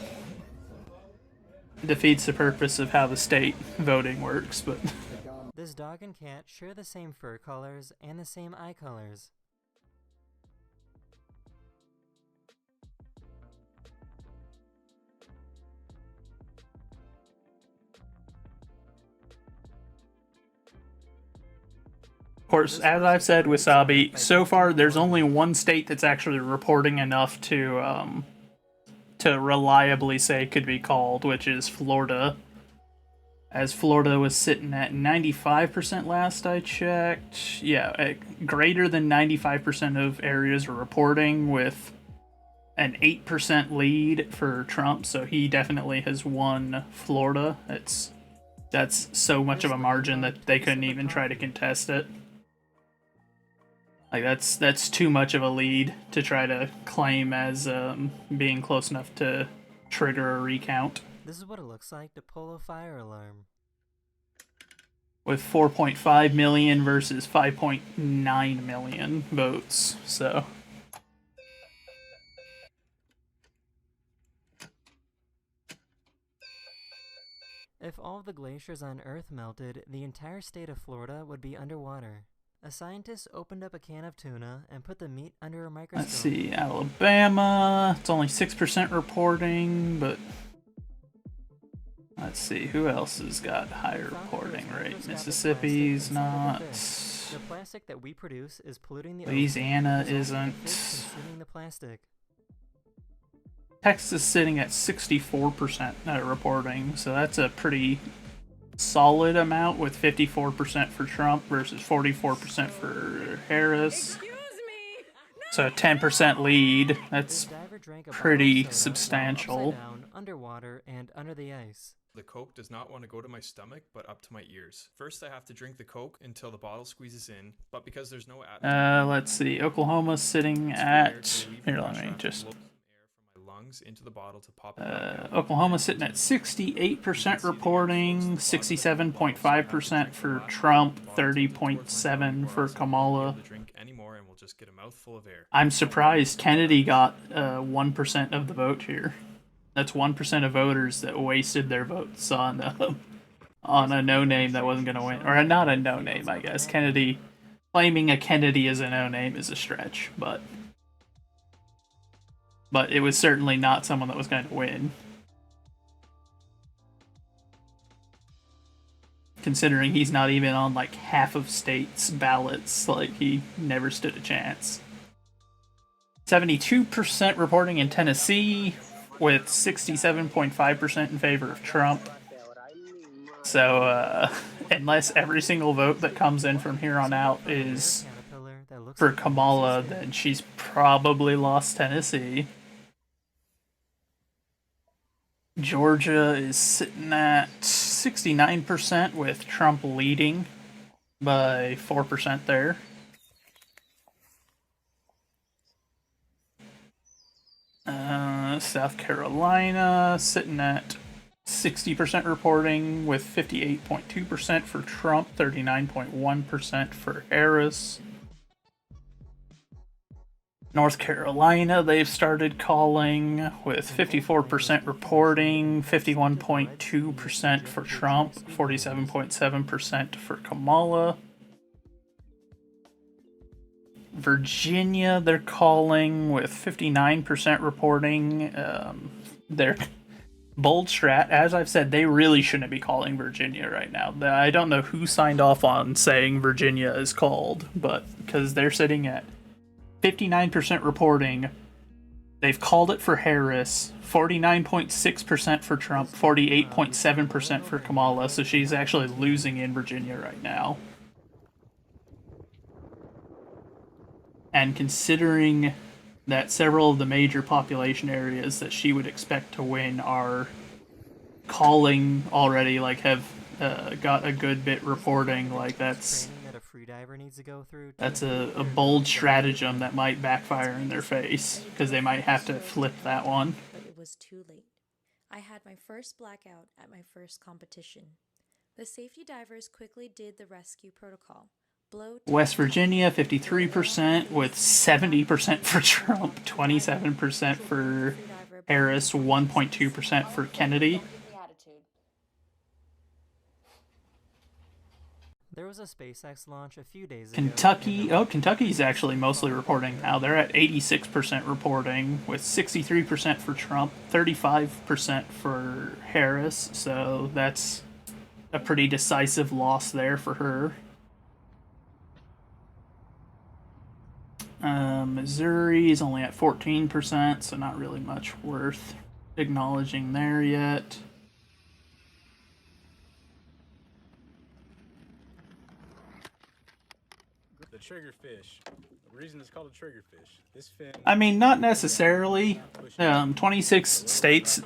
It defeats the purpose of how the state voting works, but... This dog and cat share the same fur colors and the same eye colors. Of course, as I've said, Wasabi, so far there's only one state that's actually reporting enough to reliably say could be called, which is Florida. As Florida was sitting at 95% last I checked. Yeah, greater than 95% of areas are reporting, with an 8% lead for Trump, so he definitely has won Florida. That's so much of a margin that they couldn't even try to contest it. Like, that's too much of a lead to try to claim as being close enough to trigger a recount. This is what it looks like to pull a fire alarm. With 4.5 million versus 5.9 million votes, so... If all of the glaciers on Earth melted, the entire state of Florida would be underwater. A scientist opened up a can of tuna and put the meat under a microscope. Let's see, Alabama, it's only 6% reporting, but... Let's see, who else has got higher reporting rate? Mississippi's not. The plastic that we produce is polluting the Louisiana ocean. isn't. Consuming the plastic. Texas is sitting at 64% reporting, so that's a pretty solid amount, with 54% for Trump versus 44% for Harris. So a 10% lead. That's pretty substantial. Down, underwater and under the ice. The Coke does not want to go to my stomach, but up to my ears. First, I have to drink the Coke until the bottle squeezes in, but because there's no... let's see. Oklahoma's sitting at... Here, let me just... into the bottle to pop Oklahoma's sitting at 68% reporting, 67.5% for Trump, 30.7% for Kamala. I'm surprised Kennedy got 1% of the vote here. That's 1% of voters that wasted their votes on a no-name that wasn't going to win. Or not a no-name, I guess. Kennedy, claiming a Kennedy as a no-name is a stretch, but it was certainly not someone that was going to win. Considering he's not even on like half of states' ballots, like he never stood a chance. 72% reporting in Tennessee, with 67.5% in favor of Trump. So, unless every single vote that comes in from here on out is for Kamala, then she's probably lost Tennessee. Georgia is sitting at 69% with Trump leading by 4% there. South Carolina sitting at 60% reporting with 58.2% for Trump, 39.1% for Harris. North Carolina, they've started calling with 54% reporting, 51.2% for Trump, 47.7% for Kamala. Virginia, they're calling with 59% reporting. Bold strat, as I've said, they really shouldn't be calling Virginia right now. I don't know who signed off on saying Virginia is called, but because they're sitting at 59% reporting, they've called it for Harris, 49.6% for Trump, 48.7% for Kamala, so she's actually losing in Virginia right now. And considering that several of the major population areas that she would expect to win are calling already, like have got a good bit reporting, like that's a bold stratagem that might backfire in their face, because they might have to flip that one. But it was too late. I had my first blackout at my first competition. The safety divers quickly did the rescue protocol. West Virginia, 53%, with 70% for Trump, 27% for Harris, 1.2% for Kennedy. There was a SpaceX launch a few days ago. Kentucky's actually mostly reporting now. They're at 86% reporting, with 63% for Trump, 35% for Harris, so that's a pretty decisive loss there for her. Missouri is only at 14%, so not really much worth acknowledging there yet. The triggerfish. The reason it's called a triggerfish. This fin. I mean, not necessarily. 26 states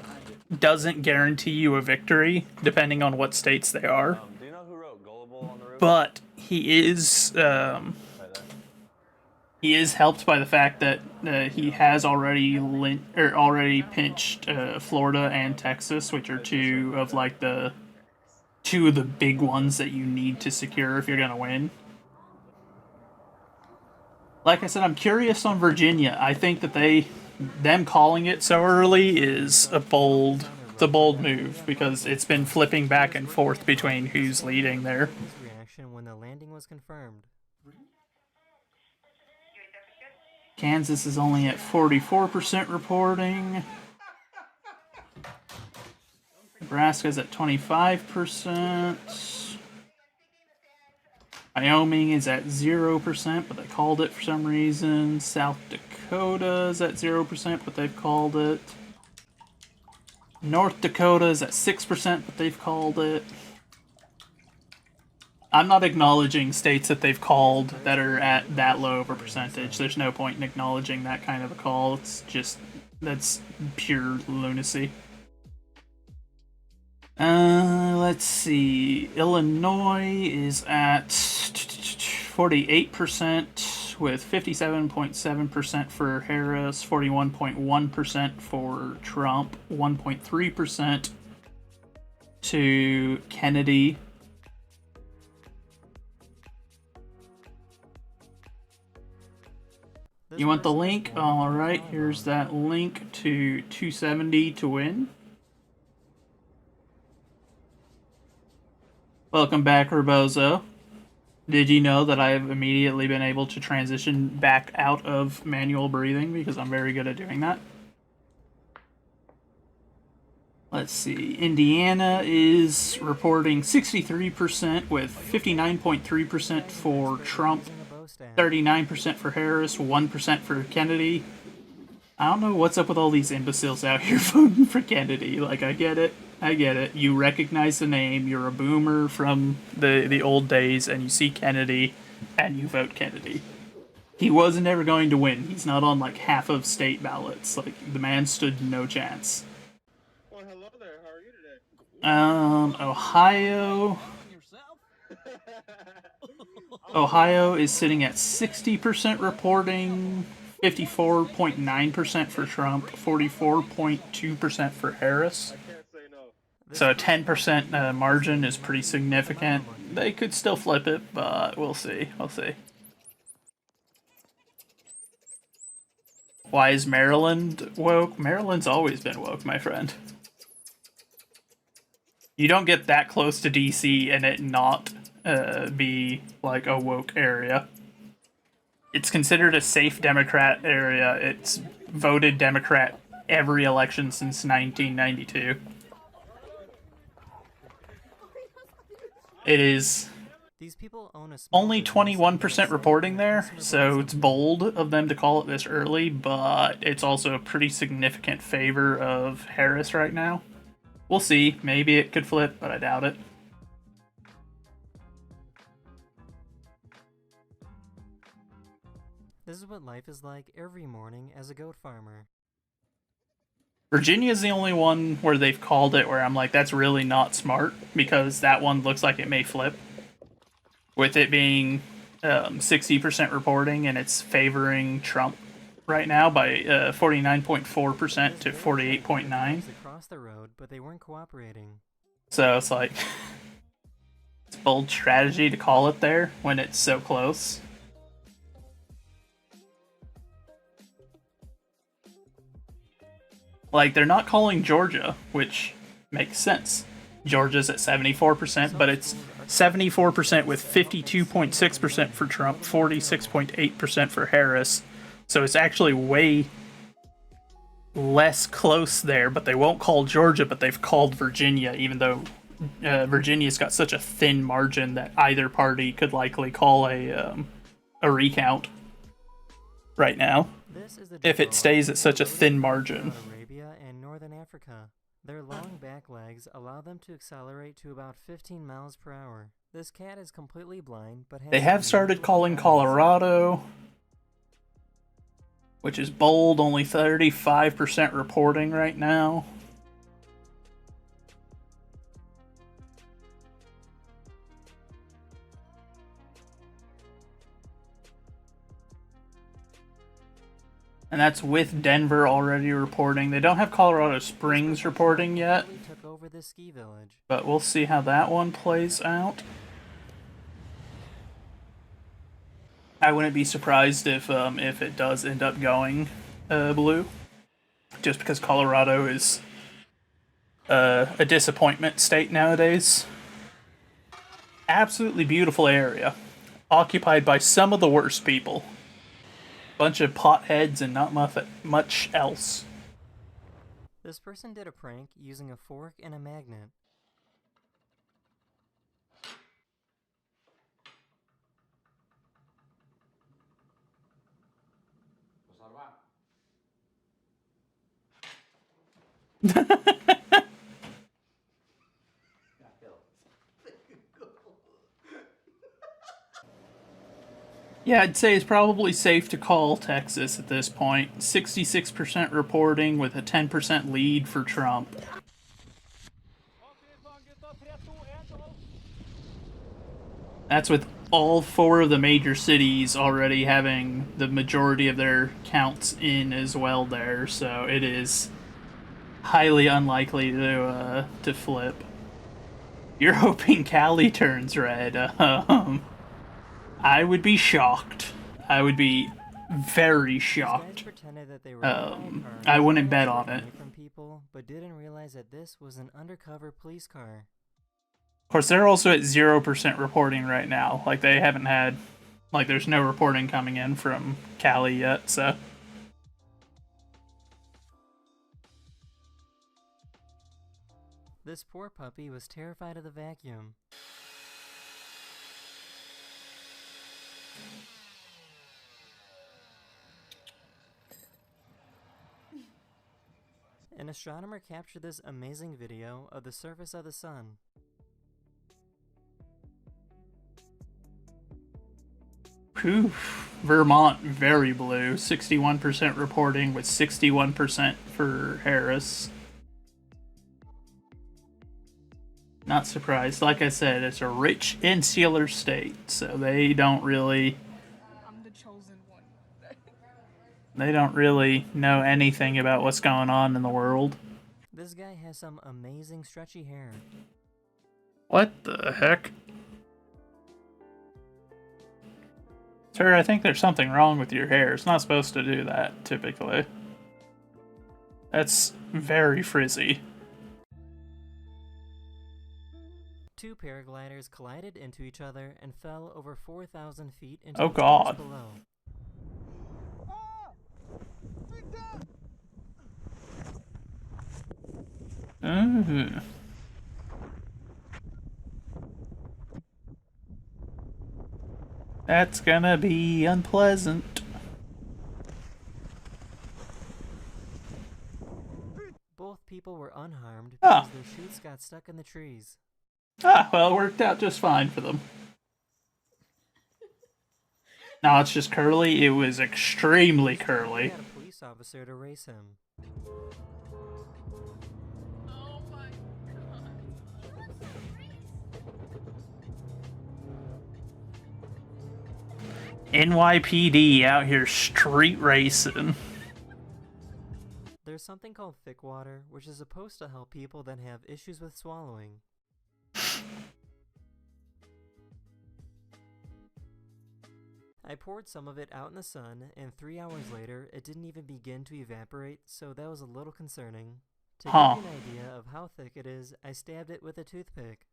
doesn't guarantee you a victory, depending on what states they are. Do you know who wrote Gullible on the River? But he is helped by the fact that he has already pinched Florida and Texas, which are two of the big ones that you need to secure if you're gonna win. Like I said, I'm curious on Virginia. I think that them calling it so early is a bold move, because it's been flipping back and forth between who's leading there. Reaction when the landing was confirmed. Kansas is only at 44% reporting. Nebraska's at 25%. Wyoming is at 0%, but they called it for some reason. South Dakota is at 0%, but they've called it. North Dakota is at 6%, but they've called it. I'm not acknowledging states that they've called that are at that low of a percentage. There's no point in acknowledging that kind of a call. It's just, that's pure lunacy. Let's see. Illinois is at 48%, with 57.7% for Harris, 41.1% for Trump, 1.3% to Kennedy. You want the link? Alright, here's that link to 270 to win. Welcome back, Rebozo. Did you know that I have immediately been able to transition back out of manual breathing because I'm very good at doing that? Let's see. Indiana is reporting 63% with 59.3% for Trump, 39% for Harris, 1% for Kennedy. I don't know what's up with all these imbeciles out here voting for Kennedy. Like, I get it. You recognize the name. You're a boomer from the old days, and you see Kennedy, and you vote Kennedy. He wasn't ever going to win. He's not on, like, half of state ballots. Like, the man stood no chance. Well, hello there. How are you today? Ohio is sitting at 60% reporting, 54.9% for Trump, 44.2% for Harris. So a 10% margin is pretty significant. They could still flip it, but we'll see. Why is Maryland woke? Maryland's always been woke, my friend. You don't get that close to DC and it not be like a woke area. It's considered a safe Democrat area. It's voted Democrat every election since 1992. It is These people own a small only 21% reporting there, so it's bold of them to call it this early, but it's also a pretty significant favor of Harris right now. We'll see. Maybe it could flip, but I doubt it. This is what life is like every morning as a goat farmer. Virginia's the only one where they've called it where I'm like, that's really not smart, because that one looks like it may flip. With it being 60% reporting, and it's favoring Trump right now by 49.4% to 48.9%. Across the road, but they weren't cooperating. So it's like, it's bold strategy to call it there when it's so close. Like, they're not calling Georgia, which makes sense. Georgia's at 74%, but it's 74% with 52.6% for Trump, 46.8% for Harris. So it's actually way less close there, but they won't call Georgia, but they've called Virginia, even though Virginia's got such a thin margin that either party could likely call a recount right now, if it stays at such a thin margin. Arabia and northern Africa. Their long back legs allow them to accelerate to about 15 miles per hour. This cat is completely blind, but has They have started calling Colorado, which is bold, only 35% reporting right now. And that's with Denver already reporting. They don't have Colorado Springs reporting yet, took over the ski village. but we'll see how that one plays out. I wouldn't be surprised if it does end up going blue, just because Colorado is a disappointment state nowadays. Absolutely beautiful area, occupied by some of the worst people. Bunch of potheads and not much else. This person did a prank using a fork and a magnet. Yeah, I'd say it's probably safe to call Texas at this point. 66% reporting with a 10% lead for Trump. That's with all 4 of the major cities already having the majority of their counts in as well there, so it is highly unlikely to flip. You're hoping Cali turns red. I would be shocked. I would be very shocked. I wouldn't bet on it. From people, but didn't realize that this was an undercover police car. Of course, they're also at 0% reporting right now. Like, they haven't had... Like, there's no reporting coming in from Cali yet, so... This poor puppy was terrified of the vacuum. An astronomer captured this amazing video of the surface of the sun. Oof. Vermont, very blue. 61% reporting with 61% for Harris. Not surprised. Like I said, it's a rich, insular state, so they don't really... I'm the chosen one. They don't really know anything about what's going on in the world. This guy has some amazing stretchy hair. What the heck? Sir, I think there's something wrong with your hair. It's not supposed to do that, typically. That's very frizzy. 2 paragliders collided into each other and fell over 4,000 feet into Oh the God. forest below. That's gonna be unpleasant. Both people were unharmed Ah. because their chutes got stuck in the trees. Ah, well, it worked out just fine for them. No, it's just curly. It was extremely They curly. had a police officer to race him. NYPD out here street racing. There's something called thick water, which is supposed to help people that have issues with swallowing. I poured some of it out in the sun, and 3 hours later, it didn't even begin to evaporate, so that was a little concerning. To Huh. give you an idea of how thick it is, I stabbed it with a toothpick.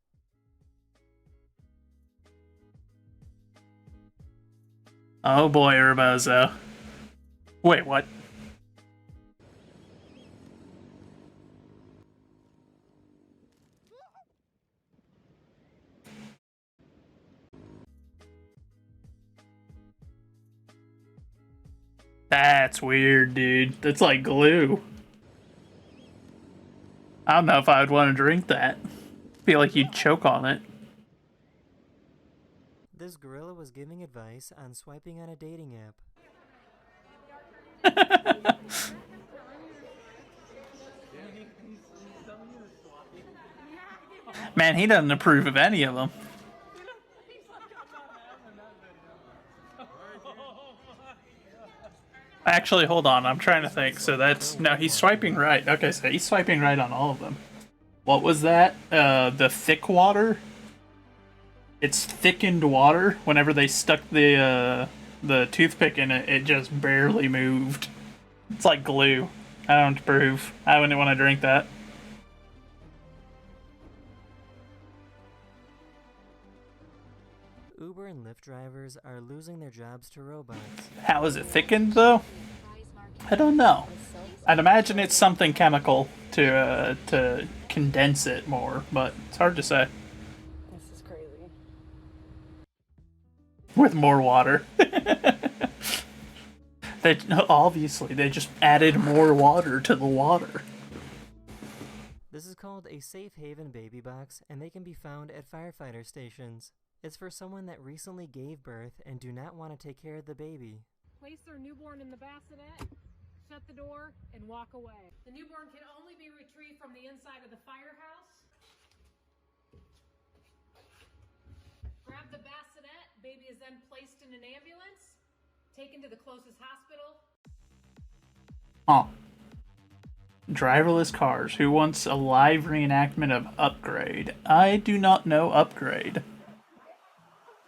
Oh boy, Urbozo. Wait, what? That's weird, dude. That's like glue. I don't know if I would want to drink that. Feel like you'd choke on it. This gorilla was giving advice on swiping on a dating app. Man, he doesn't approve of any of them. Actually, hold on. I'm trying to think. So that's... No, he's swiping right. Okay, so he's swiping right on all of them. What was that? The thick water? It's thickened water. Whenever they stuck the toothpick in it, it just barely moved. It's like glue. I don't approve. I wouldn't want to drink that. Uber and Lyft drivers are losing their jobs to robots. How is it thickened, though? I don't know. I'd imagine it's something chemical to condense it more, but it's hard to say. This is crazy. With more water. They obviously they just added more water to the water. This is called a safe haven baby box, and they can be found at firefighter stations. It's for someone that recently gave birth and do not want to take care of the baby. Place their newborn in the bassinet, shut the door, and walk away. The newborn can only be retrieved from the inside of the firehouse. Grab the bassinet. Baby is then placed in an ambulance, taken to the closest hospital. Huh. Driverless cars. Who wants a live reenactment of Upgrade? I do not know Upgrade.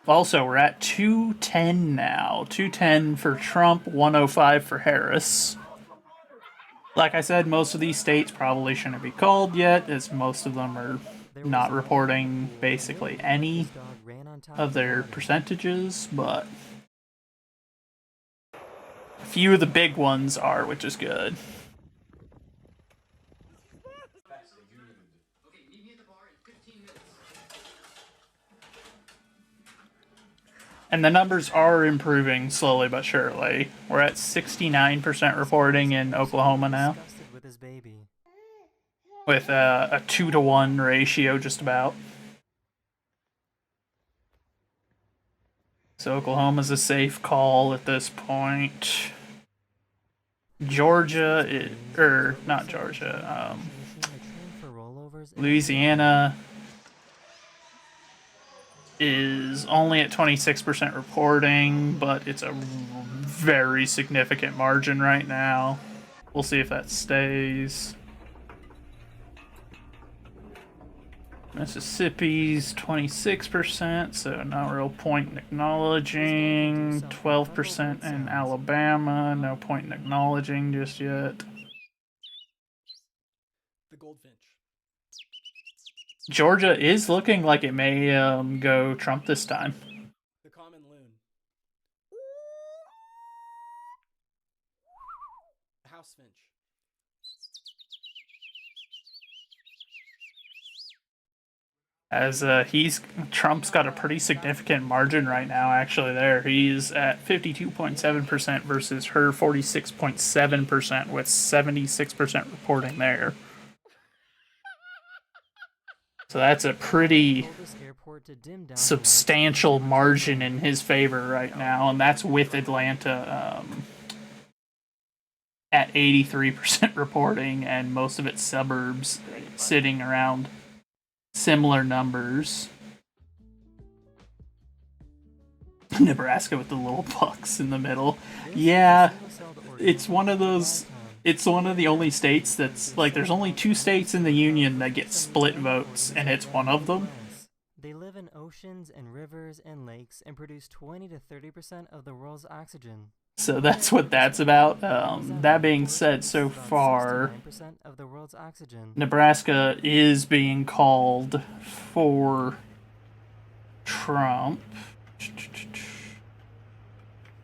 Also, we're at 210 now. 210 for Trump, 105 for Harris. Like I said, most of these states probably shouldn't be called yet, as most of them are not reporting basically any of their percentages, but a few of the big ones are, which is good. And the numbers are improving slowly but surely. We're at 69% reporting in Oklahoma now. With his baby. With a 2-to-1 ratio, just about. So Oklahoma's a safe call at this point. Georgia, not Georgia, Louisiana is only at 26% reporting, but it's a very significant margin right now. We'll see if that stays. Mississippi's 26%, so no real point in acknowledging. 12% in Alabama, no point in acknowledging just yet. The goldfinch. Georgia is looking like it may go Trump this time. The common loon. The house finch. As Trump's got a pretty significant margin right now, actually, there. He's at 52.7% versus her 46.7%, with 76% reporting there. So that's a pretty substantial margin in his favor right now, and that's with Atlanta at 83% reporting, and most of its suburbs sitting around similar numbers. Nebraska with the little pucks in the middle. Yeah, it's one of those. It's one of the only states that's like, there's only 2 states in the union that get split votes, and it's one of them. They live in oceans and rivers and lakes and produce 20 to 30% of the world's oxygen. So that's what that's about. That being said, so far, of the world's oxygen. Nebraska is being called for Trump,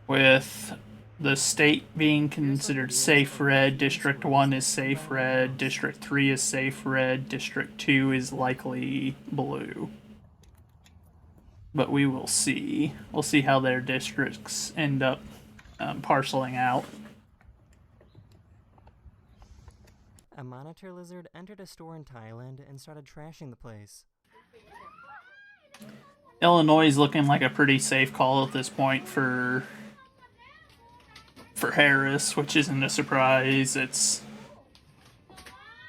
with the state being considered safe red. District 1 is safe red, District 3 is safe red, District 2 is likely blue. But we will see. We'll see how their districts end up parceling out. A monitor lizard entered a store in Thailand and started trashing the place. Illinois is looking like a pretty safe call at this point for Harris, which isn't a surprise. It's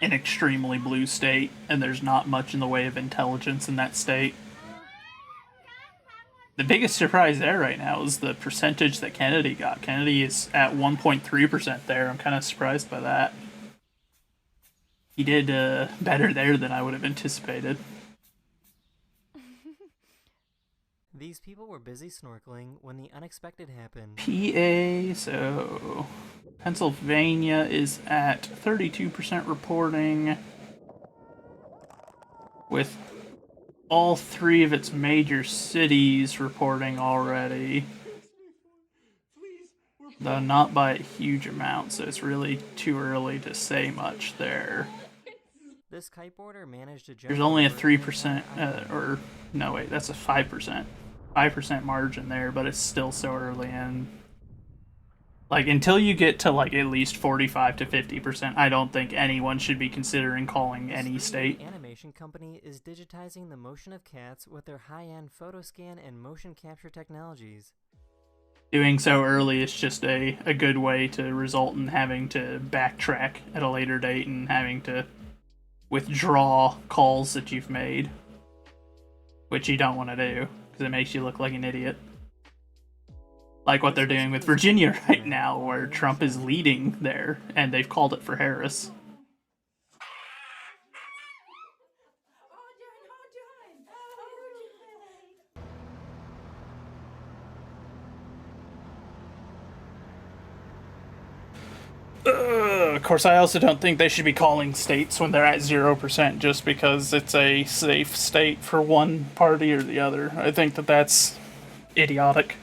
an extremely blue state, and there's not much in the way of intelligence in that state. The biggest surprise there right now is the percentage that Kennedy got. Kennedy is at 1.3% there. I'm kind of surprised by that. He did better there than I would have anticipated. These people were busy snorkeling when the unexpected happened. PA, so Pennsylvania is at 32% reporting, with all 3 of its major cities reporting already, though not by a huge amount, so it's really too early to say much there. This kiteboarder managed to jump. There's only a 3%, or no wait, that's a 5%. 5% margin there, but it's still so early in. Like, until you get to like at least 45 to 50%, I don't think anyone should be considering calling any state. The animation company is digitizing the motion of cats with their high-end photo scan and motion capture technologies. Doing so early is just a good way to result in having to backtrack at a later date and having to withdraw calls that you've made, which you don't want to do, because it makes you look like an idiot. Like what they're doing with Virginia right now, where Trump is leading there, and they've called it for Harris. Of course, I also don't think they should be calling states when they're at 0% just because it's a safe state for one party or the other. I think that that's idiotic.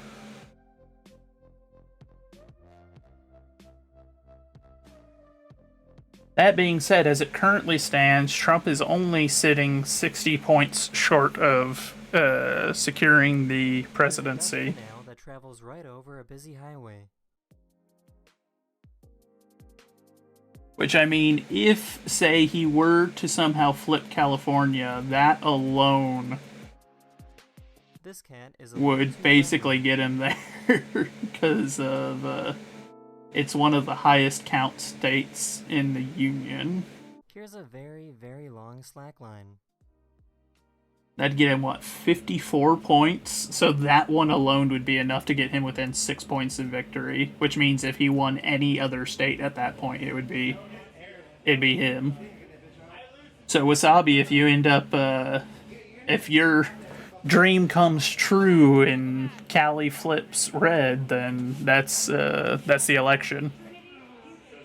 That being said, as it currently stands, Trump is only sitting 60 points short of securing the presidency. That travels right over a busy highway. Which, I mean, if, say, he were to somehow flip California, that alone This cat is would basically get him there because of it's one of the highest count states in the union. Here's a very, very long slack line. That'd get him, what, 54 points? So that one alone would be enough to get him within 6 points of victory, which means if he won any other state at that point, it'd be him. So Wasabi, if you end up, if your dream comes true and Cali flips red, then that's the election.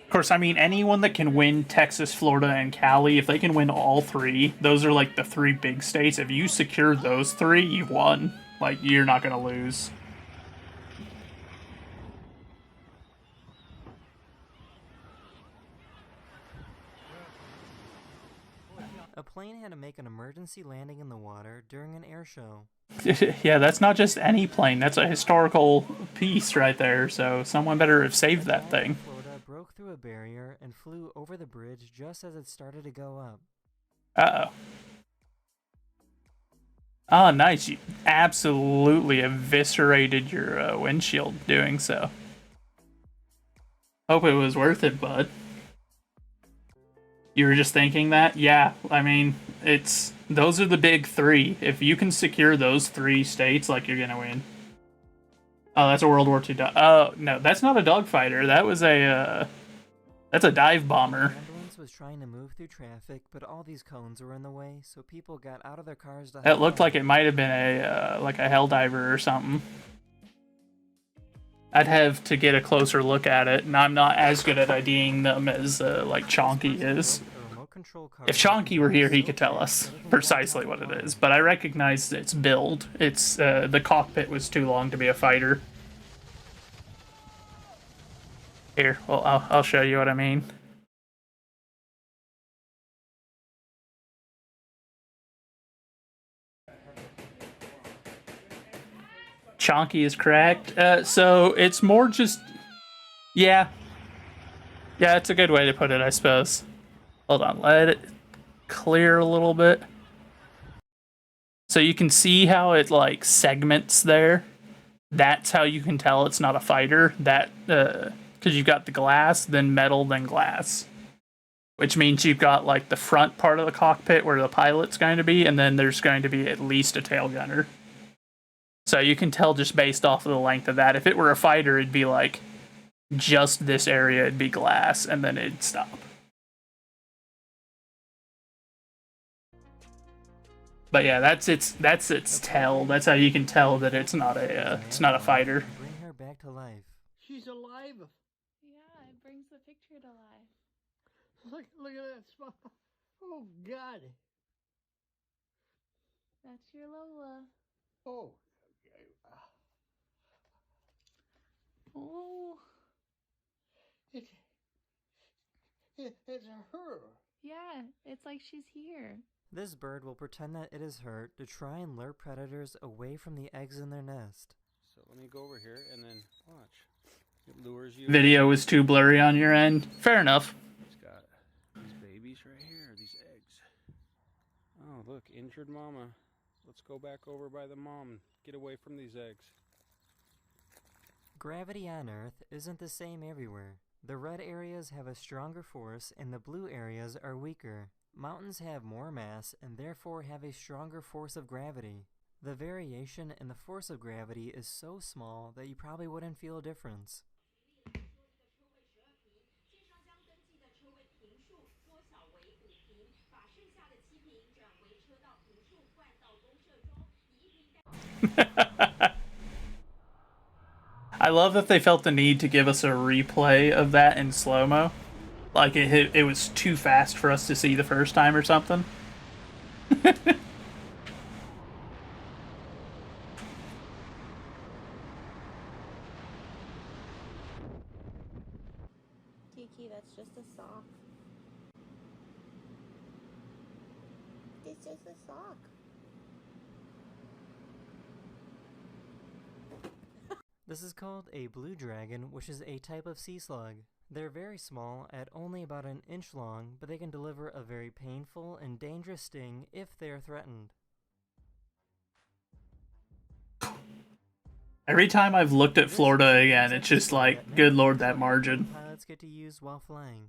Of course, I mean, anyone that can win Texas, Florida, and Cali, if they can win all 3, those are like the 3 big states. If you secure those 3, you've won. Like, you're not gonna lose. A plane had to make an emergency landing in the water during an air show. Yeah, that's not just any plane. That's a historical piece right there. So someone better have saved that thing. Florida broke through a barrier and flew over the bridge just as it started to go up. Uh-oh. Oh, nice. You absolutely eviscerated your windshield doing so. Hope it was worth it, bud. You were just thinking that? Yeah, I mean, those are the big three. If you can secure those 3 states, like, you're gonna win. Oh, that's a World War II dog. Oh, no, that's not a dogfighter. That was that's a dive bomber. The ambulance was trying to move through traffic, but all these cones were in the way, so people got out of their cars to It looked like it might have been a Helldiver or something. I'd have to get a closer look at it, and I'm not as good at IDing them as like Chonky is. If Chonky were here, he could tell us precisely what it is, but I recognize its build. It's the cockpit was too long to be a fighter. Here, well, I'll show you what I mean. Chonky is correct. So it's more just, yeah, it's a good way to put it, I suppose. Hold on, let it clear a little bit. So you can see how it like segments there. That's how you can tell it's not a fighter. That because you've got the glass, then metal, then glass. Which means you've got like the front part of the cockpit where the pilot's going to be, and then there's going to be at least a tail gunner. So you can tell just based off of the length of that. If it were a fighter, it'd be like just this area, it'd be glass, and then it'd stop. But yeah, that's its tell. That's how you can tell that it's not a fighter. Bring her back to life. She's alive. Yeah, it brings the picture to life. Look at that smile. Oh, God. That's your Lola. Oh. Oh. It's her. Yeah, it's like she's here. This bird will pretend that it is hurt to try and lure predators away from the eggs in their nest. So let me go over here and then watch. It lures you. Video is too blurry on your end. Fair enough. It's got these babies right here, these eggs. Oh, look, injured mama. Let's go back over by the mom. Get away from these eggs. Gravity on Earth isn't the same everywhere. The red areas have a stronger force and the blue areas are weaker. Mountains have more mass and therefore have a stronger force of gravity. The variation in the force of gravity is so small that you probably wouldn't feel a difference. I love that they felt the need to give us a replay of that in slow-mo. Like it was too fast for us to see the first time or something. Kiki, that's just a sock. It's just a sock. This is called a blue dragon, which is a type of sea slug. They're very small, at only about an inch long, but they can deliver a very painful and dangerous sting if they are threatened. Every time I've looked at Florida again, it's just like, good lord, that margin. Pilots get to use while flying.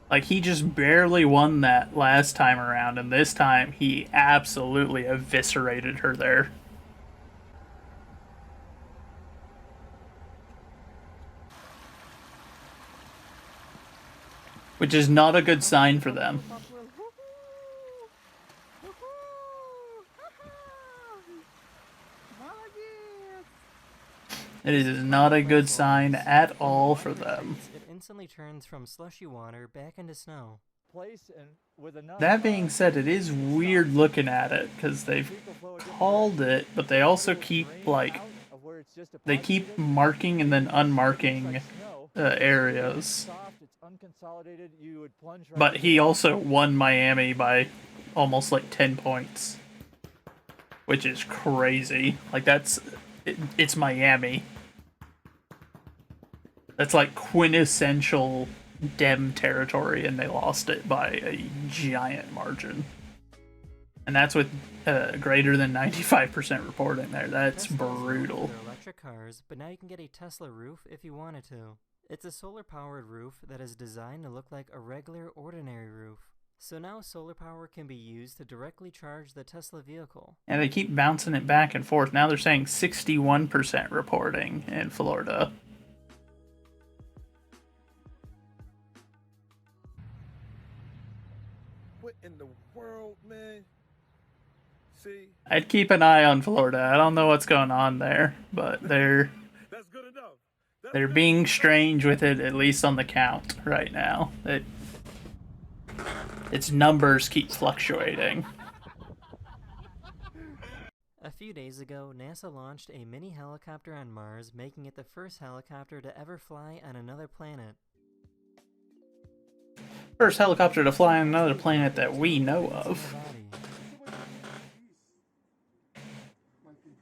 Like, he just barely won that last time around, and this time he absolutely eviscerated her there. Which is not a good sign for them. It is not a good sign at all for them. It instantly turns from slushy water back into snow. That being said, it is weird looking at it, because they've called it, but they also keep, like, it's just they keep marking and then unmarking areas. soft, it's unconsolidated. You would plunge right But into he it. also won Miami by almost like 10 points, which is crazy. Like it's Miami. That's like quintessential Dem territory, and they lost it by a giant margin. And that's with greater than 95% reporting there. That's brutal. They're electric cars, but now you can get a Tesla roof if you wanted to. It's a solar-powered roof that is designed to look like a regular, ordinary roof. So now solar power can be used to directly charge the Tesla vehicle. And they keep bouncing it back and forth. Now they're saying 61% reporting in Florida. What in the world, man? See? I'd keep an eye on Florida. I don't know what's going on there, but they're being strange with it, at least on the count right now. Its numbers keep fluctuating. A few days ago, NASA launched a mini helicopter on Mars, making it the first helicopter to ever fly on another planet. First helicopter to fly on another planet that we know of.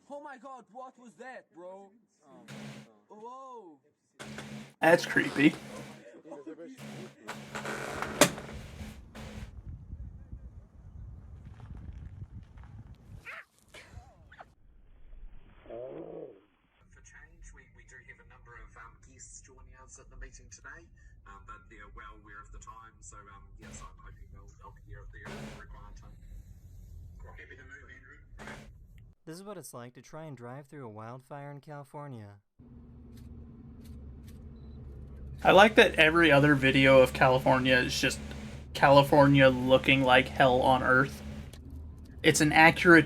Oh my god, what was that, bro? Whoa! That's creepy. For change, we do have a number of guests joining us at the meeting today, but they're well aware of the time, so yes, I'm hoping they'll be here at their required time. Happy to move, Andrew. This is what it's like to try and drive through a wildfire in California. I like that every other video of California is just California looking like hell on earth. It's an accurate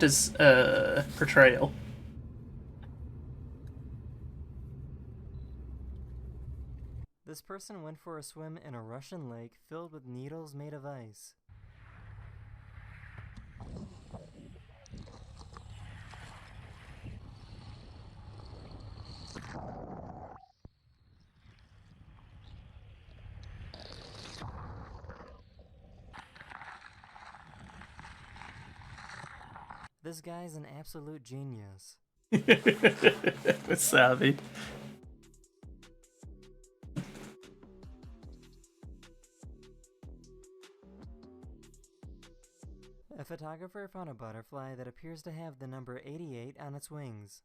portrayal. This person went for a swim in a Russian lake filled with needles made of ice. This guy's an absolute genius. It's savvy. A photographer found a butterfly that appears to have the number 88 on its wings.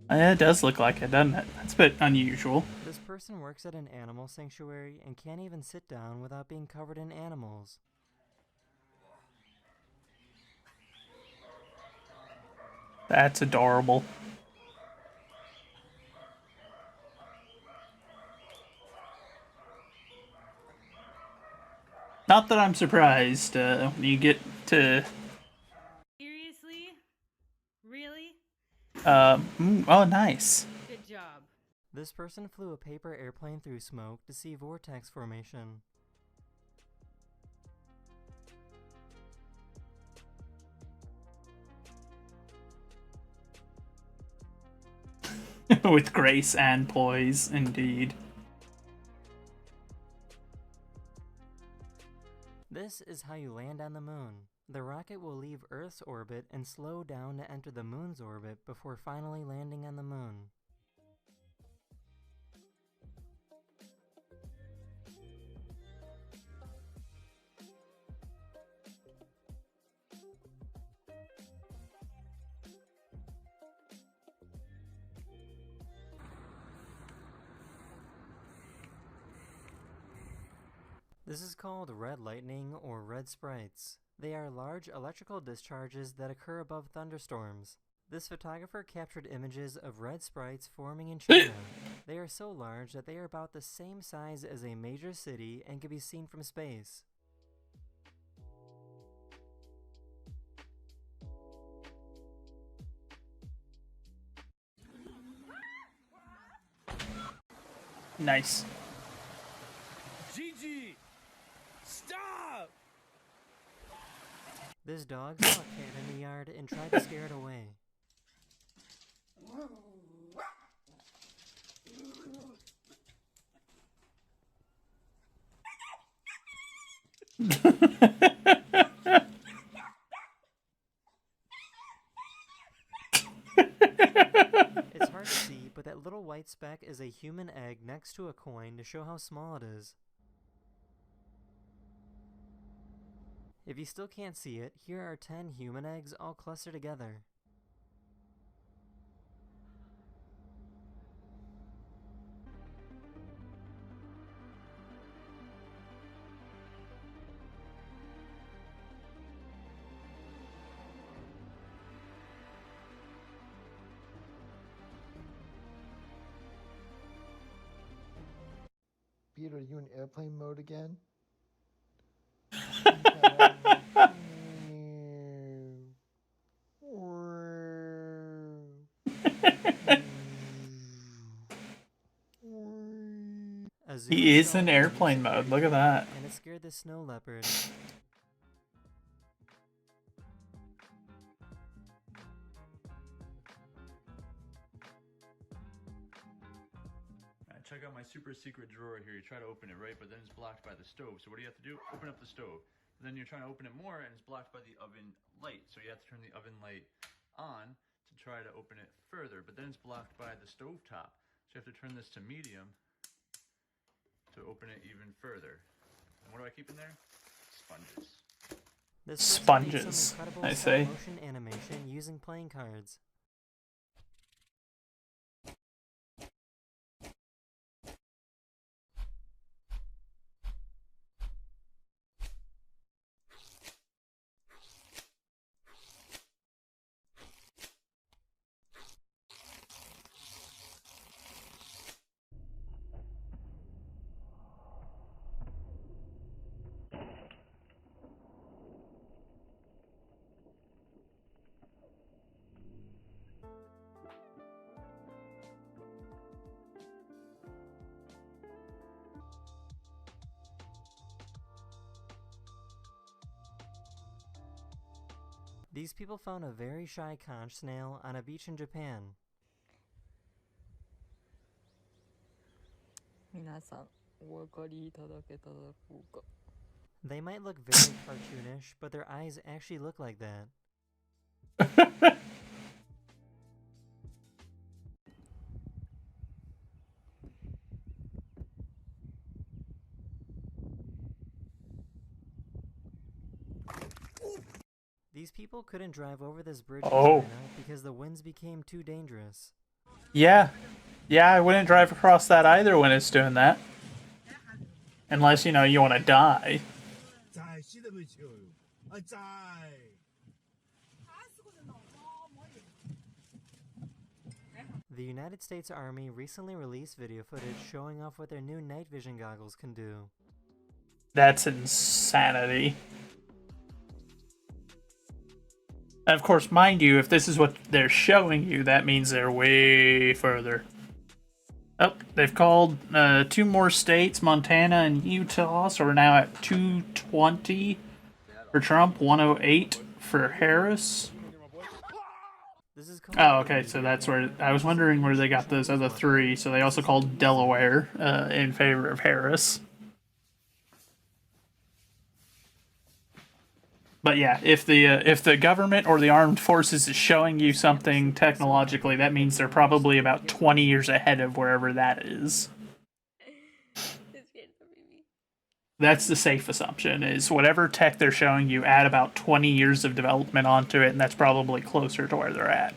It does look like it, doesn't it? That's a bit unusual. This person works at an animal sanctuary and can't even sit down without being covered in animals. That's adorable. Not that I'm surprised when you get to... Seriously? Really? Oh, nice. Good job. This person flew a paper airplane through smoke to see vortex formation. With grace and poise, indeed. This is how you land on the moon. The rocket will leave Earth's orbit and slow down to enter the moon's orbit before finally landing on the moon. This is called red lightning or red sprites. They are large electrical discharges that occur above thunderstorms. This photographer captured images of red sprites forming in China. They are so large that they are about the same size as a major city and can be seen from space. Nice. Gigi! Stop! This dog saw a cat in the yard and tried to scare it away. It's hard to see, but that little white speck is a human egg next to a coin to show how small it is. If you still can't see it, here are 10 human eggs all clustered together. Peter, are you in airplane mode again? He is in airplane mode, look at that. And it scared the snow leopard. Check out my super secret drawer here. You try to open it, right? But then it's blocked by the stove. So what do you have to do? Open up the stove. And then you're trying to open it more and it's blocked by the oven light. So you have to turn the oven light on to try to open it further. But then it's blocked by the stove top. So you have to turn this to medium to open it even further. And what do I keep in there? Sponges. This Sponges, I say. Motion animation using playing cards. These people found a very shy conch snail on a beach in Japan. They might look very cartoonish, but their eyes actually look like that. These people couldn't drive over this bridge in China because the winds became too dangerous. Yeah. Yeah, I wouldn't drive across that either when it's doing that. Unless, you know, you want to die. The United States Army recently released video footage showing off what their new night vision goggles can do. That's insanity. And of course, mind you, if this is what they're showing you, that means they're way further. Oh, they've called 2 more states, Montana and Utah, so we're now at 220 for Trump, 108 for Harris. Oh, okay, so that's where... I was wondering where they got those other 3, so they also called Delaware in favor of Harris. But yeah, if the government or the armed forces is showing you something technologically, that means they're probably about 20 years ahead of wherever that is. That's the safe assumption, is whatever tech they're showing you, add about 20 years of development onto it, and that's probably closer to where they're at.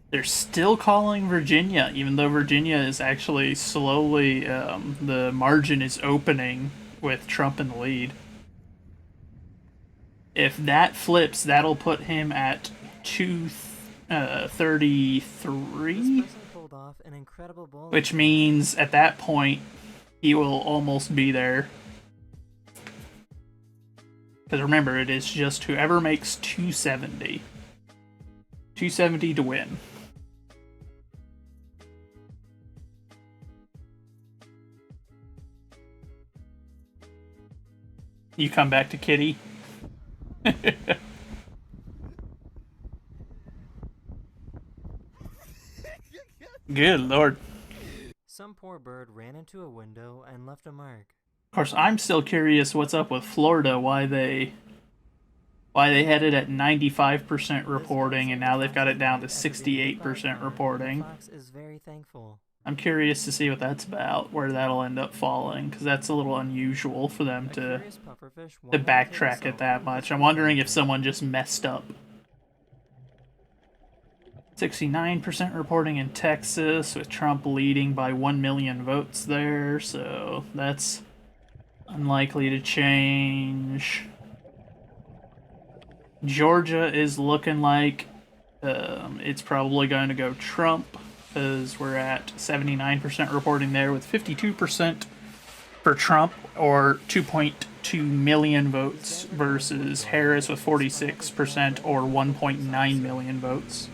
They're still calling Virginia, even though Virginia is actually slowly, the margin is opening with Trump in the lead. If that flips, that'll put him at 233, which means at that point he will almost be there. Because remember, it is just whoever makes 270. 270 to win. You come back to Kitty. Good lord. Some poor bird ran into a window and left a mark. Of course, I'm still curious what's up with Florida, why they had it at 95% reporting and now they've got it down to 68% reporting. Fox is very thankful. I'm curious to see what that's about, where that'll end up falling, because that's a little unusual for them to backtrack it that much. I'm wondering if someone just messed up. 69% reporting in Texas, with Trump leading by 1 million votes there, so that's unlikely to change. Georgia is looking like it's probably going to go Trump, because we're at 79% reporting there, with 52% for Trump, or 2.2 million votes, versus Harris with 46%, or 1.9 million votes.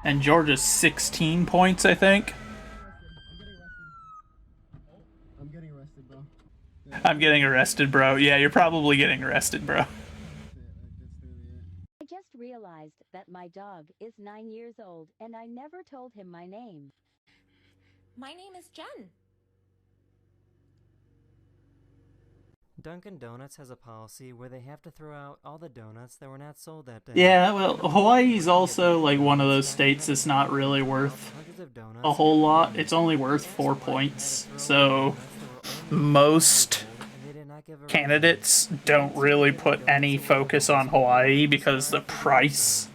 And Georgia's 16 points, I think. I'm getting arrested, bro. Yeah, you're probably getting arrested, bro. I just realized that my dog is 9 years old, and I never told him my name. My name is Jen. Dunkin' Donuts has a policy where they have to throw out all the donuts that were not sold that day. Yeah, well, Hawaii's also like one of those states that's not really worth a whole lot. It's only worth 4 points, so most candidates don't really put any focus on Hawaii because the price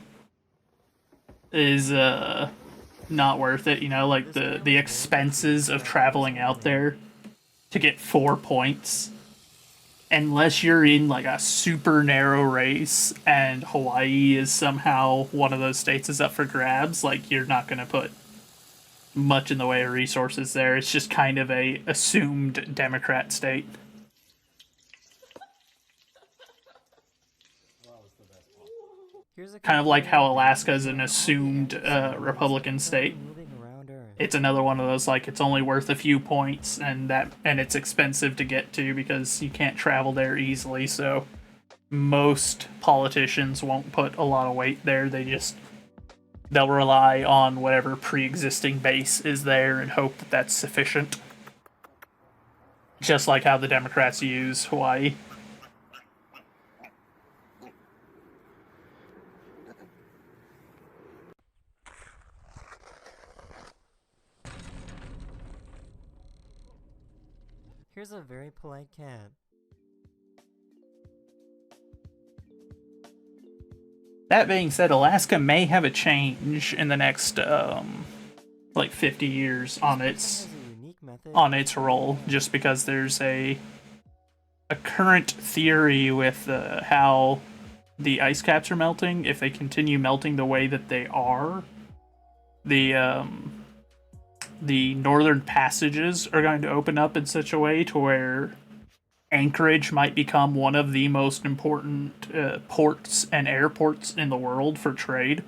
is not worth it, you know, like the expenses of traveling out there to get 4 points. Unless you're in like a super narrow race and Hawaii is somehow one of those states that's up for grabs, like you're not going to put much in the way of resources there. It's just kind of a assumed Democrat state. Kind of like how Alaska is an assumed Republican state. It's another one of those, like, it's only worth a few points, and it's expensive to get to because you can't travel there easily, so most politicians won't put a lot of weight there. They'll rely on whatever pre-existing base is there and hope that that's sufficient. Just like how the Democrats use Hawaii. Here's a very polite cat. That being said, Alaska may have a change in the next, like 50 years on its roll, just because there's a current theory with how the ice caps are melting. If they continue melting the way that they are, the northern passages are going to open up in such a way to where Anchorage might become one of the most important ports and airports in the world for trade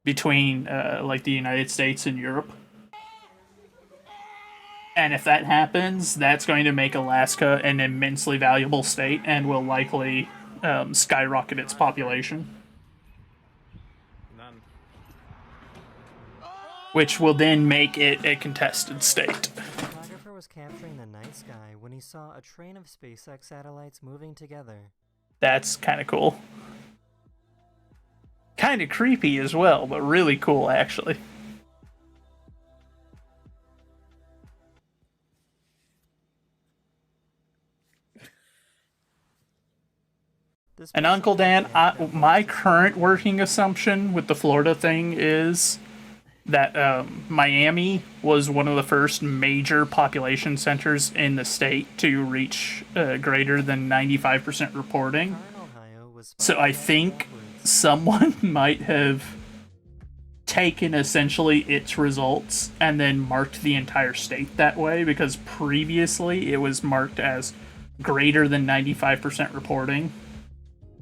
between like the United States and Europe. And if that happens, that's going to make Alaska an immensely valuable state and will likely skyrocket its population. Which will then make it a contested state. The photographer was capturing the night sky when he saw a train of SpaceX satellites moving together. That's kind of cool. Kind of creepy as well, but really cool, actually. And Uncle Dan, my current working assumption with the Florida thing is that Miami was one of the first major population centers in the state to reach greater than 95% reporting. So I think someone might have taken essentially its results and then marked the entire state that way, because previously it was marked as greater than 95% reporting,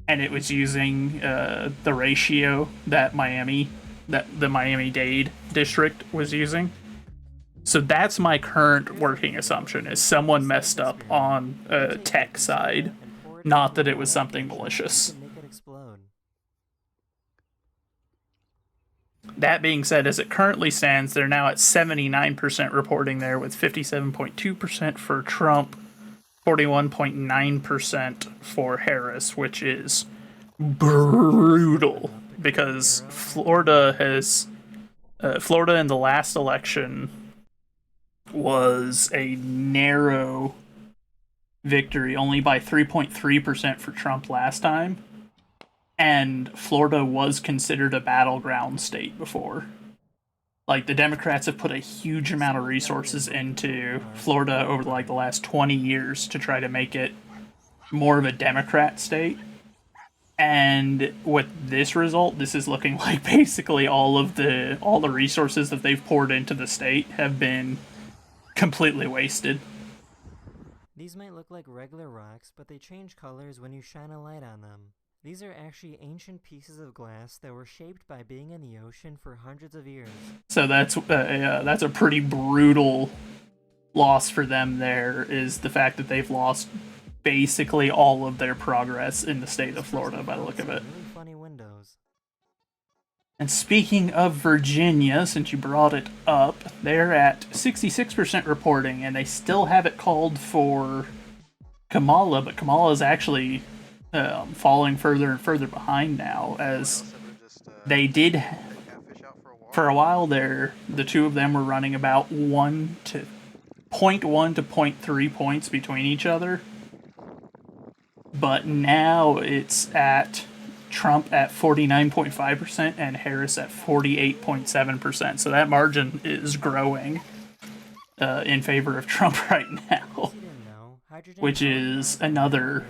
and it was using the ratio that Miami that the Miami-Dade district was using. So that's my current working assumption, is someone messed up on a tech side, not that it was something malicious. Make it explode. That being said, as it currently stands, they're now at 79% reporting there, with 57.2% for Trump, 41.9% for Harris, which is brutal, because Florida in the last election was a narrow victory, only by 3.3% for Trump last time. And Florida was considered a battleground state before. Like, the Democrats have put a huge amount of resources into Florida over like the last 20 years to try to make it more of a Democrat state. And with this result, this is looking like basically all the resources that they've poured into the state have been completely wasted. These might look like regular rocks, but they change colors when you shine a light on them. These are actually ancient pieces of glass that were shaped by being in the ocean for hundreds of years. So that's a pretty brutal loss for them there, is the fact that they've lost basically all of their progress in the state of Florida by the look of it. Really funny windows. And speaking of Virginia, since you brought it up, they're at 66% reporting, and they still have it called for Kamala, but Kamala is actually falling further and further behind now, as they did for a while there. The two of them were running about 0.1 to 0.3 points between each other, but now it's at Trump at 49.5% and Harris at 48.7%. So that margin is growing in favor of Trump right now, which is another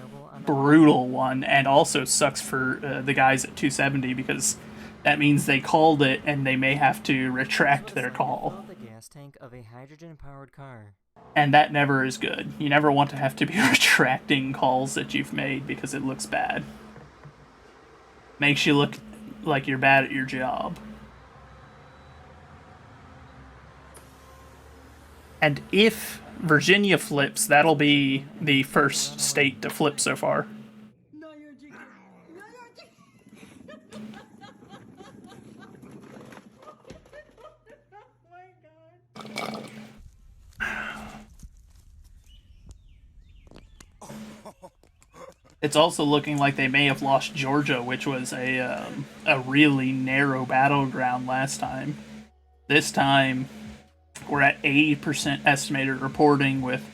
brutal one, and also sucks for the guys at 270, because that means they called it and they may have to retract their call. The gas tank of a hydrogen-powered car. And that never is good. You never want to have to be retracting calls that you've made, because it looks bad. Makes you look like you're bad at your job. And if Virginia flips, that'll be the first state to flip so far. It's also looking like they may have lost Georgia, which was a really narrow battleground last time. This time, we're at 80% estimated reporting, with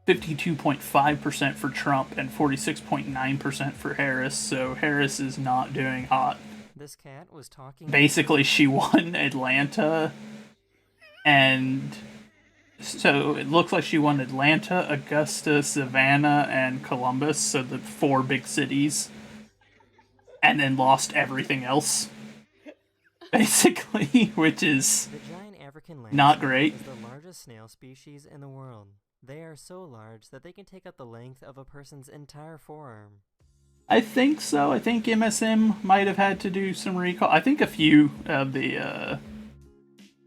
52.5% for Trump and 46.9% for Harris, so Harris is not doing hot. This cat was talking. Basically, she won Atlanta, and so it looks like she won Atlanta, Augusta, Savannah, and Columbus, so the 4 big cities, and then lost everything else, basically, which is not great. Is the largest snail species in the world. They are so large that they can take up the length of a person's entire forearm. I think so. I think MSM might have had to do some recall. I think a few of the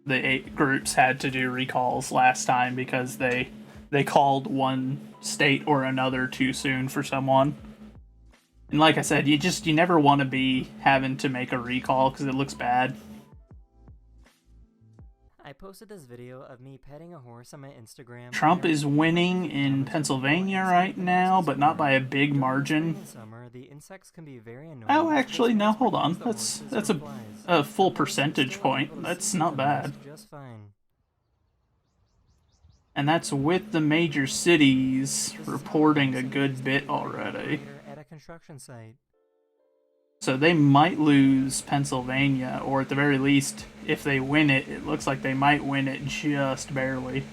8 groups had to do recalls last time because they called one state or another too soon for someone. And like I said, you never want to be having to make a recall because it looks bad. I posted this video of me petting a horse on my Instagram. Trump is winning in Pennsylvania right now, but not by a big margin. In summer, the insects can be very annoying. Oh, actually, no, hold on. That's a full percentage point. That's not bad. Just fine. And that's with the major cities reporting a good bit already. At a construction site. So they might lose Pennsylvania, or at the very least, if they win it, it looks like they might win it just barely.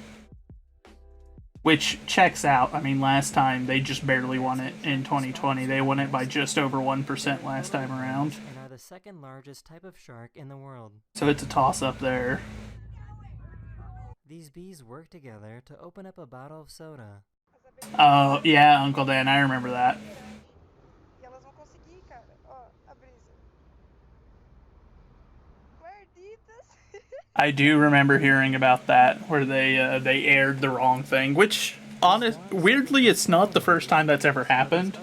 Which checks out. I mean, last time they just barely won it in 2020. They won it by just over 1% last time around. And are the second largest type of shark in the world. So it's a toss-up there. These bees work together to open up a bottle of soda. Oh, yeah, Uncle Dan, I remember that. I do remember hearing about that, where they aired the wrong thing, which, weirdly, it's not the first time that's ever happened.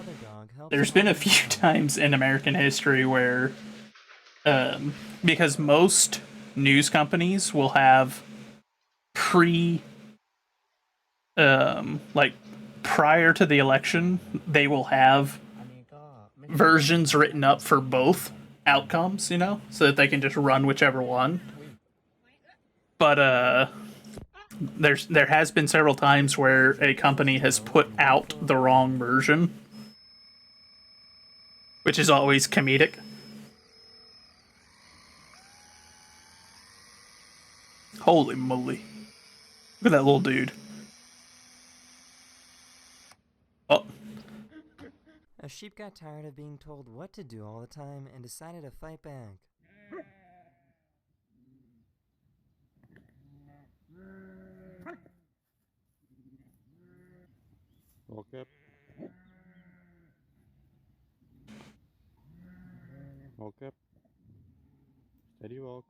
There's been a few times in American history where, because most news companies will have prior to the election, they will have versions written up for both outcomes, you know, so that they can just run whichever one. But there has been several times where a company has put out the wrong version, which is always comedic. Holy moly. Look at that little dude. Oh. A sheep got tired of being told what to do all the time and decided to fight back. Walk up. Walk up. Steady walk.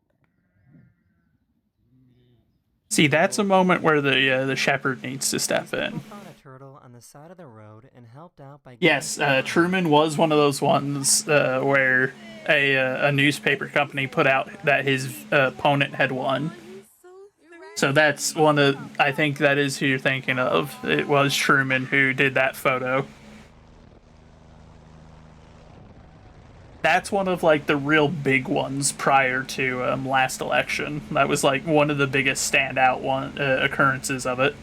See, that's a moment where the shepherd needs to step in. Found a turtle on the side of the road and helped out by Yes, Truman was one of those ones where a newspaper company put out that his opponent had won. So that's I think that is who you're thinking of. It was Truman who did that photo. That's one of, like, the real big ones prior to last election. That was, like, one of the biggest standout occurrences of it.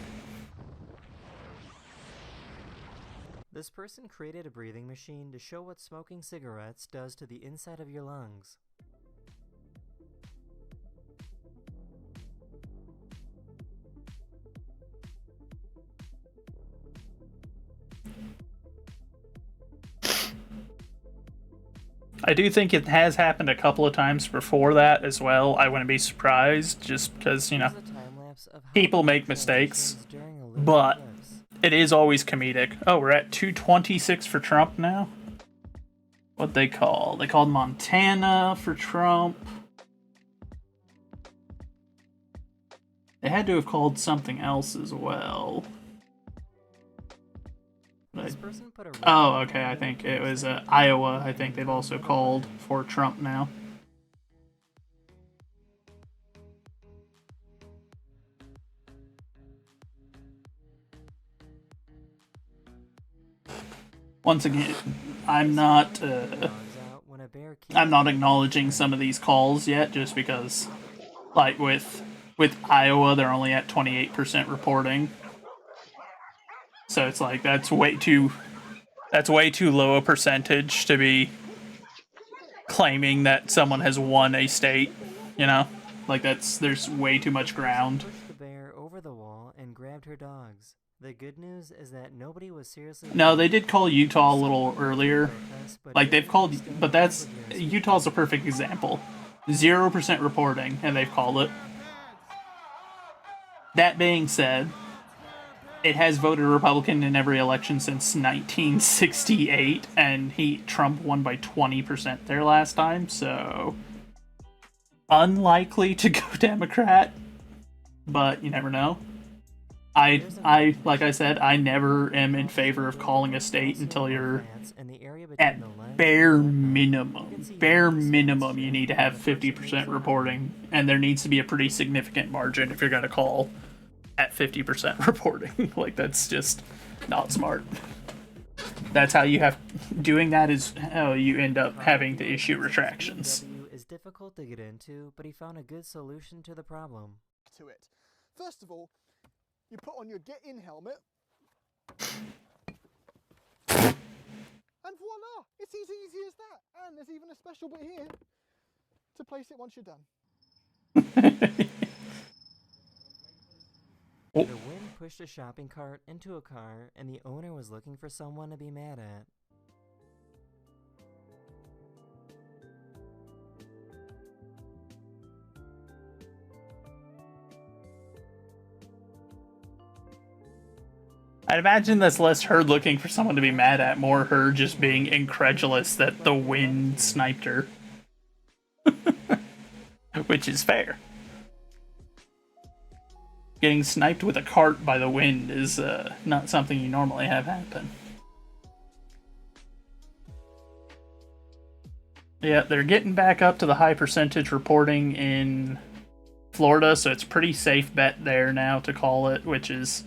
This person created a breathing machine to show what smoking cigarettes does to the inside of your lungs. I do think it has happened a couple of times before that as well. I wouldn't be surprised, just because, you know, people make mistakes. But it is always comedic. Oh, we're at 226 for Trump now? What'd they call? They called Montana for Trump. They had to have called something else as well. Oh, okay, I think it was Iowa. I think they've also called for Trump now. Once again, I'm not acknowledging some of these calls yet, just because, like with Iowa, they're only at 28% reporting. So it's like that's way too low a percentage to be claiming that someone has won a state, you know? Like there's way too much ground. Pushed the bear over the wall and grabbed her dogs. The good news is that nobody was seriously. No, they did call Utah a little earlier. Like they've called, but Utah's a perfect example. 0% reporting, and they've called it. That being said, it has voted Republican in every election since 1968, and Trump won by 20% there last time, so unlikely to go Democrat, but you never know. I like I said, I never am in favor of calling a state until you're at bare minimum. Bare minimum, you need to have 50% reporting, and there needs to be a pretty significant margin if you're going to call at 50% reporting. Like, that's just not smart. That's how doing that is how you end up having to issue retractions. Is difficult to get into, but he found a good solution to the problem. To it. First of all, you put on your get-in helmet, and voila! It's as easy as that. And there's even a special bit here to place it once you're done. The wind pushed a shopping cart into a car, and the owner was looking for someone to be mad at. I'd imagine that's less her looking for someone to be mad at, more her just being incredulous that the wind sniped her. Which is fair. getting sniped with a cart by the wind is not something you normally have happen. Yeah, they're getting back up to the high percentage reporting in Florida, so it's a pretty safe bet there now to call it, which is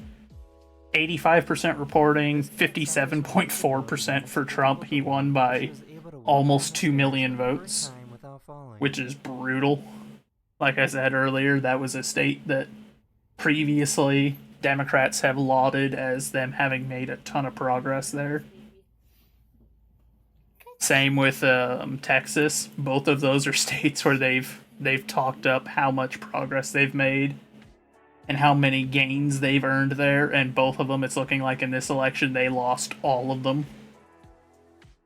85% reporting, 57.4% for Trump. He won by almost 2 million votes, which is brutal. Like I said earlier, that was a state that previously Democrats have lauded as them having made a ton of progress there. Same with Texas. Both of those are states where they've talked up how much progress they've made and how many gains they've earned there, and both of them, it's looking like in this election they lost all of them.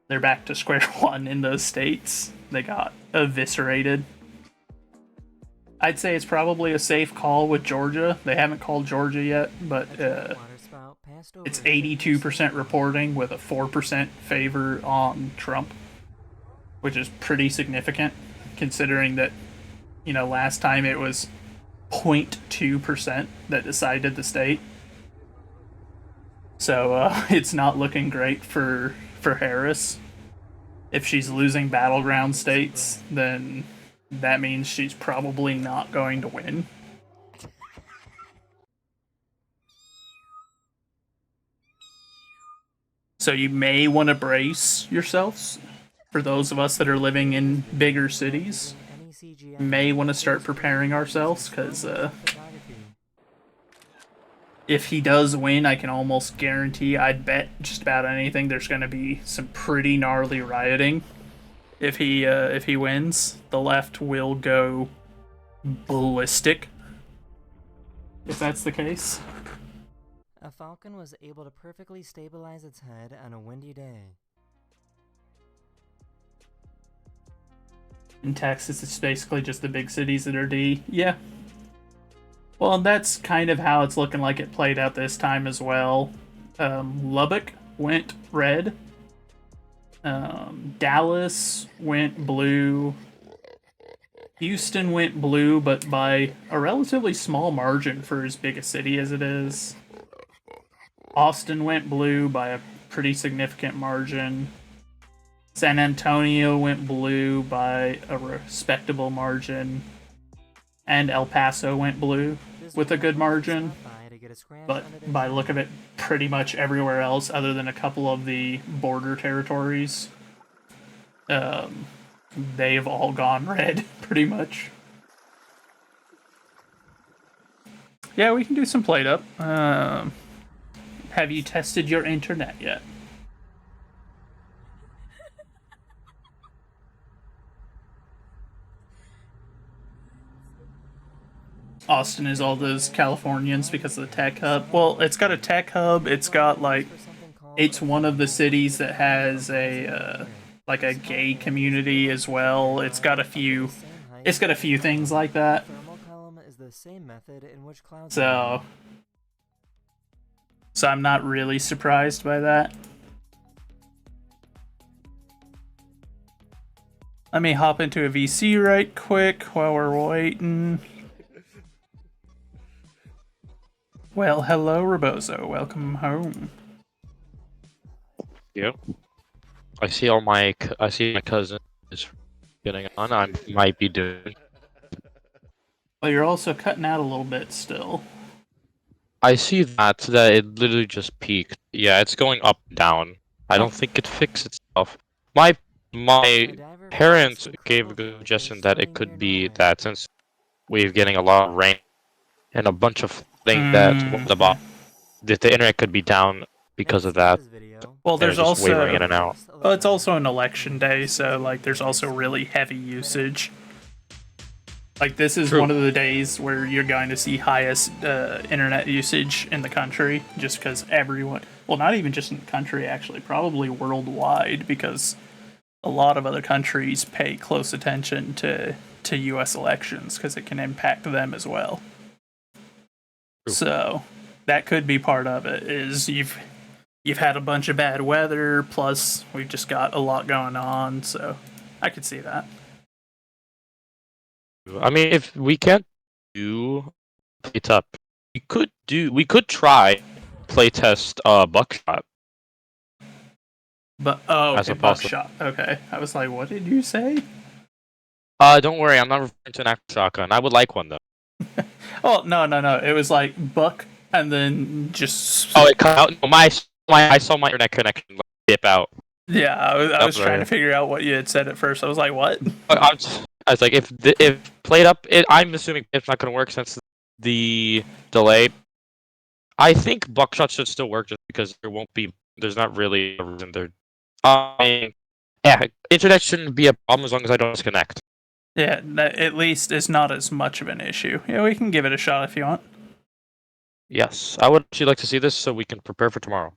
They're back to square one in those states. They got eviscerated. I'd say it's probably a safe call with Georgia. They haven't called Georgia yet, but it's 82% reporting with a 4% favor on Trump, which is pretty significant considering that, last time it was 0.2% that decided the state. So it's not looking great for Harris. If she's losing battleground states, then that means she's probably not going to win. So you may want to brace yourselves. For those of us that are living in bigger cities, may want to start preparing ourselves, because if he does win, I can almost guarantee, I'd bet just about anything, there's going to be some pretty gnarly rioting. If he wins, the left will go ballistic. If that's the case. A falcon was able to perfectly stabilize its head on a windy day. In Texas, it's basically just the big cities that are D. Yeah. Well, that's kind of how it's looking like it played out this time as well. Lubbock went red. Dallas went blue. Houston went blue, but by a relatively small margin for as big a city as it is. Austin went blue by a pretty significant margin. San Antonio went blue by a respectable margin. And El Paso went blue with a good margin. But by look of it, pretty much everywhere else, other than a couple of the border territories, they've all gone red, pretty much. Yeah, we can do some plate up. Have you tested your internet yet? Austin is all those Californians because of the tech hub. Well, it's got a tech hub. It's got it's one of the cities that has a a gay community as well. It's got a few things like that. So I'm not really surprised by that. Let me hop into a VC right quick while we're waiting. Well, hello, Rebozo. Welcome home. Yep. I see my cousin is getting on. I might be doing. Well, you're also cutting out a little bit still. I see that it literally just peaked. Yeah, it's going up and down. I don't think it fixed itself. My parents gave a good suggestion that it could be that since we're getting a lot of rain and a bunch of things that the internet could be down because of that. Well, there's also wavering in and out. Well, it's also an election day, so there's also really heavy usage. This is one of the days where you're going to see highest internet usage in the country, just because everyone, well, not even just in the country, actually, probably worldwide, because a lot of other countries pay close attention to U.S. elections, because it can impact them as well. True. So that could be part of it, is you've had a bunch of bad weather, plus we've just got a lot going on, so I could see that. I mean, if we can't do it up, We could try playtest buckshot. But As okay, a possible- buckshot. Okay, I was like, what did you say? Don't worry, I'm not referring to an actual shotgun. I would like one though. Oh no. It was like buck and then just. Oh, it cut out. No, I saw my internet connection dip out. Yeah, I was That's trying to right. figure out what you had said at first. I was like, what? I was like, if played up, I'm assuming it's not going to work since the delay. I think buckshot should still work just because there's not really a reason there. Yeah, internet shouldn't be a problem as long as I don't disconnect. Yeah, at least it's not as much of an issue. Yeah, we can give it a shot if you want. Yes, I would actually like to see this so we can prepare for tomorrow.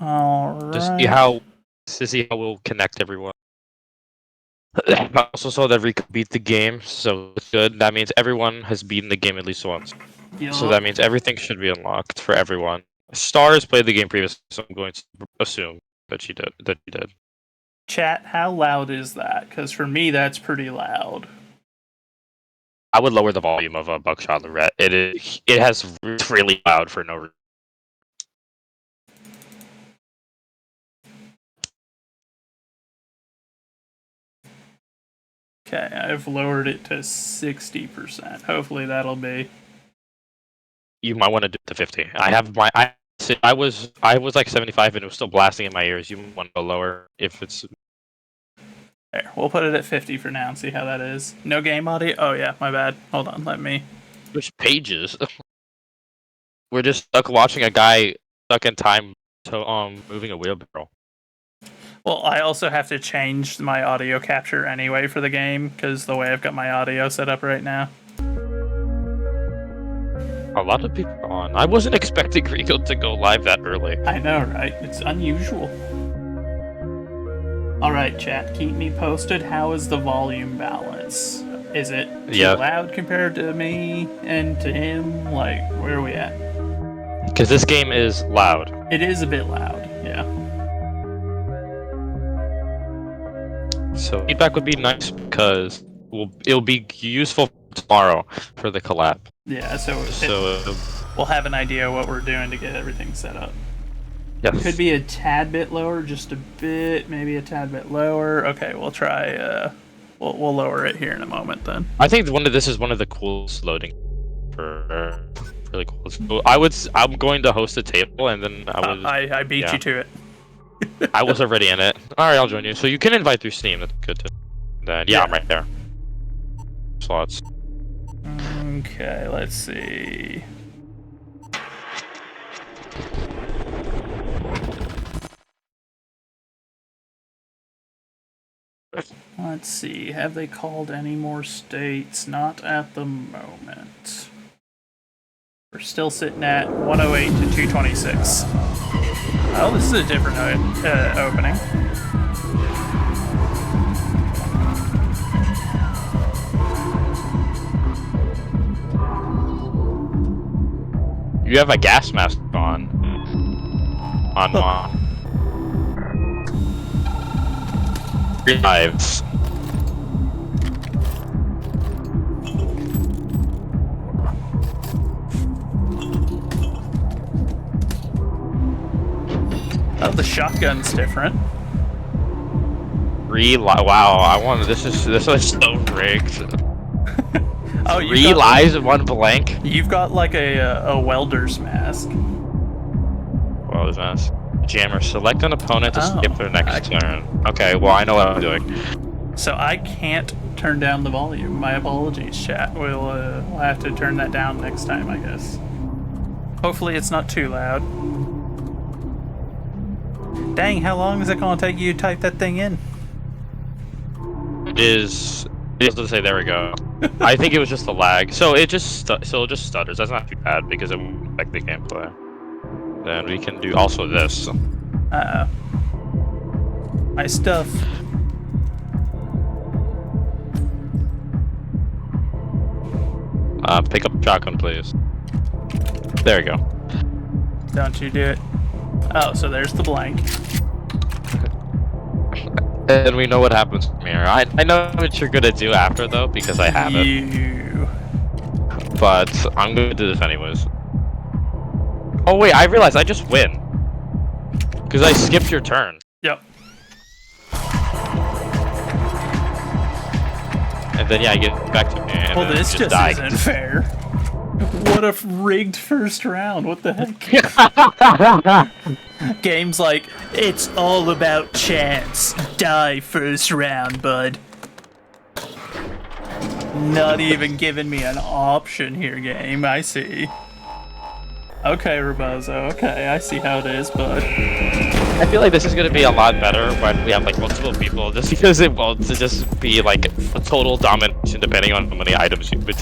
All To right. see how we'll connect everyone. I also saw that Rico beat the game, so it's good. That means everyone has beaten the game at least once. So Yup. that means everything should be unlocked for everyone. Stars played the game previously, so I'm going to assume that she did. Chat, how loud is that? Because for me, that's pretty loud. I would lower the volume of a buckshot Lorette. It's really loud for no reason. Okay, I've lowered it to 60%. Hopefully that'll be. You might want to do it to 50. I was like 75 and it was still blasting in my ears. You want to go lower if it's. There, we'll put it at 50 for now and see how that is. No game audio? Oh yeah, my bad. Hold on, let me. Which pages? We're just stuck watching a guy stuck in time to moving a wheelbarrow. Well, I also have to change my audio capture anyway for the game because the way I've got my audio set up right now. A lot of people are on. I wasn't expecting Rico to go live that early. I know, right? It's unusual. Alright, chat, keep me posted. How is the volume balance? Is it too loud compared to me and to him? Like, where are we at? Because this game is loud. It is a bit loud, yeah. So feedback would be nice because it'll be useful tomorrow for the collab. Yeah, so So we'll have an idea what we're doing to get everything set up. yes. Could be a tad bit lower, just a bit, maybe a tad bit lower. Okay, we'll try. We'll lower it here in a moment then. I think this is one of the coolest loading for really cool. So I'm going to host a table and then I beat you to it. I was already in it. All right, I'll join you. So you can invite through Steam. That's good too. Then yeah, I'm right there. Slots. Okay, let's see. Let's see, have they called any more states? Not at the moment. We're still sitting at 108 to 226. Oh, this is a different opening. You have a gas mask on. Lives. Oh, the shotgun's different. Wow, I want this is so rigged. Oh, Three lives in one blank. You've got like a welder's mask. Welder's mask. Jammer. Select an opponent to skip their next turn. Okay, well I know what I'm doing. So I can't turn down the volume. My apologies, chat. We'll have to turn that down next time, I guess. Hopefully it's not too loud. Dang, how long is it gonna take you to type that thing in? It is to say there we go. I think it was just the lag. So it just stutters. That's not too bad because it won't affect the gameplay. Then we can do also this. My stuff. Pick up shotgun, please. There we go. Don't you do it. Oh, so there's the blank. And we know what happens from here. I know what you're gonna do after though, because I have it. But I'm gonna do this anyways. Oh wait, I realized I just win. Because I skipped your turn. Yep. And then yeah, I get back to me. And Well, then this just die. isn't fair. What a rigged first round. What the heck? Game's like, it's all about chance. Die first round, bud. Not even giving me an option here, game. I see. Okay, Rebozo. Okay, I see how it is, bud. I feel like this is gonna be a lot better when we have like multiple people, just because it won't just be like a total domination depending on how many items you get.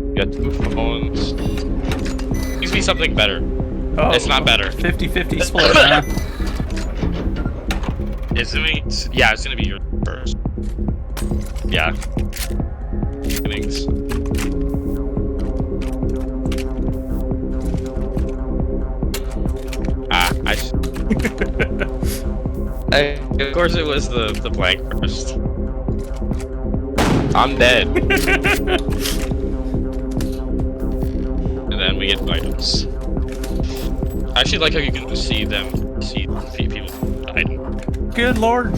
You got 2 phones. Needs to be something better. Oh, it's not better. 50-50 split, huh? Yeah, it's gonna be your first. Yeah. Innings. Of course it was the blank first. I'm dead. And then we get items. I actually like how you can see people item. Good lord.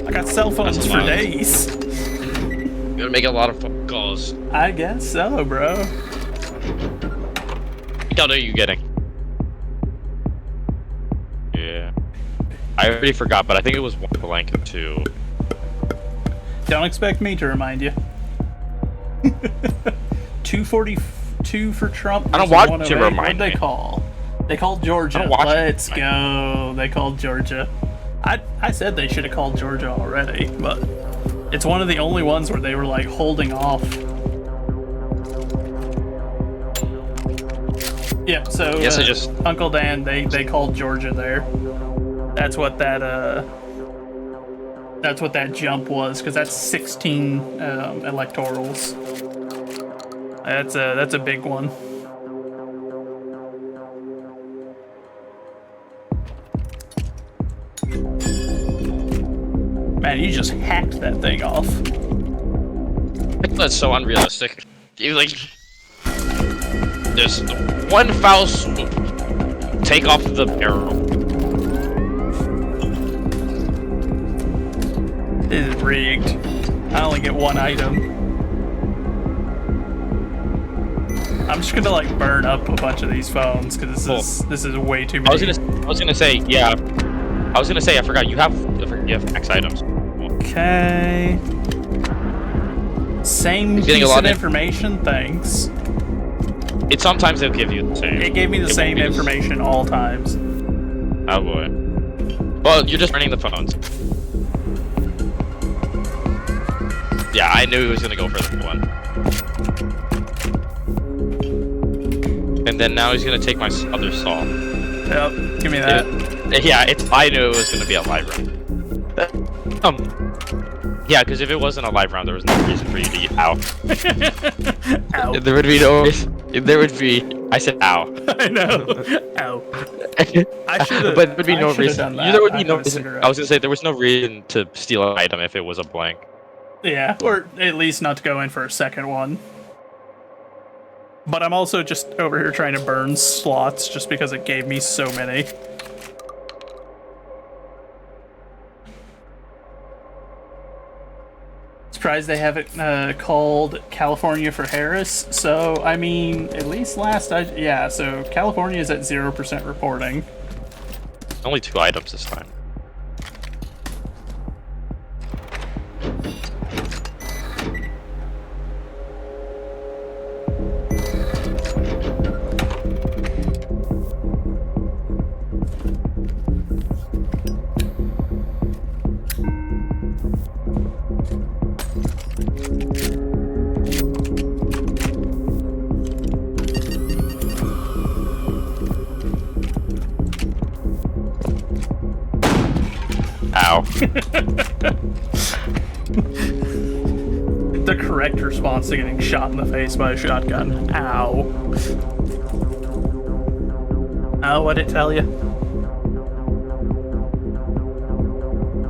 I got cell phones for days. You gotta make a lot of phone calls. I guess so, bro. What gun are you getting? Yeah. I already forgot, but I think it was 1 blank and 2. Don't expect me to remind you. 242 for Trump. I don't want you to 108. remind What'd they me. call? They called Georgia. Let's go. They called Georgia. I said they should have called Georgia already, but it's one of the only ones where they were like holding off. Yeah, so Yes, I just Uncle Dan, they called Georgia there. That's what that jump was, because that's 16 electorals. That's a big one. Man, you just hacked that thing off. That's so unrealistic. You like just one foul swoop. Take off the barrel. This is rigged. I only get 1 item. I'm just gonna like burn up a bunch of these phones because this is way too many. I was gonna say yeah. I was gonna say I forgot you have max items. Okay. Same piece of information. Thanks. Sometimes they'll give you the same. It gave me the same information all times. Oh boy. Well, you're just burning the phones. Yeah, I knew he was gonna go for the 1. And then now he's gonna take my other saw. Yep, give me that. I knew it was gonna be a live round. Yeah, because if it wasn't a live round, there was no reason for you to eat. Ow. Ow. There would be no reason. There would be. I said ow. I know. Ow. I should. But there would be no reason. Done that. There would be no reason. I was gonna say there was no reason to steal an item if it was a blank. Yeah, or at least not to go in for a second one. But I'm also just over here trying to burn slots just because it gave me so many. Surprised they haven't called California for Harris. So, I mean, at least yeah, so California is at 0% reporting. Only 2 items this time. Ow. The correct response to getting shot in the face by a shotgun. Ow. Oh, what'd it tell you?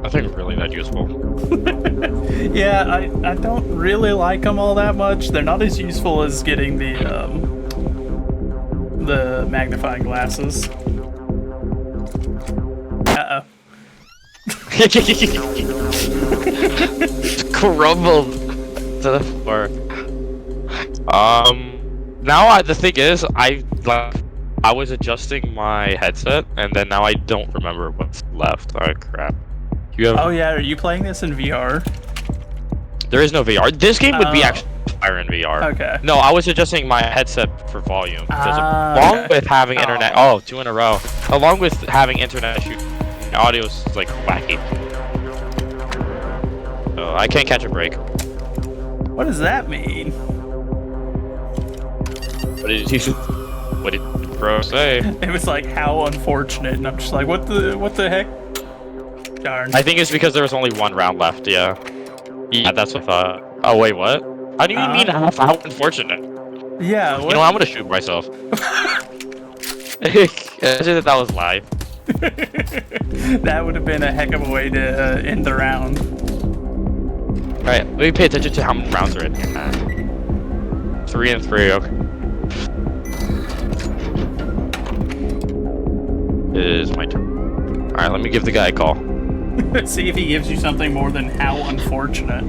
I nothing really that useful. Yeah, I don't really like them all that much. They're not as useful as getting the magnifying glasses. Uh-oh. Crumbled to the floor. Now the thing is, I was adjusting my headset, and then now I don't remember what's left. Oh crap! You have? Oh yeah, are you playing this in VR? There is no VR. This game would be actually fire in VR. Okay. No, I was adjusting my headset for volume. Along with having internet. Oh, 2 in a row. Along with having internet shoot, audio is like wacky. So I can't catch a break. What does that mean? What did bro say? It was like, how unfortunate, and I'm just like, what the heck? Darn. I think it's because there was only 1 round left. Yeah. Yeah, that's what I thought. Oh wait, what? How do you mean how unfortunate? Yeah. You know, I'm gonna shoot myself. Imagine that was live. That would have been a heck of a way to end the round. Alright, let me pay attention to how many rounds are in here. 3 and 3, okay. It is my turn. Alright, let me give the guy a call. See if he gives you something more than how unfortunate.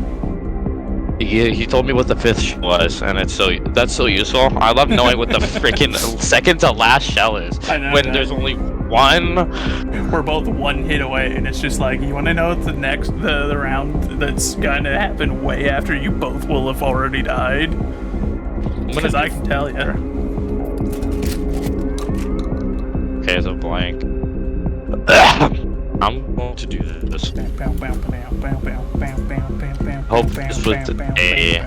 He told me what the 5th shell was, and that's so useful. I love knowing what the freaking second to last shell is. I know, when there's only 1. We're both 1 hit away, and it's just like, you want to know what the round that's gonna happen way after you both will have already died? Because I can tell you. Okay, so blank. I'm going to do this. Hope this was a.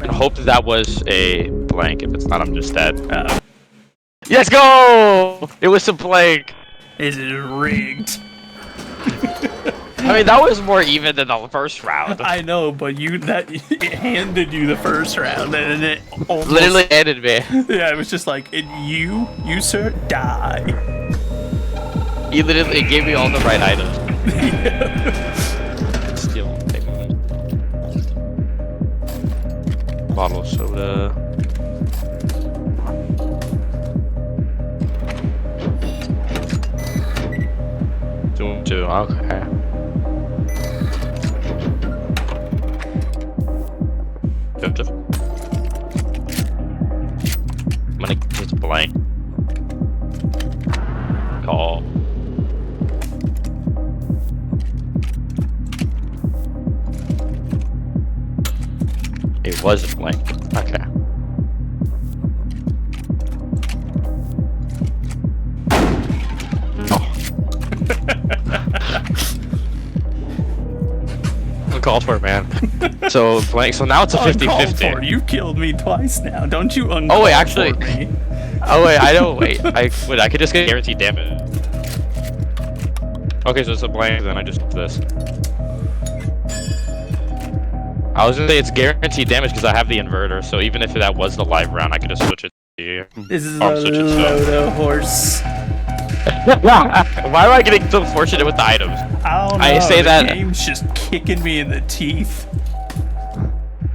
And hope that was a blank. If it's not, I'm just dead. Let's go! It was a blank. Is it rigged? I mean, that was more even than the first round. I know, but it handed you the first round, and it almost, literally handed me. Yeah, it was just like, you sir, die. He literally gave me all the right items. Steal. Bottle of soda. Two, okay. Good. I'm gonna just blank. Call. It was a blank. Okay. Uncalled for, man. So blank. So now it's a 50-50. You killed me twice now. Don't you uncalled Oh wait, actually. for me? Oh wait, I don't. Wait, I could just get guaranteed damage. Okay, so it's a blank. Then I just do this. I was gonna say it's guaranteed damage because I have the inverter. So even if that was the live round, I could just switch it to you. This is a load of horse. Why am I getting so fortunate with the items? I don't know. I say that. The game's just kicking me in the teeth.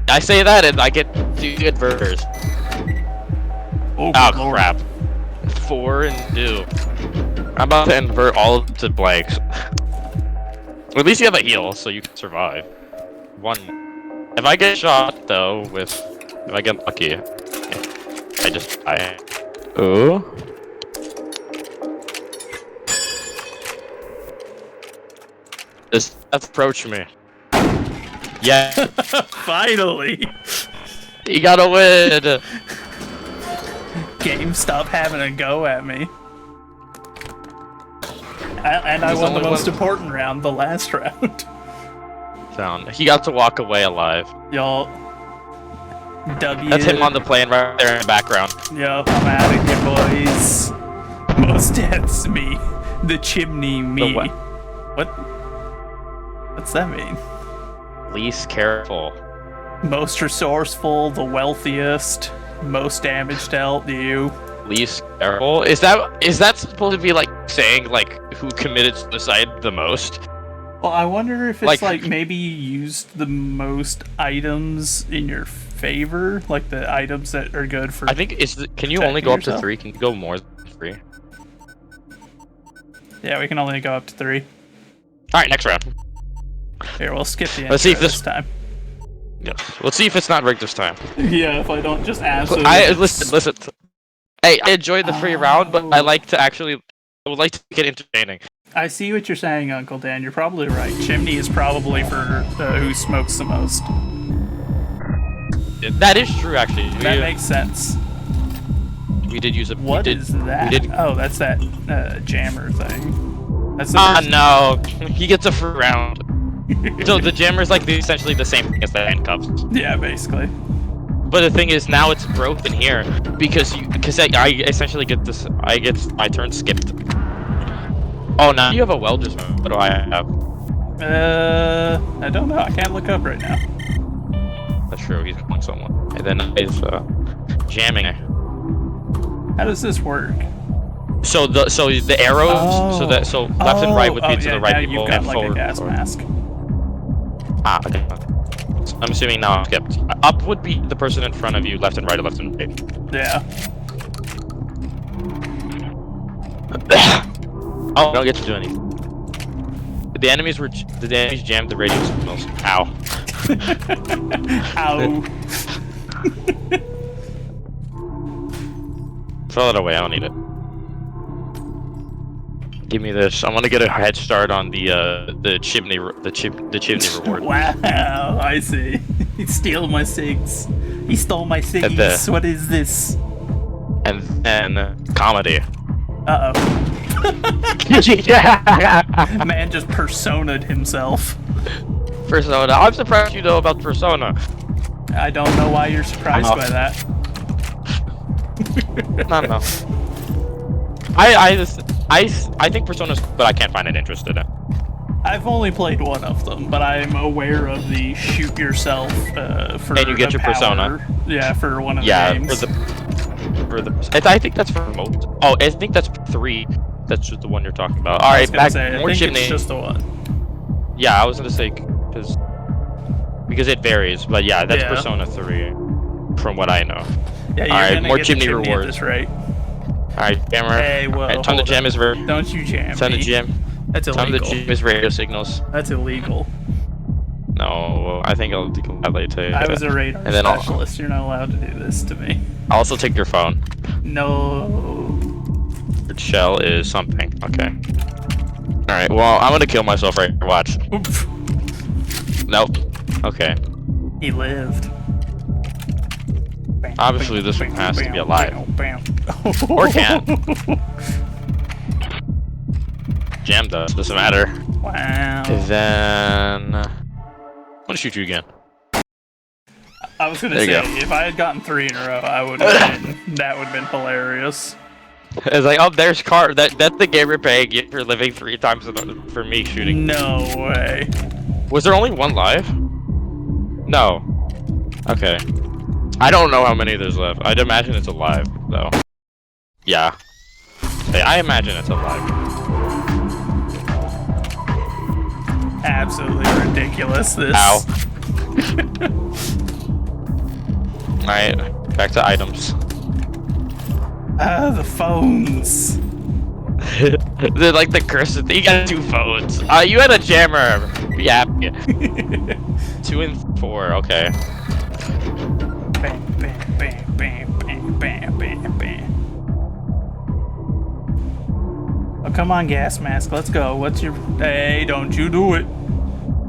I say that and I get 2 inverters. Oh crap. 4 and 2. I'm about to invert all to blanks. At least you have a heal, so you can survive. 1. If I get shot though, if I get lucky, I just die. Ooh. Just approach me. Yeah. Finally. You gotta win. Game, stop having a go at me. And I won the most important round, the last round. He got to walk away alive. Y'all. That's him on the plane right there in the background. Yup, I'm out of here, boys. Most deaths me. The chimney me. What's that mean? Least careful. Most resourceful, the wealthiest, most damage dealt you. Least careful? Is that supposed to be like saying like who committed suicide the most? Well, I wonder if it's Like- like maybe you used the most items in your favor, like the items that are good for. I think can you only go up to yourself? 3? Can you go more than 3? Yeah, we can only go up to 3. All right, next round. Here, we'll skip the Let's see if intro this time. Yes. Let's see if it's not rigged this time. Yeah, if I don't just absolutely. Listen. Hey, I enjoyed the free round, but I would like to make it entertaining. I see what you're saying, Uncle Dan. You're probably right. Chimney is probably for who smokes the most. That is true, actually. That makes sense. We did use it. What is that? Oh, that's that jammer thing. That's the no, he gets a free round. So the jammer is like essentially the same thing as the handcuffs. Yeah, basically. But the thing is, now it's broken here because I essentially get this. I get my turn skipped. Oh, now you have a welder's mode. What do I have? I don't know. I can't look up right now. That's true. He's killing someone. And then he's jamming. How does this work? So the arrows. So left and right would be to yeah, the right now people you've got and like forward. a gas mask. Ah, okay. I'm assuming now I'm skipped. Up would be the person in front of you. Left and right, left and right. Yeah. Oh, I don't get to do anything. The enemies jammed the radio signals. Ow. Ow. Throw that away. I don't need it. Give me this. I want to get a head start on the chimney reward. Wow, I see. He stole my cigs. He stole my ciggies. What is this? And then comedy. Uh oh. Man just persona'd himself. Persona. I'm surprised you know about Persona. I don't know why you're surprised by that. I don't know. I think Persona's, but I can't find it interested in. I've only played one of them, but I'm aware of the shoot yourself for. And you get the your Persona. power. Yeah, for one of the Yeah, games. I think that's for most. Oh, I think that's 3. That's just the one you're talking about. All I was right, gonna back say, I more think chimney. it's just the one. Yeah, I was gonna say because it varies, but yeah, that's Yeah. Persona 3 from what I know. Yeah, you're All right, gonna more get chimney the chimney at rewards. this rate. All right, jammer. Hey, whoa, All right, time to hold jam up. his Don't you jam Time to me. jam. That's Time illegal. to jam his radio signals. That's illegal. No, I think I'll gladly take I it. was a radar And then specialist. You're not allowed to do this to me. I'll also take your phone. No. Your shell is something. Okay. All right. Well, I'm gonna kill myself right here. Watch. Nope. Okay. He lived. Obviously, this one has to be alive. Or can't. Jam does. Doesn't matter. Wow. And then I'm gonna shoot you again. I was gonna There you say, go. if I had gotten 3 in a row, I would have been. That would have been hilarious. It's like, oh, there's car. That's the gamer paying you for living 3 times for me shooting. No way. Was there only one live? No. Okay. I don't know how many there's left. I'd imagine it's alive, though. Yeah. Hey, I imagine it's alive. Absolutely ridiculous. This. Ow. Alright, back to items. Ah, the phones. They're like the cursed thing. You got 2 phones. You had a jammer. Be happy. 2 and 4. Okay. Bam, bam, bam, bam, bam, bam, bam, bam. Oh, come on, gas mask. Let's go. What's your? Hey, don't you do it.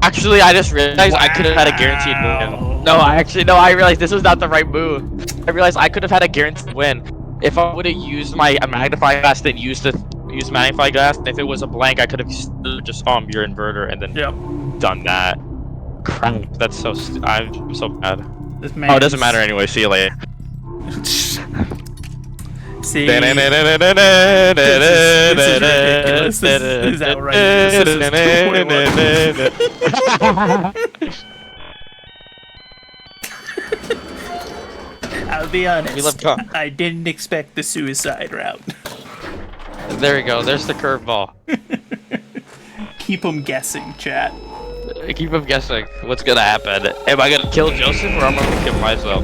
Actually, I just realized I could have had a guaranteed win. No, I realized this was not the right move. I realized I could have had a guaranteed win if I would have used my magnifying glass, then used magnifying glass. And if it was a blank, I could have just your inverter and then done that. Crap, that's so. I'm so bad. Oh, it doesn't matter anyway. See you later. See, this is ridiculous. This is outrageous. This is I'll be honest. I didn't expect the suicide route. There we go. There's the curveball. keep them guessing, chat. I keep them guessing what's gonna happen. Am I gonna kill Joseph or am I gonna kill myself?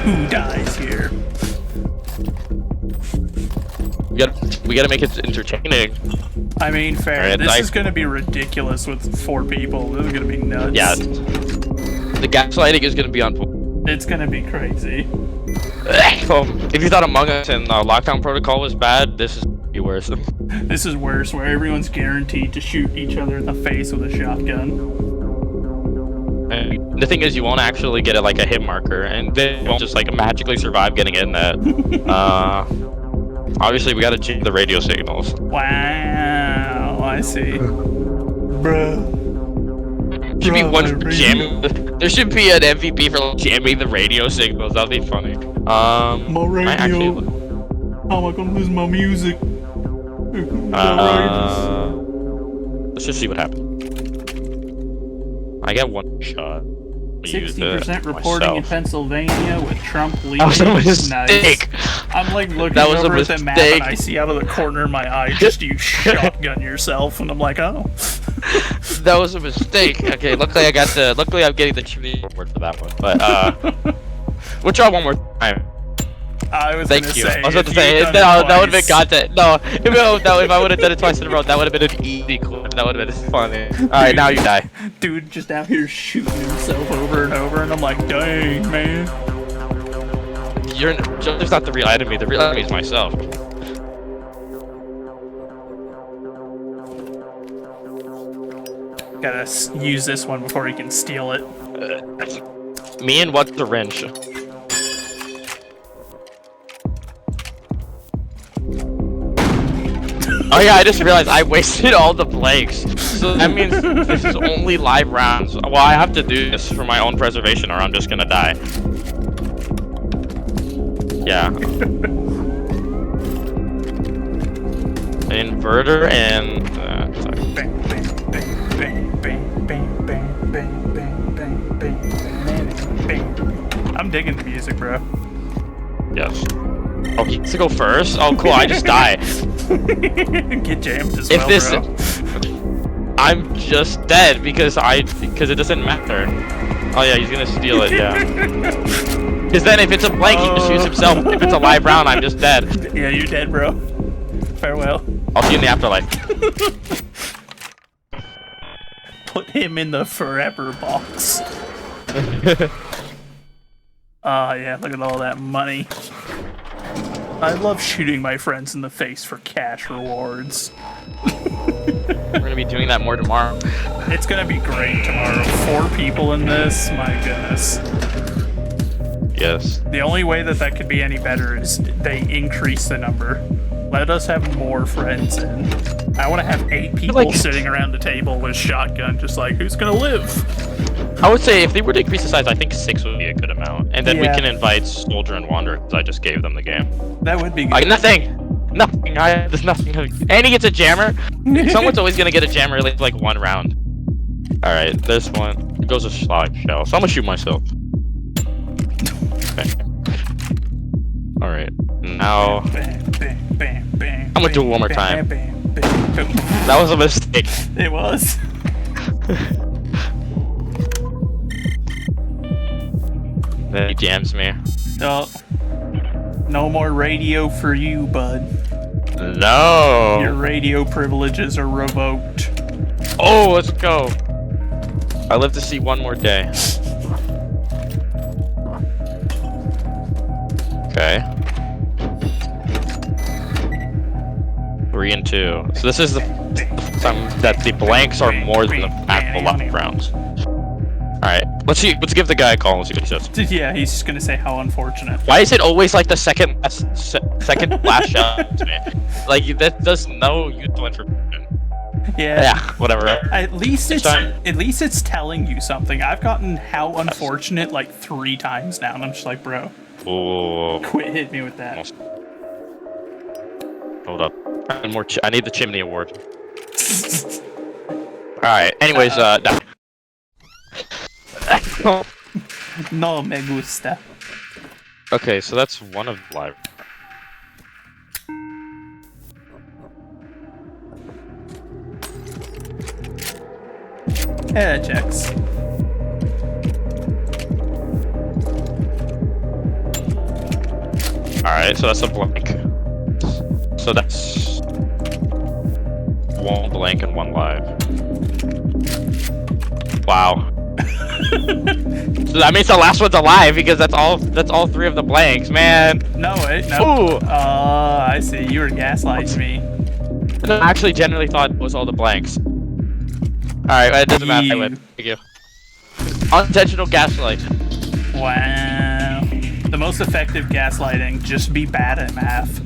Who dies here? We gotta make it entertaining. I mean, fair. Right, this is gonna be ridiculous with 4 people. This is gonna be nuts. Yeah. The gaslighting is gonna be on point. It's gonna be crazy. If you thought Among Us and Lockdown Protocol was bad, this is gonna be worse. This is worse, where everyone's guaranteed to shoot each other in the face with a shotgun. And the thing is, you won't actually get like a hit marker, and they won't just like magically survive getting in that. Obviously, we gotta change the radio signals. Wow, I see. Bruh. Should be one for jamming. There should be an MVP for like, jamming the radio signals. That'd be funny. My radio. How am I gonna lose my music? Let's just see what happens. I get one shot. 60% reporting in Pennsylvania with Trump leading. That was a mistake. Nice. I'm like looking over at the map and I see out of the corner of my eye just you shotgun yourself, and I'm like, oh. That was a mistake. Okay, luckily I'm getting the chimney award for that one. But we'll try one more time. I was Thank gonna you. say, I was about to say that would have been content. No, if I would have done it twice in a row, that would have been an easy clip. That would have been funny. Alright, now you die. Dude just out here shooting himself over and over, and I'm like, dang, man. Joseph's not the real enemy. The real enemy is myself. Gotta use this one before he can steal it. Me and what's the wrench? Oh yeah, I just realized I wasted all the blanks. So that means this is only live rounds. Well, I have to do this for my own preservation or I'm just gonna die. Yeah. Inverter and... I'm digging the music, bro. Yes. Oh, he gets to go first? Oh, cool, I just die. Get jammed as well, bro. I'm just dead because it doesn't matter. Oh yeah, he's gonna steal it, yeah. Because then if it's a blank, he just shoots himself. If it's a live round, I'm just dead. Yeah, you're dead, bro. Farewell. I'll see you in the afterlife. Put him in the forever box. Yeah, look at all that money. I love shooting my friends in the face for cash rewards. We're gonna be doing that more tomorrow. It's gonna be great tomorrow. 4 people in this, my goodness. Yes. The only way that could be any better is they increase the number. Let us have more friends in. I want to have 8 people sitting around the table with shotgun, just like, who's gonna live? I would say if they were to increase the size, I think 6 would be a good amount. And then we can invite Soldier and Wanderer, because I just gave them the game. That would be good. Like, nothing! Nothing! There's nothing. And he gets a jammer! Someone's always gonna get a jammer at least like 1 round. Alright, this one. It goes a slide shell. So I'm gonna shoot myself. Okay. Alright, now... I'm gonna do it one more time. That was a mistake. It was. Then he jams me. Oh. No more radio for you, bud. No. Your radio privileges are revoked. Oh, let's go. I live to see one more day. Okay. 3 and 2. So this is the time that the blanks are more than the actual left rounds. Alright, let's give the guy a call and see what he says. Yeah, he's just gonna say how unfortunate. Why is it always like the second last shot to me? Like, that does no useful information. Yeah, whatever. At least it's telling you something. I've gotten how unfortunate like 3 times now, and I'm just like, bro. Ooh. Quit hitting me with that. Hold up. I need the chimney award. Alright, anyways, die. No me gusta. Okay, so that's one of the live. Yeah, that checks. Alright, so that's a blank. So that's 1 blank and 1 live. Wow. So that means the last one's alive because that's all 3 of the blanks, man. No, wait, no. Ooh. I see. You were gaslighting me. I actually genuinely thought it was all the blanks. Alright, it doesn't matter. I win. Thank you. Unintentional gaslight. Wow. The most effective gaslighting, just be bad at math.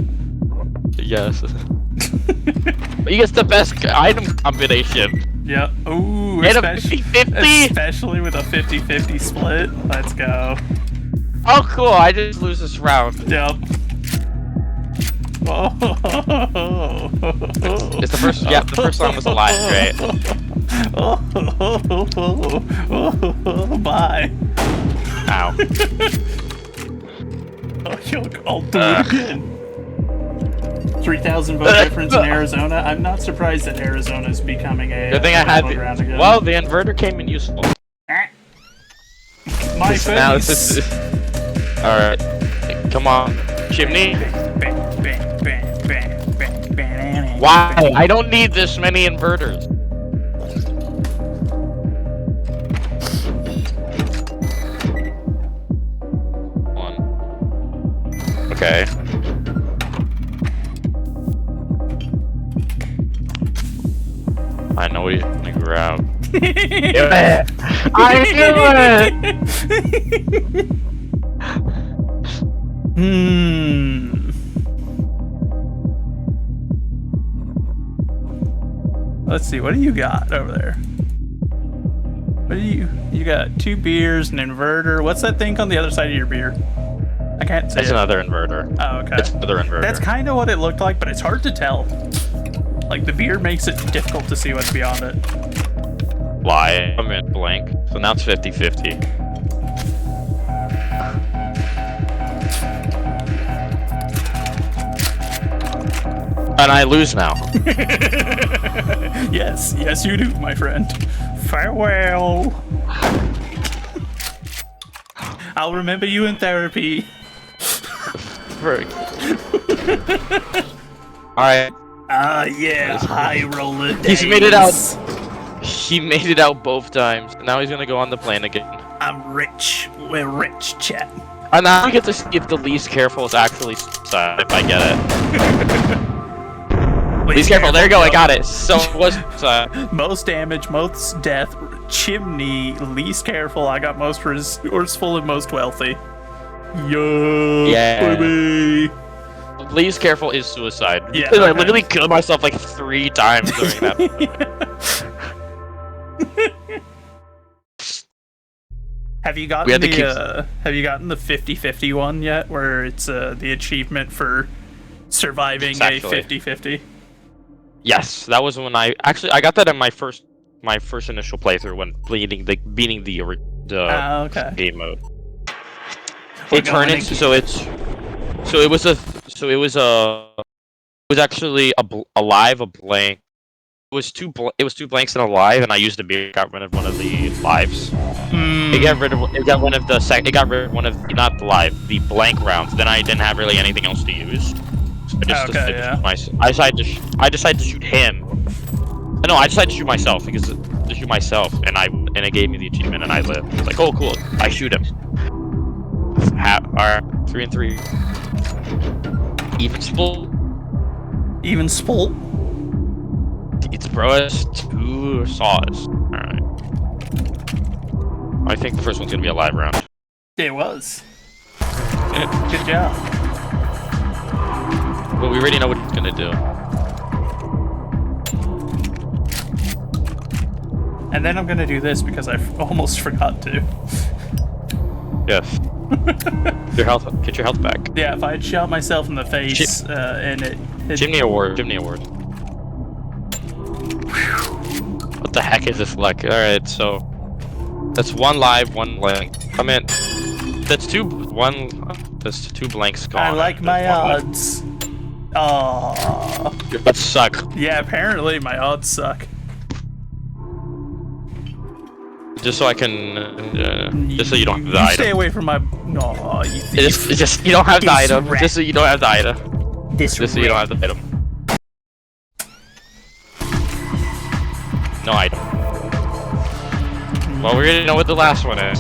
Yes. You get the best item combination. Yep. Ooh, And a especially, 50-50? especially with a 50-50 split. Let's go. Oh, cool. I didn't lose this round. Yep. It's the first. Yeah, the first one was alive, right? Bye. Ow. I'll do it again. 3,000 vote difference in Arizona. I'm not surprised that Arizona is becoming a Good thing I had. battleground again. Well, the inverter came in useful. My Now face. this is. All right. Come on, chimney. Why? I don't need this many inverters. One. Okay. I know what you're gonna grab. I knew it! Let's see, what do you got over there? What do you got 2 beers, an inverter. What's that thing on the other side of your beer? I can't see It's it. another inverter. Oh, okay. It's another inverter. That's kind of what it looked like, but it's hard to tell. Like, the beer makes it difficult to see what's beyond it. Why? I'm in blank. So now it's 50-50. And I lose now. Yes, yes you do, my friend. Farewell. I'll remember you in therapy. Alright. Yeah, high roller He's made it out. He made it out both times. Now he's gonna go on the plane again. I'm rich. We're rich, chat. And now we get to see if the least careful is actually suicide, if I get it. Least careful, there you go, I got it. So it was most damage, most death, chimney, least careful. I got most resourceful and most wealthy. Yeah. Baby. Least careful is suicide. Yeah, Because I okay. literally killed myself like 3 times during that. Have you gotten the 50-50 one yet, where it's the achievement for surviving Exactly. a 50-50? Yes, that was when I got that in my first initial playthrough when beating the okay. game mode. We're It turned going into it was actually a blank. It was two blanks and a live, and I used a beer. Got rid of one of the lives. It got rid of one of the not the live, the blank rounds. Then I didn't have really anything else to use. So I decided to shoot him. No, I decided to shoot myself and it gave me the achievement and I lived. It's like, oh cool, I shoot him. Alright, 3 and 3. Even split. Even split. It's bro, it's 2 saws. Alright. I think the first one's gonna be a live round. It was. Good job. But we already know what he's gonna do. And then I'm gonna do this because I almost forgot to. Yes. Get your health back. Yeah, if I had shot myself in the face and it Chimney award. What the heck is this luck? Alright, so that's 1 live, 1 blank. Come in. That's 2 blanks gone. I like my odds. Aww. Your odds suck. Yeah, apparently my odds suck. Just so I can, just so you don't have the You item. stay away from my. No, you thief. Just you don't have the This item. rat. Just so you don't have the item. This Just so you don't have the item. No item. Well, we already know what the last one is.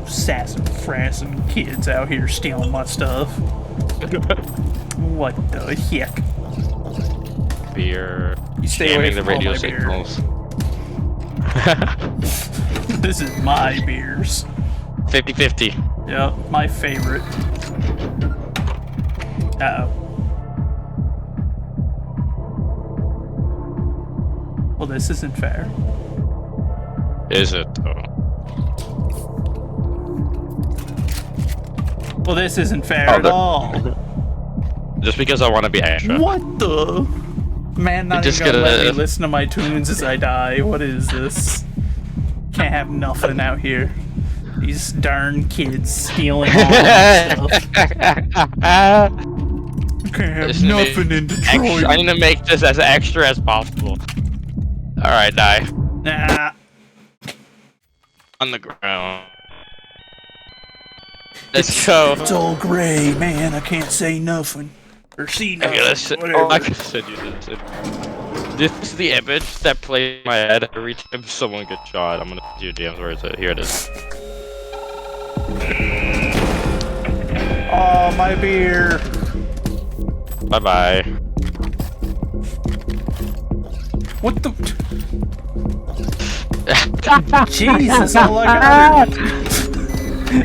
Sassing, frassing kids out here stealing my stuff. What the heck? Beer. You stay away jamming the from all radio my beer. signals. This is my beers. 50-50. Yeah, my favorite. Uh-oh. Well, this isn't fair. Is it though? Well, this isn't fair Oh, at all. Just because I want to be extra. What the? Man, not Just even gonna let me gonna- listen to my tunes as I die. What is this? Can't have nothing out here. These darn kids stealing all my stuff. Can't have Just need nothing in Detroit. Extra, I need to make this as extra as possible. Alright, die. Nah. On the ground. Let's go. It's all gray, man. I can't say nothing. Or see nothing. Oh, I can send you this. This is the image that played in my head every time someone gets shot. I'm gonna do DMs. Where is it? Here it is. Oh, my beer. Bye bye. What the? Jesus, all I got.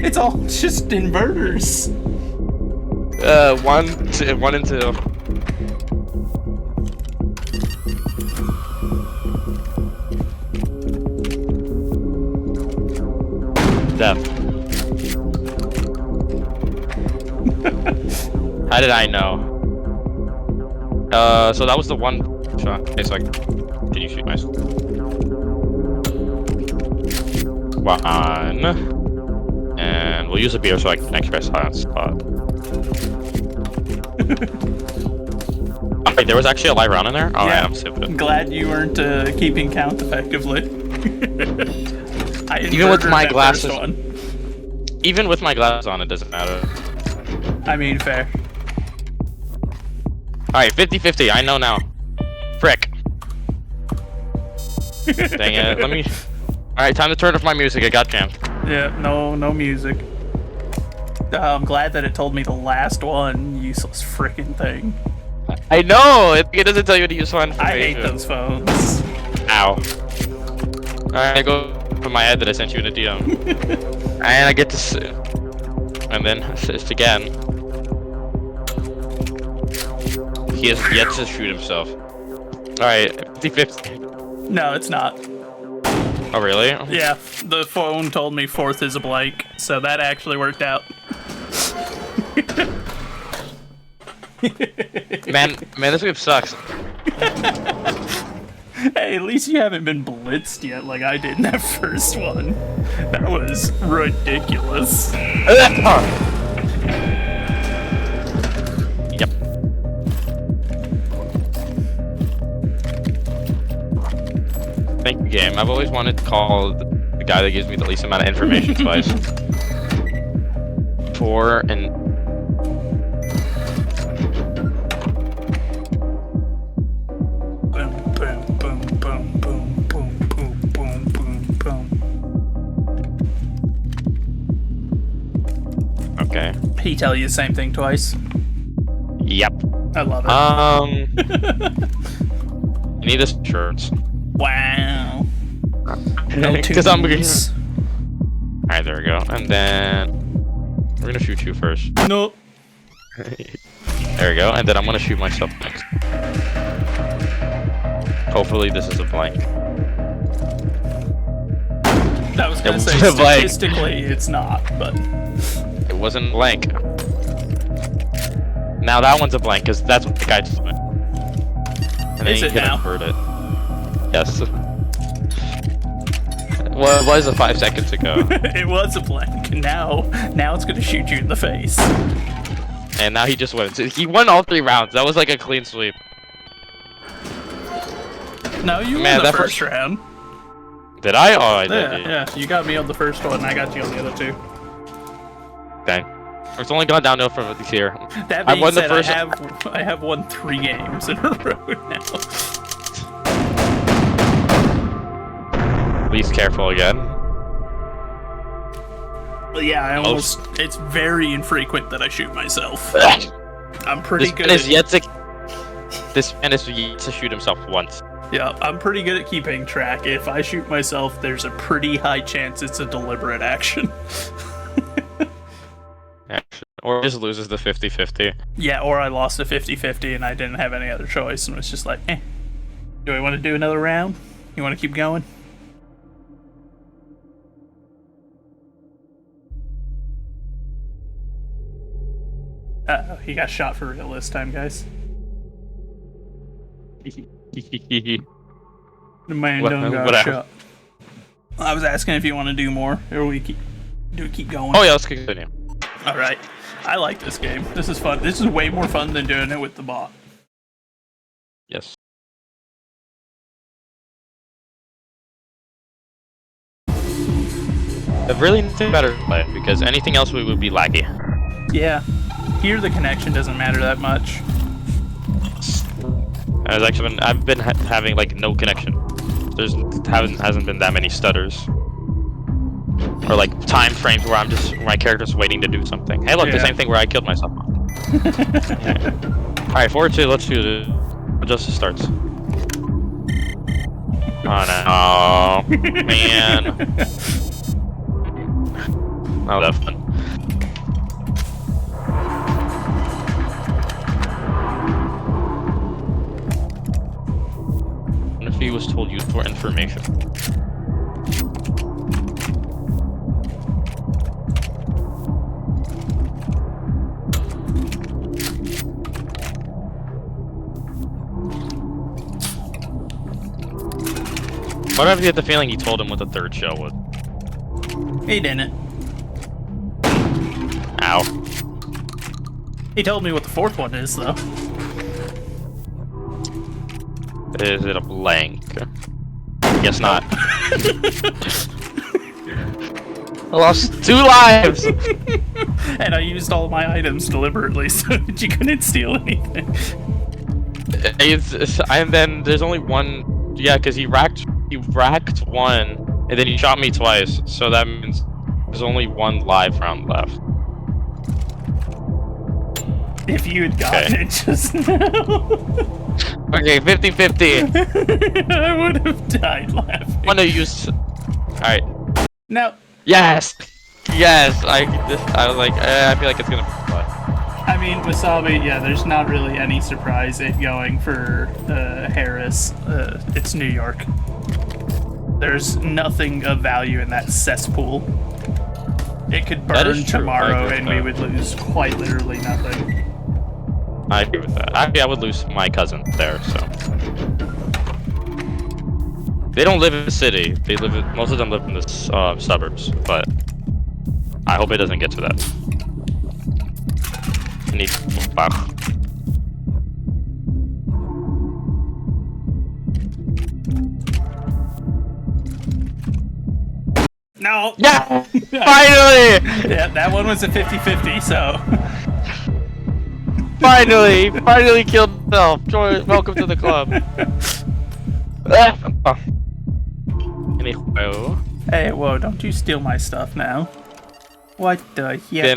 It's all just inverters. 1 and 2. Death. How did I know? So that was the one shot. Okay, so can you shoot myself? 1. And we'll use a beer so I can express silence spot. Oh, wait, there was actually a live round in there? Oh, yeah, I'm stupid. Glad you weren't keeping count effectively. I Even with inverted my that glasses, first one. even with my glasses on, it doesn't matter. I mean, fair. Alright, 50-50, I know now. Frick. Dang it, let me... Alright, time to turn off my music, I got jammed. Yeah, no music. I'm glad that it told me the last one, useless frickin' thing. I know! It doesn't tell you to use one. I hate those phones. Ow. Alright, I go from my head that I sent you in a DM. And I get to see. And then assist again. He has yet to shoot himself. Alright, 50-50. No, it's not. Oh, really? Yeah, the phone told me 4th is a blank, so that actually worked out. Man, this game sucks. Hey, at least you haven't been blitzed yet like I did in that first one. That was ridiculous. Yep. Thank you, game. I've always wanted to call the guy that gives me the least amount of information twice. 4 and... Boom, boom, boom, boom, boom, boom, boom, boom, boom, boom. Okay. He tell you the same thing twice? Yep. I love it. I need this shirts. Wow. No Because I'm gonna... tunes. Alright, there we go. And then... We're gonna shoot you first. Nope. There we go. And then I'm gonna shoot myself next. Hopefully this is a blank. I was gonna It say, was a blank. statistically, it's not, but... It wasn't blank. Now that one's a blank, because that's what the guy just went. And then Is you it can now? invert it. Yes. Well, it was 5 seconds ago. It was a blank. Now it's gonna shoot you in the face. And now he just went. He won all 3 rounds. That was like a clean sweep. No, you Man, won the that first round. Did I? Oh, I did. Yeah. You got me on the first one. I got you on the other two. Okay. It's only gone downhill from here. That being said, I have won 3 games in a row now. Please careful again. Well, yeah, I almost. It's very infrequent that I shoot myself. I'm pretty good. This man is yet to shoot himself once. Yeah, I'm pretty good at keeping track. If I shoot myself, there's a pretty high chance it's a deliberate action. Or just loses the 50-50. Yeah, or I lost a 50-50 and I didn't have any other choice and was just like, eh. Do I want to do another round? You want to keep going? Uh-oh, he got shot for real this time, guys. The man done got shot. I was asking if you want to do more, or we keep going. Oh yeah, let's continue. All right, I like this game. This is fun. This is way more fun than doing it with the bot. Yes. It really needs to be better play because anything else we would be laggy. Yeah. Here the connection doesn't matter that much. I've been having like no connection. Hasn't been that many stutters. Or like time frames where my character's waiting to do something. Hey look, the same thing where I killed myself. Alright, 4-2, let's do it. Justice starts. Oh no. Man. Oh, that's fun. What if he was told use for information? What if you had the feeling he told him what the third shell was? He didn't. Ow. He told me what the fourth one is, though. Is it a blank? Guess not. I lost 2 lives! And I used all my items deliberately so that you couldn't steal anything. And then there's only one. Yeah, because he racked 1, and then he shot me twice, so that means there's only 1 live round left. If you had gotten it just now. Okay, 50-50. I would have died laughing. I'm gonna use. Alright. No. Yes! Yes! I was like, I feel like it's gonna be fun. I mean, Wasabi, yeah, there's not really any surprise in going for Harris. It's New York. There's nothing of value in that cesspool. It could burn tomorrow and we would lose quite literally nothing. I agree with that. Actually, I would lose my cousin there, so. They don't live in the city. Most of them live in the suburbs, but I hope it doesn't get to that. No! Yeah! Finally! Yeah, that one was a 50-50, so. Finally killed himself. Welcome to the club. Anyway. Hey, whoa, don't you steal my stuff now. What the heck?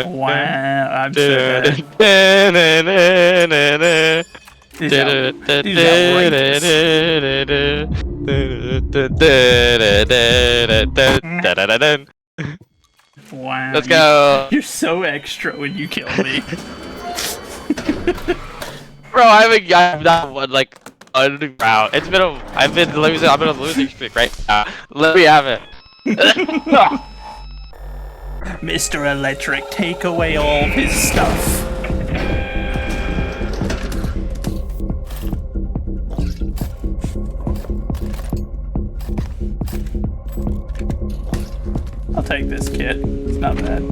Wow, I'm so bad. Wow. Let's go. You're so extra when you kill me. Bro, I've not won like a round. I've been losing. I'm on a losing streak right now. Let me have it. Mr. Electric, take away all of his stuff. I'll take this kit. It's not bad.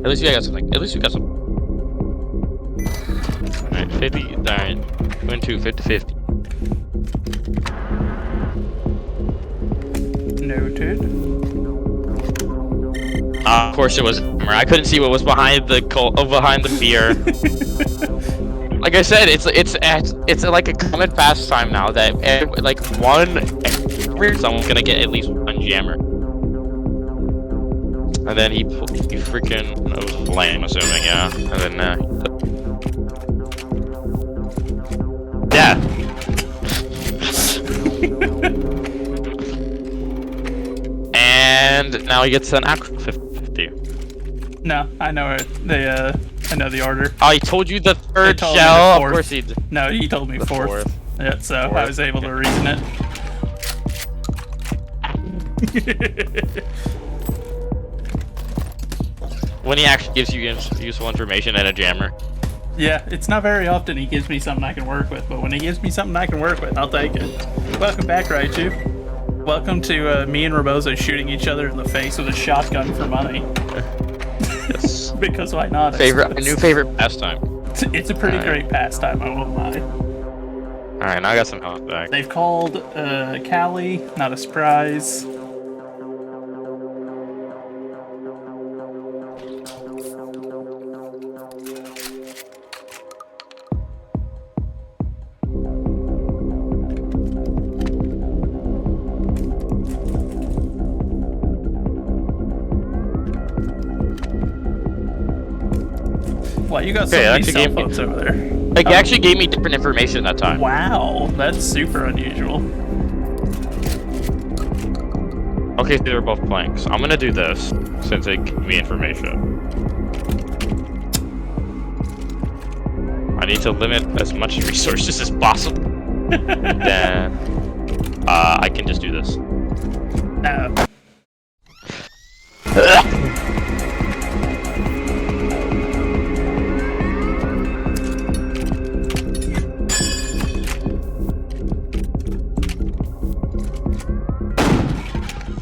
At least you got something. At least you got some. Alright, 50. Alright. 1, 2, 50-50. distracted. Of course it was a camera. I couldn't see what was behind the behind the beer. Like I said, it's like a common pastime now that someone's gonna get at least one jammer. And then he freaking was lame, assuming, yeah. And then yeah. And now he gets an actual 50-50. No, I know it. I know the order. Oh, he told you the third He told me shell? the Of fourth. course he did. No, he told me fourth. Yeah, so I was able to reason it. When he actually gives you useful information and a jammer. Yeah, it's not very often he gives me something I can work with, but when he gives me something I can work with, I'll take it. Welcome back, Raichu. Welcome to me and Rebozo shooting each other in the face with a shotgun for money. Yes. Because why not? A new favorite pastime. It's a pretty great pastime, I won't lie. Alright, now I got some health back. They've called Callie, not a surprise. Wow, you got so many cell phones over there. Like, it actually gave me different information that time. Wow, that's super unusual. Okay, so they're both playing, so I'm gonna do this, since it gave me information. I need to limit as much resources as possible. Then, I can just do this. No.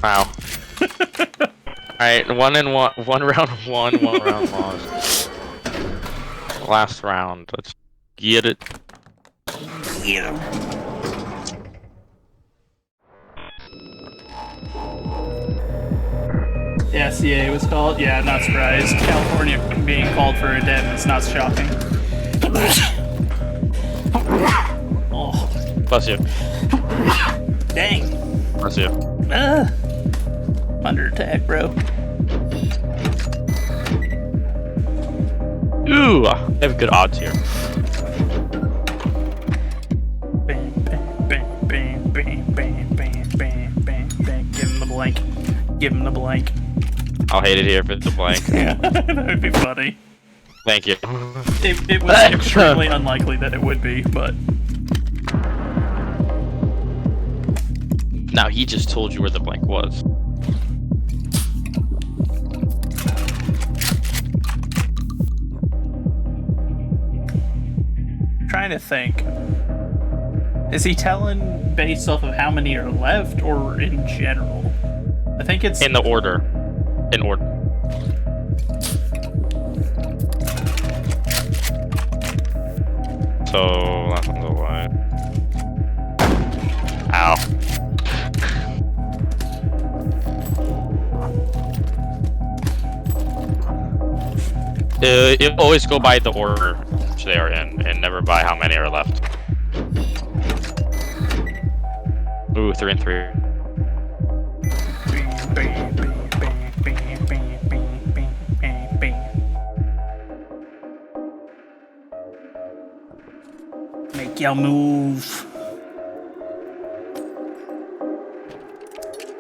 Wow. Alright, one round won, one round lost. Last round, let's get it. Get him. Yeah, CA was called. Yeah, not surprised. California being called for a dead is not shocking. Oh. Bless you. Dang. Bless you. Under attack, bro. Ooh, I have good odds here. Bang, bang, bang, bang, bang, bang, bang, bang, bang, bang. Give him the blank. Give him the blank. I'll hate it here if it's a blank. Yeah, that would be funny. Thank you. It was extremely unlikely that it would be, but... Now he just told you where the blank was. Trying to think. Is he telling based off of how many are left or in general? I think it's in the order. In order. So that's on the way. Ow. It always go by the order which they are in, and never by how many are left. Ooh, 3 and 3. Make your move.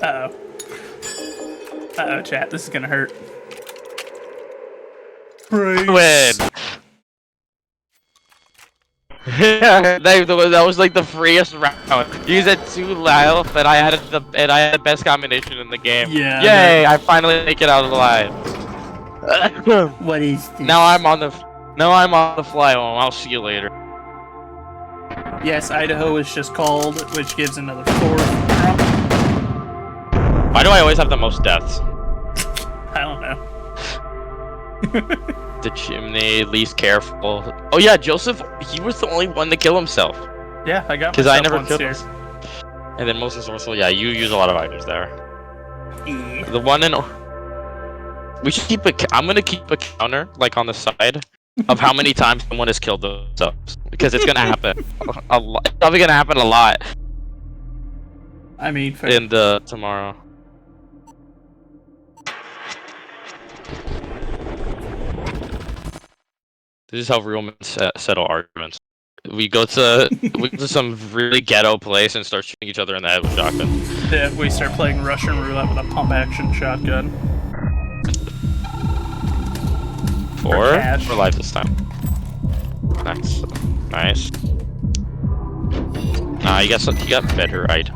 Uh-oh. Uh-oh, chat. This is gonna hurt. Win! that was like the freest round. You said 2 health, and I had the best combination in the game. Yeah. Yay! I finally make it out alive. What is this? Now I'm on the fly home. I'll see you later. Yes, Idaho is just called, which gives another 4th round. Why do I always have the most deaths? I don't know. The chimney, least careful. Oh yeah, Joseph, he was the only one to kill himself. Yeah, I got because I never killed here. him. And then most resourceful, yeah, you use a lot of items there. The one in. We should keep I'm gonna keep a counter, like on the side, of how many times someone has killed themselves, because it's gonna happen. It's probably gonna happen a lot. I mean, in the tomorrow. This is how real men settle arguments. We go to some really ghetto place and start shooting each other in the head with shotgun. Yeah, we start playing Russian roulette with a pump action shotgun. For life this time. Nice, nice. Nah, you got better, right?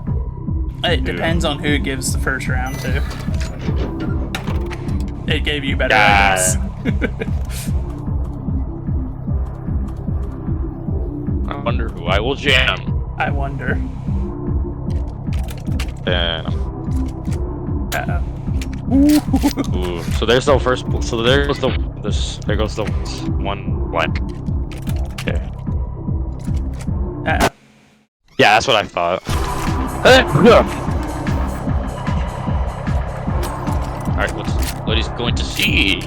It depends on who it gives the first round to. It gave you better, I guess. I wonder who I will jam. I wonder. Ooh, so there's the first. So there goes the There goes the one blank. Okay. Yeah, that's what I thought. Alright, what he's going to see.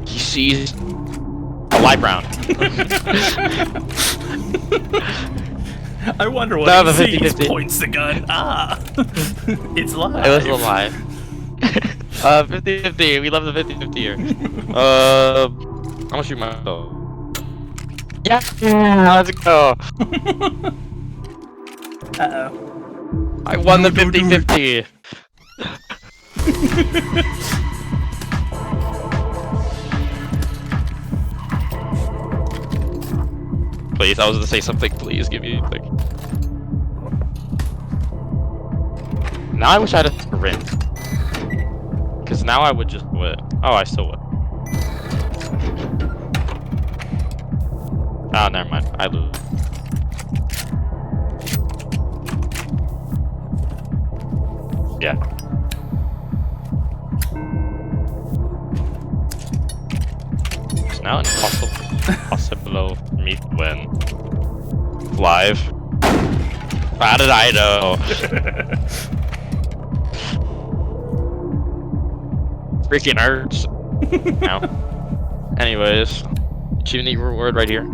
He sees a live round. I wonder what No, he sees. 50-50. Points the gun. Ah, it's live. It was live. 50-50. We love the 50-50 here. I'm gonna shoot myself. Yeah, let's go. Uh-oh. I won the 50-50. Please, I was gonna say something. Please give me anything. Now I wish I had a ring. Because now I would just win. Oh, I still would. Oh, never mind. I lose. Yeah. It's now impossible for me to win. Live. How did I know? Freaking hurts. Now. Anyways, chimney reward right here.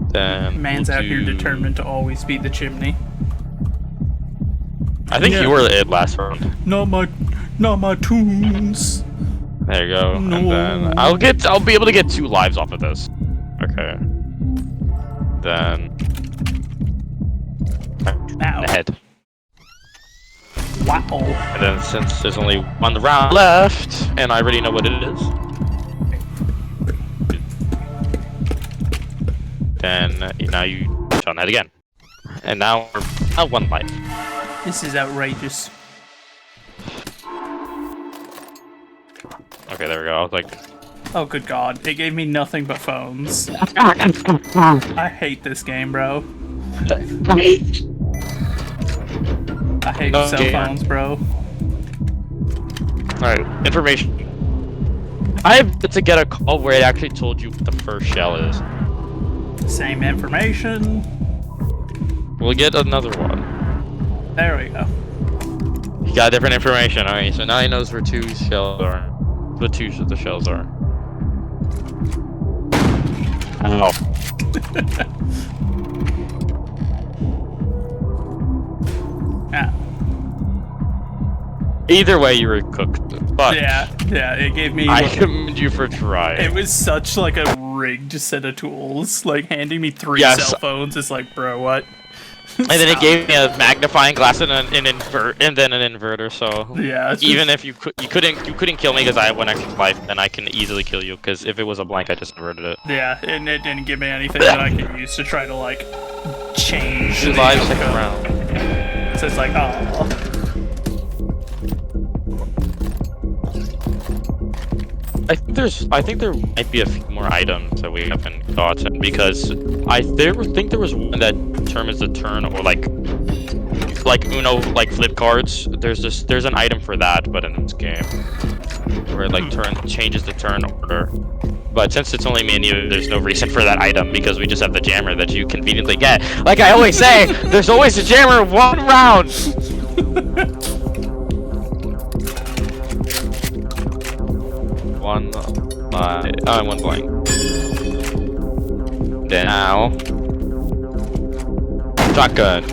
Then Man's out here determined to always beat the chimney. I think you were it last round. Not my tunes. There you go. No. And then I'll be able to get 2 lives off of this. Okay. Then head. Wow. And then since there's only 1 round left, and I already know what it is, then now you shot head again. And now we're at 1 life. This is outrageous. Okay, there we go. I was like, oh good god, it gave me nothing but phones. I hate this game, bro. I hate cell phones, bro. Alright, information. I have to get a call where it actually told you what the first shell is. Same information. We'll get another one. There we go. You got different information, alright, so now he knows where 2 shells are. The 2 the shells are. Ow. Yeah. Either way, you were cooked. But yeah, it gave me. I commend you for trying. It was such like a rigged set of tools. Like handing me 3 cell phones is like, bro, what? And then it gave me a magnifying glass and an inverter. So yeah, even if you couldn't kill me because I had 1 extra life, then I can easily kill you. Because if it was a blank, I just inverted it. Yeah, and it didn't give me anything that I could use to try to like change. 2 lives, second round. So it's like, oh. I think there might be a few more items that we haven't gotten because I think there was one that determines the turn or like Uno like flip cards. There's an item for that, but in this game where it like changes the turn order. But since it's only me and you, there's no reason for that item because we just have the jammer that you conveniently get. Like I always say, there's always a jammer 1 round. One blank. Now. Shotgun.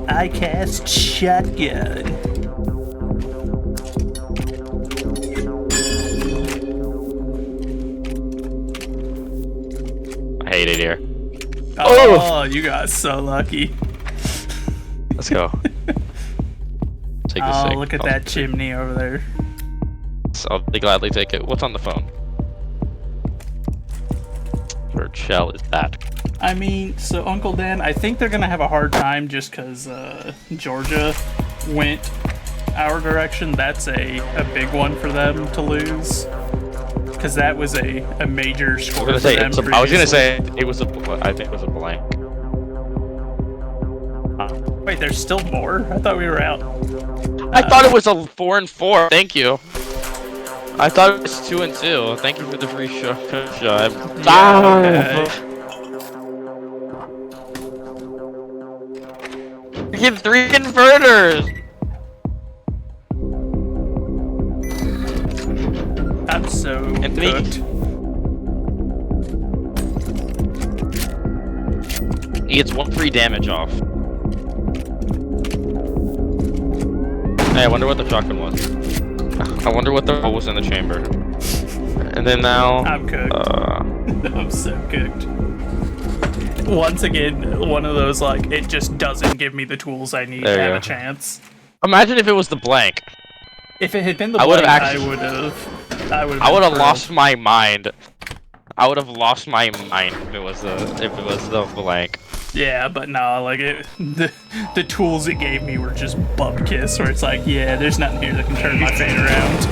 I cast shotgun. I hate it here. Oh, you got so lucky. Let's go. Take this Oh, thing. look at that chimney over there. I'll gladly take it. What's on the phone? What shell is that? I mean, so Uncle Dan, I think they're gonna have a hard time just because Georgia went our direction. That's a big one for them to lose. Because that was a major score for them previously. I was gonna say it was I think it was a blank. Wait, there's still more? I thought we were out. I thought it was a 4 and 4. Thank you. I thought it was 2 and 2. Thank you for the free shot. We get 3 converters. I'm so cooked. He gets 1 free damage off. Hey, I wonder what the shotgun was. I wonder what the hole was in the chamber. And then now... I'm cooked. I'm so cooked. Once again, one of those, like, it just doesn't give me the tools I need to have a chance. Imagine if it was the blank. If it had been the I blank, actually... I would have lost my mind. I would have lost my mind if it was the blank. Yeah, but no, like the tools it gave me were just bump kiss, where it's like, yeah, there's nothing here that can turn my fate around.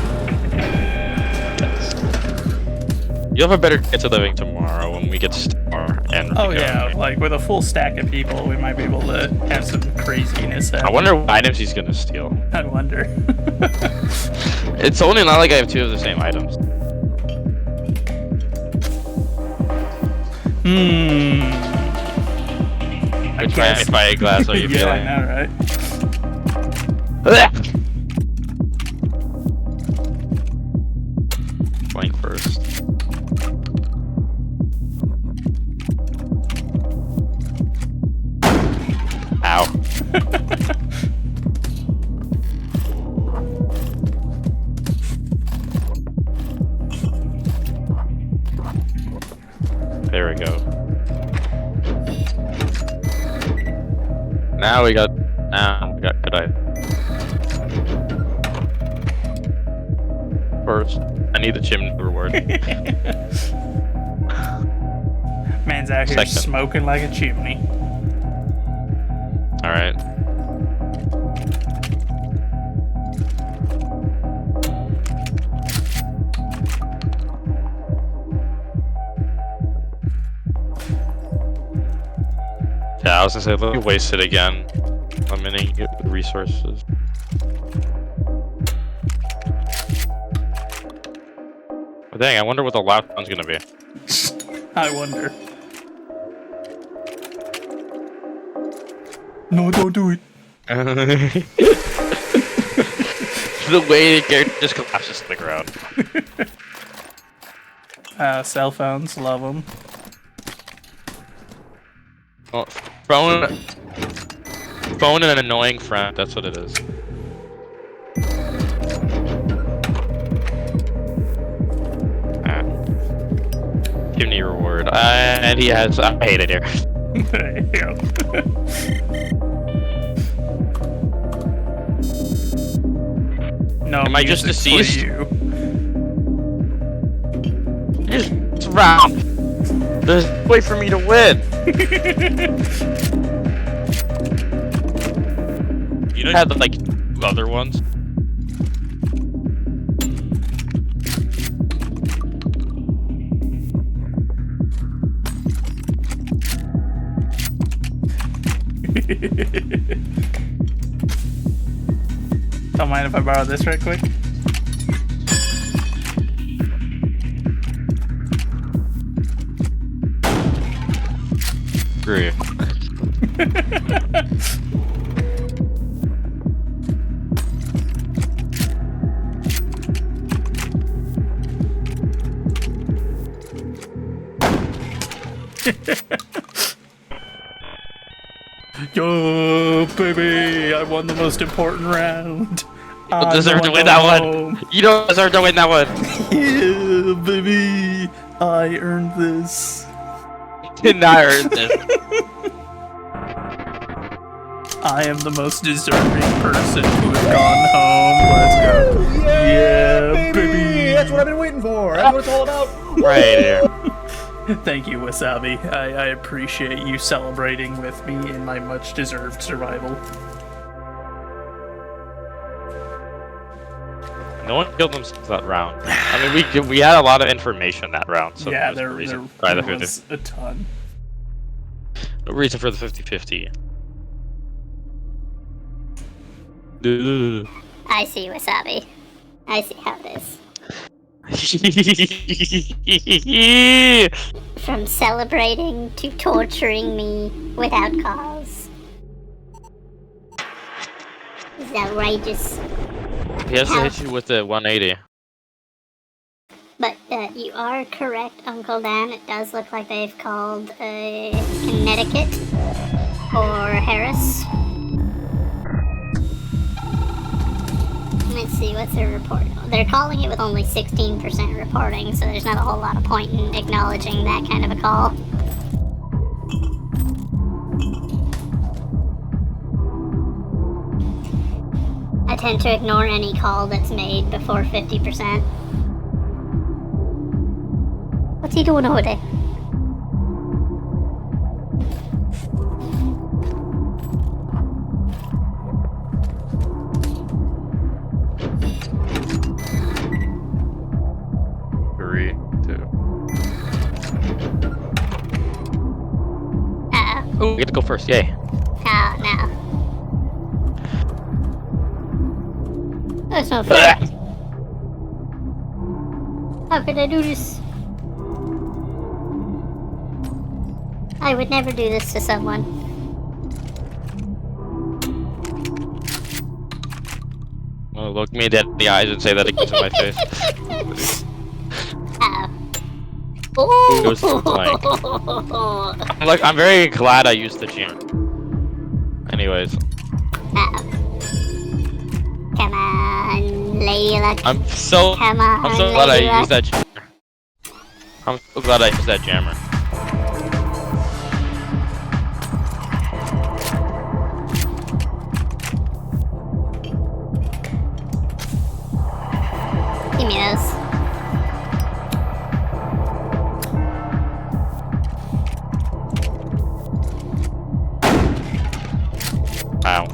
You'll have a better chance of living tomorrow when we get Star and Oh yeah, like with a full stack of people, we might be able to have some craziness happen. I wonder what items he's gonna steal. I wonder. It's only not like I have 2 of the same items. Which magnifying glass are you yeah, feeling? I know, right? Blank first. Ow. There we go. Now we got good items. First, I need the chimney reward. Man's out here smoking like a chimney. Alright. Yeah, I was gonna say, let me waste it again. Eliminating resources. But dang, I wonder what the last one's gonna be. I wonder. No, don't do it. The way the character just collapses to the ground. Cell phones, love them. Well, phone and an annoying friend, that's what it is. Chimney reward. And he has. I hate it here. No, am I just deceased? You. It's round. There's no way for me to win. You don't have the like other ones. Don't mind if I borrow this right quick. Screw you. Yo, baby! I won the most important round. You don't deserve to win that one. You don't deserve to win that one. Yeah, baby! I earned this. You did not earn this. I am the most deserving person to have gone home. Let's go. Yeah, baby! That's what I've been waiting for. That's what it's all about. Right here. Thank you, Wasabi. I appreciate you celebrating with me in my much-deserved survival. No one killed themselves that round. I mean, we had a lot of information that round, so Yeah, there there was no reason to try the was a ton. No reason for the 50-50. I see, Wasabi. I see how it is. From celebrating to torturing me without cause. This is outrageous. He has to hit you with the 180. But you are correct, Uncle Dan. It does look like they've called Connecticut or Harris. Let's see, what's their report? They're calling it with only 16% reporting, so there's not a whole lot of point in acknowledging that kind of a call. I tend to ignore any call that's made before 50%. What's he doing over there? Oh, we get to go first, yay. Oh, no. That's not fair. How could I do this? I would never do this to someone. Oh, look me dead in the eyes and say that again to my face. Oh. Goes to blank. I'm very glad I used the jammer. Anyways. Come on, Lady Luck. I'm so glad I used that jammer. I'm so glad I used that jammer. Give me those. Wow.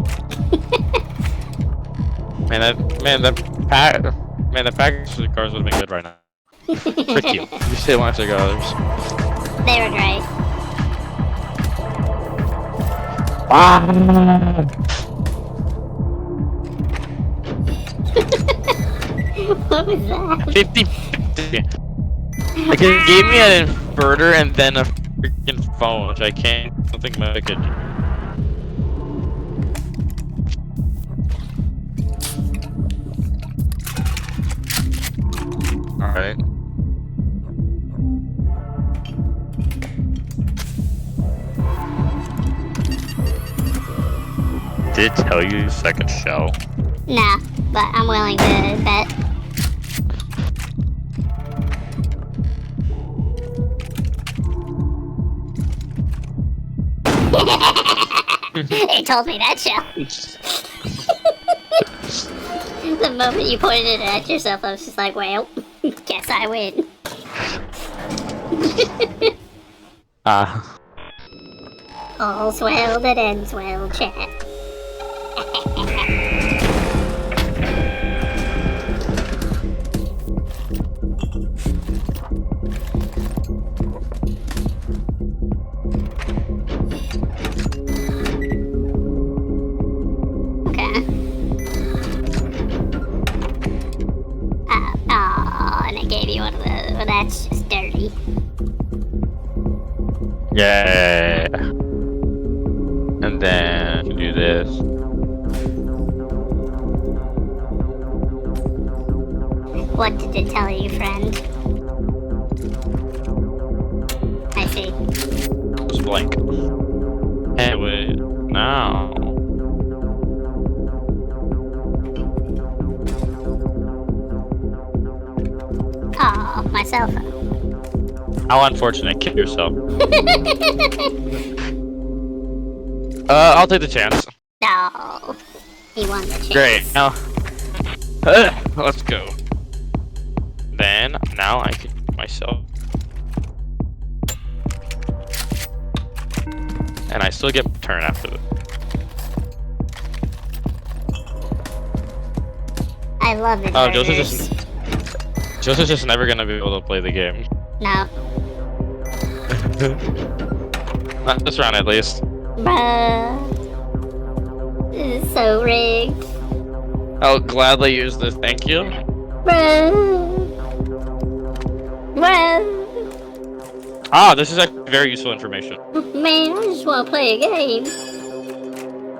the package of the cars would have been good right now. Frick you. You say one after others. They were great. What was that? 50. Like it gave me an inverter and then a freaking phone, which I can't. I don't think I could. Alright. Did it tell you second shell? Nah, but I'm willing to bet. It told me that shell. The moment you pointed it at yourself, I was just like, well, guess I win. All's well that ends well, chat. And I gave you one of those. Well, that's just dirty. Yeah. And then do this. What did it tell you, friend? I see. just blank. Hey, wait. No. Oh, my cell phone. How unfortunate. Kill yourself. I'll take the chance. No. He won the chance. Great. Now, let's go. Then, now I can myself. And I still get my turn after this. I love it. Oh, Joseph's just never gonna be able to play the game. No. Not this round, at least. Bruh. This is so rigged. I'll gladly use this. Thank you. Bruh. Bruh. Ah, this is actually very useful information. Man, I just want to play a game.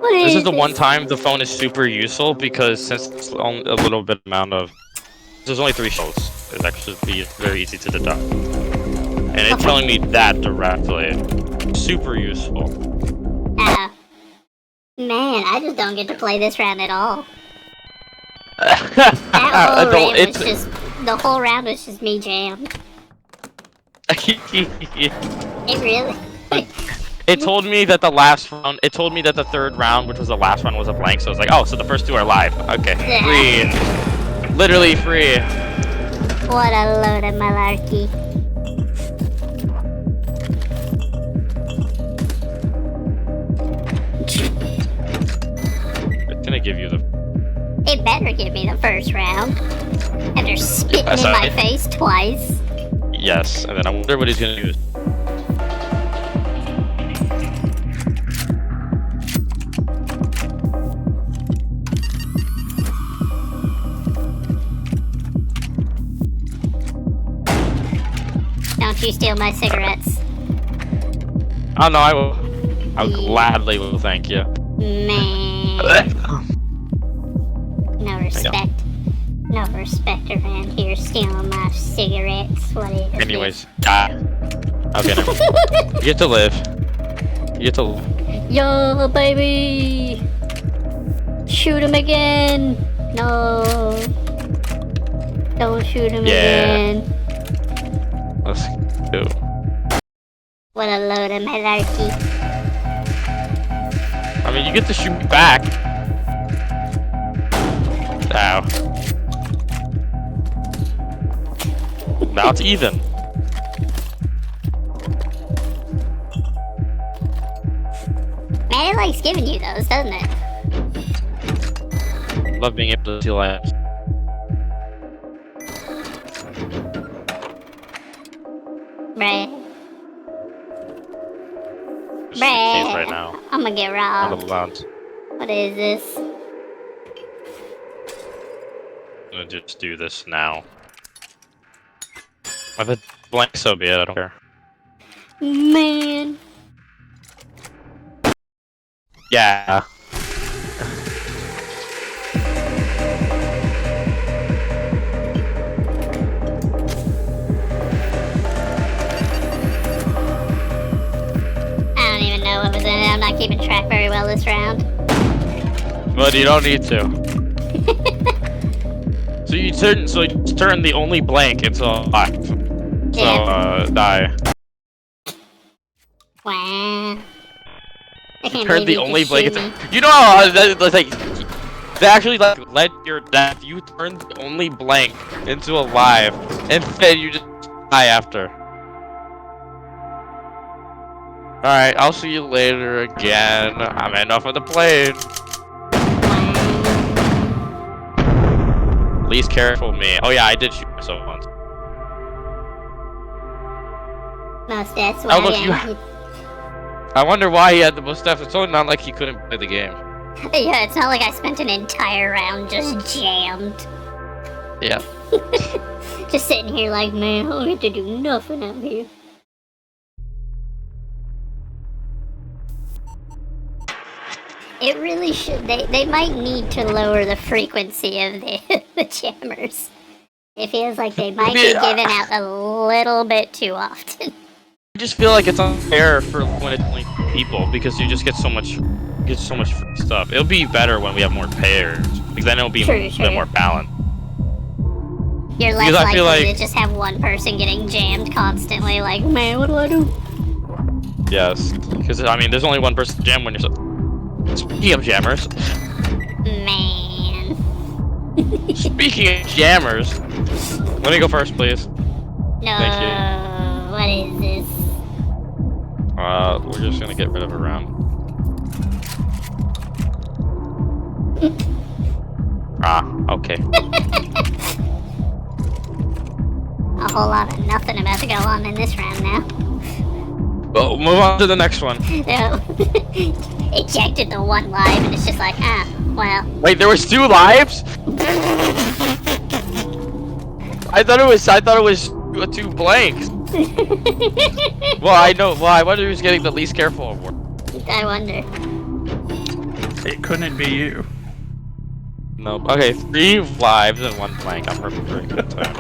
What is This is the one time the phone is super useful because since it's only a little bit amount of, there's only 3 shells. It's actually very easy to deduct, and it's telling me that directly. Super useful. Man, I just don't get to play this round at all. That whole round was just, the whole round was just me jammed. It really. It told me that the last round. It told me that the 3rd round, which was the last round, was a blank. So I was like, oh, so the first 2 are live. Okay, free, literally free. What a load of malarkey. It's gonna give you the. It better give me the first round. After spitting in my face twice. Yes, and then I wonder what he's gonna use. Don't you steal my cigarettes. Oh no, I will. I gladly will. Thank you. Man. No respect. No respect around here stealing my cigarettes. What is Anyways, okay, never mind. You get to live. You get to live. Yo, baby! Shoot him again! No. Don't shoot him again. Let's go. What a load of malarkey. I mean, you get to shoot me back. Ow. Now it's even. Man, it likes giving you those, doesn't it? Love being able to steal items. Bruh. Case Bruh. right now. I'm gonna get Out of robbed. bounds. What is this? I'm gonna just do this now. If it's blank, so be it. I don't care. Man. Yeah. I don't even know what was in it. I'm not keeping track very well this round. But you don't need to. So you turn the only blank into a black. So die. Wow. I can't Turn believe the you only just blank shoot into. me. You know, that's like they actually like let your death. You turn the only blank into a live, and then you just die after. Alright, I'll see you later again. I'm enough of the plane. Please careful me. Oh yeah, I did shoot myself once. Mustache. Oh look, I wonder why he had the mustache. It's only not like he couldn't play the game. Yeah, it's not like I spent an entire round just jammed. Yeah. Just sitting here like, man, I don't get to do nothing out here. It really should. They might need to lower the frequency of the jammers. It feels like they might be given out a little bit too often. I just feel like it's unfair for when it's only people because you just get so much free stuff. It'll be better when we have more pairs because then it'll be a bit more balanced. You're less Because I likely feel like- to just have one person getting jammed constantly, like, man, what do I do? Yes, because I mean, there's only one person to jam when you're. Speaking of jammers. Man. Speaking of jammers, let me go first, please. No. Thank you. What is this? We're just gonna get rid of a round. Okay. A whole lot of nothing about to go on in this round now. Well, move on to the next one. No. Ejected the one live, and it's just like, well. Wait, there was 2 lives? I thought it was 2 blanks. Well, I wonder who's getting the least careful award. I wonder. It couldn't be you. No. Okay, 3 lives and 1 blank. I'm remembering that time.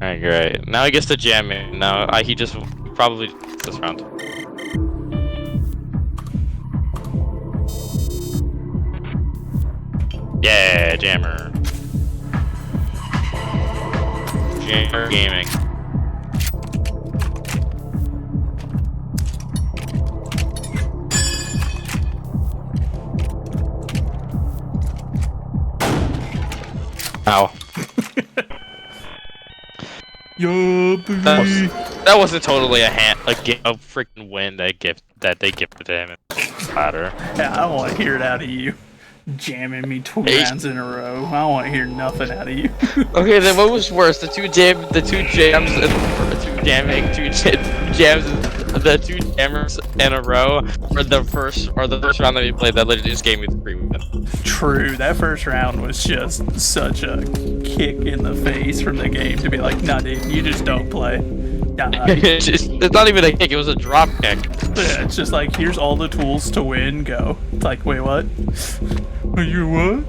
Alright, great. Now he gets to jam in. Now he just probably this round. Yeah, jammer. Jammer gaming. Ow. Yo, that wasn't totally a freaking win that they gifted him in the platter. Yeah, I don't want to hear it out of you. Jamming me 2 rounds in a row. I don't want to hear nothing out of you. Okay, then what was worse? The two jams, the 2 jammers in a row, or the first round that we played that literally just gave me the free win. True, that first round was just such a kick in the face from the game to be like, nah, dude, you just don't play. It's not even a kick; it was a drop kick. Yeah, it's just like, here's all the tools to win. Go. It's like, wait, what? You what?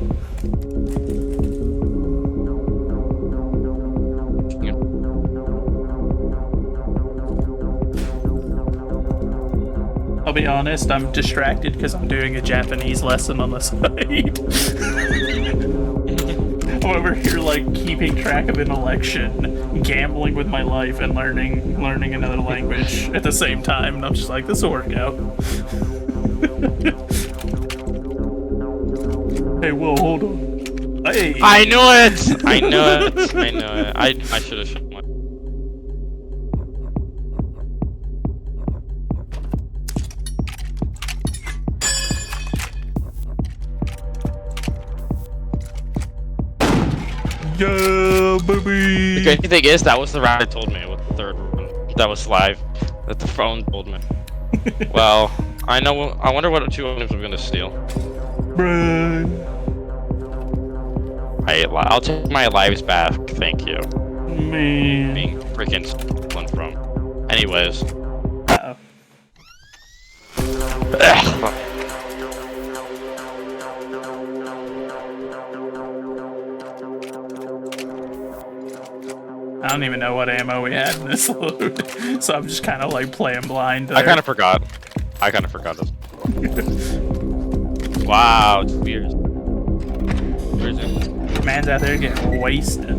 I'll be honest, I'm distracted because I'm doing a Japanese lesson on the side. I'm over here like keeping track of an election, gambling with my life, and learning another language at the same time. And I'm just like, this will work out. Hey, whoa, hold on. Hey. I knew it! I knew it! I knew it. I should have shown one. Yeah, baby! The crazy thing is, that was the round it told me, with the 3rd one. That was live. That the phone told me. Well, I wonder what 2 items I'm gonna steal. Bruh. I'll take my lives back, thank you. Man. Being freaking stolen from. Anyways. I don't even know what ammo we had in this load, so I'm just kind of like playing blind there. I kind of forgot. This. Wow, it's weird. Where's it? Man's out there getting wasted.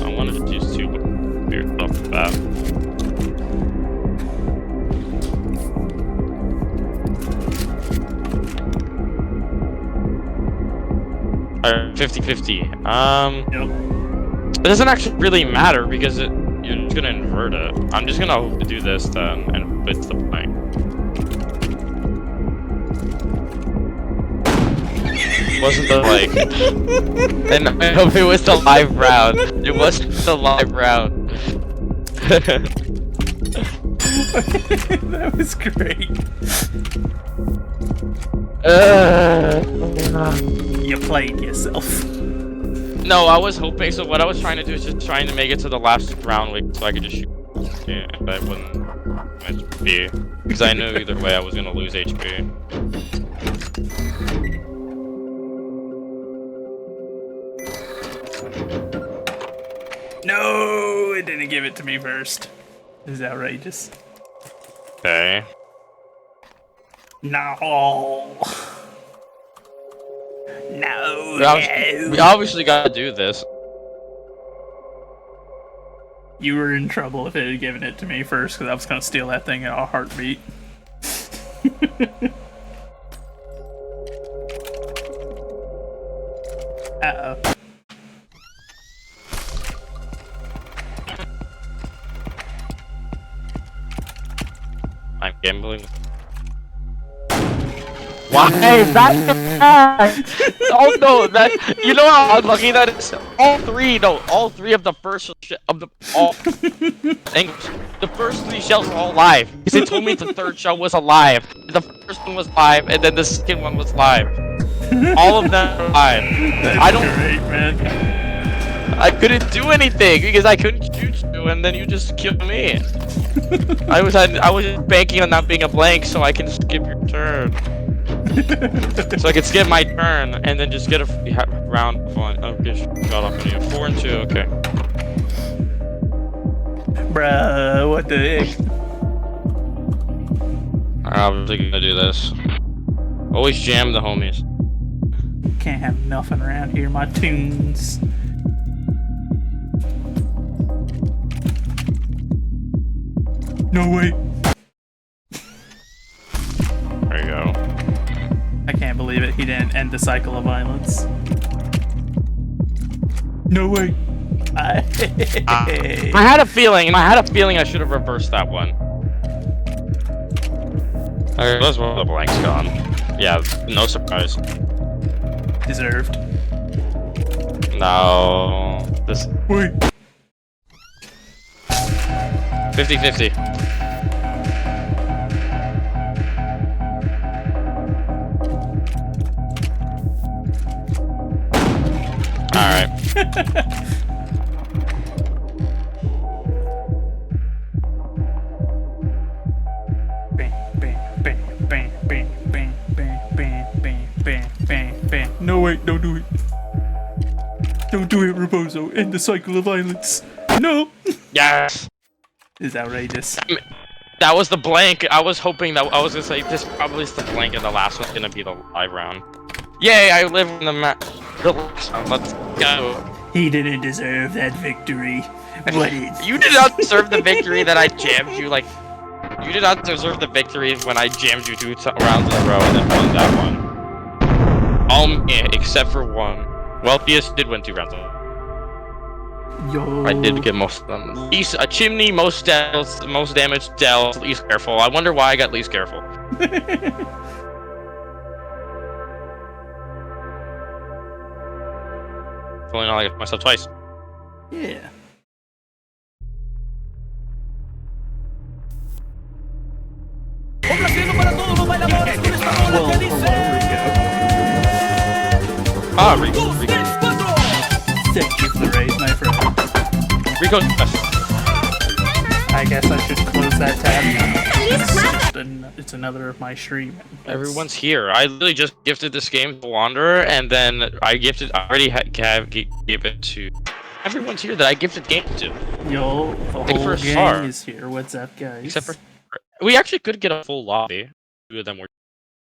I wanted to use 2 weird stuff for that. Alright, 50-50. Yep. It doesn't actually really matter because you're just gonna invert it. I'm just gonna do this then and it's the blank. Wasn't the like and I hope it was the live round. It wasn't the live round. That was great. You played yourself. No, I was hoping. So what I was trying to do is just trying to make it to the last round so I could just shoot. Yeah, but I wouldn't HP because I knew either way I was gonna lose HP. it didn't give it to me first. This is outrageous. Okay. No. No. We obviously gotta do this. You were in trouble if it had given it to me first, because I was gonna steal that thing in a heartbeat. Uh-oh. I'm gambling. Why is that? Oh no, that you know how unlucky that is. All three of the first English. The first 3 shells were all live. Because they told me the third shell was alive. The first one was live, and then the second one was live. All of them were live. I don't. Great, man. I couldn't do anything because I couldn't shoot you, and then you just killed me. I was just banking on not being a blank, so I can skip your turn. So I can skip my turn and then just get a free round of fun. Okay, got off video. 4 and 2. Okay. Bruh, what the heck? I'm really gonna do this. Always jam the homies. Can't have nothing around here. My tunes. No way. There you go. I can't believe it. He didn't end the cycle of violence. No way. I had a feeling. I should have reversed that one. Okay, that's one of the blanks gone. Yeah, no surprise. Deserved. No. This. Wait. 50-50. Alright. No wait, don't do it. Don't do it, Rebozo. End the cycle of violence. No. Yes. This is outrageous. That was the blank. I was hoping that I was gonna say this probably is the blank, and the last one's gonna be the live round. Yay! I live in the map. Let's go. He didn't deserve that victory. What is? You did not deserve the victory that I jammed you. Like, you did not deserve the victory when I jammed you 2 rounds in a row and then won that one. All me, except for one. Well, PS did win 2 rounds. Yo. I did get most of them. Least a chimney, most damage, Del, least careful. I wonder why I got least careful. Only I got myself twice. Yeah. Ah, Rico. Thank you for the raise, my friend. Rico. I guess I should close that tab now. It's another of my stream. Everyone's here. I literally just gifted this game to Wanderer, and then I already gave it to. Everyone's here that I gifted games to. Yo, the whole gang is here. What's up, guys? Except for, we actually could get a full lobby. 2 of them were.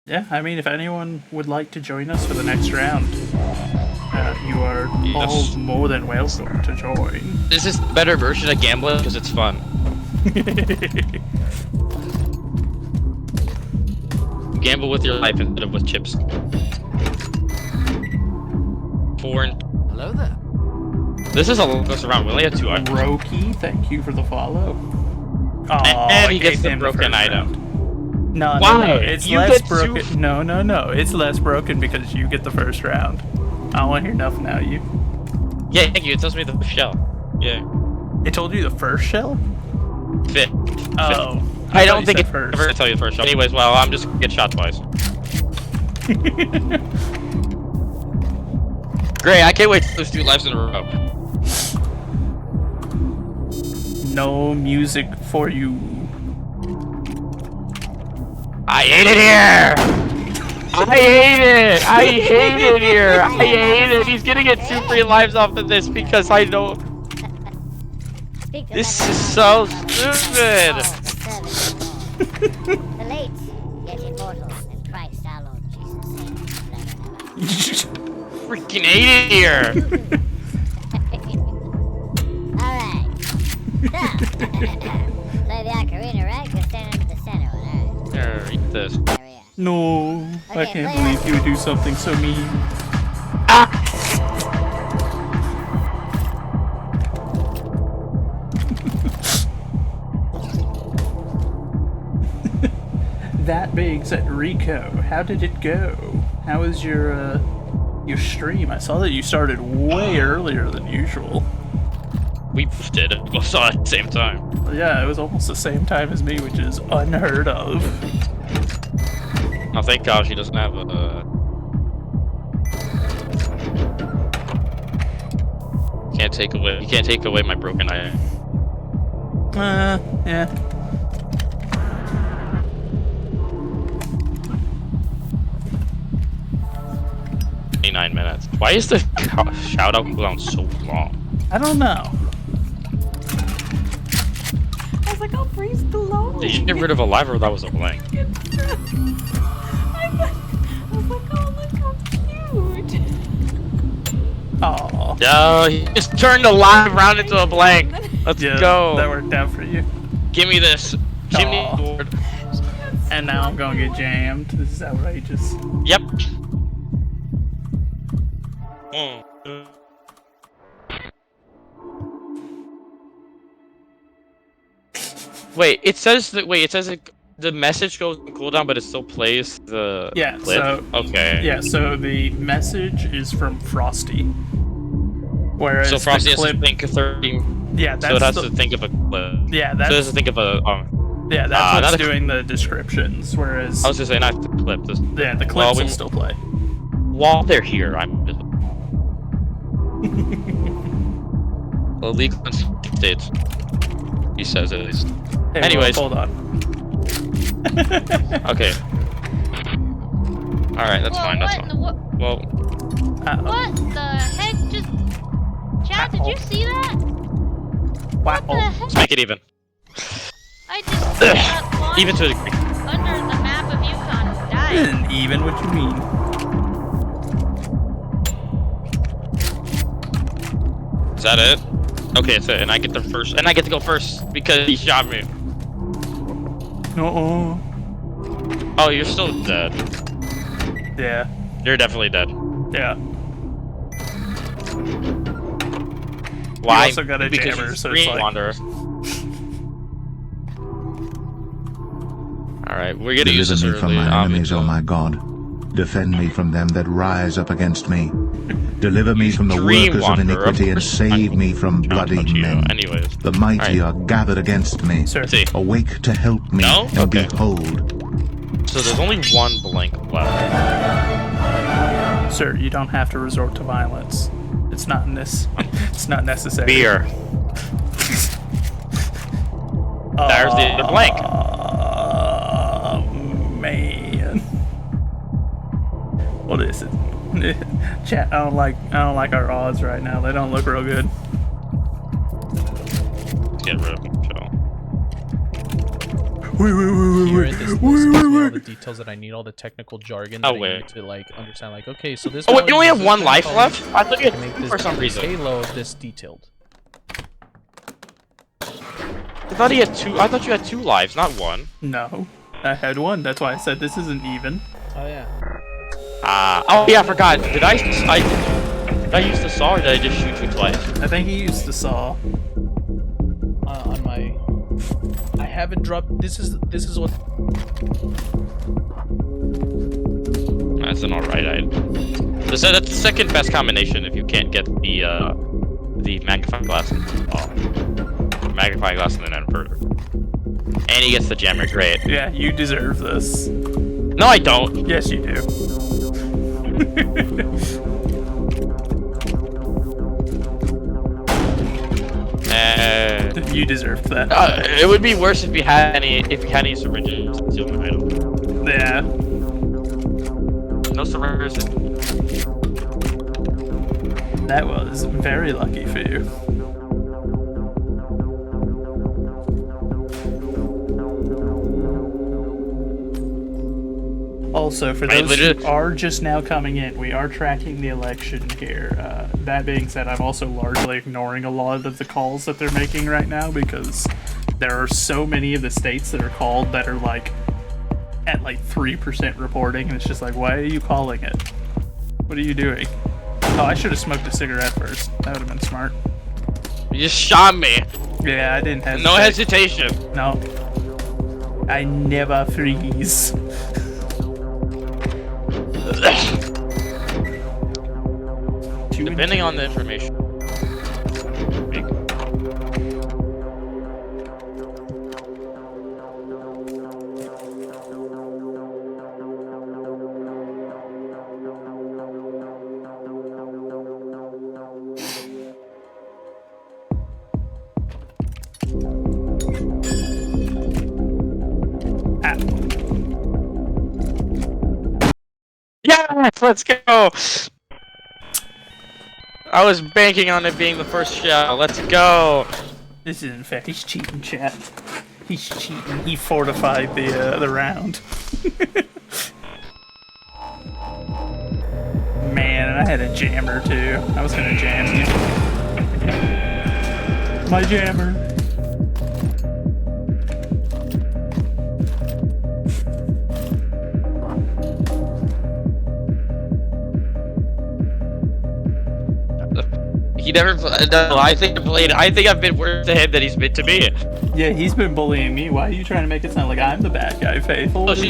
Yeah, I mean, if anyone would like to join us for the next round, you are all more than welcome to join. This is a better version of gambling because it's fun. Gamble with your life instead of with chips. 4 and. Hello there. This is a longest round. We only have 2 items. Roki, thank you for the follow. Oh, and he gets the broken item. No, it's less broken. No, it's less broken because you get the first round. I don't want to hear nothing out of you. Yeah, thank you. It tells me the shell. Yeah. It told you the first shell? Fifth. Oh. I don't think it's first. ever tell you the first shell. Anyways, well, I'm just gonna get shot twice. Great, I can't wait to lose 2 lives in a row. No music for you. I hate it here! I hate it! I hate it here! I hate it! He's gonna get 2 free lives off of this because I know... Speak to This Lebanon. is so stupid. The late, yet immortal, in Christ our Lord Jesus. Freaking hate it here. Alright. So, play the ocarina, right? We're standing at the center one, alright. Here, eat this. No, I Okay, can't play believe you would do something so mean. That being said, Rico, how did it go? How was your stream? I saw that you started way earlier than usual. We both did it. Both saw it at the same time. Yeah, it was almost the same time as me, which is unheard of. Oh, thank God she doesn't have a. Can't take away. You can't take away my broken eye. Yeah. 29 minutes. Why is the shout out cooldown so long? I don't know. I was like, oh, Breeze glowing. Did you get rid of a live or that was a blank? I was like, oh, look how cute. Aw. No, he just turned the live round into a blank. Let's Yeah, go. that worked out for you. Give me this. Chimney Aw. board. And now I'm gonna get jammed. This is outrageous. Yep. Wait, it says that. Wait, it says the message goes on cooldown, but it still plays the Yeah, clip? so Okay. Yeah, so the message is from Frosty. Whereas So Frosty the has to clip, think of 30. yeah, So it that's has the, to think of a clip. yeah, So it that's has to think of a. yeah, that's not what's a- doing the descriptions. Whereas I was just saying, not the clip. This. yeah, the clips Well, will we- still play. While they're here, I'm. Well, legal states. He says at least. Hey, Anyways. hold on. Okay. Alright, that's Whoa, fine, that's what in fine. the Well, What the heck just... Chad, did you see that? Wow. What the heck? let's make it even. I just got launched Even to a degree. under the map of Yukon and died. Isn't even what you mean. Is that it? Okay, it's it. And I get the first. And I get to go first because he shot me. No. Oh, you're still dead. Yeah. You're definitely dead. Yeah. Why? also got a Because jammer, you so it's screen like- wanderer. Alright, we're gonna use this Deliver me from early. my enemies, O my God. Defend me from them that rise up against me. Deliver me from the Dream workers of Wanderer, of iniquity and course. save me from bloody men. Anyways. The mighty are gathered against me. See. Awake to help me, No? and Okay. behold. So there's only one blank left. Sir, you don't have to resort to violence. It's not it's not necessary. Beer. There's the blank. Man. What is it? Chat, I don't like our odds right now. They don't look real good. Let's get rid of him, Joe. Here at this list gives me all the details that I need, all the technical jargon that Oh, I wait. need to like understand. Like, okay, so this. Oh, wait, color you only have uses one this life color left? I thought you to had make two this for some reason. Halo this detailed. I thought he had two. I thought you had two lives, not one. No, I had one. That's why I said this isn't even. Oh yeah. Oh yeah, I forgot. Did I use the saw or did I just shoot you twice? I think he used the saw. On my, I haven't dropped. This is what. That's an alright item. That's the second best combination if you can't get the magnifying glass and magnifying glass and then inverter. And he gets the jammer. Great. Yeah, you deserve this. No, I don't. Yes, you do. You deserved that. It would be worse if you had any syringes. That's the only item. Yeah. No syringes. That was very lucky for you. Also, for those who are just now coming in, we are tracking the election here. That being said, I'm also largely ignoring a lot of the calls that they're making right now because there are so many of the states that are called that are like at like 3% reporting, and it's just like, why are you calling it? What are you doing? Oh, I should have smoked a cigarette first. That would have been smart. You just shot me. Yeah, I didn't hesitate. No hesitation. No. I never freeze. Depending on the information. Yes, let's go. I was banking on it being the first shell. Let's go. This is in fact, he's cheating, chat. He's cheating. He fortified the round. Man, and I had a jammer too. I was gonna jam you. My jammer. He never. No, I think I've been worse to him than he's been to me. Yeah, he's been bullying me. Why are you trying to make it sound like I'm the bad guy, Faithful? So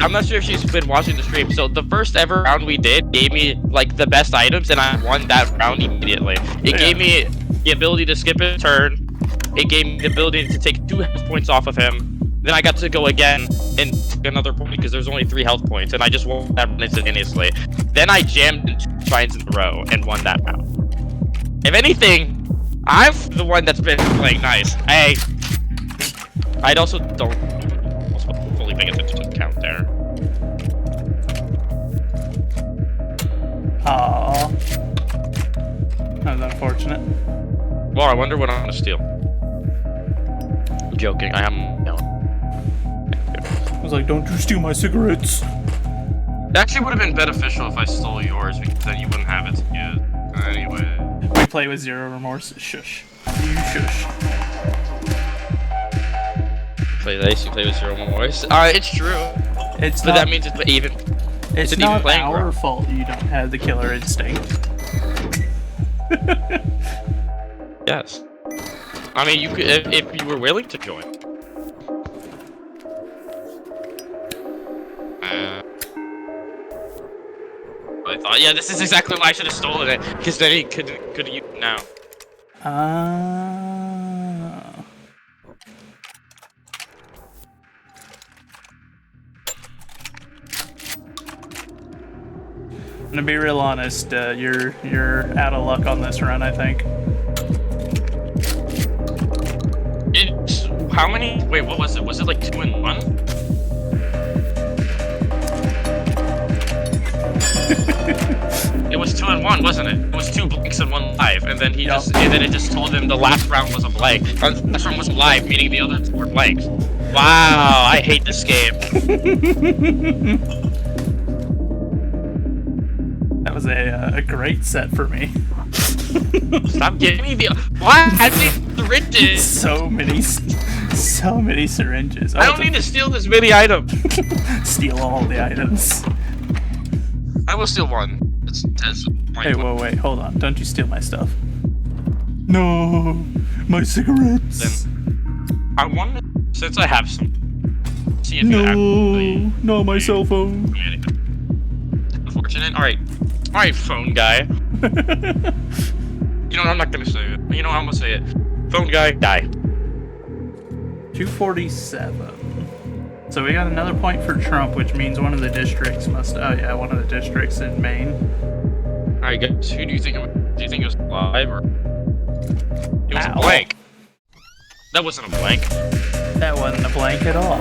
I'm not sure if she's been watching the stream. So the first ever round we did gave me like the best items, and I won that round immediately. It gave me the ability to skip a turn. It gave me the ability to take 2 health points off of him. Then I got to go again and take another point because there's only 3 health points, and I just won that round instantaneously. Then I jammed in 2 shrines in a row and won that round. If anything, I'm the one that's been playing nice. I also don't fully pay attention to the count there. Aww. That was unfortunate. Well, I wonder what I'm gonna steal. I'm joking, I am no. I was like, don't you steal my cigarettes. It actually would have been beneficial if I stole yours, because then you wouldn't have it to use. Anyway. We play with zero remorse. Shush. You shush. Play nice, you play with zero remorse. It's true. But that means it's even. It's not our fault you don't have the killer instinct. Yes. I mean, you could if you were willing to join. I thought, yeah, this is exactly why I should have stolen it, because then he could use it now. I'm gonna be real honest. You're out of luck on this run, I think. How many? Wait, what was it? Was it like 2 in 1? It was 2 in 1, wasn't it? It was 2 blanks and 1 live, and then and then it just told him the last round was a blank. The last round was live, meaning the other 2 were blanks. Wow, I hate this game. That was a great set for me. Stop giving me the what? How many syringes? So many syringes. I don't need to steal this many items. Steal all the items. I will steal 1. Hey, wait, hold on. Don't you steal my stuff. No, my cigarettes. Then I wanted, since I have some, see if no, my cell phone. Unfortunate. All right, phone guy. You know what? I'm not gonna say it. You know what? I'm gonna say it. Phone guy, die. 247. So we got another point for Trump, which means one of the districts must. Oh yeah, one of the districts in Maine. All right, guys. Who do you think? Do you think it was live or? It was a blank. That wasn't a blank. That wasn't a blank at all.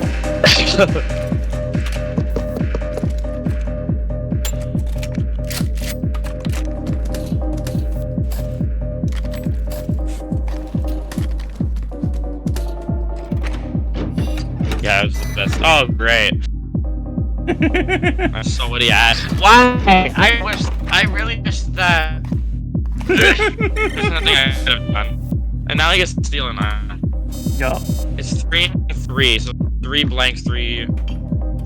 Yeah, it was the best. Oh, great. That's so what he asked. Why? I really wish that. There's nothing I could have done. And now he gets to steal an eye. Yup. It's 3 and 3, so 3 blanks, 3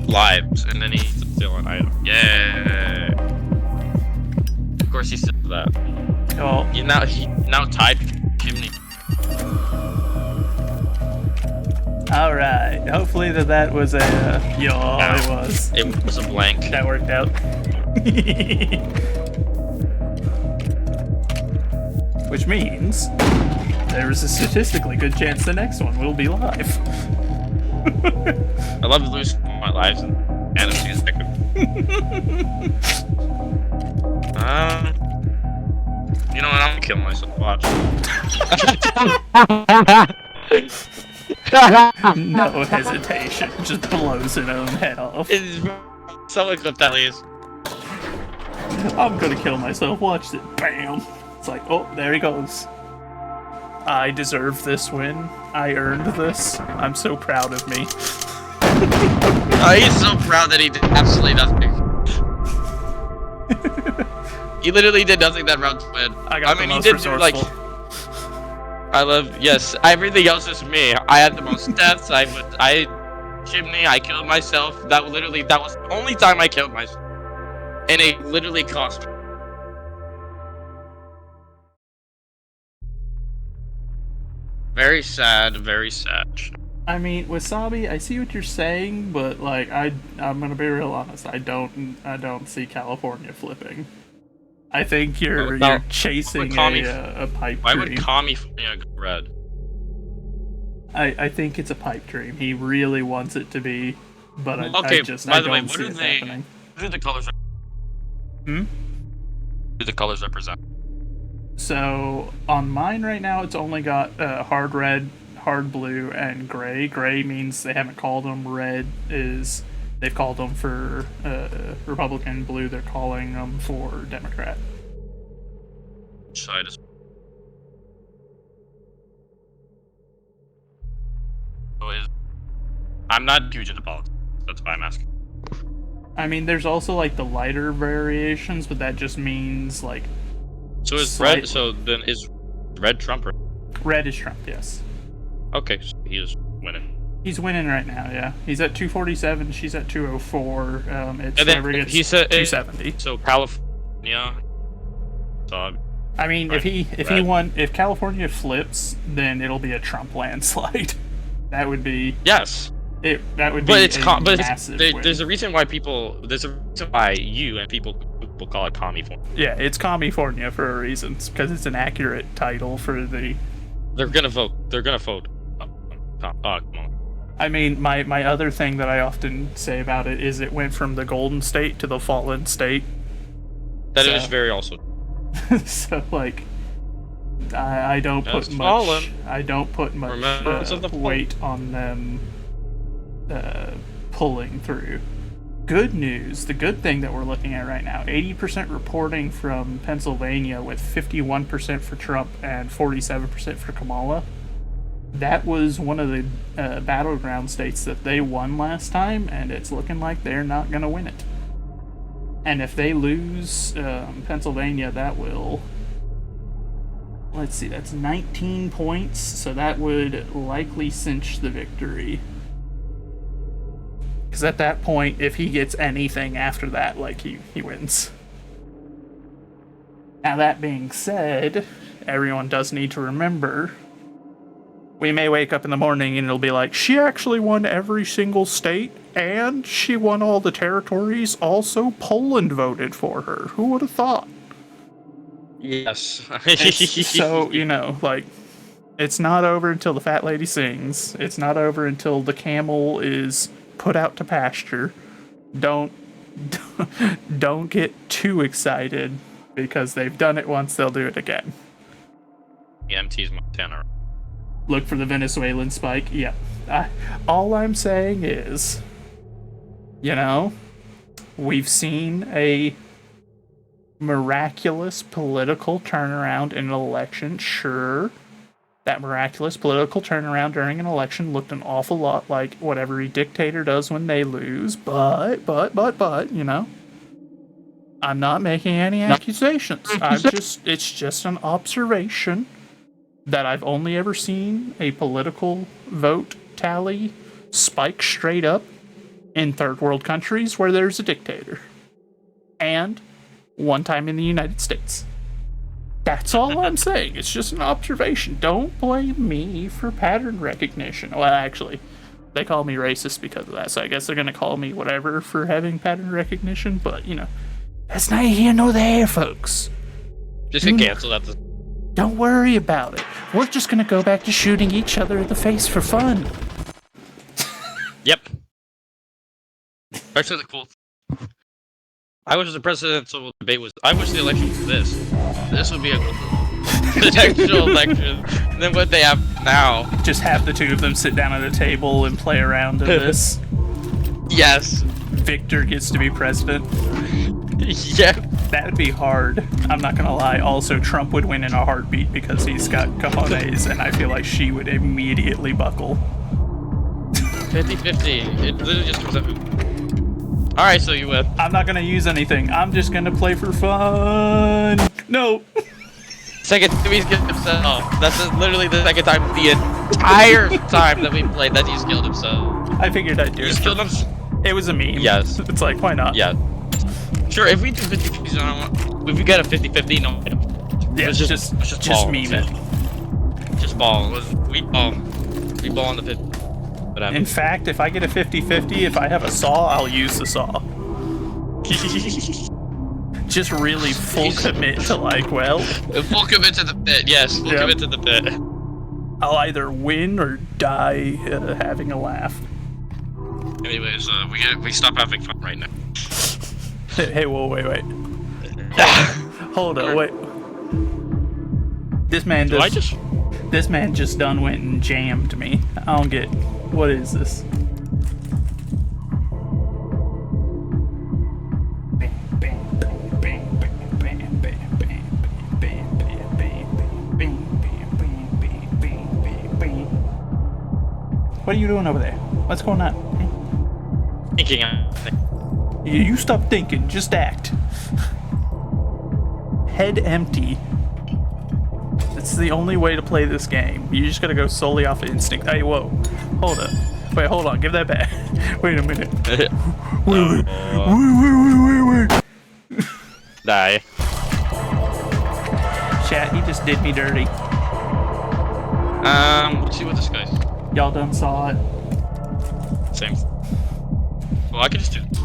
lives, and then he gets to steal an item. Yeah. Of course he steals that. Oh. He now tied Chimney. Alright, hopefully that was a, it was. It was a blank. That worked out. Which means, there's a statistically good chance the next one will be live. I love losing my lives in fantasy as you know what, I'm gonna kill myself, watch. No hesitation, just blows his own head off. Someone clip that, please. I'm gonna kill myself, watch it. Bam! It's like, oh, there he goes. I deserve this win. I earned this. I'm so proud of me. He's so proud that he did absolutely nothing. He literally did nothing that round to win. I mean, he did do, like... yes, everything else is me. I had the most deaths, Chimney, I killed myself. That was the only time I killed myself. And it literally cost me. Very sad, very sad. I mean, Wasabi, I see what you're saying, but like, I'm gonna be real honest. I don't see California flipping. I think you're chasing a pipe dream. Why would California go red? I think it's a pipe dream. He really wants it to be, but I don't see it happening. What do the colors? Hmm? What do the colors represent? So on mine right now, it's only got hard red, hard blue, and gray. Gray means they haven't called them. Red is they've called them for Republican. Blue, they're calling them for Democrat. Which side is? I'm not huge into politics. That's why I'm asking. I mean, there's also like the lighter variations, but that just means like. So is red? So then is red Trump? Or? Red is Trump. Yes. Okay, so he is winning. He's winning right now. Yeah, he's at 247. She's at 204. It's whenever gets he said 270. So California. So I mean, right, if California flips, then it'll be a Trump landslide. That would be that would be massive. There's a reason why there's a reason why you and people call it California. Yeah, it's California for a reason. It's because it's an accurate title for the. They're gonna vote. Come on. I mean, my other thing that I often say about it is it went from the Golden State to the Fallen State. That is very also. So like, I don't put much. I don't put much weight on them pulling through. Good news. The good thing that we're looking at right now: 80% reporting from Pennsylvania, with 51% for Trump and 47% for Kamala. That was one of the battleground states that they won last time, and it's looking like they're not going to win it. And if they lose Pennsylvania, that will... Let's see, that's 19 points, so that would likely cinch the victory. Because at that point, if he gets anything after that, like, he wins. Now, that being said, everyone does need to remember... We may wake up in the morning and it'll be like, she actually won every single state, and she won all the territories. Also, Poland voted for her. Who would have thought? Yes. So, you know, like, it's not over until the fat lady sings. It's not over until the camel is put out to pasture. Don't get too excited, because they've done it once, they'll do it again. EMT's Montana. Look for the Venezuelan spike. Yeah. All I'm saying is, you know, we've seen a miraculous political turnaround in an election. Sure, That miraculous political turnaround during an election looked an awful lot like what every dictator does when they lose, but, you know, I'm not making any accusations. It's just an observation that I've only ever seen a political vote tally spike straight up in third world countries where there's a dictator. And one time in the United States. That's all I'm saying. It's just an observation. Don't blame me for pattern recognition. Well, actually, they call me racist because of that, so I guess they're gonna call me whatever for having pattern recognition, but, you know, that's neither here nor there, folks. Just get canceled at the... Don't worry about it. We're just gonna go back to shooting each other in the face for fun. Yep. Actually, the cool... I wish the presidential debate was... I wish the election was this. This would be a presidential election than what they have now. Just have the two of them sit down at a table and play around in this. Yes. Victor gets to be president. Yeah. That'd be hard. I'm not gonna lie. Also, Trump would win in a heartbeat because he's got cojones, and I feel like she would immediately buckle. 50-50. It literally just comes up. Alright, so you win. I'm not gonna use anything. I'm just gonna play for fun. No. Second time he's killed himself. That's literally the second time the entire time that we played that he's killed himself. I figured I'd do it. He's killed himself. It was a meme. Yes. It's like, why not? Yeah. Sure, if we do 50-50, if we get a 50-50, no. Yeah, just meme it. Just ball. We ball on the 50. In fact, if I get a 50-50, if I have a saw, I'll use the saw. Just really full commit to, like, well... Full commit to the pit, yes. Full commit to the pit. I'll either win or die having a laugh. Anyways, we stop having fun right now. Hey, whoa, wait. Hold up, wait. This man just done went and jammed me. I don't get... What is this? What are you doing over there? What's going on? Thinking. You stop thinking, just act. Head empty. It's the only way to play this game. You just gotta go solely off of instinct. Hey, whoa. Hold up. Wait, hold on. Give that back. Wait a minute. Wait. Die. Chat, he just did me dirty. Let's see what this guy's. Y'all done saw it. Same. Well, I can just do it.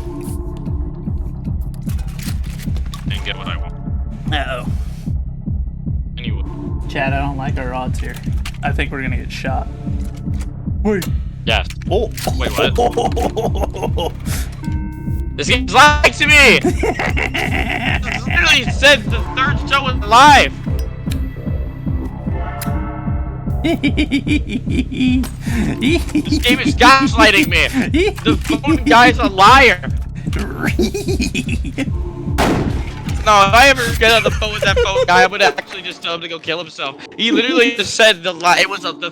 And get what I want. Uh-oh. Anyway. Chat, I don't like our odds here. I think we're gonna get shot. Wait. Yes. Oh. Wait, what? This game's lying to me! It literally said the third show was live! This game is gaslighting me! The phone guy's a liar! No, if I ever get on the phone with that phone guy, I'm gonna actually just tell him to go kill himself. He literally just said the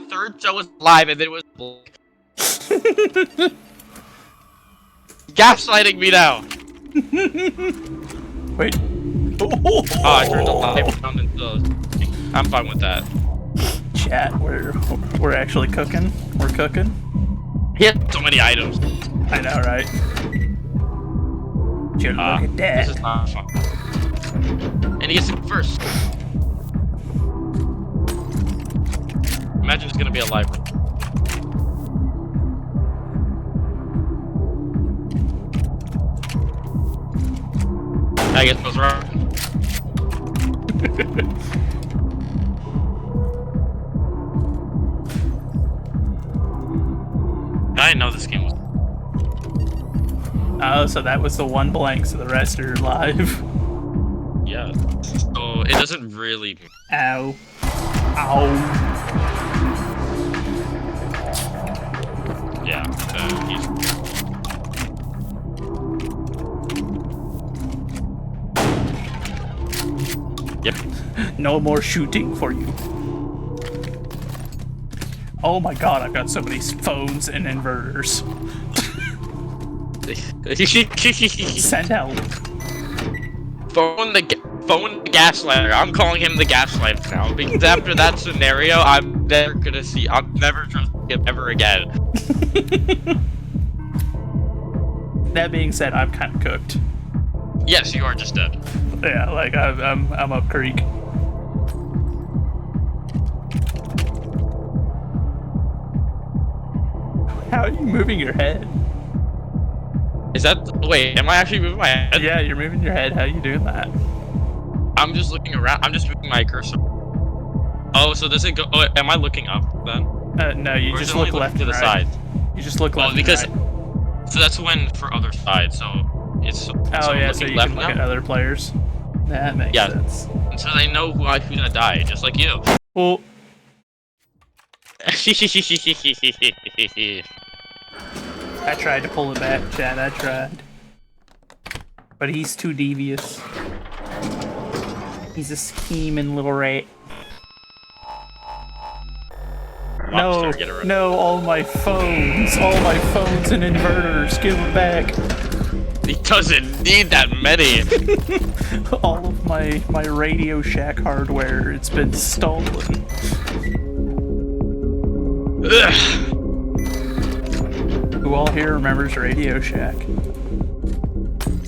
third show was live and then it was gaslighting me now. Wait. Oh, I turned the live down into. I'm fine with that. Chat, we're actually cooking. We're cooking. He had so many items. I know, right? Look at that. This is not fun. And he gets it first. Imagine it's gonna be a live. I guess what's wrong. I didn't know this game was. Oh, so that was the one blank, so the rest are live. Yeah. So it doesn't really. Ow. Ow. Yeah. Yep. No more shooting for you. Oh my god, I've got so many phones and inverters. Send help. Phone the gaslighter. I'm calling him the gaslighter now because after that scenario, I'm never trusting him ever again. That being said, I'm kind of cooked. Yes, you are just dead. Yeah, like I'm up creek. How are you moving your head? Is that wait? Am I actually moving my head? Yeah, you're moving your head. How are you doing that? I'm just looking around. I'm just moving my cursor. Oh, so does it go? Oh, am I looking up then? No, you Or is just it only look left looking to and the right. side. You just look left. Oh, because and right. so that's when for other sides. So it's Oh yeah, so you left can look now? at other players. That makes sense. And so they know who's gonna die, just like you. Well. I tried to pull it back, Chad. I tried. But he's too devious. He's a scheming little rat. No, no, all my phones and inverters, give them back. He doesn't need that many. All of my Radio Shack hardware, it's been stolen. Who all here remembers Radio Shack?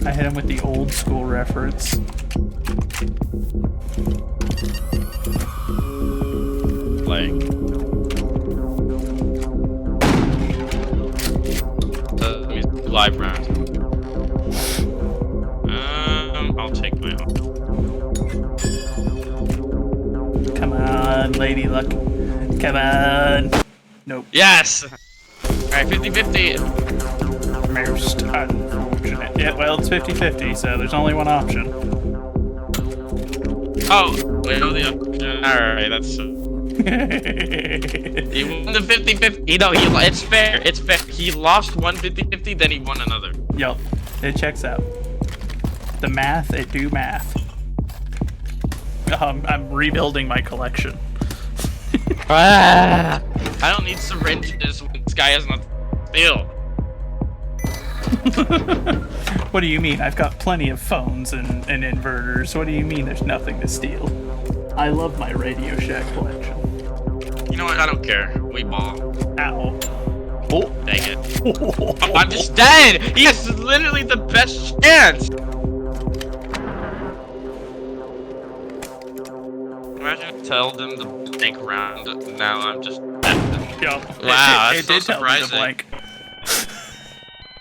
I hit him with the old school reference. Like live round. I'll take my own. Come on, Lady Luck. Come on. Nope. Yes! Alright, 50-50. Most unfortunate. Yeah, well, it's 50-50, so there's only one option. Oh, wait, oh, the option. Alright, that's... He won the 50-50. You know, it's fair. It's fair. He lost one 50-50, then he won another. Yup. It checks out. The math, it do math. I'm rebuilding my collection. I don't need syringes when this guy has nothing to steal. What do you mean? I've got plenty of phones and inverters. What do you mean there's nothing to steal? I love my Radio Shack collection. You know what? I don't care. We ball. Ow. Oh. Dang it. Oh, I'm just dead! He has literally the best chance! Imagine if tell them to blank round. Now I'm just dead. Yo, wow, it that's so did tell me to surprising. blank.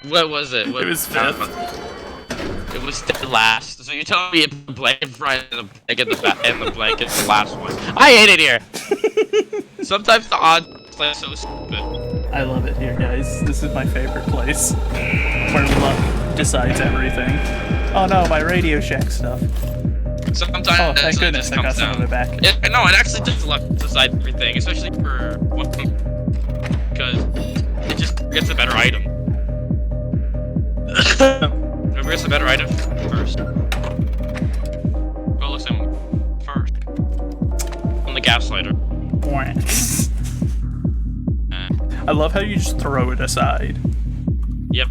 What was it? What, It was fifth. It was dead last. So you're telling me it's the blank in front and the blank at the back and the blank is the last one. I hate it here! Sometimes the odds play so stupid. I love it here, guys. This is my favorite place. Where luck decides everything. Oh no, my Radio Shack stuff. Sometimes Oh, thank it goodness just I got comes some down. of it back. No, it actually does luck decide everything, especially for one because it just gets a better item. Whoever gets a better item first. Well, listen, first. On the gaslighter. I love how you just throw it aside. Yep.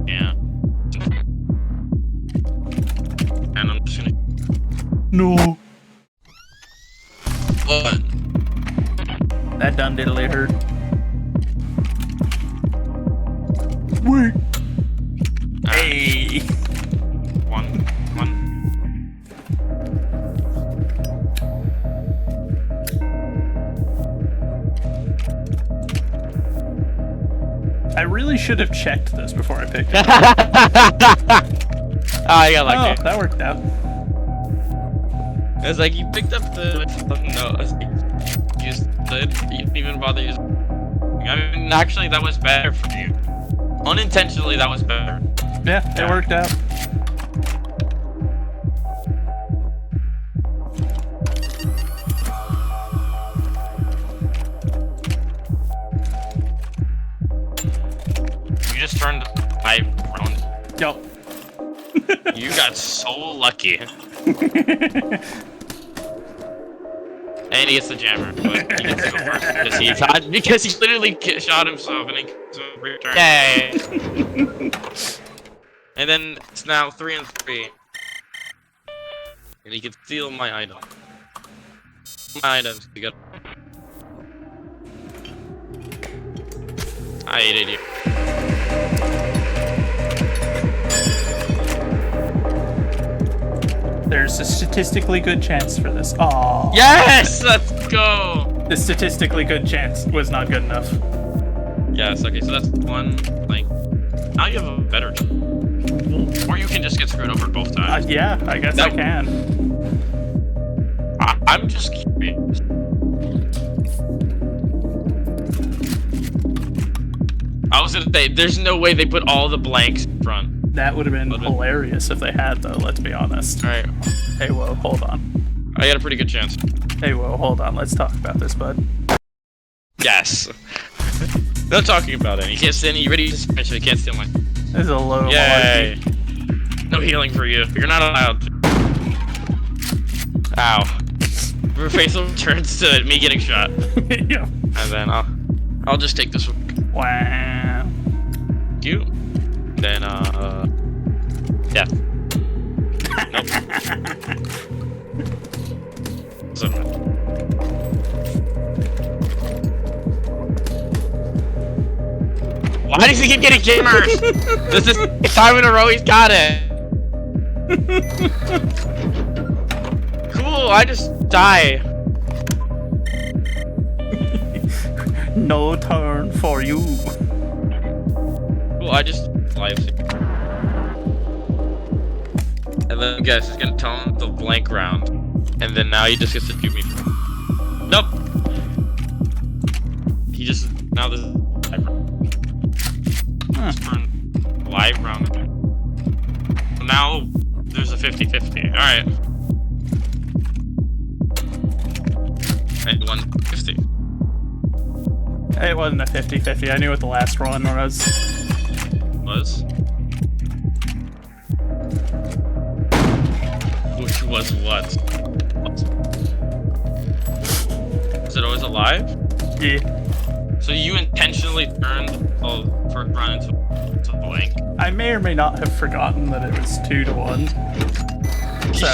Yeah. And I'm just gonna. No. What? That done diddly hurt. Wait. Hey. One. I really should have checked this before I picked it. Oh, you got lucky. Oh, that worked out. It's like you picked up the no. It's like you just did. You didn't even bother using. I mean, actually, that was better for you. Unintentionally, that was better. Yeah, it worked out. You just turned my round. Yup. You got so lucky. And he gets the jammer, but he gets to go first because he literally shot himself and he gets a return. Yay! And then it's now 3 and 3. And he can steal my item. My items. You got. I hated you. There's a statistically good chance for this. Aww. Yes! Let's go! The statistically good chance was not good enough. Yes, okay, so that's one, like, now you have a better chance. Or you can just get screwed over both times. Yeah, I guess I can. I'm just curious. I was gonna say, there's no way they put all the blanks in front. That would have been hilarious if they had, though, let's be honest. Alright. Hey, whoa, hold on. I got a pretty good chance. Hey, whoa, hold on, let's talk about this, bud. Yes. Not talking about it. You can't stand it. You ready to smash it. You can't steal mine. This is a load of Yay. No healing for you. You're not allowed to. Ow. Your face turns to me getting shot. Yeah. And then I'll just take this one. Wow. You. Then death. Nope. So, why does he keep getting jammers? This is the time in a row he's got it. Cool, I just die. No turn for you. Cool, I just live. And then guys is gonna tell him the blank round. And then now he just gets to shoot me. Nope. He just now this is live round. Live round. So now there's a 50-50. Alright. And 150. It wasn't a 50-50. I knew what the last one was. Which was what? Is it always alive? Yeah. So you intentionally turned the first round into blank? I may or may not have forgotten that it was 2-1. So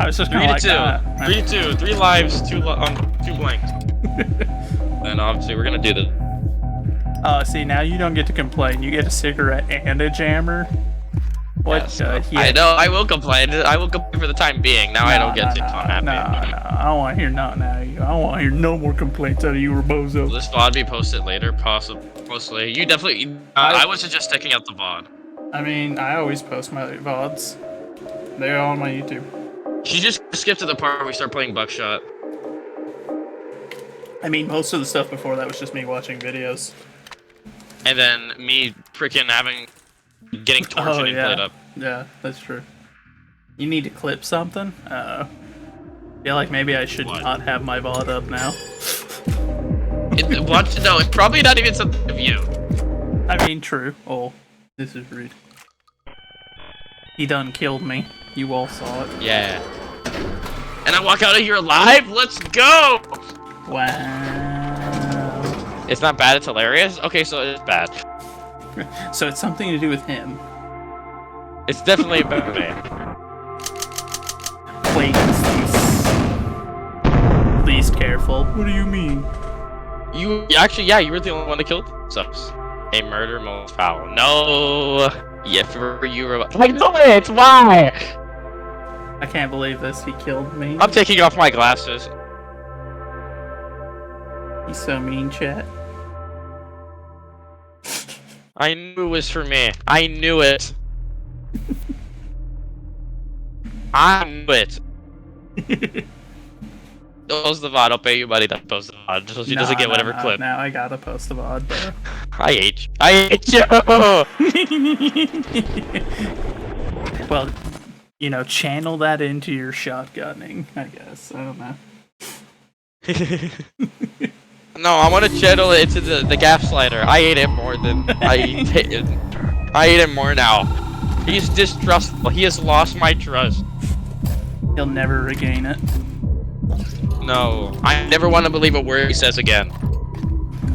I was just 3 kind to of 2. like, 3 to 2. 3 lives, 2 blanks. And obviously we're gonna do this. See, now you don't get to complain. You get a cigarette and a jammer. What? Yes, I know. I will complain. I will complain for the time being. Now I don't get to. I'm happy. No, I don't want to hear nothing out of you. I don't want to hear no more complaints out of you, Rebozo. Will this VOD be posted later? Possibly. You definitely. I would suggest checking out the VOD. I mean, I always post my VODs. They're on my YouTube. You just skip to the part where we start playing Buckshot. I mean, most of the stuff before that was just me watching videos. And then me freaking getting tortured and played up. Yeah, that's true. You need to clip something? I feel like maybe I should not have my VOD up now. What? No, it's probably not even something of you. I mean, true. Oh, this is rude. He done killed me. You all saw it. Yeah. And I walk out of here alive? Let's go! Wow. It's not bad, it's hilarious? Okay, so it's bad. So it's something to do with him. It's definitely about me. Please careful. What do you mean? You actually, yeah, you were the only one that killed themselves. A murder most foul. No! Yeah, for you were. I know it! Why? I can't believe this. He killed me. I'm taking off my glasses. He's so mean, chat. I knew it was for me. I knew it. I knew it. Post the VOD. I'll pay you money to post the VOD so she doesn't get whatever clip. Now I gotta post the VOD, bro. I hate you. I hate you! Well, you know, channel that into your shotgunning, I guess. I don't know. No, I want to channel it into the gap slider. I hate him more than I hate him more now. He's distrustful. He has lost my trust. He'll never regain it. No. I never want to believe a word he says again.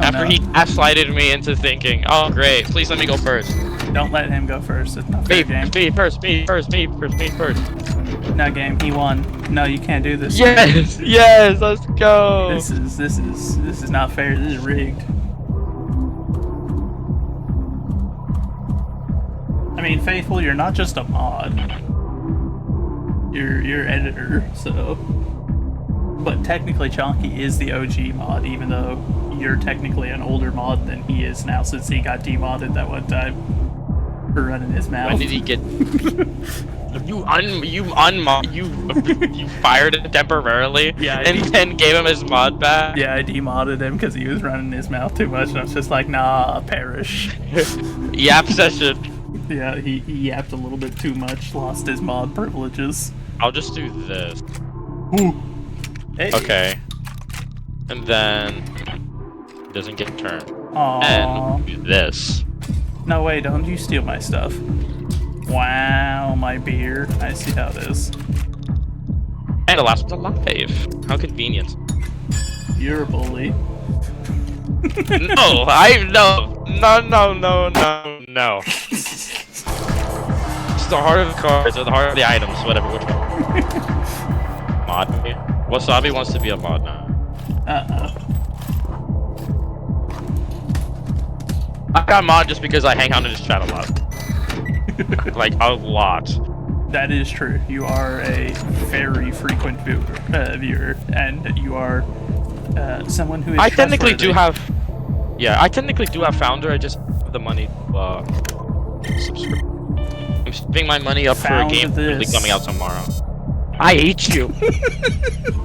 After he gaslighted me into thinking, oh great, please let me go first. Don't let him go first. It's not fair game. Me first. No game. He won. No, you can't do this. Yes, yes, let's go. This is not fair. This is rigged. I mean, Faithful, you're not just a mod. You're editor, so. But technically, Chonky is the OG mod, even though you're technically an older mod than he is now, since he got demodded that one time for running his mouth. When did he get? You fired him temporarily. Yeah, and then gave him his mod back. Yeah, I demodded him because he was running his mouth too much, and I was just like, nah, perish. Yap session. Yeah, he yapped a little bit too much, lost his mod privileges. I'll just do this. Ooh. Hey. Okay. And then doesn't get turned. Aww. And do this. No way, don't you steal my stuff. Wow, my beer. I see how it is. And the last one's alive. How convenient. You're a bully. No. It's the heart of the cards or the heart of the items, whatever. Which one? Mod me. Wasabi wants to be a mod now. I got mod just because I hang out in his chat a lot. Like, a lot. That is true. You are a very frequent viewer, and you are someone who is I technically do trustworthy. have... Yeah, I technically do have founder, I just have the money to subscribe. I'm spending my money up for a game really coming out tomorrow. I hate you.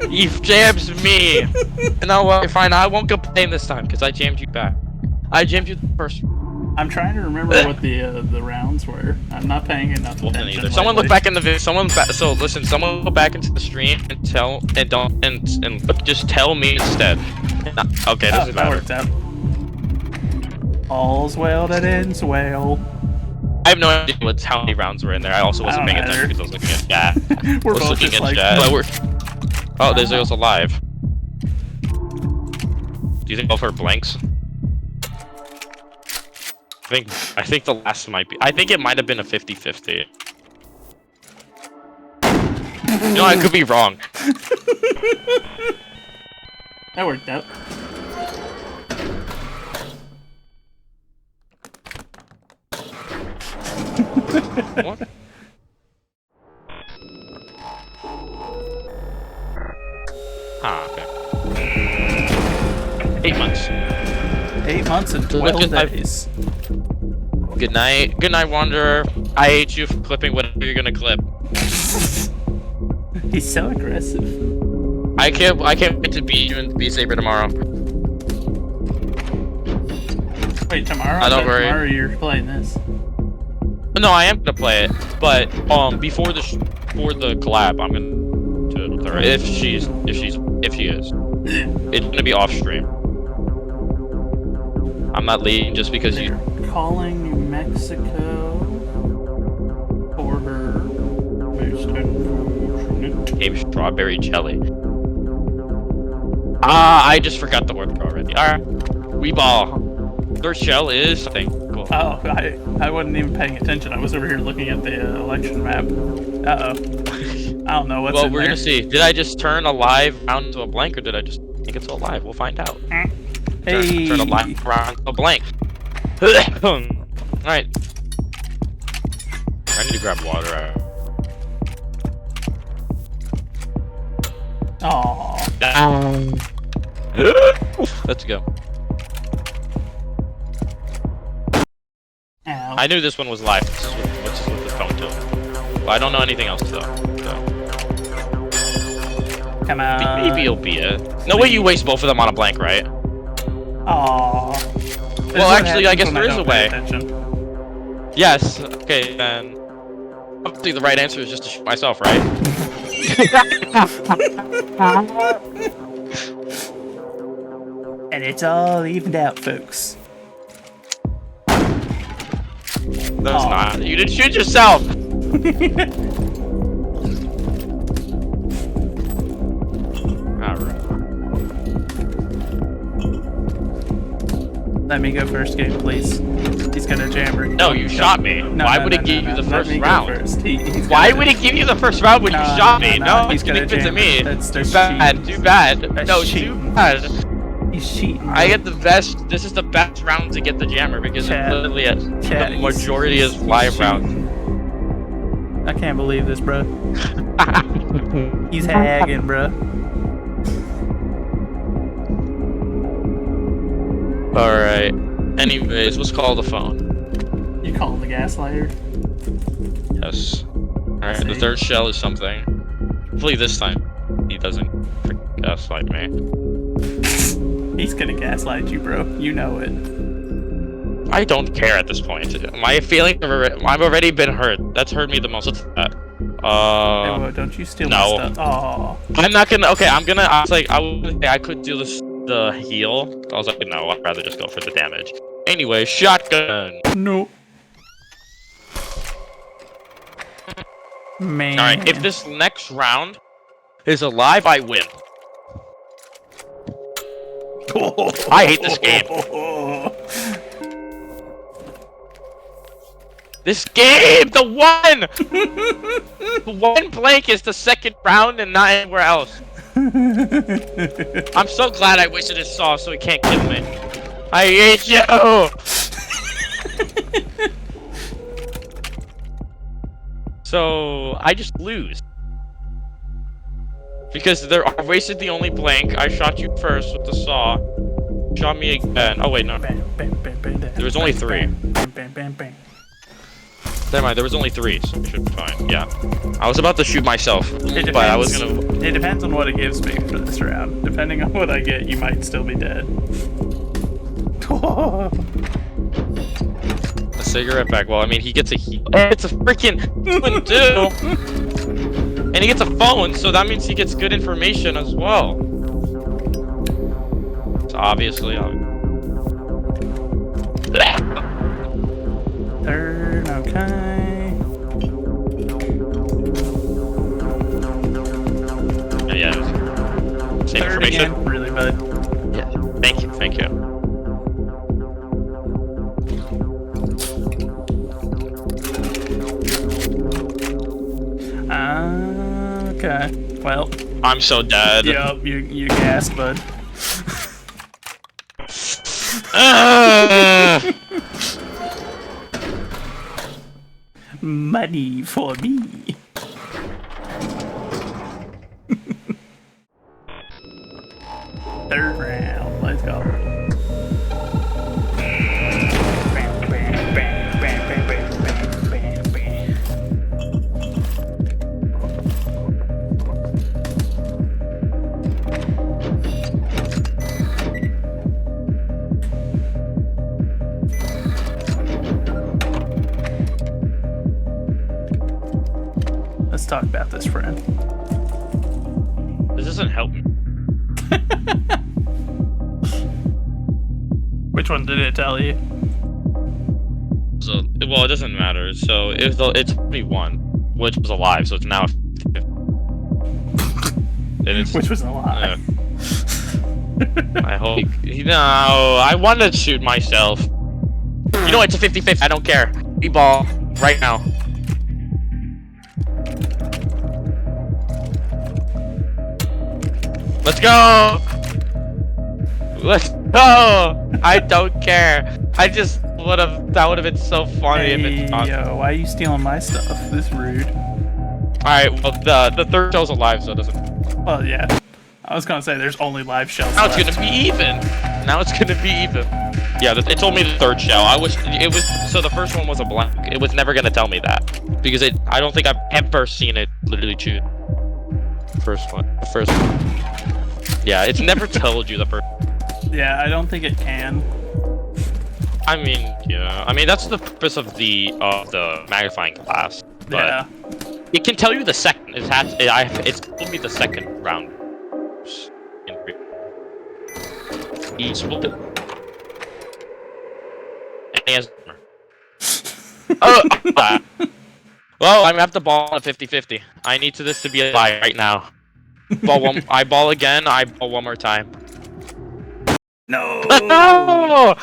You jams me. You know what? Fine, I won't complain this time because I jammed you back. I jammed you the first. I'm trying to remember what the rounds were. I'm not paying enough attention. Either. Someone look back in the video. Someone go back into the stream and just tell me instead. Okay, this is that better. worked out. All's well that ends well. I have no idea how many rounds were in there. I also wasn't paying attention because I was looking at chat. We're both just like... Oh, there's those alive. Do you think I'll for blanks? I think the last might be... I think it might have been a 50-50. No, I could be wrong. That worked out. What? Ah, okay. 8 months. 8 months and 12 days. Good night. Good night, Wanderer. I hate you for clipping whatever you're gonna clip. He's so aggressive. I can't wait to beat you in Beat Saber tomorrow. Wait, tomorrow? Don't worry. Tomorrow you're playing this. No, I am gonna play it, but before the collab, I'm gonna do it with her if she is. It's gonna be off stream. I'm not leaving just because you. Calling New Mexico for her most unfortunate. Game strawberry jelly. Ah, I just forgot the word already. All right, we ball. Their shell is something cool. Oh, I wasn't even paying attention. I was over here looking at the election map. Uh-oh. I don't know what's well, in we're there. gonna see. Did I just turn a live round into a blank, or did I just make it to a live? We'll find out. Hey. Turn a live round to a blank. Alright. I need to grab water. Aww. Let's go. Ow. I knew this one was live, which is with the phone too. But I don't know anything else though. Come on. Maybe it'll be it. No way you waste both of them on a blank, right? Aww. Well, actually, I guess there is a way. Yes. Okay, then. Obviously, the right answer is just to shoot myself, right? And it's all evened out, folks. No, it's not. You didn't shoot yourself! Alright. Let me go first, game, please. He's gonna jammer. No, you shot me. No, Why no, would no, it give no, you no. the Let first me go round? first. He's Why gonna- would it give you the first round when you shot me? No, he's it's gonna giving it to jam me. it. That's Too bad. cheating. Too bad. That's No, cheating. too bad. He's cheating. I get the best. This is the best round to get the jammer because Chat. it's literally the Chat, majority is live rounds. I can't believe this, bro. He's hagging, bro. Alright. Anyways, let's call the phone. You calling the gaslighter? Yes. Alright, the third shell is something. Hopefully this time he doesn't gaslight me. He's gonna gaslight you, bro. You know it. I don't care at this point. My feelings I've already been hurt. That's hurt me the most. What's that? Hey, whoa, don't you steal no. my stuff? Oh. I'm not gonna. Okay, I was like, I could do this. The heal. I was like, no, I'd rather just go for the damage. Anyway, shotgun. No. Man. All right, if this next round is alive, I win. I hate this game. This game, the one blank is the second round and not anywhere else. I'm so glad I wasted his saw so he can't kill me. I hate you. So I just lose because I wasted the only blank. I shot you first with the saw. Shot me again. Oh wait, no. There was only 3. Never mind, there was only 3, so it should be fine. Yeah. I was about to shoot myself, but I was gonna... It depends on what it gives me for this round. Depending on what I get, you might still be dead. A cigarette pack. Well, I mean, he gets a heal. It's a freaking human too! And he gets a phone, so that means he gets good information as well. So obviously, Third, okay. Yeah. Same Third information. again, really bad. Yeah. Thank you. Thank you. Okay. Well. I'm so dead. Yup, you gassed, bud. Money for me. Third round, let's go. Let's talk about this, friend. This doesn't help me. Which one did it tell you? So, well, it doesn't matter. So, it's me 1, which was alive, so it's now. Which was alive. I hope. No, I want to shoot myself. You know, it's a 50-50. I don't care. B-ball right now. Let's go! Let's go! I don't care. I just that would have been so funny if it's not. Yo, why are you stealing my stuff? This is rude. Alright, well, the third shell's alive, so it doesn't. Well, yeah. I was gonna say there's only live shells Now left. it's gonna be even. Now it's gonna be even. Yeah, it told me the third shell. So the first one was a blank. It was never gonna tell me that. Because I don't think I've ever seen it literally choose. The first one. Yeah, it's never told you the first. Yeah, I don't think it can. I mean, yeah. I mean, that's the purpose of the magnifying glass. But Yeah. it can tell you the second. It's told me the second round. He's and he has. Well, I'm at the ball on a 50-50. I need this to be a lie right now. I ball again. I ball one more time. No. No!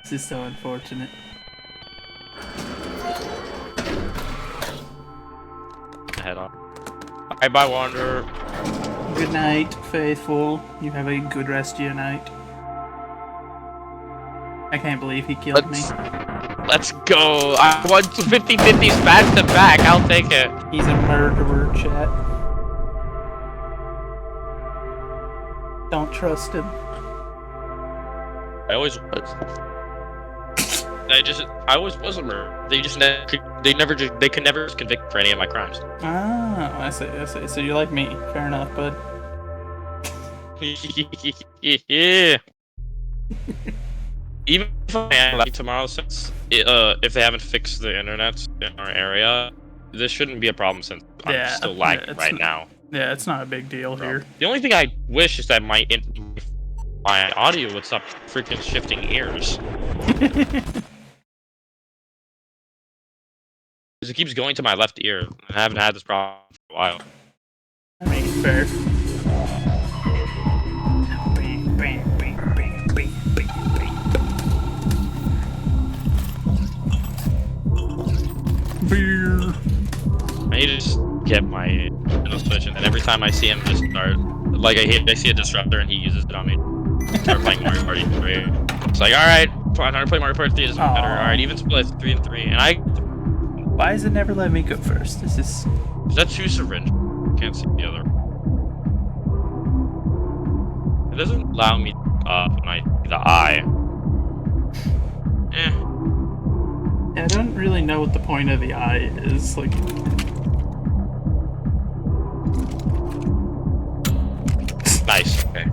This is so unfortunate. Head on. Bye bye, Wanderer. Good night, faithful. You have a good rest of your night. I can't believe he killed me. Let's go. I won 50-50s back to back. I'll take it. He's a murderer, chat. Don't trust him. I always was. I always was a murderer. They could never convict for any of my crimes. Ah, I see. So you're like me. Fair enough, bud. Yeah. Even if I am like tomorrow, since if they haven't fixed the internet in our area, this shouldn't be a problem since I'm still lagging right now. Yeah, it's not a big deal here. The only thing I wish is that my audio would stop freaking shifting ears. Because it keeps going to my left ear. I haven't had this problem for a while. I mean, fair. Beer. I need to just get my Nintendo Switch, and then every time I see him just start, like I see a disruptor and he uses it on me. Start playing Mario Party 3. It's like, alright, fine, I'm gonna play Mario Party 3, doesn't matter. Alright, even split 3 and 3, and I... Why does it never let me go first? This is... Is that 2 syringe? Can't see the other. It doesn't allow me when I see the eye. I don't really know what the point of the eye is, like... Nice, okay.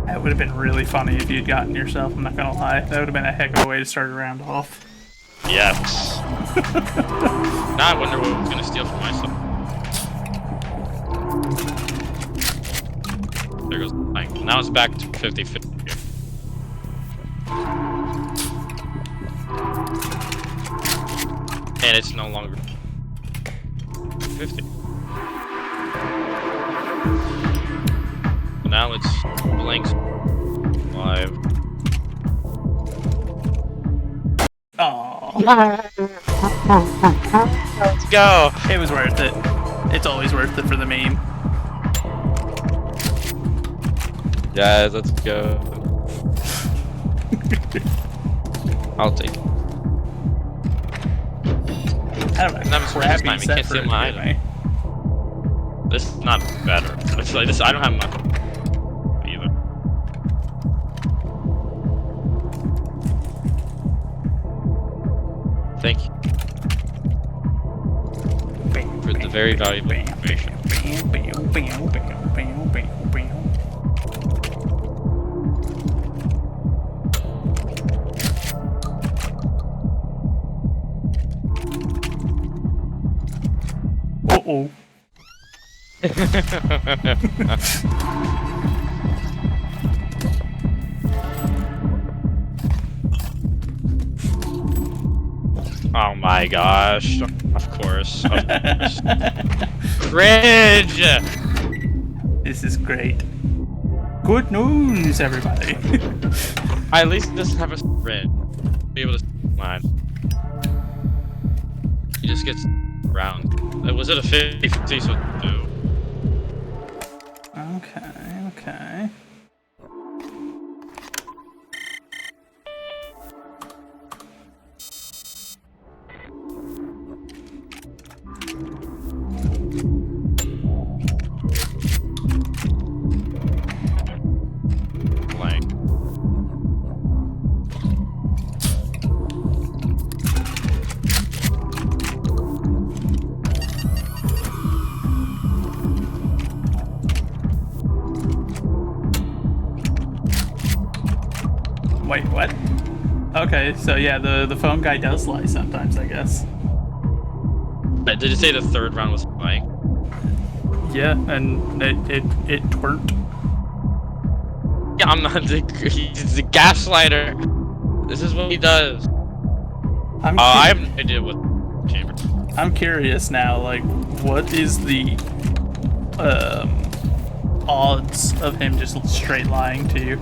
That would have been really funny if you'd gotten yourself, I'm not gonna lie. That would have been a heck of a way to start a round off. Yes. Now I wonder what I'm gonna steal from myself. There goes the bank. Now it's back to 50-50. And it's no longer 50. Now it's blanks live. Aww. Let's go. It was worth it. It's always worth it for the meme. Guys, let's go. I'll take it. I don't know. Crappy time. You can't see my item. This is not better. It's like this. I don't have much either. Thank you for the very valuable information. Uh-oh. Oh my gosh. Of course. Of course. Cringe! This is great. Good news, everybody. I at least doesn't have a sprint. Be able to mine. He just gets round. Was it a 50-50 so 2? Okay. Wait, what? Okay, so yeah, the phone guy does lie sometimes, I guess. Did you say the third round was lying? Yeah, and it weren't. Yeah, I'm not he's the gaslighter. This is what he does. I have no idea what chamber. I'm curious now, like, what is the odds of him just straight lying to you?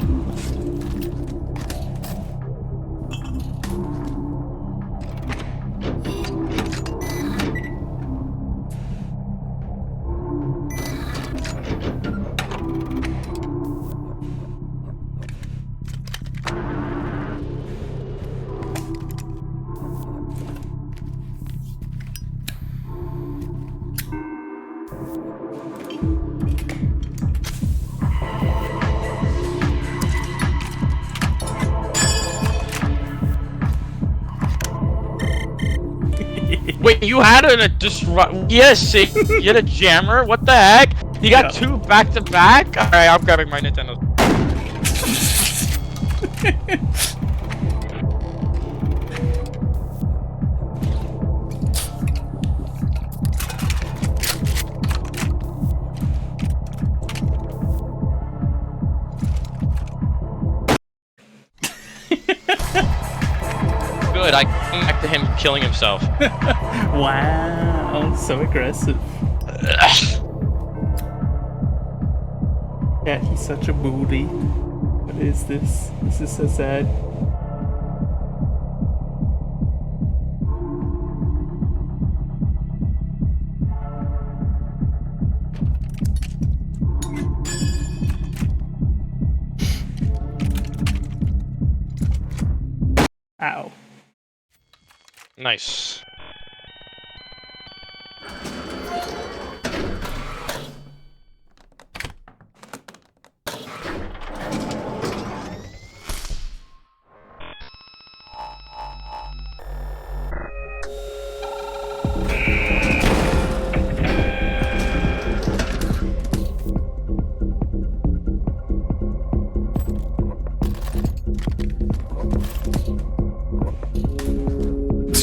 Wait, you had a disrupt? Yes, you had a jammer. What the heck? You got two back to back. All right, I'm grabbing my Nintendo. Good, I came back to him killing himself. Wow, so aggressive. Yeah, he's such a moody. What is this? This is so sad. Ow. Nice.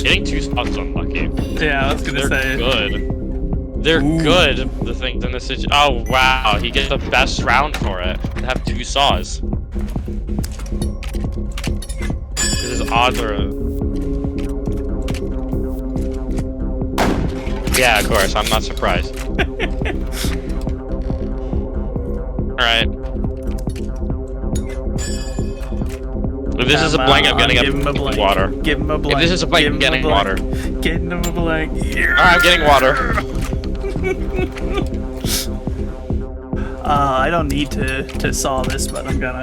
Getting 2 spots unlucky. Yeah, I was gonna say. They're good. They're good, the things in this situation. Oh, wow. He gets the best round for it. To have 2 saws. This is odd. Yeah, of course. I'm not surprised. Alright. If this is a blank, I'm getting water. Give him a blank. If this is a blank, I'm getting water. Get him a blank. Alright, I'm getting water. I don't need to saw this, but I'm gonna.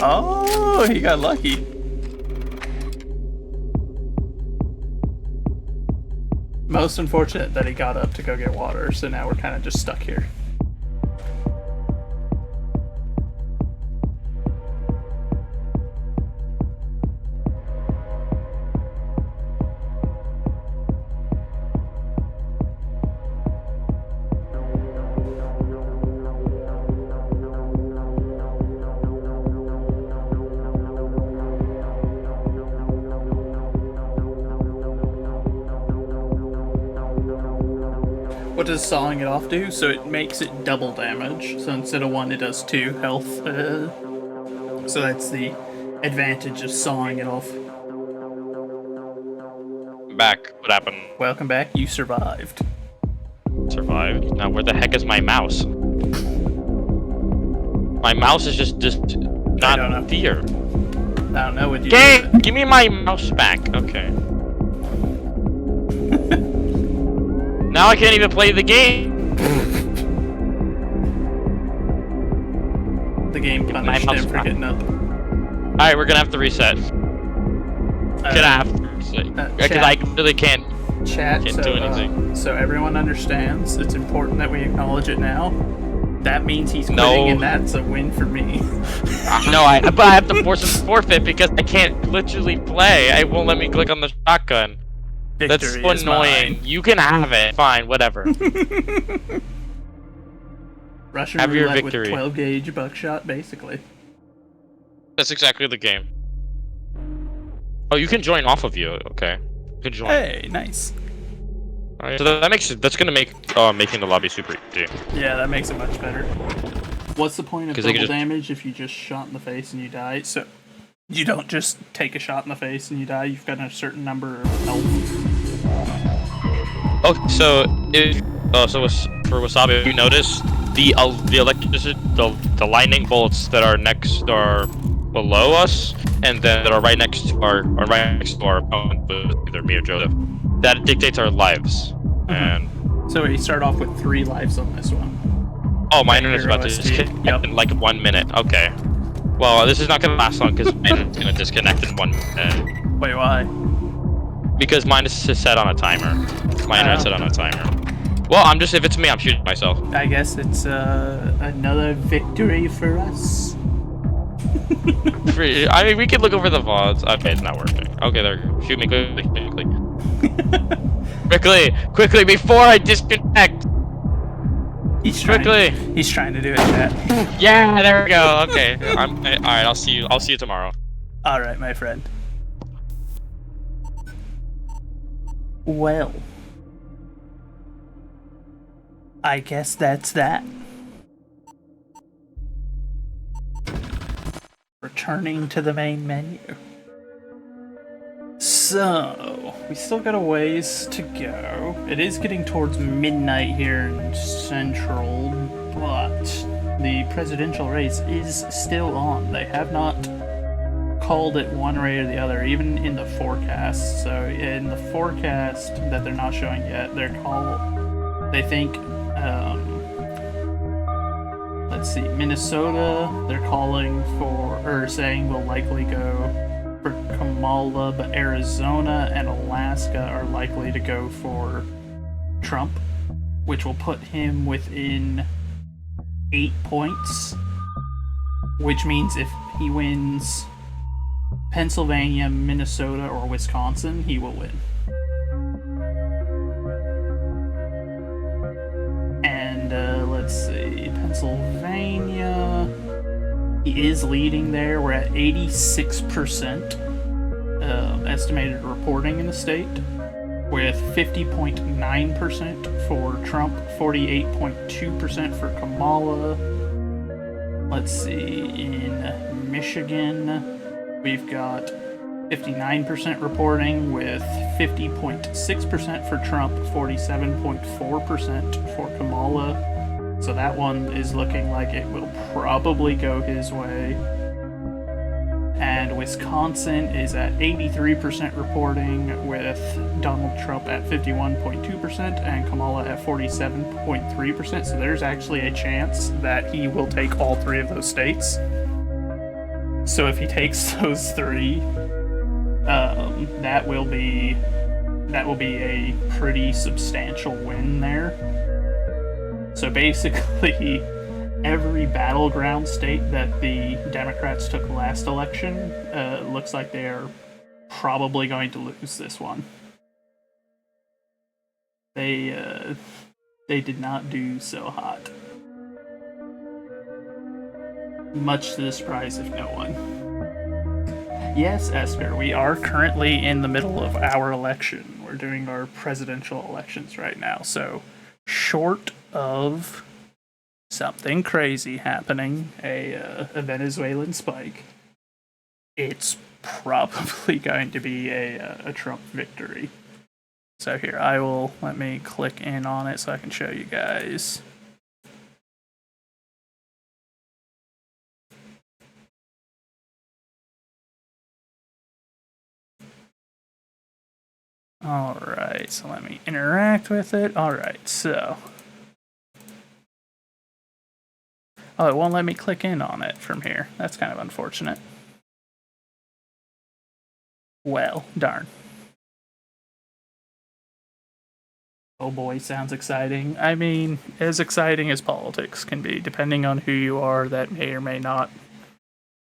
Oh, he got lucky. Most unfortunate that he got up to go get water, so now we're kind of just stuck here. What does sawing it off do? So it makes it double damage. So instead of 1, it does 2 health. So that's the advantage of sawing it off. Back. What happened? Welcome back. You survived. Survived? Now where the heck is my mouse? My mouse is just not here. I don't know what you Game! Give me my mouse back. Okay. Now I can't even play the game. The game punished him for getting up. Alright, we're gonna have to reset. Gonna have to reset. Because I really can't do anything. So everyone understands, it's important that we acknowledge it now. That means he's quitting, and that's a win for me. No, but I have to force him to forfeit because I can't literally play. It won't let me click on the shotgun. That's so annoying. You can have it. Fine, whatever. Russian have your roulette victory. with 12 gauge buckshot, basically. That's exactly the game. Oh, you can join off of you. Okay. You can join. Hey, nice. Alright, so that's gonna make making the lobby super easy. Yeah, that makes it much better. What's the point of 'Cause they double can just- damage if you just shot in the face and you die? So you don't just take a shot in the face and you die. You've got a certain number of health. Oh, so if for Wasabi, you notice the electricity, the lightning bolts that are below us, and then that are right next to our opponent, either me or Joseph. That dictates our lives. And so we start off with 3 lives on this one. oh, my internet's about to disconnect in like 1 minute. Okay. Well, this is not gonna last long because my internet's gonna disconnect in 1 minute. Wait, why? Because mine is set on a timer. My internet's set on a timer. Well, if it's me, I'm shooting myself. I guess it's another victory for us. I mean, we can look over the VODs. Okay, it's not working. Okay, there. Shoot me quickly. Quickly, before I disconnect. He's trying to do it, chat. Yeah, there we go. Okay, all right. I'll see you tomorrow. All right, my friend. Well, I guess that's that. Returning to the main menu. So, we still got a ways to go. It is getting towards midnight here in Central, but the presidential race is still on. They have not called it one way or the other, even in the forecast. So, in the forecast that they're not showing yet, they think, let's see, Minnesota, they're calling for, or saying will likely go for Kamala, but Arizona and Alaska are likely to go for Trump, which will put him within 8 points, which means if he wins Pennsylvania, Minnesota, or Wisconsin, he will win. And let's see, Pennsylvania, he is leading there. We're at 86% estimated reporting in the state, with 50.9% for Trump, 48.2% for Kamala. Let's see, in Michigan, we've got 59% reporting, with 50.6% for Trump, 47.4% for Kamala. So that one is looking like it will probably go his way. And Wisconsin is at 83% reporting, with Donald Trump at 51.2% and Kamala at 47.3%. So there's actually a chance that he will take all three of those states. So if he takes those three, that will be a pretty substantial win there. So basically, every battleground state that the Democrats took last election looks like they're probably going to lose this one. They did not do so hot. Much to the surprise of no one. Yes, Esper, we are currently in the middle of our election. We're doing our presidential elections right now, so short of something crazy happening, a Venezuelan spike, it's probably going to be a Trump victory. So here, let me click in on it so I can show you guys. Alright, so let me interact with it. Alright, so. Oh, it won't let me click in on it from here. That's kind of unfortunate. Well, darn. Oh boy, sounds exciting. I mean, as exciting as politics can be, depending on who you are, that may or may not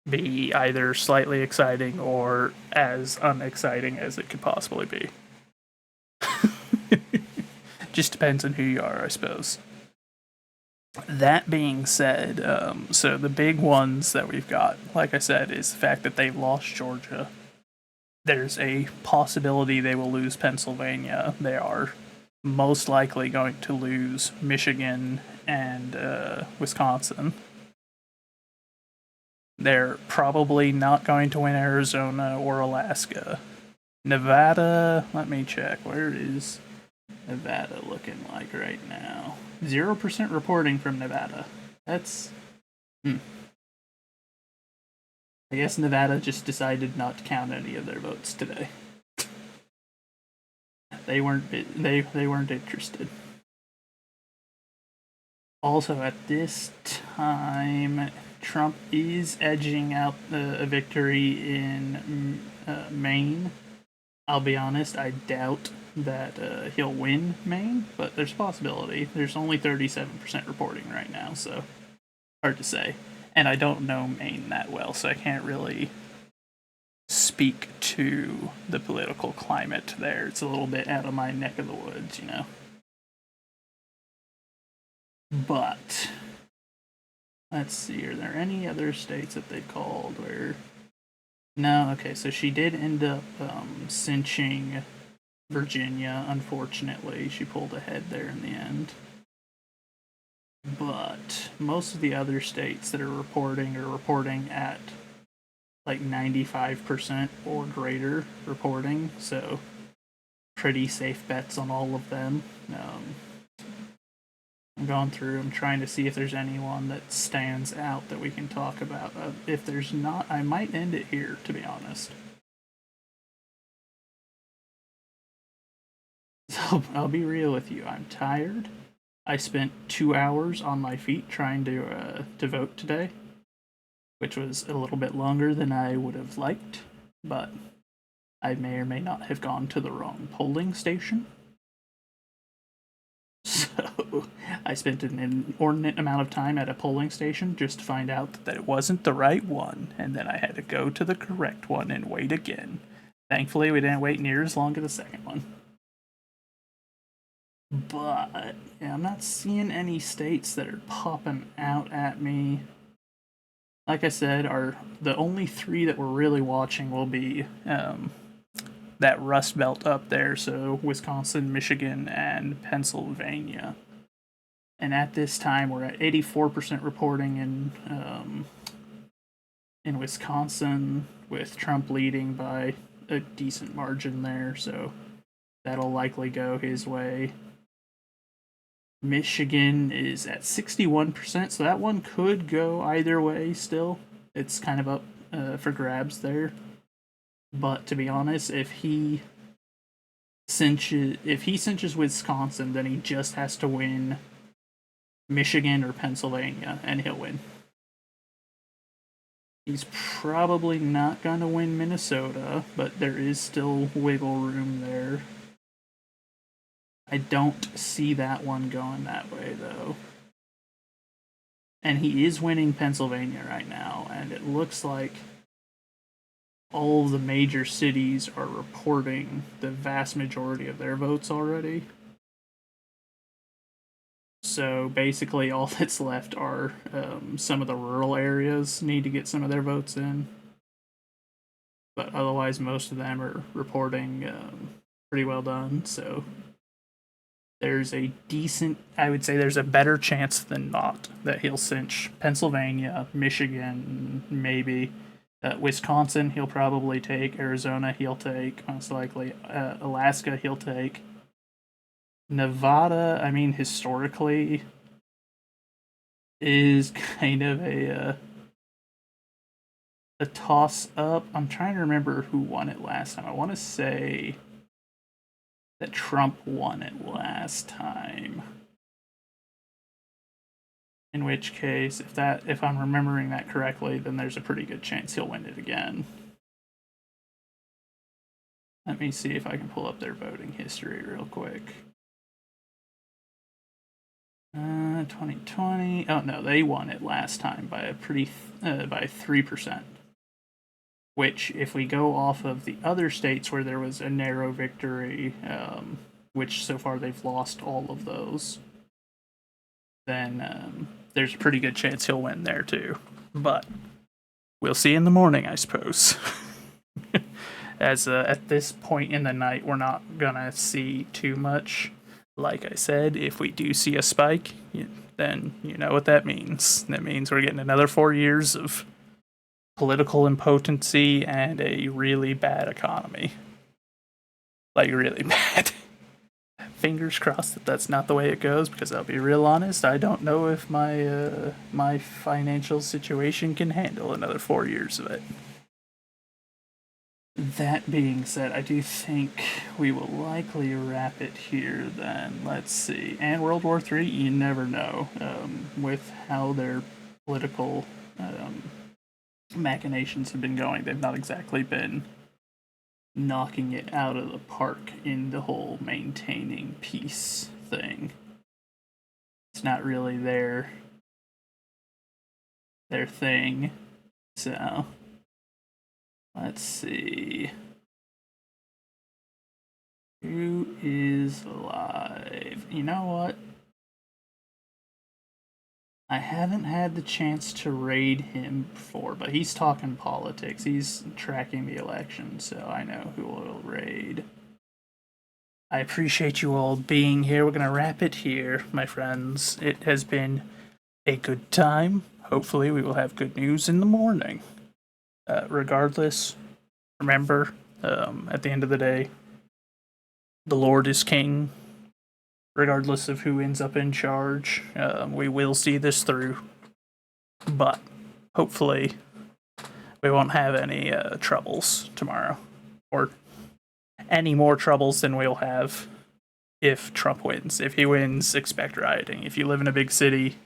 be either slightly exciting or as unexciting as it could possibly be. Just depends on who you are, I suppose. That being said, so the big ones that we've got, like I said, is the fact that they've lost Georgia. There's a possibility they will lose Pennsylvania. They are most likely going to lose Michigan and Wisconsin. They're probably not going to win Arizona or Alaska. Nevada, let me check. Where is Nevada looking like right now? 0% reporting from Nevada. That's... I guess Nevada just decided not to count any of their votes today. They weren't interested. Also, at this time, Trump is edging out a victory in Maine. I'll be honest, I doubt that he'll win Maine, but there's a possibility. There's only 37% reporting right now, so hard to say. And I don't know Maine that well, so I can't really speak to the political climate there. It's a little bit out of my neck of the woods, you know. But let's see, are there any other states that they called where... No, okay, so she did end up cinching Virginia, unfortunately. She pulled ahead there in the end. But most of the other states that are reporting at like 95% or greater reporting, so pretty safe bets on all of them. I'm going through, I'm trying to see if there's anyone that stands out that we can talk about. If there's not, I might end it here, to be honest. So I'll be real with you, I'm tired. I spent 2 hours on my feet trying to vote today, which was a little bit longer than I would have liked, but I may or may not have gone to the wrong polling station. So I spent an inordinate amount of time at a polling station just to find out that it wasn't the right one, and then I had to go to the correct one and wait again. Thankfully, we didn't wait near as long as the second one. But yeah, I'm not seeing any states that are popping out at me. Like I said, the only 3 that we're really watching will be that Rust Belt up there, so Wisconsin, Michigan, and Pennsylvania. And at this time, we're at 84% reporting in Wisconsin, with Trump leading by a decent margin there, so that'll likely go his way. Michigan is at 61%, so that one could go either way still. It's kind of up for grabs there. But to be honest, if he cinches Wisconsin, then he just has to win Michigan or Pennsylvania, and he'll win. He's probably not going to win Minnesota, but there is still wiggle room there. I don't see that one going that way, though. And he is winning Pennsylvania right now, and it looks like all of the major cities are reporting the vast majority of their votes already. So basically all that's left are some of the rural areas need to get some of their votes in. But otherwise most of them are reporting pretty well done, so there's a decent, I would say there's a better chance than not that he'll cinch Pennsylvania, Michigan, maybe. Wisconsin, he'll probably take. Arizona, he'll take, most likely. Alaska, he'll take. Nevada, I mean, historically, is kind of a toss-up. I'm trying to remember who won it last time. I want to say that Trump won it last time. In which case, if I'm remembering that correctly, then there's a pretty good chance he'll win it again. Let me see if I can pull up their voting history real quick. 2020. Oh no, they won it last time by by 3%. Which, if we go off of the other states where there was a narrow victory, which so far they've lost all of those, then there's a pretty good chance he'll win there too. But we'll see in the morning, I suppose. As at this point in the night, we're not gonna see too much. Like I said, if we do see a spike, then you know what that means. That means we're getting another 4 years of political impotency and a really bad economy. Like, really bad. Fingers crossed that that's not the way it goes, because I'll be real honest, I don't know if my my financial situation can handle another 4 years of it. That being said, I do think we will likely wrap it here then. Let's see. And World War III, you never know. With how their political machinations have been going, they've not exactly been knocking it out of the park in the whole maintaining peace thing. It's not really their their thing. So let's see. Who is live? You know what? I haven't had the chance to raid him before, but he's talking politics. He's tracking the election, so I know who will raid. I appreciate you all being here. We're gonna wrap it here, my friends. It has been a good time. Hopefully we will have good news in the morning. Regardless, remember, at the end of the day, the Lord is king. Regardless of who ends up in charge, we will see this through. But hopefully we won't have any troubles tomorrow. Or any more troubles than we'll have if Trump wins. If he wins, expect rioting. If you live in a big city,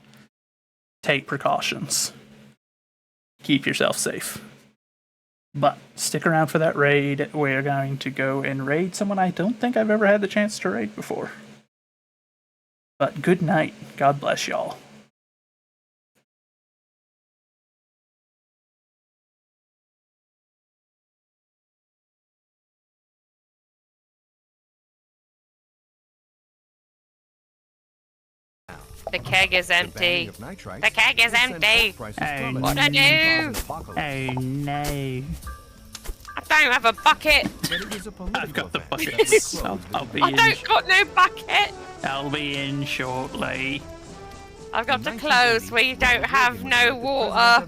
take precautions. Keep yourself safe. But stick around for that raid. We're going to go and raid someone I don't think I've ever had the chance to raid before. But good night. God bless y'all. The keg is empty. The keg is empty. What do I do? Oh no. I don't have a bucket. I've got the bucket. I'll be I in. don't got no bucket. I'll be in shortly. I've got to close. We don't have no water.